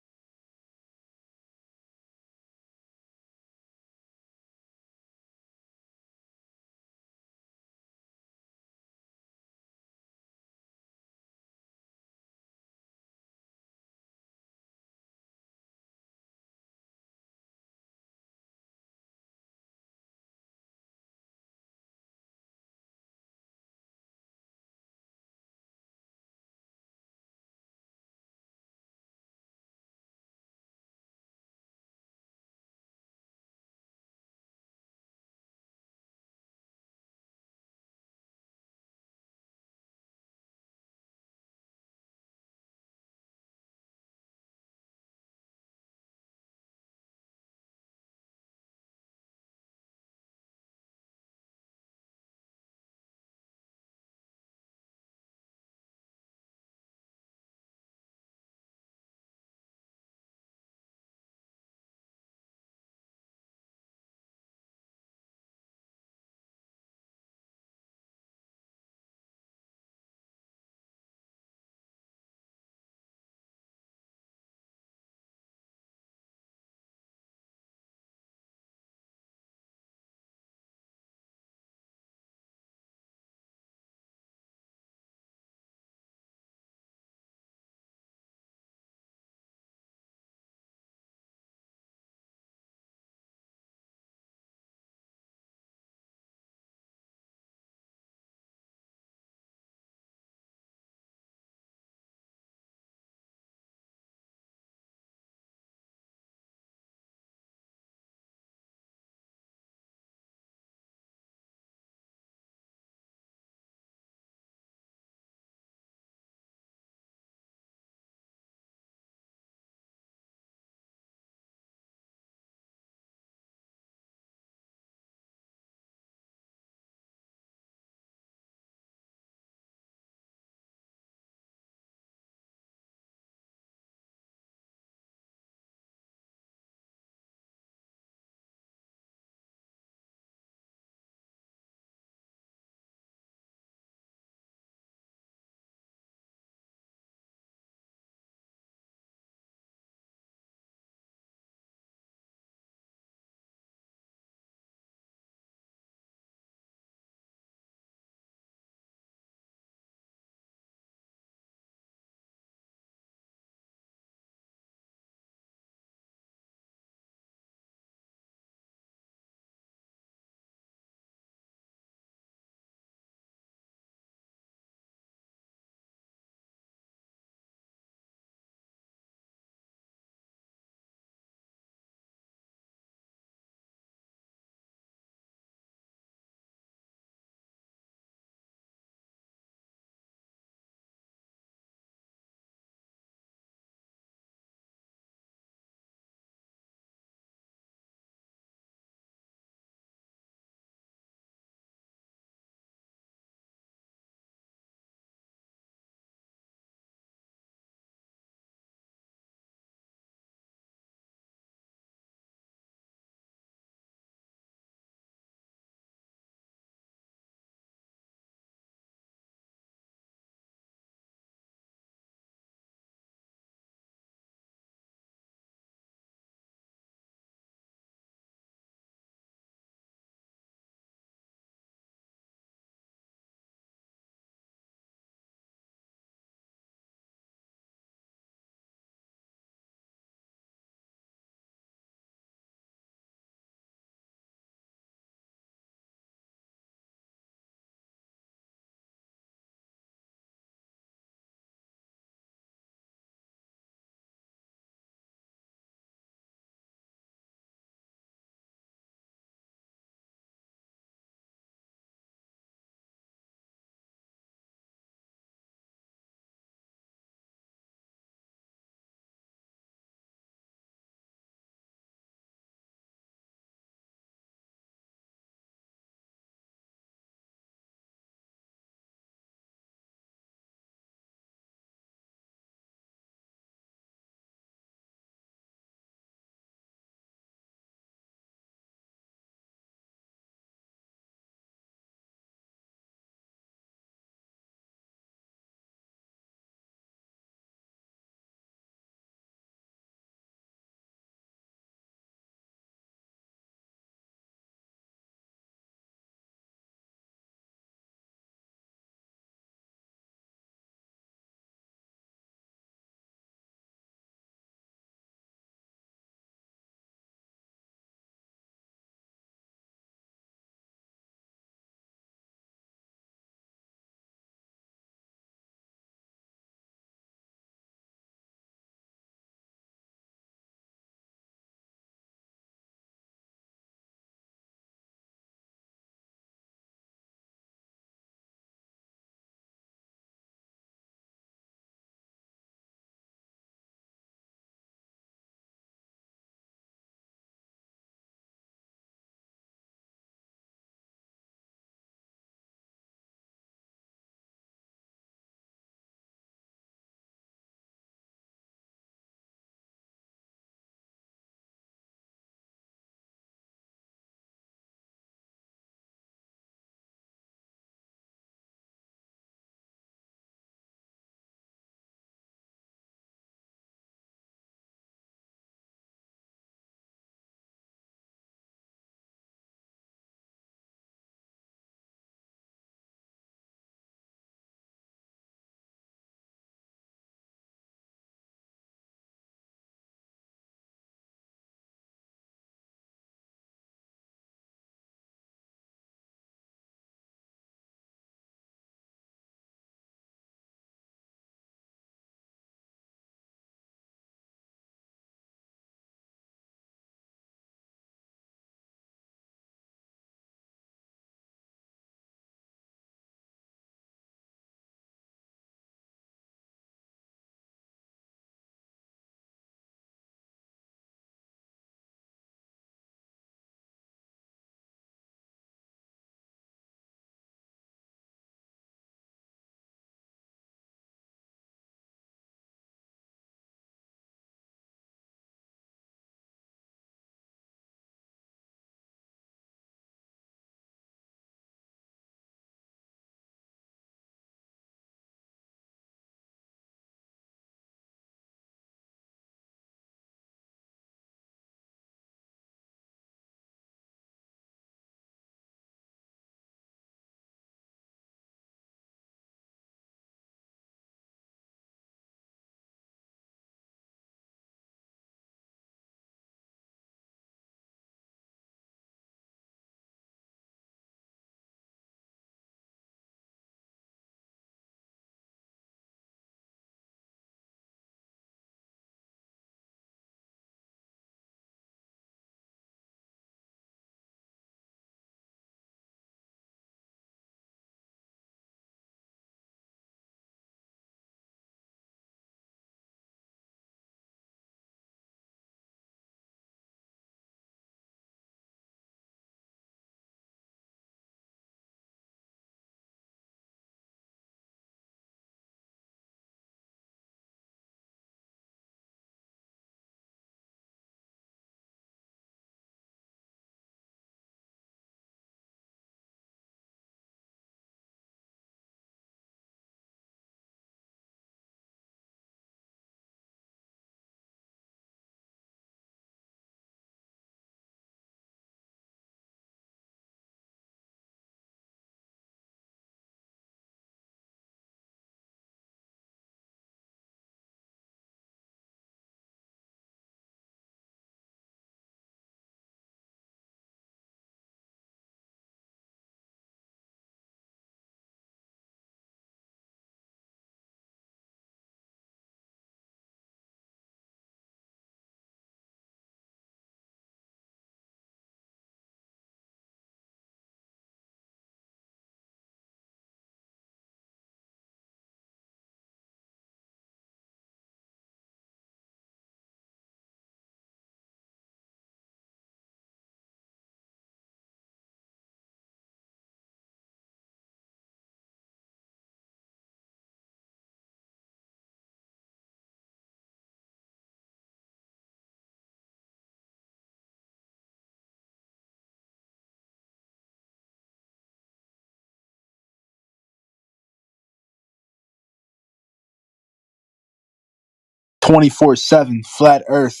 24/7 flat Earth.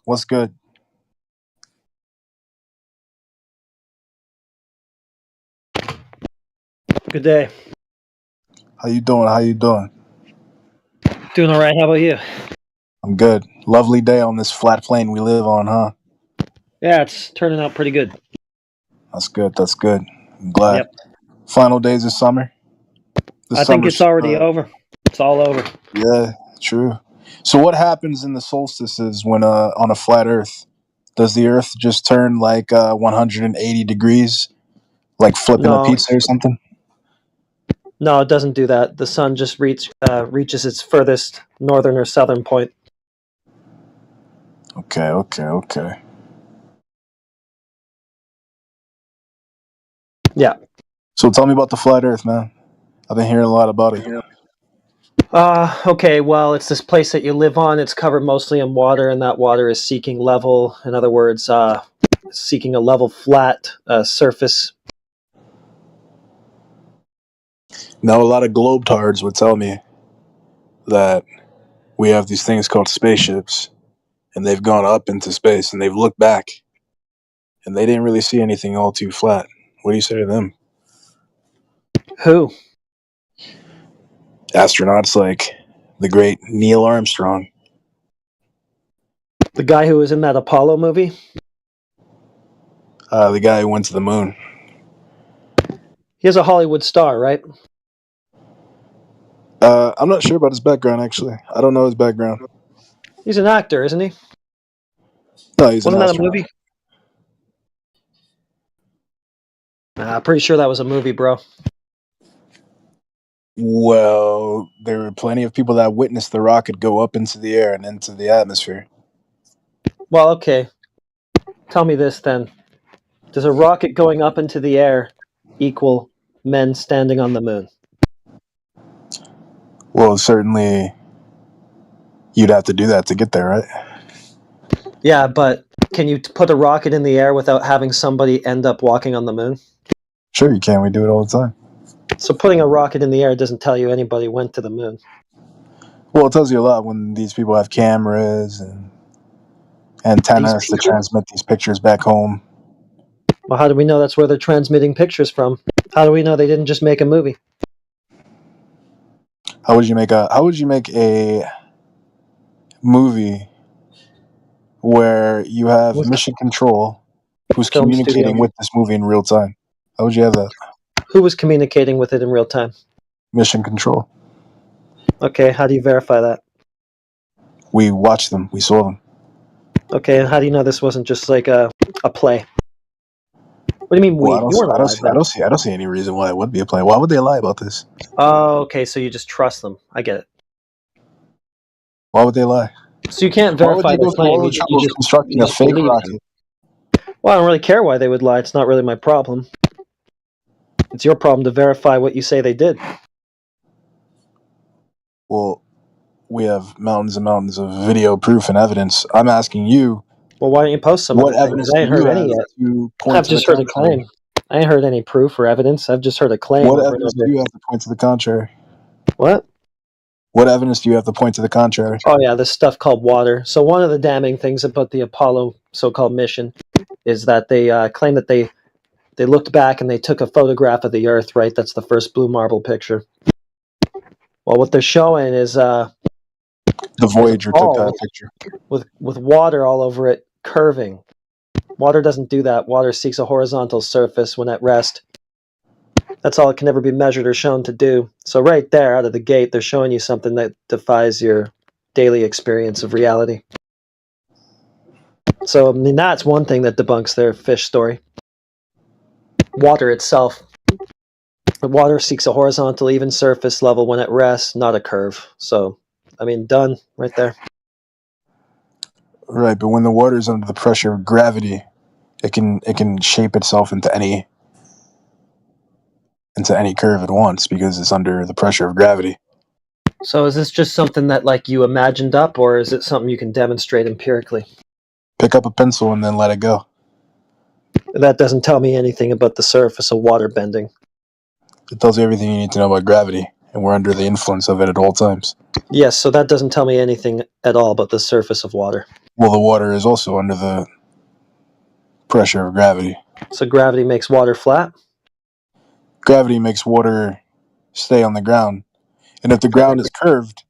What's good? Good day. How you doing? How you doing? Doing all right. How about you? I'm good. Lovely day on this flat plane we live on, huh? Yeah, it's turning out pretty good. That's good. That's good. I'm glad. Yep. Final days of summer. I think it's already over. It's all over. Yeah, true. So what happens in the solstices when on a flat Earth? Does the Earth just turn like 180 degrees, like flipping a No. pizza or something? No, it doesn't do that. The sun just reaches its furthest northern or southern point. Okay. Yeah. So tell me about the flat Earth, man. I've been hearing a lot about it. Okay, well, it's this place that you live on. It's covered mostly in water, and that water is seeking level. In other words, seeking a level, flat surface. Now, a lot of globetards would tell me that we have these things called spaceships, and they've gone up into space, and they've looked back, and they didn't really see anything all too flat. What do you say to them? Who? Astronauts like the great Neil Armstrong. The guy who was in that Apollo movie? The guy who went to the moon. He's a Hollywood star, right? I'm not sure about his background, actually. I don't know his background. He's an actor, isn't he? No, he's Wasn't an that a astronaut. movie? I'm pretty sure that was a movie, bro. Well, there were plenty of people that witnessed the rocket go up into the air and into the atmosphere. Well, okay. Tell me this then. Does a rocket going up into the air equal men standing on the moon? Well, certainly you'd have to do that to get there, right? Yeah, but can you put a rocket in the air without having somebody end up walking on the moon? Sure you can. We do it all the time. So putting a rocket in the air doesn't tell you anybody went to the moon. Well, it tells you a lot when these people have cameras and antennas to transmit these pictures back home. Well, how do we know that's where they're transmitting pictures from? How do we know they didn't just make a movie? How would you make a movie where you have Mission Control who's Film communicating studio. with this movie in real time? How would you have that? Who was communicating with it in real time? Mission Control. Okay, how do you verify that? We watched them. We saw them. Okay, and how do you know this wasn't just like a play? What do you mean we? Well, You weren't alive I then. don't see any reason why it would be a play. Why would they lie about this? Oh, okay, so you just trust them. I get it. Why would they lie? So you can't Why would verify they the go through all claim. the trouble of constructing you a just fake believe rocket? them. Well, I don't really care why they would lie. It's not really my problem. It's your problem to verify what you say they did. Well, we have mountains and mountains of video proof and evidence. I'm asking you. Well, why don't you post some What of the evidence things? I do ain't you heard have any yet. to point I've to the just heard a contrary? claim. I ain't heard any proof or evidence. I've just heard a claim What over and evidence over. do you have to point to the contrary? What? What evidence do you have to point to the contrary? Oh yeah, this stuff called water. So one of the damning things about the Apollo so-called mission is that they claim that they looked back and they took a photograph of the Earth. Right, that's the first blue marble picture. Well, what they're showing is The Voyager took ball that picture. with water all over it, curving. Water doesn't do that. Water seeks a horizontal surface when at rest. That's all it can ever be measured or shown to do. So right there, out of the gate, they're showing you something that defies your daily experience of reality. So, I mean, that's one thing that debunks their fish story. Water itself. The water seeks a horizontal, even surface level when at rest, not a curve. So, I mean, done right there. Right, but when the water is under the pressure of gravity, it can shape itself into any curve it wants because it's under the pressure of gravity. So is this just something that like you imagined up, or is it something you can demonstrate empirically? Pick up a pencil and then let it go. That doesn't tell me anything about the surface of water bending. It tells you everything you need to know about gravity, and we're under the influence of it at all times. Yes, so that doesn't tell me anything at all about the surface of water. Well, the water is also under the pressure of gravity. So gravity makes water flat? Gravity makes water stay on the ground. And if the ground is curved,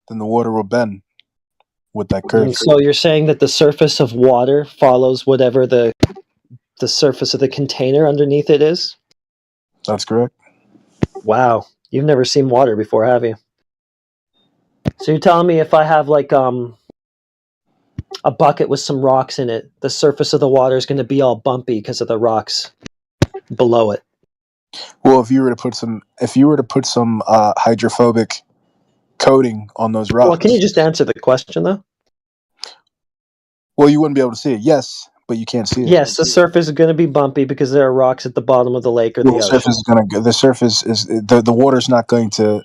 then the water will bend with that curve. And so you're saying that the surface of water follows whatever the surface of the container underneath it is? That's correct. Wow. You've never seen water before, have you? So you're telling me if I have like a bucket with some rocks in it, the surface of the water is going to be all bumpy because of the rocks below it? Well, if you were to put some hydrophobic coating on those rocks. Well, can you just answer the question though? Well, you wouldn't be able to see it. Yes, but you can't see it. Yes, the surface is going to be bumpy because there are rocks at the bottom of the lake or the ocean. The water's not going to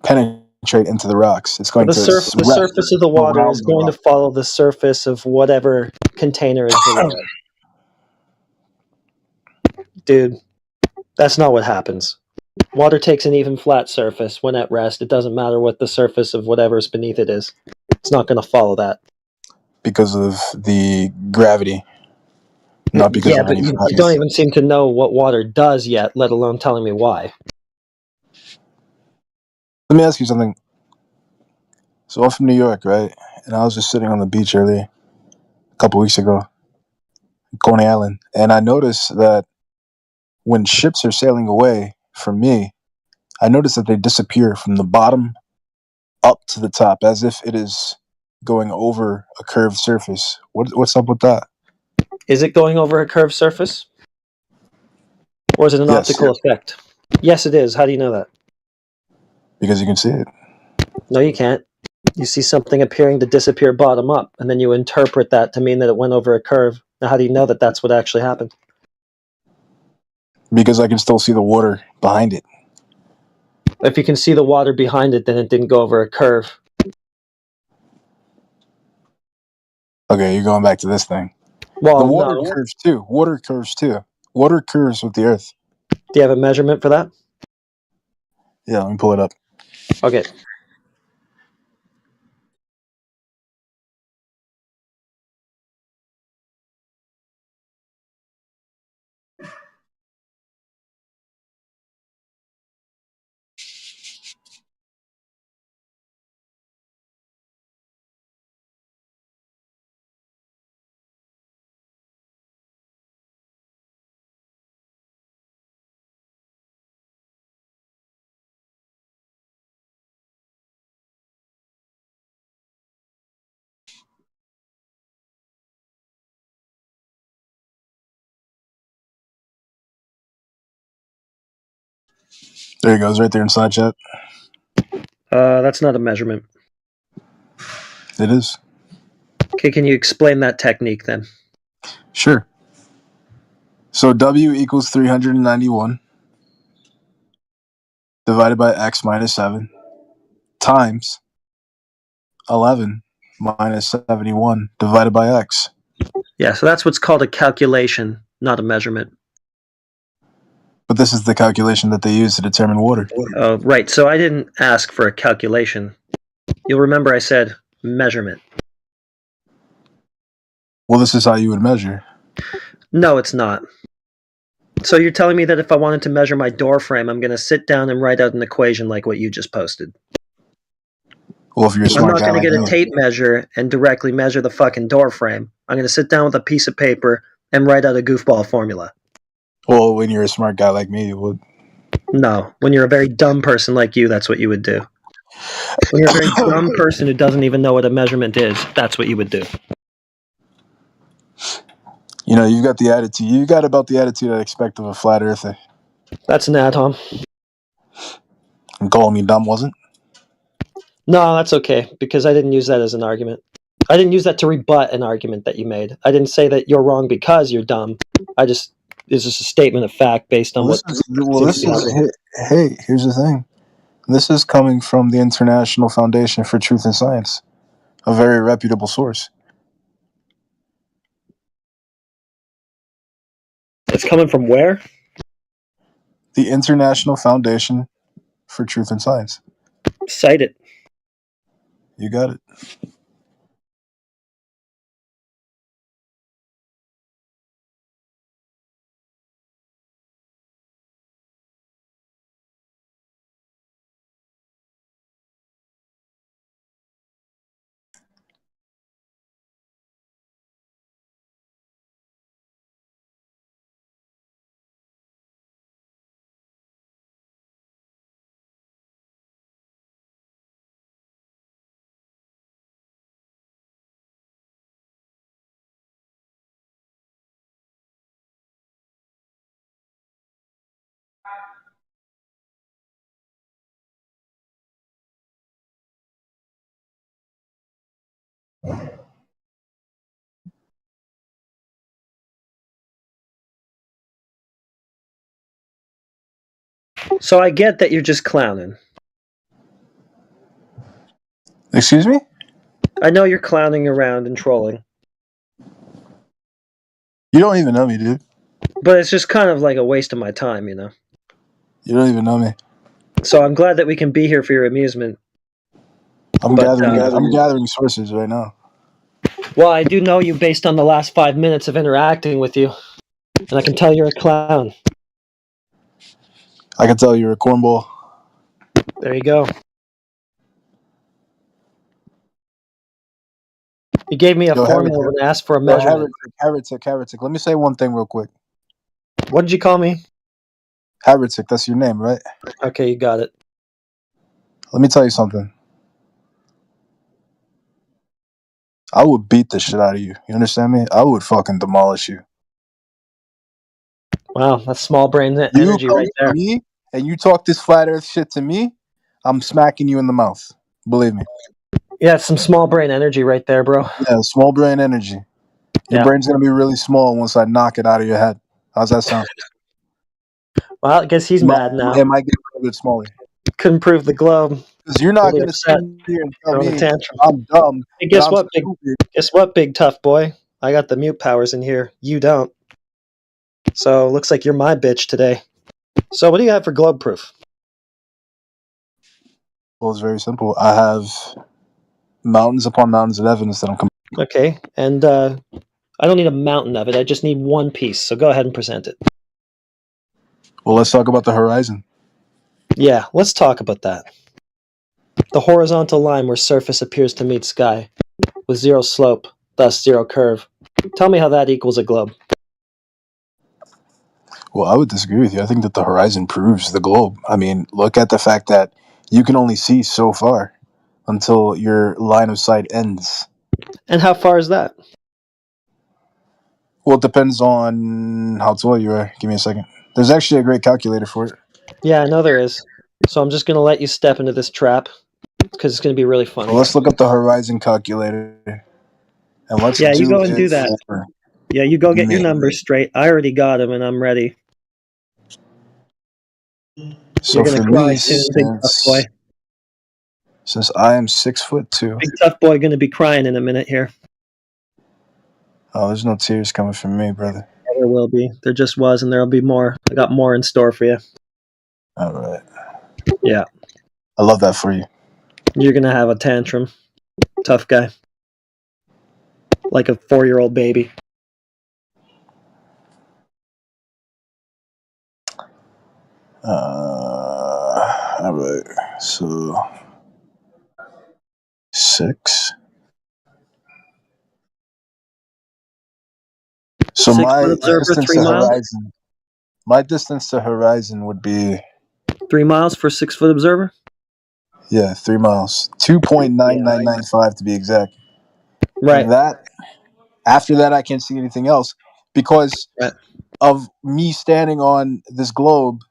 penetrate into the rocks. It's going the to surface of the water is going to follow the surface of whatever container is below it. Dude, that's not what happens. Water takes an even flat surface when at rest. It doesn't matter what the surface of whatever's beneath it is. It's not going to follow that. Because of the gravity. Not because of but you don't even seem to know what water does yet, let alone telling me why. Let me ask you something. So I'm from New York, right? And I was just sitting on the beach earlier, a couple weeks ago, Coney Island, and I noticed that when ships are sailing away from me, I noticed that they disappear from the bottom up to the top, as if it is going over a curved surface. What's up with that? Is it going over a curved surface? Or is it an optical effect? Yes, it is. How do you know that? Because you can see it. No, you can't. You see something appearing to disappear bottom up, and then you interpret that to mean that it went over a curve. Now, how do you know that that's what actually happened? Because I can still see the water behind it. If you can see the water behind it, then it didn't go over a curve. Okay, you're going back to this thing. Well, the water curves too. Water curves too. Water curves with the earth. Do you have a measurement for that? Yeah, let me pull it up. Okay. There it goes, right there in side chat. That's not a measurement. It is. Okay, can you explain that technique then? Sure. So W equals 391 divided by X minus 7 times 11 minus 71 divided by X. Yeah, so that's what's called a calculation, not a measurement. But this is the calculation that they use to determine water. Right, so I didn't ask for a calculation. You'll remember I said measurement. Well, this is how you would measure. No, it's not. So you're telling me that if I wanted to measure my door frame, I'm going to sit down and write out an equation like what you just posted? Well, if you're a smart guy, I'm not going to get like a tape measure and directly measure the fucking door frame. I'm going to sit down with a piece of paper and write out a goofball formula. Well, when you're a smart guy like me, you would. No, when you're a very dumb person like you, that's what you would do. When you're a very dumb person who doesn't even know what a measurement is, that's what you would do. You know, you got the attitude. You got about the attitude I expect of a flat earther. That's an ad, Tom. And calling me dumb wasn't? No, that's okay, because I didn't use that as an argument. I didn't use that to rebut an argument that you made. I didn't say that you're wrong because you're dumb. It's just a statement of fact based on Hey, here's the thing. This is coming from the International Foundation for Truth and Science, a very reputable source. It's coming from where? The International Foundation for Truth and Science. Cite it. You got it. So I get that you're just clowning. Excuse me? I know you're clowning around and trolling. You don't even know me, dude. But it's just kind of like a waste of my time, you know? You don't even know me. So I'm glad that we can be here for your amusement. I'm gathering sources right now. Well, I do know you based on the last 5 minutes of interacting with you. And I can tell you're a clown. I can tell you're a cornball. There you go. You gave me a formula when I asked for a measurement. Heretic. Let me say one thing real quick. What did you call me? Heretic, that's your name, right? Okay, you got it. Let me tell you something. I would beat the shit out of you. You understand me? I would fucking demolish you. Wow, that's small brain energy right there. Me, and you talk this flat earth shit to me, I'm smacking you in the mouth. Believe me. Yeah, it's some small brain energy right there, bro. Yeah, small brain energy. Your brain's going to be really small once I knock it out of your head. How's that sound? Well, I guess he's mad now. It might get a little bit smaller. Couldn't prove the globe. Because you're not going to sit here and tell me I'm dumb. Hey, guess what, big tough boy? I got the mute powers in here. You don't. So looks like you're my bitch today. So what do you have for globe proof? Well, it's very simple. I have mountains upon mountains of evidence that I'm coming. Okay, and I don't need a mountain of it. I just need one piece. So go ahead and present it. Well, let's talk about the horizon. Yeah, let's talk about that. The horizontal line where surface appears to meet sky, with zero slope, thus zero curve. Tell me how that equals a globe. Well, I would disagree with you. I think that the horizon proves the globe. I mean, look at the fact that you can only see so far until your line of sight ends. And how far is that? Well, it depends on how tall you are. Give me a second. There's actually a great calculator for it. Yeah, I know there is. So I'm just going to let you step into this trap because it's going to be really fun. Well, let's look up the horizon calculator. And let's you go and do that. Yeah, you go get your numbers straight. I already got them and I'm ready. So for me, since I am 6'2", big tough boy going to be crying in a minute here. Oh, there's no tears coming from me, brother. Yeah, there will be. There just was, and there'll be more. I got more in store for you. All right. Yeah. I love that for you. You're going to have a tantrum. Tough guy. Like a 4-year-old baby. All right. So 6. So 6 my observer, distance 3 to miles? horizon. My distance to horizon would be 3 miles for 6-foot observer? Yeah, 3 miles. 2.9995 to be exact. Right. And after that, I can't see anything else because of me standing on this globe.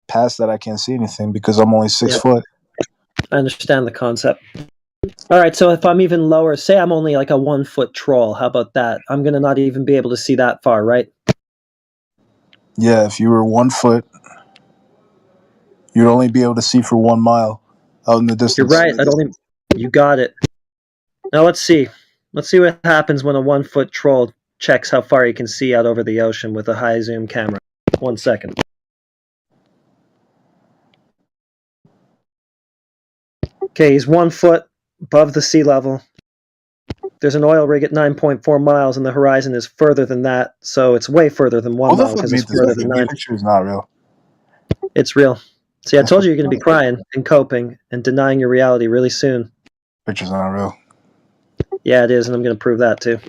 Past that, I can't see anything because I'm only 6 foot. I understand the concept. All right, so if I'm even lower, say I'm only like a 1-foot troll, how about that? I'm going to not even be able to see that far, right? Yeah, if you were 1 foot, you'd only be able to see for 1 mile out in the distance. You're right. You got it. Now let's see. Let's see what happens when a 1-foot troll checks how far he can see out over the ocean with a high zoom camera. 1 second. Okay, he's 1 foot above the sea level. There's an oil rig at 9.4 miles, and the horizon is further than that, so it's way further than 1 Who the mile fuck because made it's this further picture? than 9. This picture is not real. It's real. See, I told you you're going to be crying and coping and denying your reality really soon. Picture's not real. Yeah, it is, and I'm going to prove that too.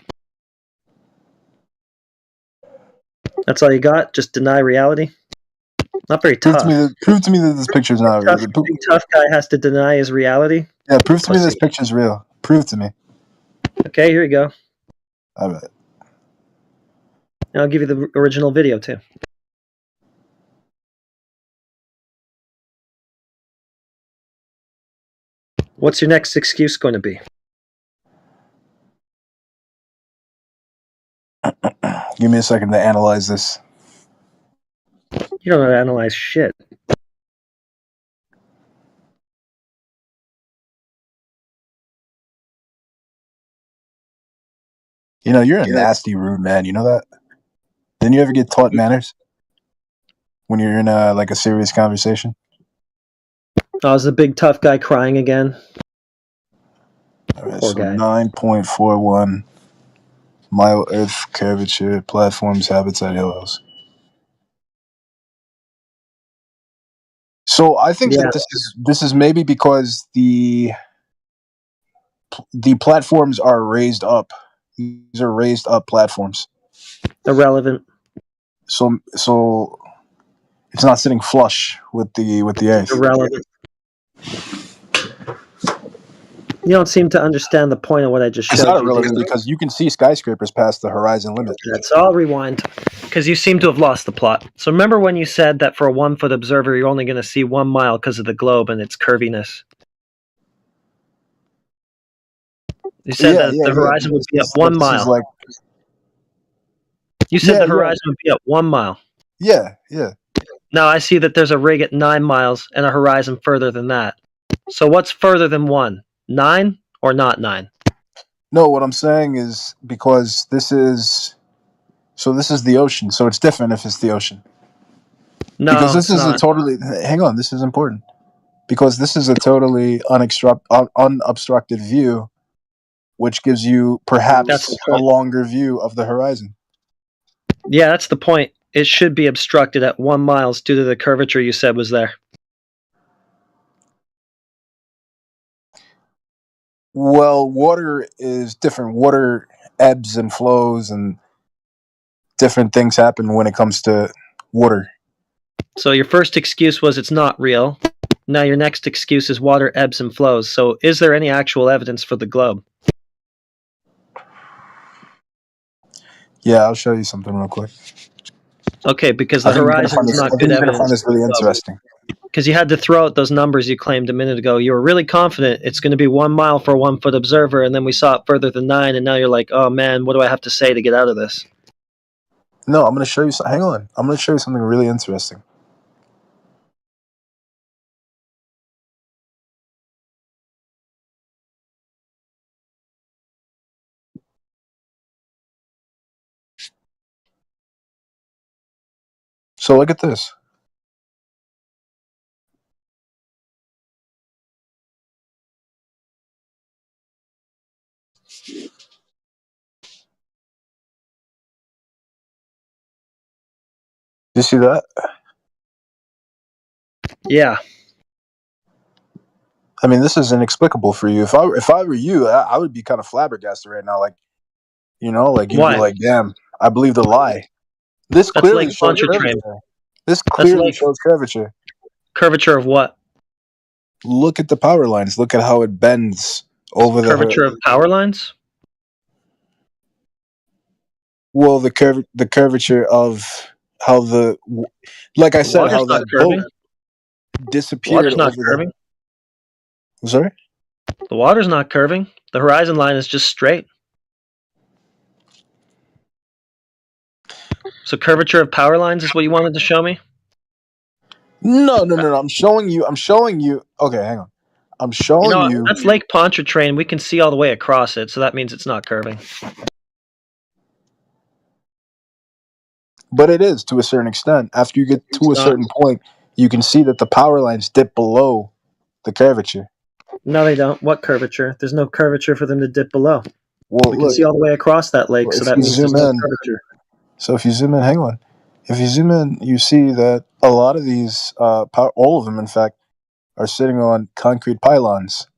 That's all you got? Just deny reality? Not very tough. Prove to me that this picture's not real. Big tough guy has to deny his reality? Yeah, prove to me this picture's real. Prove to me. Okay, here you go. I bet. And I'll give you the original video too. What's your next excuse going to be? Give me a second to analyze this. You don't know how to analyze shit. You know, you're a nasty, rude man. You know that? Didn't you ever get taught manners when you're in a serious conversation? Oh, is the big tough guy crying again? All right, Poor so guy. 9.41 mile Earth curvature, platforms, habitat, hills. So I think that this is maybe because the platforms are raised up. These are raised up platforms. Irrelevant. So it's not sitting flush with the Earth. Irrelevant. You don't seem to understand the point of what I just showed It's you. not irrelevant because you can see skyscrapers past the horizon limit. That's all. Rewind. Because you seem to have lost the plot. So remember when you said that for a 1-foot observer, you're only going to see 1 mile because of the globe and its curviness? You said that the horizon would be at 1 mile. You said the horizon would be at 1 mile. Yeah. Now I see that there's a rig at 9 miles and a horizon further than that. So what's further than 1? 9 or not 9? No, what I'm saying is because this is the ocean, so it's different if it's the ocean. No, because this it's is not. a totally. Hang on, this is important because this is a totally unobstructed view, which gives you perhaps a longer view of the horizon. Yeah, that's the point. It should be obstructed at 1 mile due to the curvature you said was there. Well, water is different. Water ebbs and flows, and different things happen when it comes to water. So your first excuse was it's not real. Now your next excuse is water ebbs and flows. So is there any actual evidence for the globe? Yeah, I'll show you something real quick. Okay, because the horizon is not good evidence. You're going to find this really interesting. Because you had to throw out those numbers you claimed a minute ago. You were really confident it's going to be 1 mile for a 1-foot observer, and then we saw it further than 9, and now you're like, oh man, what do I have to say to get out of this? No, I'm going to show you. Hang on. I'm going to show you something really interesting. So look at this. You see that? Yeah. I mean, this is inexplicable for you. If I were you, I would be kind of flabbergasted right now. Like, you know, like you'd be like, "Damn, I believe the lie." This That's clearly Lake shows Pontchartrain. curvature. This clearly shows curvature. Curvature of what? Look at the power lines. Look at how it bends over the curvature of power lines. Well, the curvature of how like I said, how that boat disappeared. Water's not curving. Sorry? The water's not curving. The horizon line is just straight. So curvature of power lines is what you wanted to show me? No. I'm showing you. Okay, hang on. I'm showing you. That's Lake Pontchartrain. We can see all the way across it, so that means it's not curving. But it is to a certain extent. After you get to a certain point, you can see that the power lines dip below the curvature. No, they don't. What curvature? There's no curvature for them to dip below. Well, We can look, see all the way across that lake, so if that you means there's zoom no in, curvature. so if you zoom in, hang on. If you zoom in, you see that a lot of these, all of them, in fact, are sitting on concrete pylons.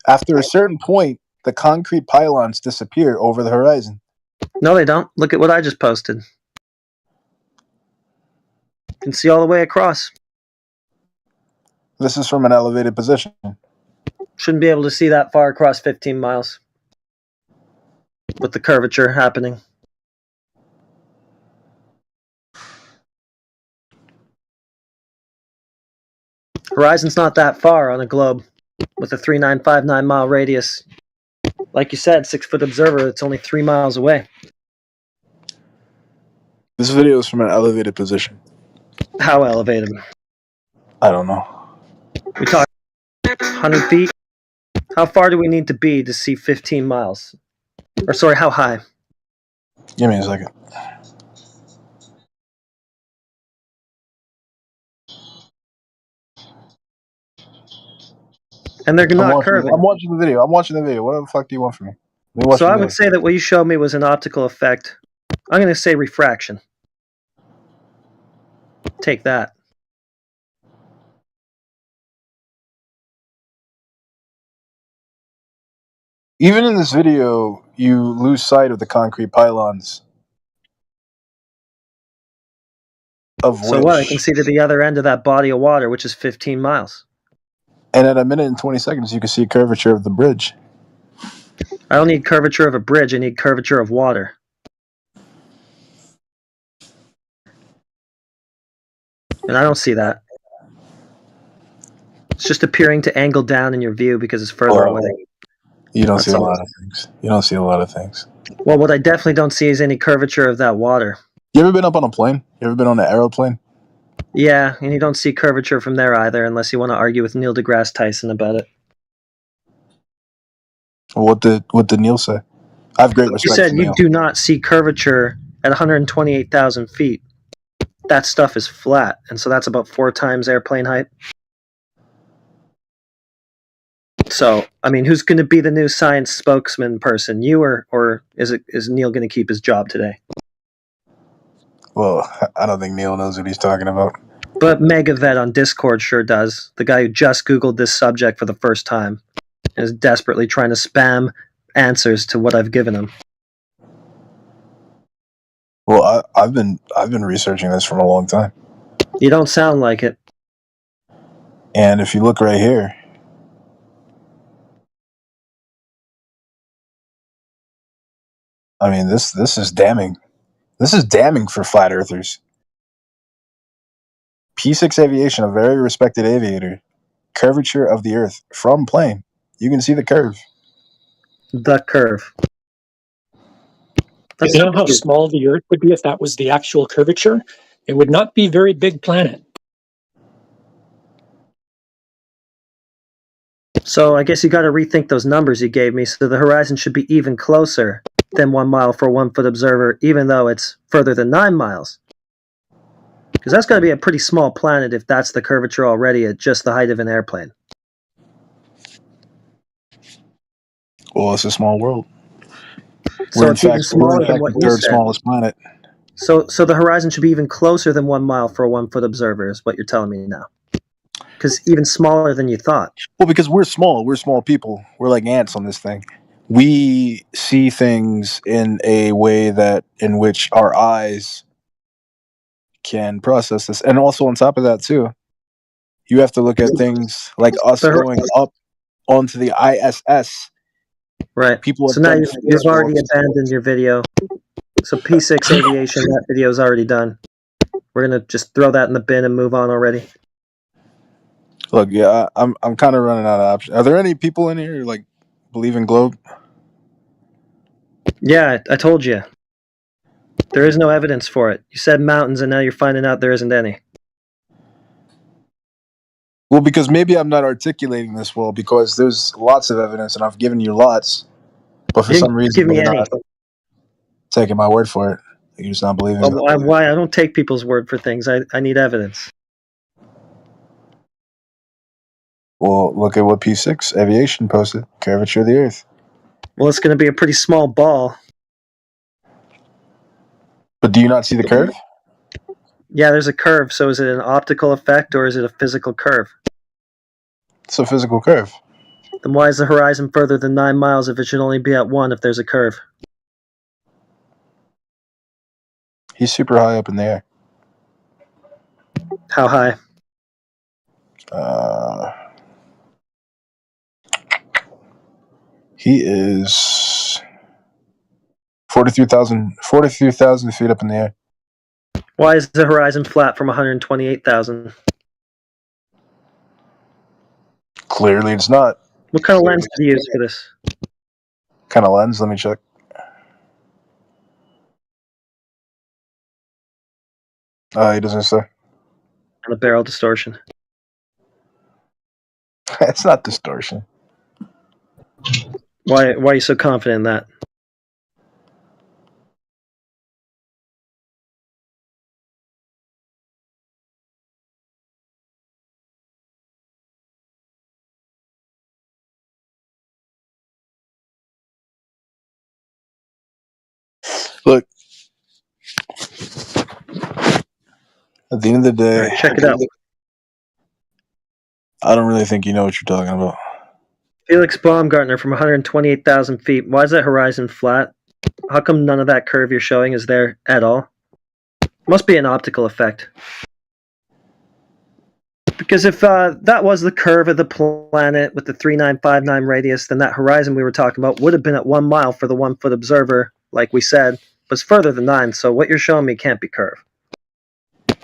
After a certain point, the concrete pylons disappear over the horizon. No, they don't. Look at what I just posted. You can see all the way across. This is from an elevated position. Shouldn't be able to see that far across 15 miles with the curvature happening. Horizon's not that far on a globe with a 3959 mile radius. Like you said, 6-foot observer, it's only 3 miles away. This video is from an elevated position. How elevated? I don't know. We talk 100 feet. How far do we need to be to see 15 miles? Or sorry, how high? Give me a second. And they're not curving. I'm watching the video. What the fuck do you want from me? So I would say that what you showed me was an optical effect. I'm going to say refraction. Take that. Even in this video, you lose sight of the concrete pylons. So what? I can see to the other end of that body of water, which is 15 miles. And at 1 minute and 20 seconds, you can see curvature of the bridge. I don't need curvature of a bridge. I need curvature of water. And I don't see that. It's just appearing to angle down in your view because it's further away. You don't see a lot of things. You don't see a lot of things. Well, what I definitely don't see is any curvature of that water. You ever been up on a plane? You ever been on an aeroplane? Yeah, and you don't see curvature from there either, unless you want to argue with Neil deGrasse Tyson about it. What did Neil say? I have great respect You said for you Neil. do not see curvature at 128,000 feet. That stuff is flat, and so that's about 4 times airplane height. So, I mean, who's going to be the new science spokesman person? You or is Neil going to keep his job today? Well, I don't think Neil knows what he's talking about. But Megavet on Discord sure does. The guy who just Googled this subject for the first time and is desperately trying to spam answers to what I've given him. Well, I've been researching this for a long time. You don't sound like it. And if you look right here, I mean, this is damning. This is damning for flat earthers. P6 Aviation, a very respected aviator. Curvature of the Earth from plane. You can see the curve. The curve. You know how small the Earth would be if that was the actual curvature? It would not be a very big planet. So I guess you got to rethink those numbers you gave me. So the horizon should be even closer than 1 mile for a 1-foot observer, even though it's further than 9 miles. Because that's got to be a pretty small planet if that's the curvature already at just the height of an airplane. Well, it's a small world. So it's even smaller than what the you third said. smallest planet. So the horizon should be even closer than 1 mile for a 1-foot observer is what you're telling me now. Because even smaller than you thought. Well, because we're small. We're small people. We're like ants on this thing. We see things in a way in which our eyes can process this. And also on top of that, too, you have to look at things like us going up onto the ISS. Right. People so now you've already abandoned your video. So P6 Aviation, that video is already done. We're going to just throw that in the bin and move on already. Look, yeah, I'm kind of running out of options. Are there any people in here who, like, believe in globe? Yeah, I told you. There is no evidence for it. You said mountains, and now you're finding out there isn't any. Well, because maybe I'm not articulating this well, because there's lots of evidence, and I've given you lots, but for some reason you're not taking my word for it. You're just not believing it. Why? I don't take people's word for things. I need evidence. Well, look at what P6 Aviation posted. Curvature of the Earth. Well, it's going to be a pretty small ball. But do you not see the curve? Yeah, there's a curve. So is it an optical effect or is it a physical curve? It's a physical curve. Then why is the horizon further than 9 miles if it should only be at 1 if there's a curve? He's super high up in the air. How high? He is 43,000 feet up in the air. Why is the horizon flat from 128,000? Clearly it's not. What kind of lens did you use for this? Kind of lens? Let me check. He doesn't say. And a barrel distortion. It's not distortion. Why are you so confident in that? Look, at the end of the day, All right, check it out. I don't really think you know what you're talking about. Felix Baumgartner from 128,000 feet. Why is that horizon flat? How come none of that curve you're showing is there at all? Must be an optical effect. Because if that was the curve of the planet with the 3959 radius, then that horizon we were talking about would have been at 1 mile for the 1 foot observer, like we said, but it's further than 9, so what you're showing me can't be curve.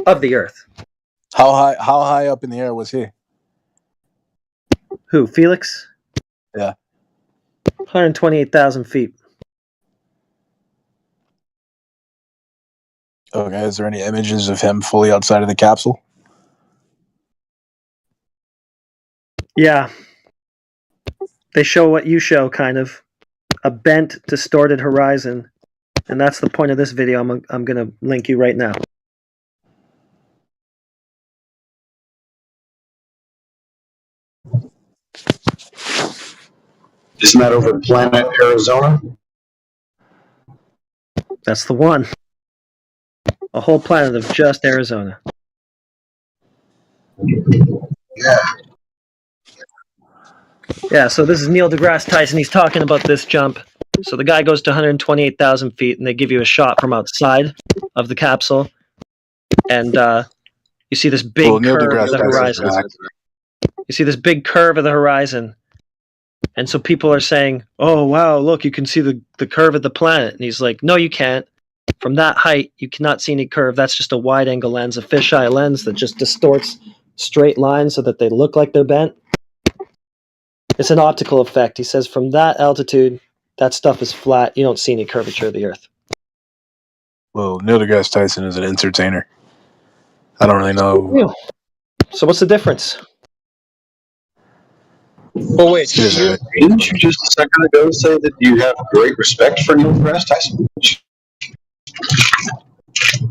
Of the Earth. How high up in the air was he? Who, Felix? Yeah. 128,000 feet. Okay, is there any images of him fully outside of the capsule? Yeah. They show what you show, kind of. A bent, distorted horizon. And that's the point of this video I'm going to link you right now. Isn't that over planet Arizona? That's the one. A whole planet of just Arizona. Yeah. Yeah, so this is Neil deGrasse Tyson. He's talking about this jump. So the guy goes to 128,000 feet, and they give you a shot from outside of the capsule. And you see this big curve of the horizon. You see this big curve of the horizon. And so people are saying, oh, wow, look, you can see the curve of the planet. And he's like, no, you can't. From that height, you cannot see any curve. That's just a wide-angle lens, a fisheye lens that just distorts straight lines so that they look like they're bent. It's an optical effect. He says from that altitude, that stuff is flat. You don't see any curvature of the Earth. Well, Neil deGrasse Tyson is an entertainer. I don't really know. So what's the difference? Well, wait, didn't you just a second ago say that you have great respect for Neil deGrasse Tyson?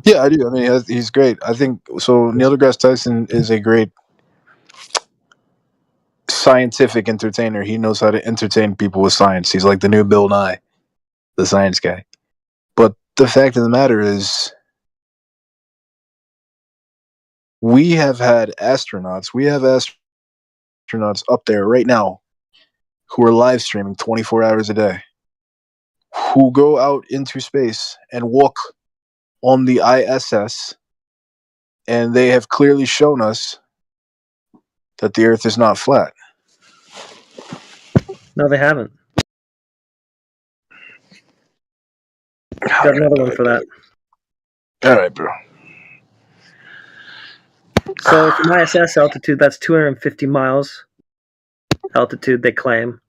Yeah, I do. I mean, he's great. I think so. Neil deGrasse Tyson is a great scientific entertainer. He knows how to entertain people with science. He's like the new Bill Nye, the science guy. But the fact of the matter is, we have had astronauts. We have astronauts up there right now who are live streaming 24 hours a day, who go out into space and walk on the ISS, and they have clearly shown us that the Earth is not flat. No, they haven't. Got another one for that. All right, bro. So from ISS altitude, that's 250 miles altitude, they claim.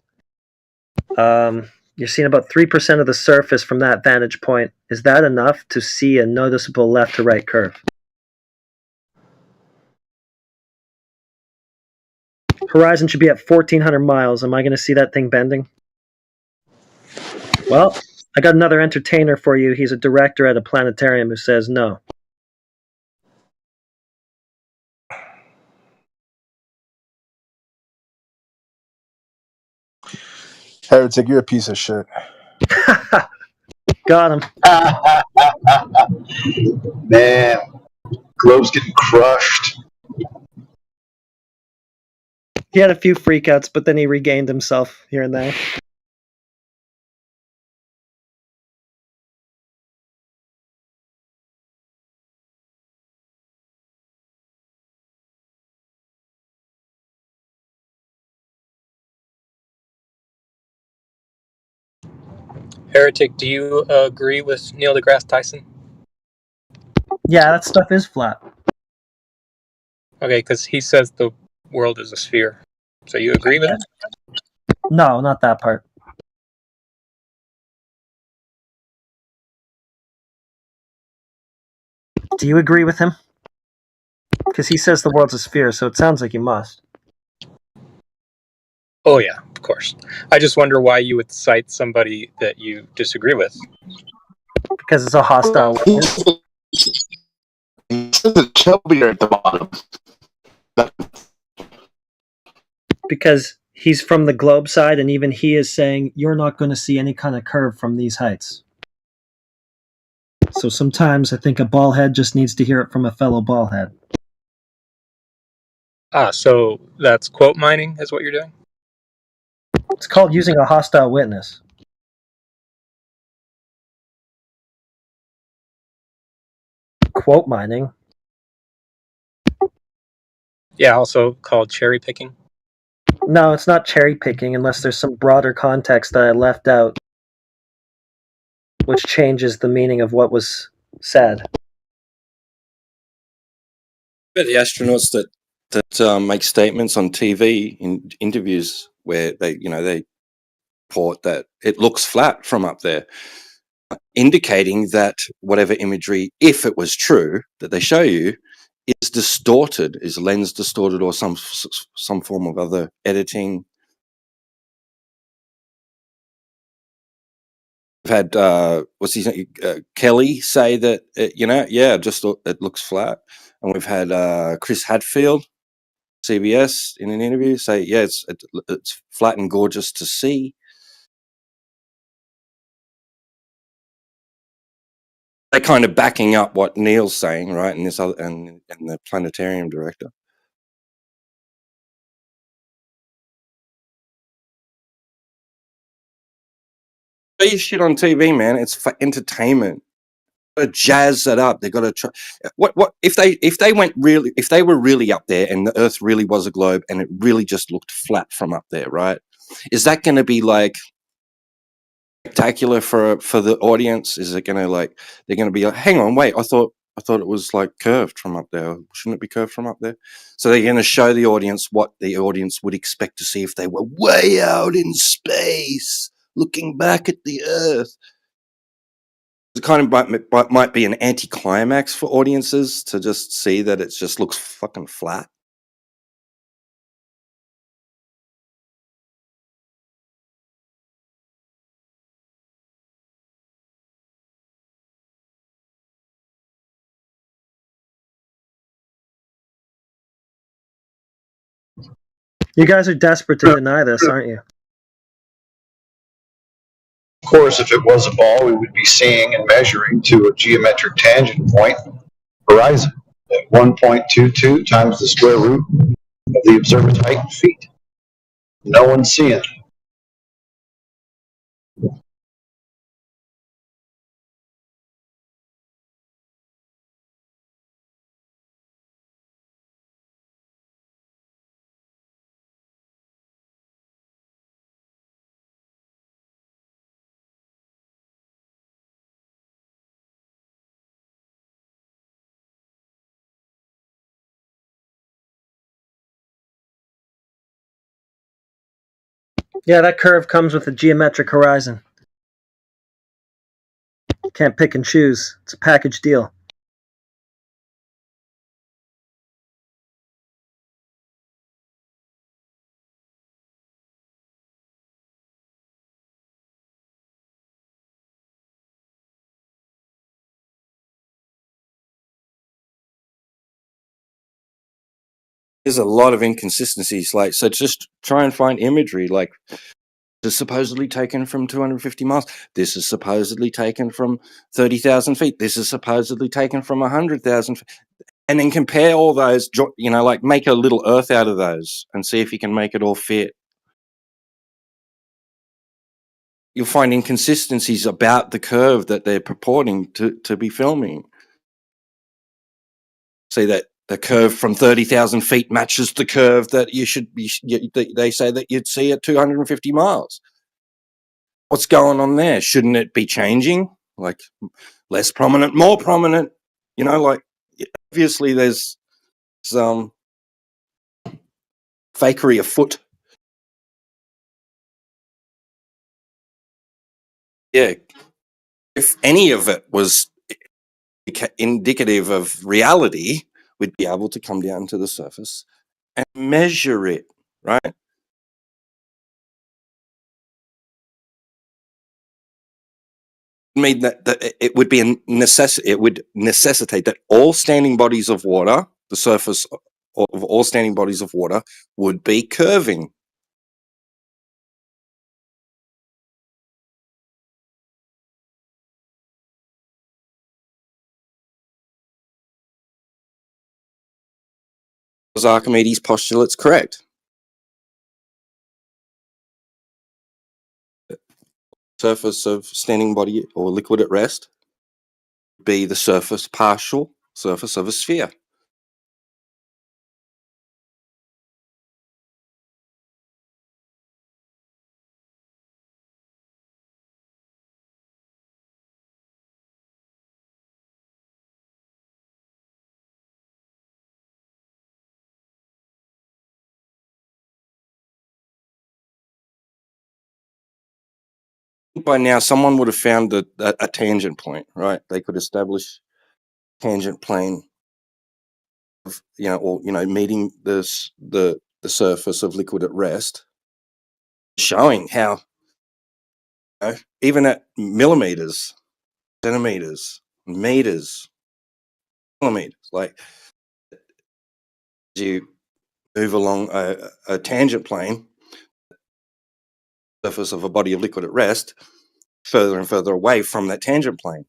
You're seeing about 3% of the surface from that vantage point. Is that enough to see a noticeable left to right curve? Horizon should be at 1,400 miles. Am I going to see that thing bending? Well, I got another entertainer for you. He's a director at a planetarium who says no. Heretic, you're a piece of shit. Got him. Man, Globe's getting crushed. He had a few freakouts, but then he regained himself here and there. Heretic, do you agree with Neil deGrasse Tyson? Yeah, that stuff is flat. Okay, because he says the world is a sphere. So you agree with it? No, not that part. Do you agree with him? Because he says the world's a sphere, so it sounds like you must. Oh yeah, of course. I just wonder why you would cite somebody that you disagree with. Because it's a hostile witness. The Shelby at the bottom. Because he's from the globe side, and even he is saying you're not going to see any kind of curve from these heights. So sometimes I think a ball head just needs to hear it from a fellow ball head. So that's quote mining is what you're doing? It's called using a hostile witness. Quote mining. Yeah, also called cherry picking. No, it's not cherry picking unless there's some broader context that I left out, which changes the meaning of what was said. But the astronauts that make statements on TV in interviews where they report that it looks flat from up there, indicating that whatever imagery, if it was true that they show you, is distorted, is lens distorted, or some form of other editing. We've had what's his name, Kelly say that it looks flat, and we've had Chris Hadfield, CBS, in an interview say it's flat and gorgeous to see. They're kind of backing up what Neil's saying, right? And this other and the planetarium director. Show your shit on TV, man. It's for entertainment. Got to jazz it up. They got to try. What if they were really up there and the Earth really was a globe and it really just looked flat from up there, right? Is that going to be like spectacular for the audience? Is it going to they're going to be like, hang on, wait, I thought it was like curved from up there. Shouldn't it be curved from up there? So they're going to show the audience what the audience would expect to see if they were way out in space, looking back at the Earth. It kind of might be an anticlimax for audiences to just see that it just looks fucking flat. You guys are desperate to deny this, aren't you? Of course, if it was a ball, we would be seeing and measuring to a geometric tangent point horizon at 1.22 times the square root of the observer's height in feet. No one's seeing it. Yeah, that curve comes with a geometric horizon. Can't pick and choose. It's a package deal. There's a lot of inconsistencies. So just try and find imagery. This is supposedly taken from 250 miles. This is supposedly taken from 30,000 feet. This is supposedly taken from 100,000 feet. And then compare all those, like make a little Earth out of those and see if you can make it all fit. You'll find inconsistencies about the curve that they're purporting to be filming. Say that the curve from 30,000 feet matches the curve that they say that you'd see at 250 miles. What's going on there? Shouldn't it be changing? Like less prominent, more prominent? Obviously there's some fakery afoot. Yeah. If any of it was indicative of reality, we'd be able to come down to the surface and measure it, right? Mean that it would be it would necessitate that all standing bodies of water, the surface of all standing bodies of water, would be curving. Was Archimedes' postulates correct? Surface of standing body or liquid at rest be the partial surface of a sphere. By now, someone would have found a tangent point, right? They could establish tangent plane of, meeting the surface of liquid at rest, showing how, even at millimeters, centimeters, meters, millimeters, like as you move along a tangent plane, surface of a body of liquid at rest, further and further away from that tangent plane.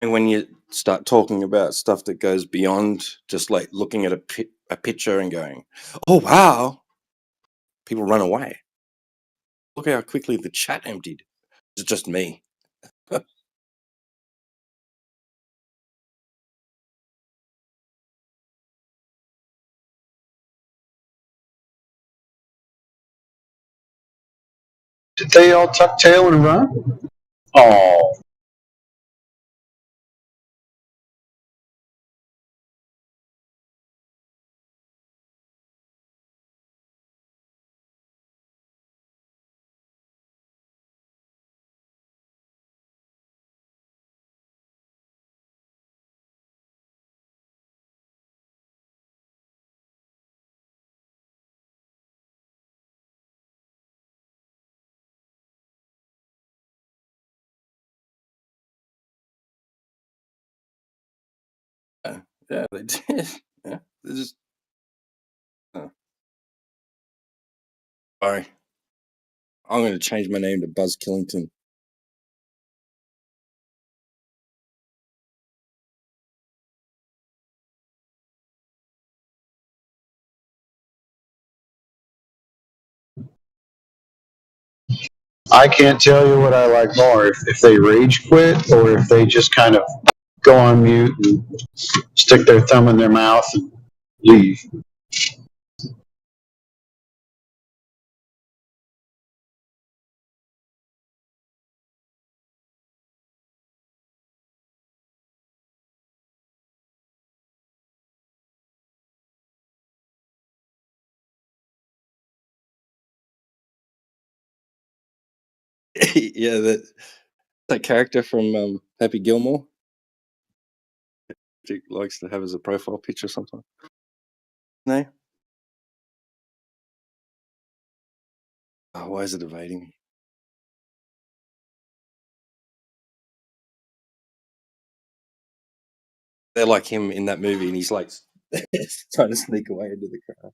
And when you start talking about stuff that goes beyond just like looking at a picture and going, "Oh wow," people run away. Look how quickly the chat emptied. It's just me. Did they all tuck tail and run? Oh, Yeah, they did. Yeah, they just. Sorry, I'm going to change my name to Buzz Killington. I can't tell you what I like more, if they rage quit or if they just kind of go on mute and stick their thumb in their mouth and leave. Yeah, that character from Happy Gilmore. He likes to have as a profile picture sometimes. No. Oh, why is it evading me? They're like him in that movie, and he's like trying to sneak away into the crowd.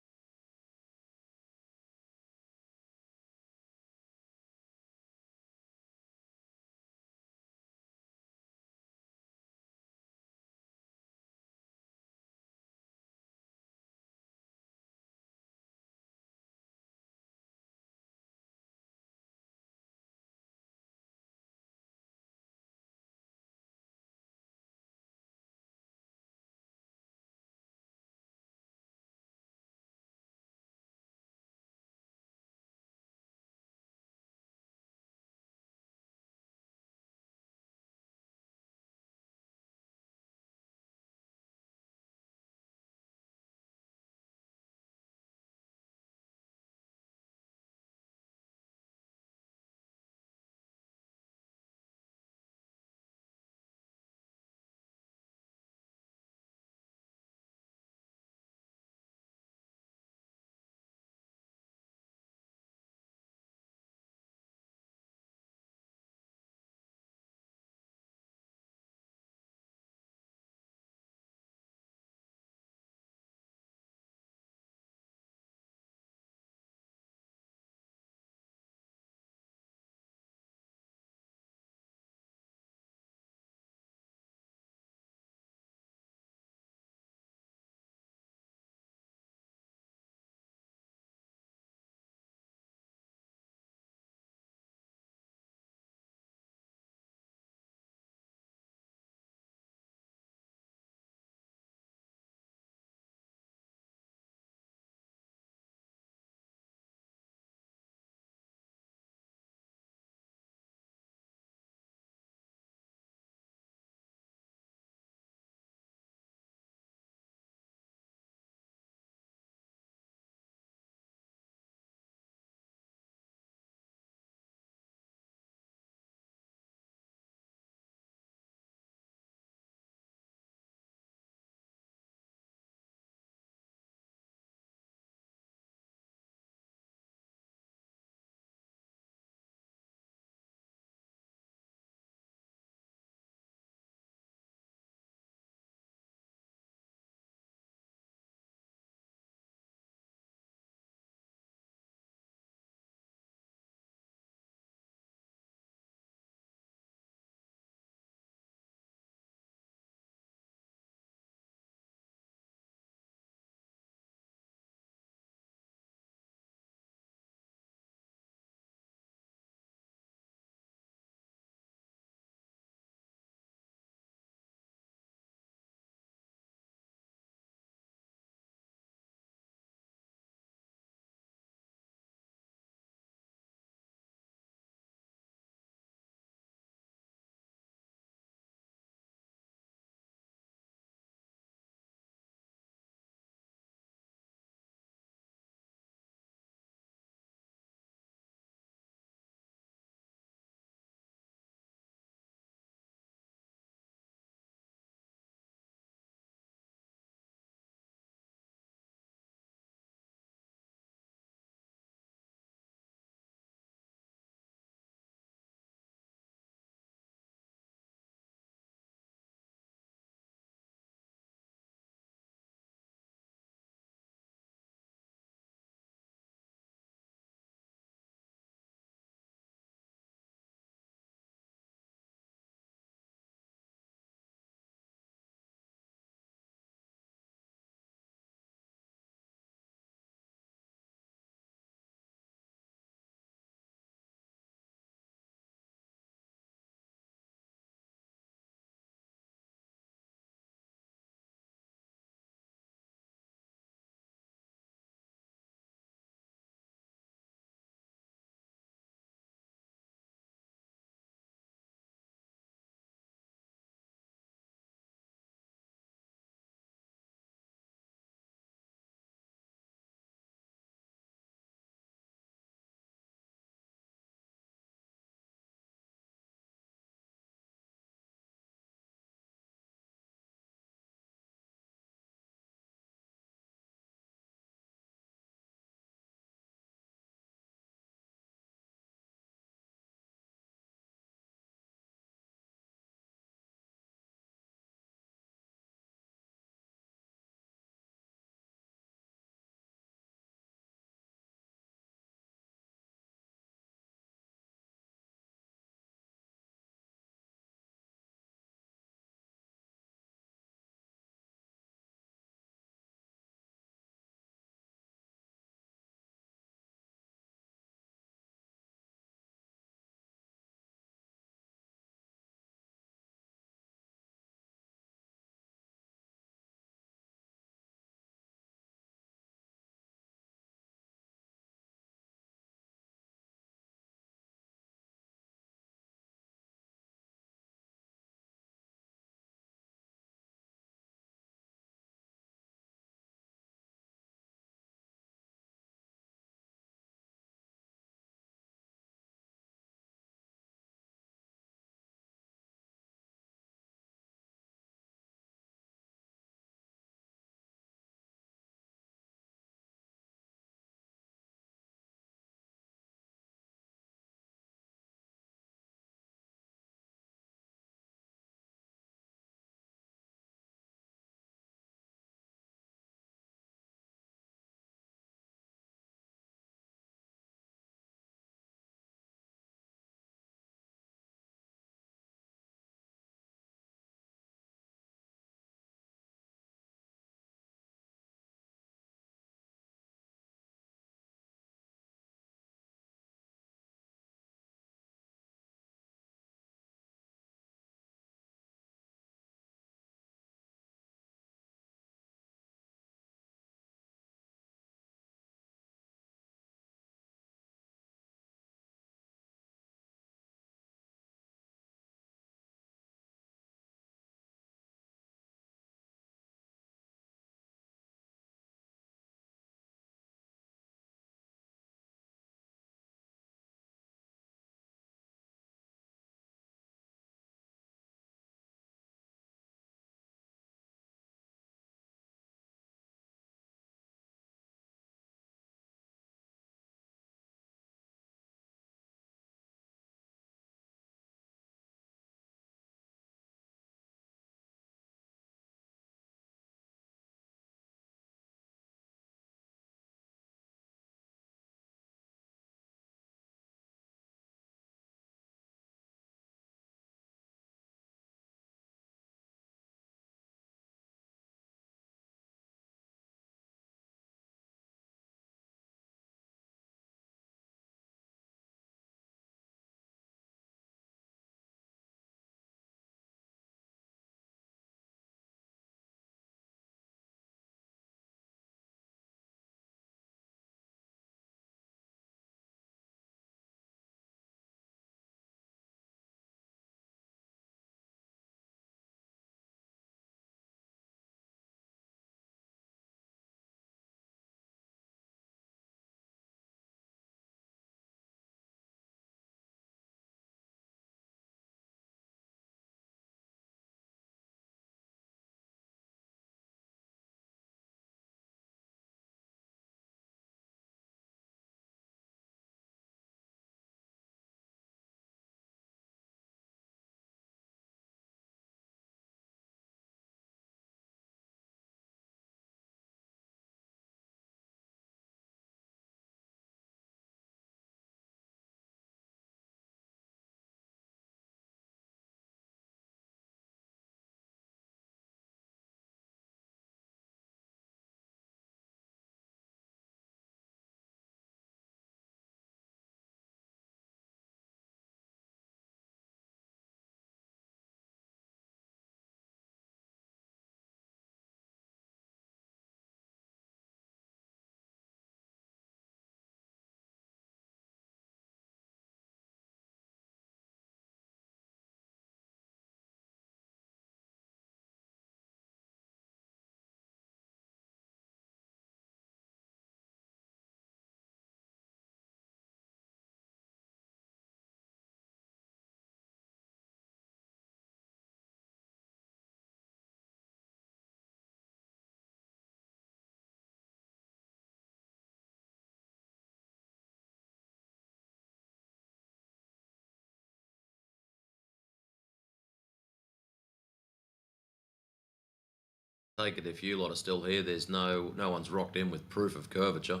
take it if you lot are still here, there's no one's rocked in with proof of curvature.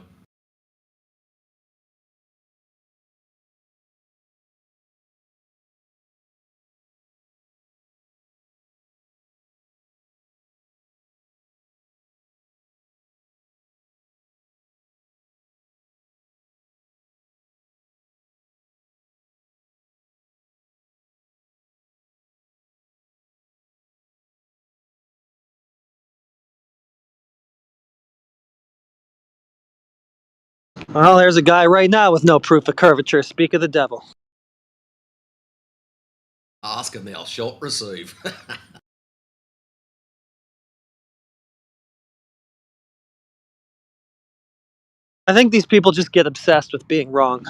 Well, there's a guy right now with no proof of curvature. Speak of the devil. Ask and thou shalt receive. I think these people just get obsessed with being wrong.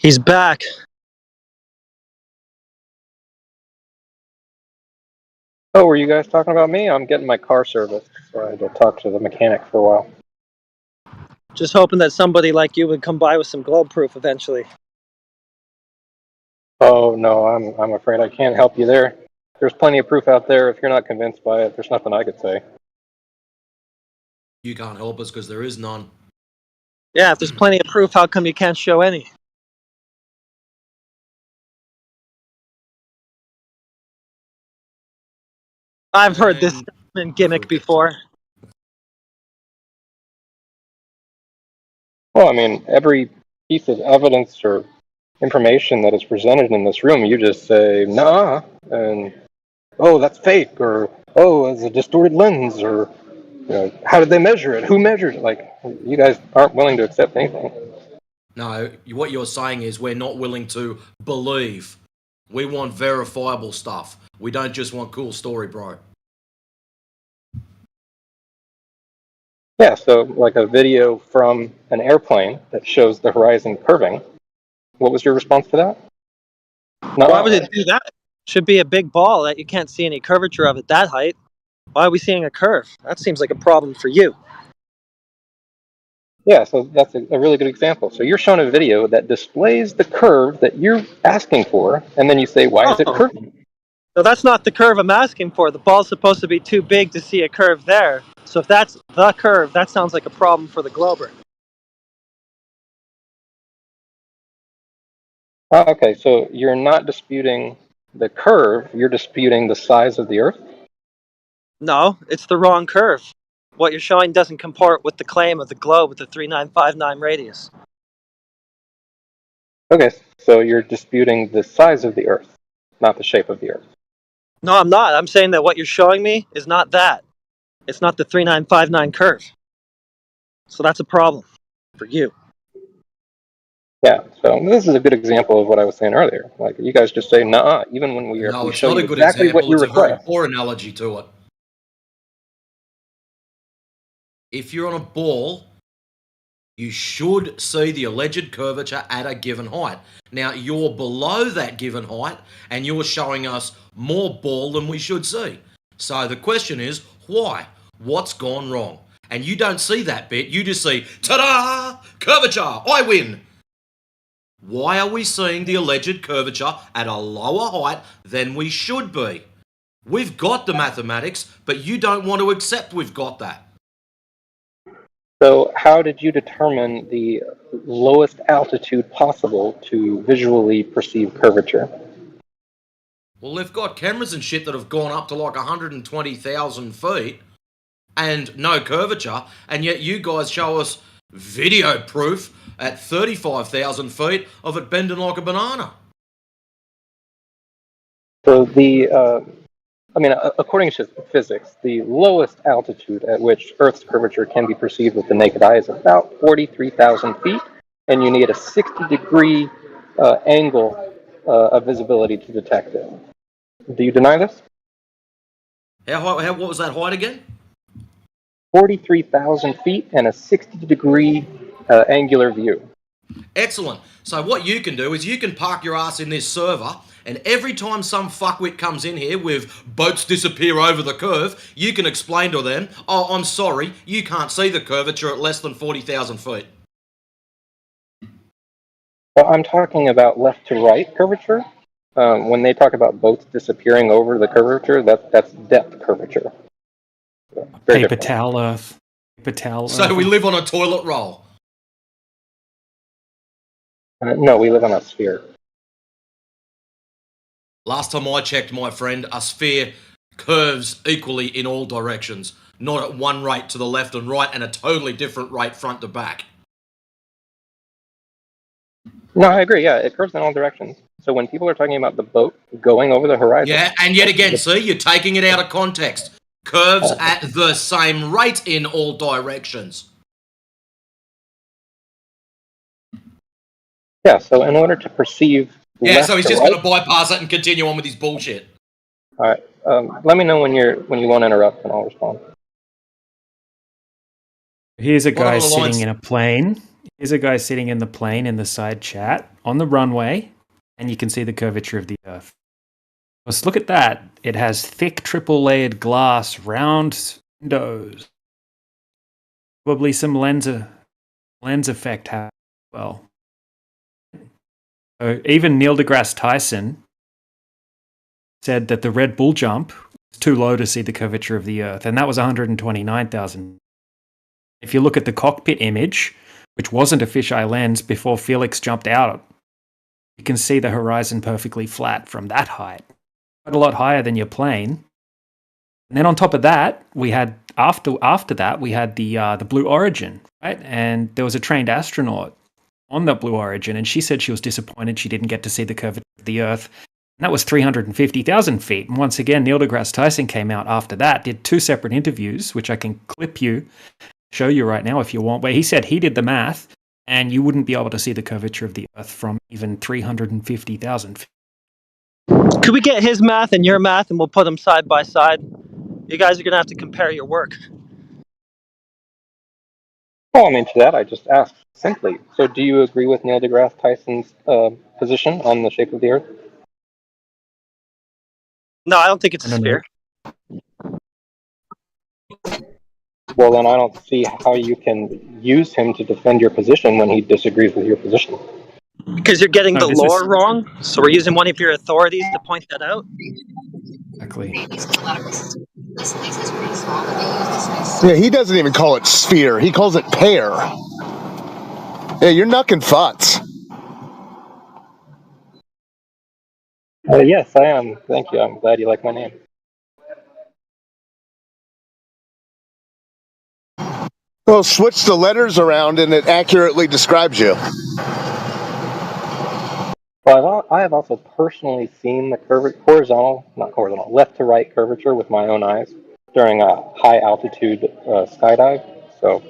He's back. Oh, were you guys talking about me? I'm getting my car serviced, so I had to talk to the mechanic for a while. Just hoping that somebody like you would come by with some globe proof eventually. Oh no, I'm afraid I can't help you there. There's plenty of proof out there. If you're not convinced by it, there's nothing I could say. You can't help us because there is none. Yeah, if there's plenty of proof, how come you can't show any? I've heard this gimmick before. Well, I mean, every piece of evidence or information that is presented in this room, you just say, nah, and, oh, that's fake, or, oh, it's a distorted lens, or, you know, how did they measure it? Who measured it? Like, you guys aren't willing to accept anything. No, what you're saying is we're not willing to believe. We want verifiable stuff. We don't just want cool story, bro. Yeah, so like a video from an airplane that shows the horizon curving. What was your response to that? No. Why would it do that? Should be a big ball that you can't see any curvature of at that height. Why are we seeing a curve? That seems like a problem for you. Yeah, so that's a really good example. So you're shown a video that displays the curve that you're asking for, and then you say, why is it curving? So that's not the curve I'm asking for. The ball's supposed to be too big to see a curve there. So if that's the curve, that sounds like a problem for the Glober. Okay, so you're not disputing the curve, you're disputing the size of the Earth? No, it's the wrong curve. What you're showing doesn't comport with the claim of the globe with the 3959 radius. Okay, so you're disputing the size of the Earth, not the shape of the Earth. No, I'm not. I'm saying that what you're showing me is not that. It's not the 3959 curve. So that's a problem for you. Yeah, so this is a good example of what I was saying earlier. Like, you guys just say, nah, even when we No, it's show not you a good exactly example. what you It's a very request. poor analogy to it. If you're on a ball, you should see the alleged curvature at a given height. Now, you're below that given height, and you're showing us more ball than we should see. So the question is, why? What's gone wrong? And you don't see that bit. You just see, ta-da! Curvature! I win! Why are we seeing the alleged curvature at a lower height than we should be? We've got the mathematics, but you don't want to accept we've got that. So how did you determine the lowest altitude possible to visually perceive curvature? Well, they've got cameras and shit that have gone up to like 120,000 feet and no curvature, and yet you guys show us video proof at 35,000 feet of it bending like a banana. So according to physics, the lowest altitude at which Earth's curvature can be perceived with the naked eye is about 43,000 feet, and you need a 60-degree angle of visibility to detect it. Do you deny this? What was that height again? 43,000 feet and a 60-degree angular view. Excellent. So what you can do is you can park your ass in this server, and every time some fuckwit comes in here with boats disappear over the curve, you can explain to them, oh, I'm sorry, you can't see the curvature at less than 40,000 feet. Well, I'm talking about left to right curvature. When they talk about boats disappearing over the curvature, that's depth curvature. Very Paper different. towel Earth. Paper towel So Earth. we live on a toilet roll. No, we live on a sphere. Last time I checked, my friend, a sphere curves equally in all directions, not at one rate to the left and right and a totally different rate front to back. No, I agree. Yeah, it curves in all directions. So when people are talking about the boat going over the horizon... Yeah, and yet again, see, you're taking it out of context. Curves at the same rate in all directions. Yeah, so in order to perceive... Yeah, so he's left to just right- going to bypass it and continue on with his bullshit. All right. Let me know when you want to interrupt, and I'll respond. Here's a What guy other lines- sitting in a plane. Here's a guy sitting in the plane in the side chat on the runway, and you can see the curvature of the Earth. Let's look at that. It has thick triple-layered glass, round windows. Probably some lens effect happening as well. So even Neil deGrasse Tyson said that the Red Bull jump was too low to see the curvature of the Earth, and that was 129,000. If you look at the cockpit image, which wasn't a fisheye lens before Felix jumped out, you can see the horizon perfectly flat from that height. Quite a lot higher than your plane. And then on top of that, we had after that we had the Blue Origin, right? And there was a trained astronaut on the Blue Origin, and she said she was disappointed she didn't get to see the curvature of the Earth. And that was 350,000 feet. And once again, Neil deGrasse Tyson came out after that, did 2 separate interviews, which I can show you right now if you want, where he said he did the math and you wouldn't be able to see the curvature of the Earth from even 350,000 feet. Could we get his math and your math and we'll put them side by side? You guys are going to have to compare your work. Well, I mean, to that, I just asked simply. So, do you agree with Neil deGrasse Tyson's position on the shape of the Earth? No, I don't think it's a sphere. Well, then I don't see how you can use him to defend your position when he disagrees with your position. Because you're getting the lore wrong, so we're using one of your authorities to point that out. Exactly. Yeah, he doesn't even call it sphere. He calls it pear. Yeah, you're knucking futz. Yes, I am. Thank you. I'm glad you like my name. Well, switch the letters around and it accurately describes you. Well, I have also personally seen the horizontal, left to right curvature with my own eyes during a high altitude skydive. So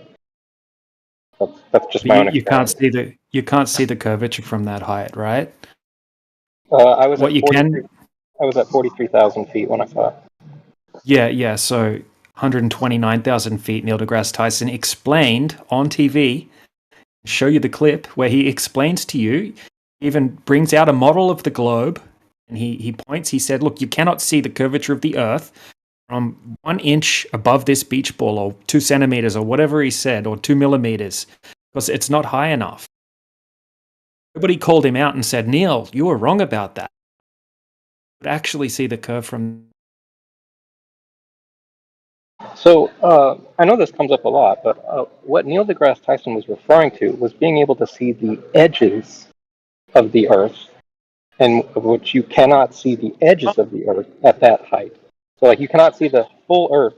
that's just my own experience. You can't see the curvature from that height, right? I was at 43,000 feet when I saw it. Yeah. So 129,000 feet. Neil deGrasse Tyson explained on TV. Show you the clip where he explains to you. Even brings out a model of the globe, and he points. He said, "Look, you cannot see the curvature of the Earth from 1 inch above this beach ball, or 2 centimeters, or whatever he said, or 2 millimeters, because it's not high enough." Nobody called him out and said, "Neil, you were wrong about that." You could actually see the curve from. So I know this comes up a lot, but what Neil deGrasse Tyson was referring to was being able to see the edges of the Earth, and of which you cannot see the edges of the Earth at that height. So, like, you cannot see the full Earth,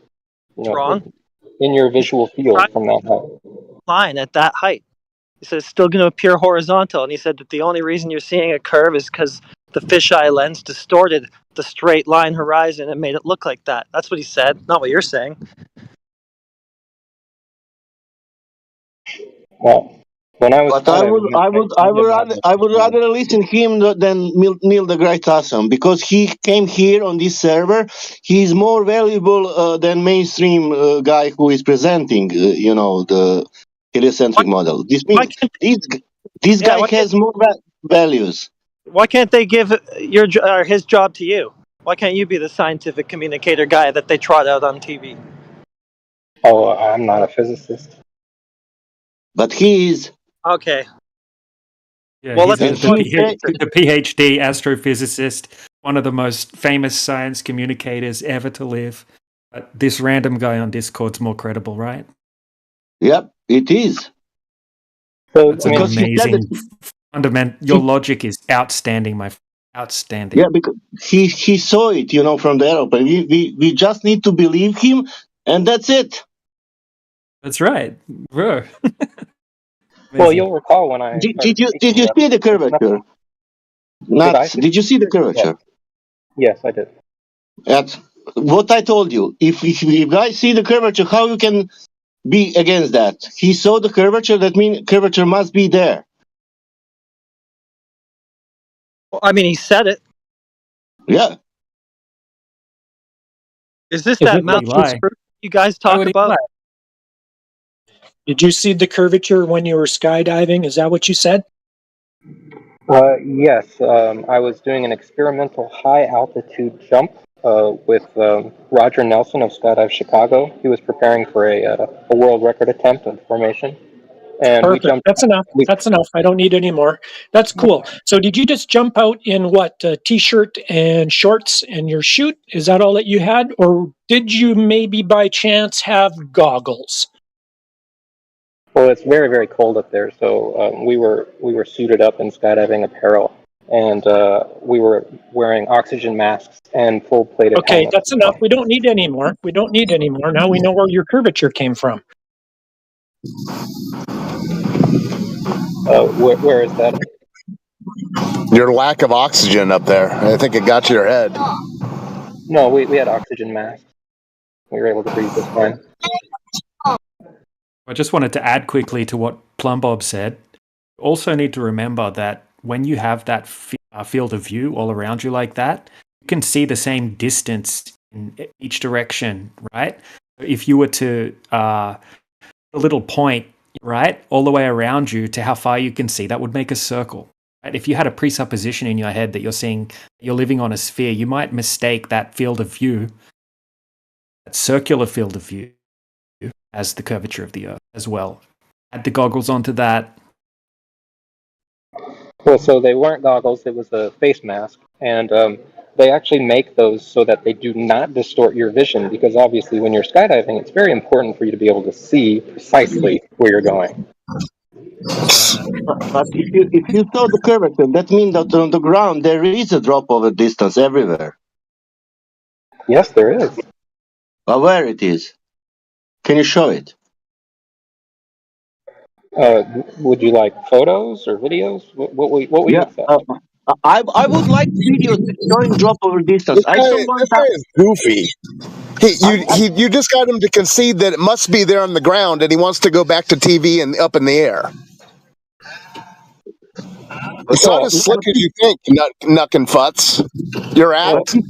Wrong. in your visual field from that height. Line at that height. He said it's still going to appear horizontal, and he said that the only reason you're seeing a curve is because the fisheye lens distorted the straight line horizon and made it look like that. That's what he said, not what you're saying. Well, when I was, but I would rather listen to him than Neil deGrasse Tyson, because he came here on this server. He's more valuable than mainstream guy who is presenting, the heliocentric model. This means this guy has more values. Why can't they give his job to you? Why can't you be the scientific communicator guy that they trot out on TV? Oh, I'm not a physicist. But he is. Okay. Yeah, well, he's let's the PhD astrophysicist, one of the most famous science communicators ever to live. But this random guy on Discord's more credible, right? Yep, it is. So that's amazing. Your logic is outstanding, outstanding. Yeah, because he saw it, from the airplane. We just need to believe him, and that's it. That's right, bro. Well, you'll recall when I did you see the curvature? Did you see the curvature? Yes, I did. That's what I told you. If guys see the curvature, how you can be against that? He saw the curvature. That means curvature must be there. Well, I mean, he said it. Yeah. Is this that Malthus fruit you guys talk about? Did you see the curvature when you were skydiving? Is that what you said? Yes, I was doing an experimental high altitude jump with Roger Nelson of Skydive Chicago. He was preparing for a world record attempt of formation. And we Perfect. jumped. That's enough. That's enough. I don't need any more. That's cool. So did you just jump out in what, t-shirt and shorts and your chute? Is that all that you had? Or did you maybe by chance have goggles? Well, it's very, very cold up there, so we were suited up in skydiving apparel, and we were wearing oxygen masks and full-plated Okay, helmets. that's enough. We don't need any more. We don't need any more. Now we know where your curvature came from. Where is that? Your lack of oxygen up there. I think it got to your head. No, we had oxygen masks. We were able to breathe just fine. I just wanted to add quickly to what Plumbob said. You also need to remember that when you have that field of view all around you like that, you can see the same distance in each direction, right? If you were to a little point, right, all the way around you to how far you can see, that would make a circle. Right? If you had a presupposition in your head that you're living on a sphere, you might mistake that field of view, that circular field of view, as the curvature of the Earth as well. Add the goggles onto that. Well, so they weren't goggles, it was a face mask, and they actually make those so that they do not distort your vision, because obviously when you're skydiving, it's very important for you to be able to see precisely where you're going. But if you saw the curvature, that means that on the ground there is a drop over distance everywhere. Yes, there is. But where it is? Can you show it? Would you like photos or videos? What will you accept? I would like videos showing drop over distance. I saw one This guy is goofy. You just got him to concede that it must be there on the ground, and he wants to go back to TV and up in the air. It's not as slick as you think, Nuck and Futz. You're out. He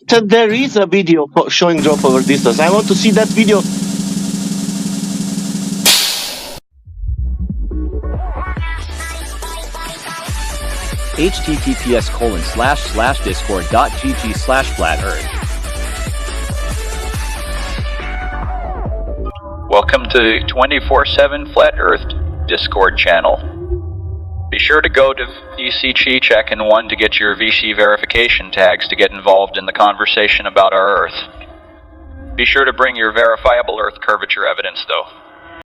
said there is a video showing drop over distance. I want to see that video. https://discord.gg/flat-earth. Welcome to 24/7 Flat Earth Discord channel. Be sure to go to VC Chi Check and 1 to get your VC verification tags to get involved in the conversation about our Earth. Be sure to bring your verifiable Earth curvature evidence though.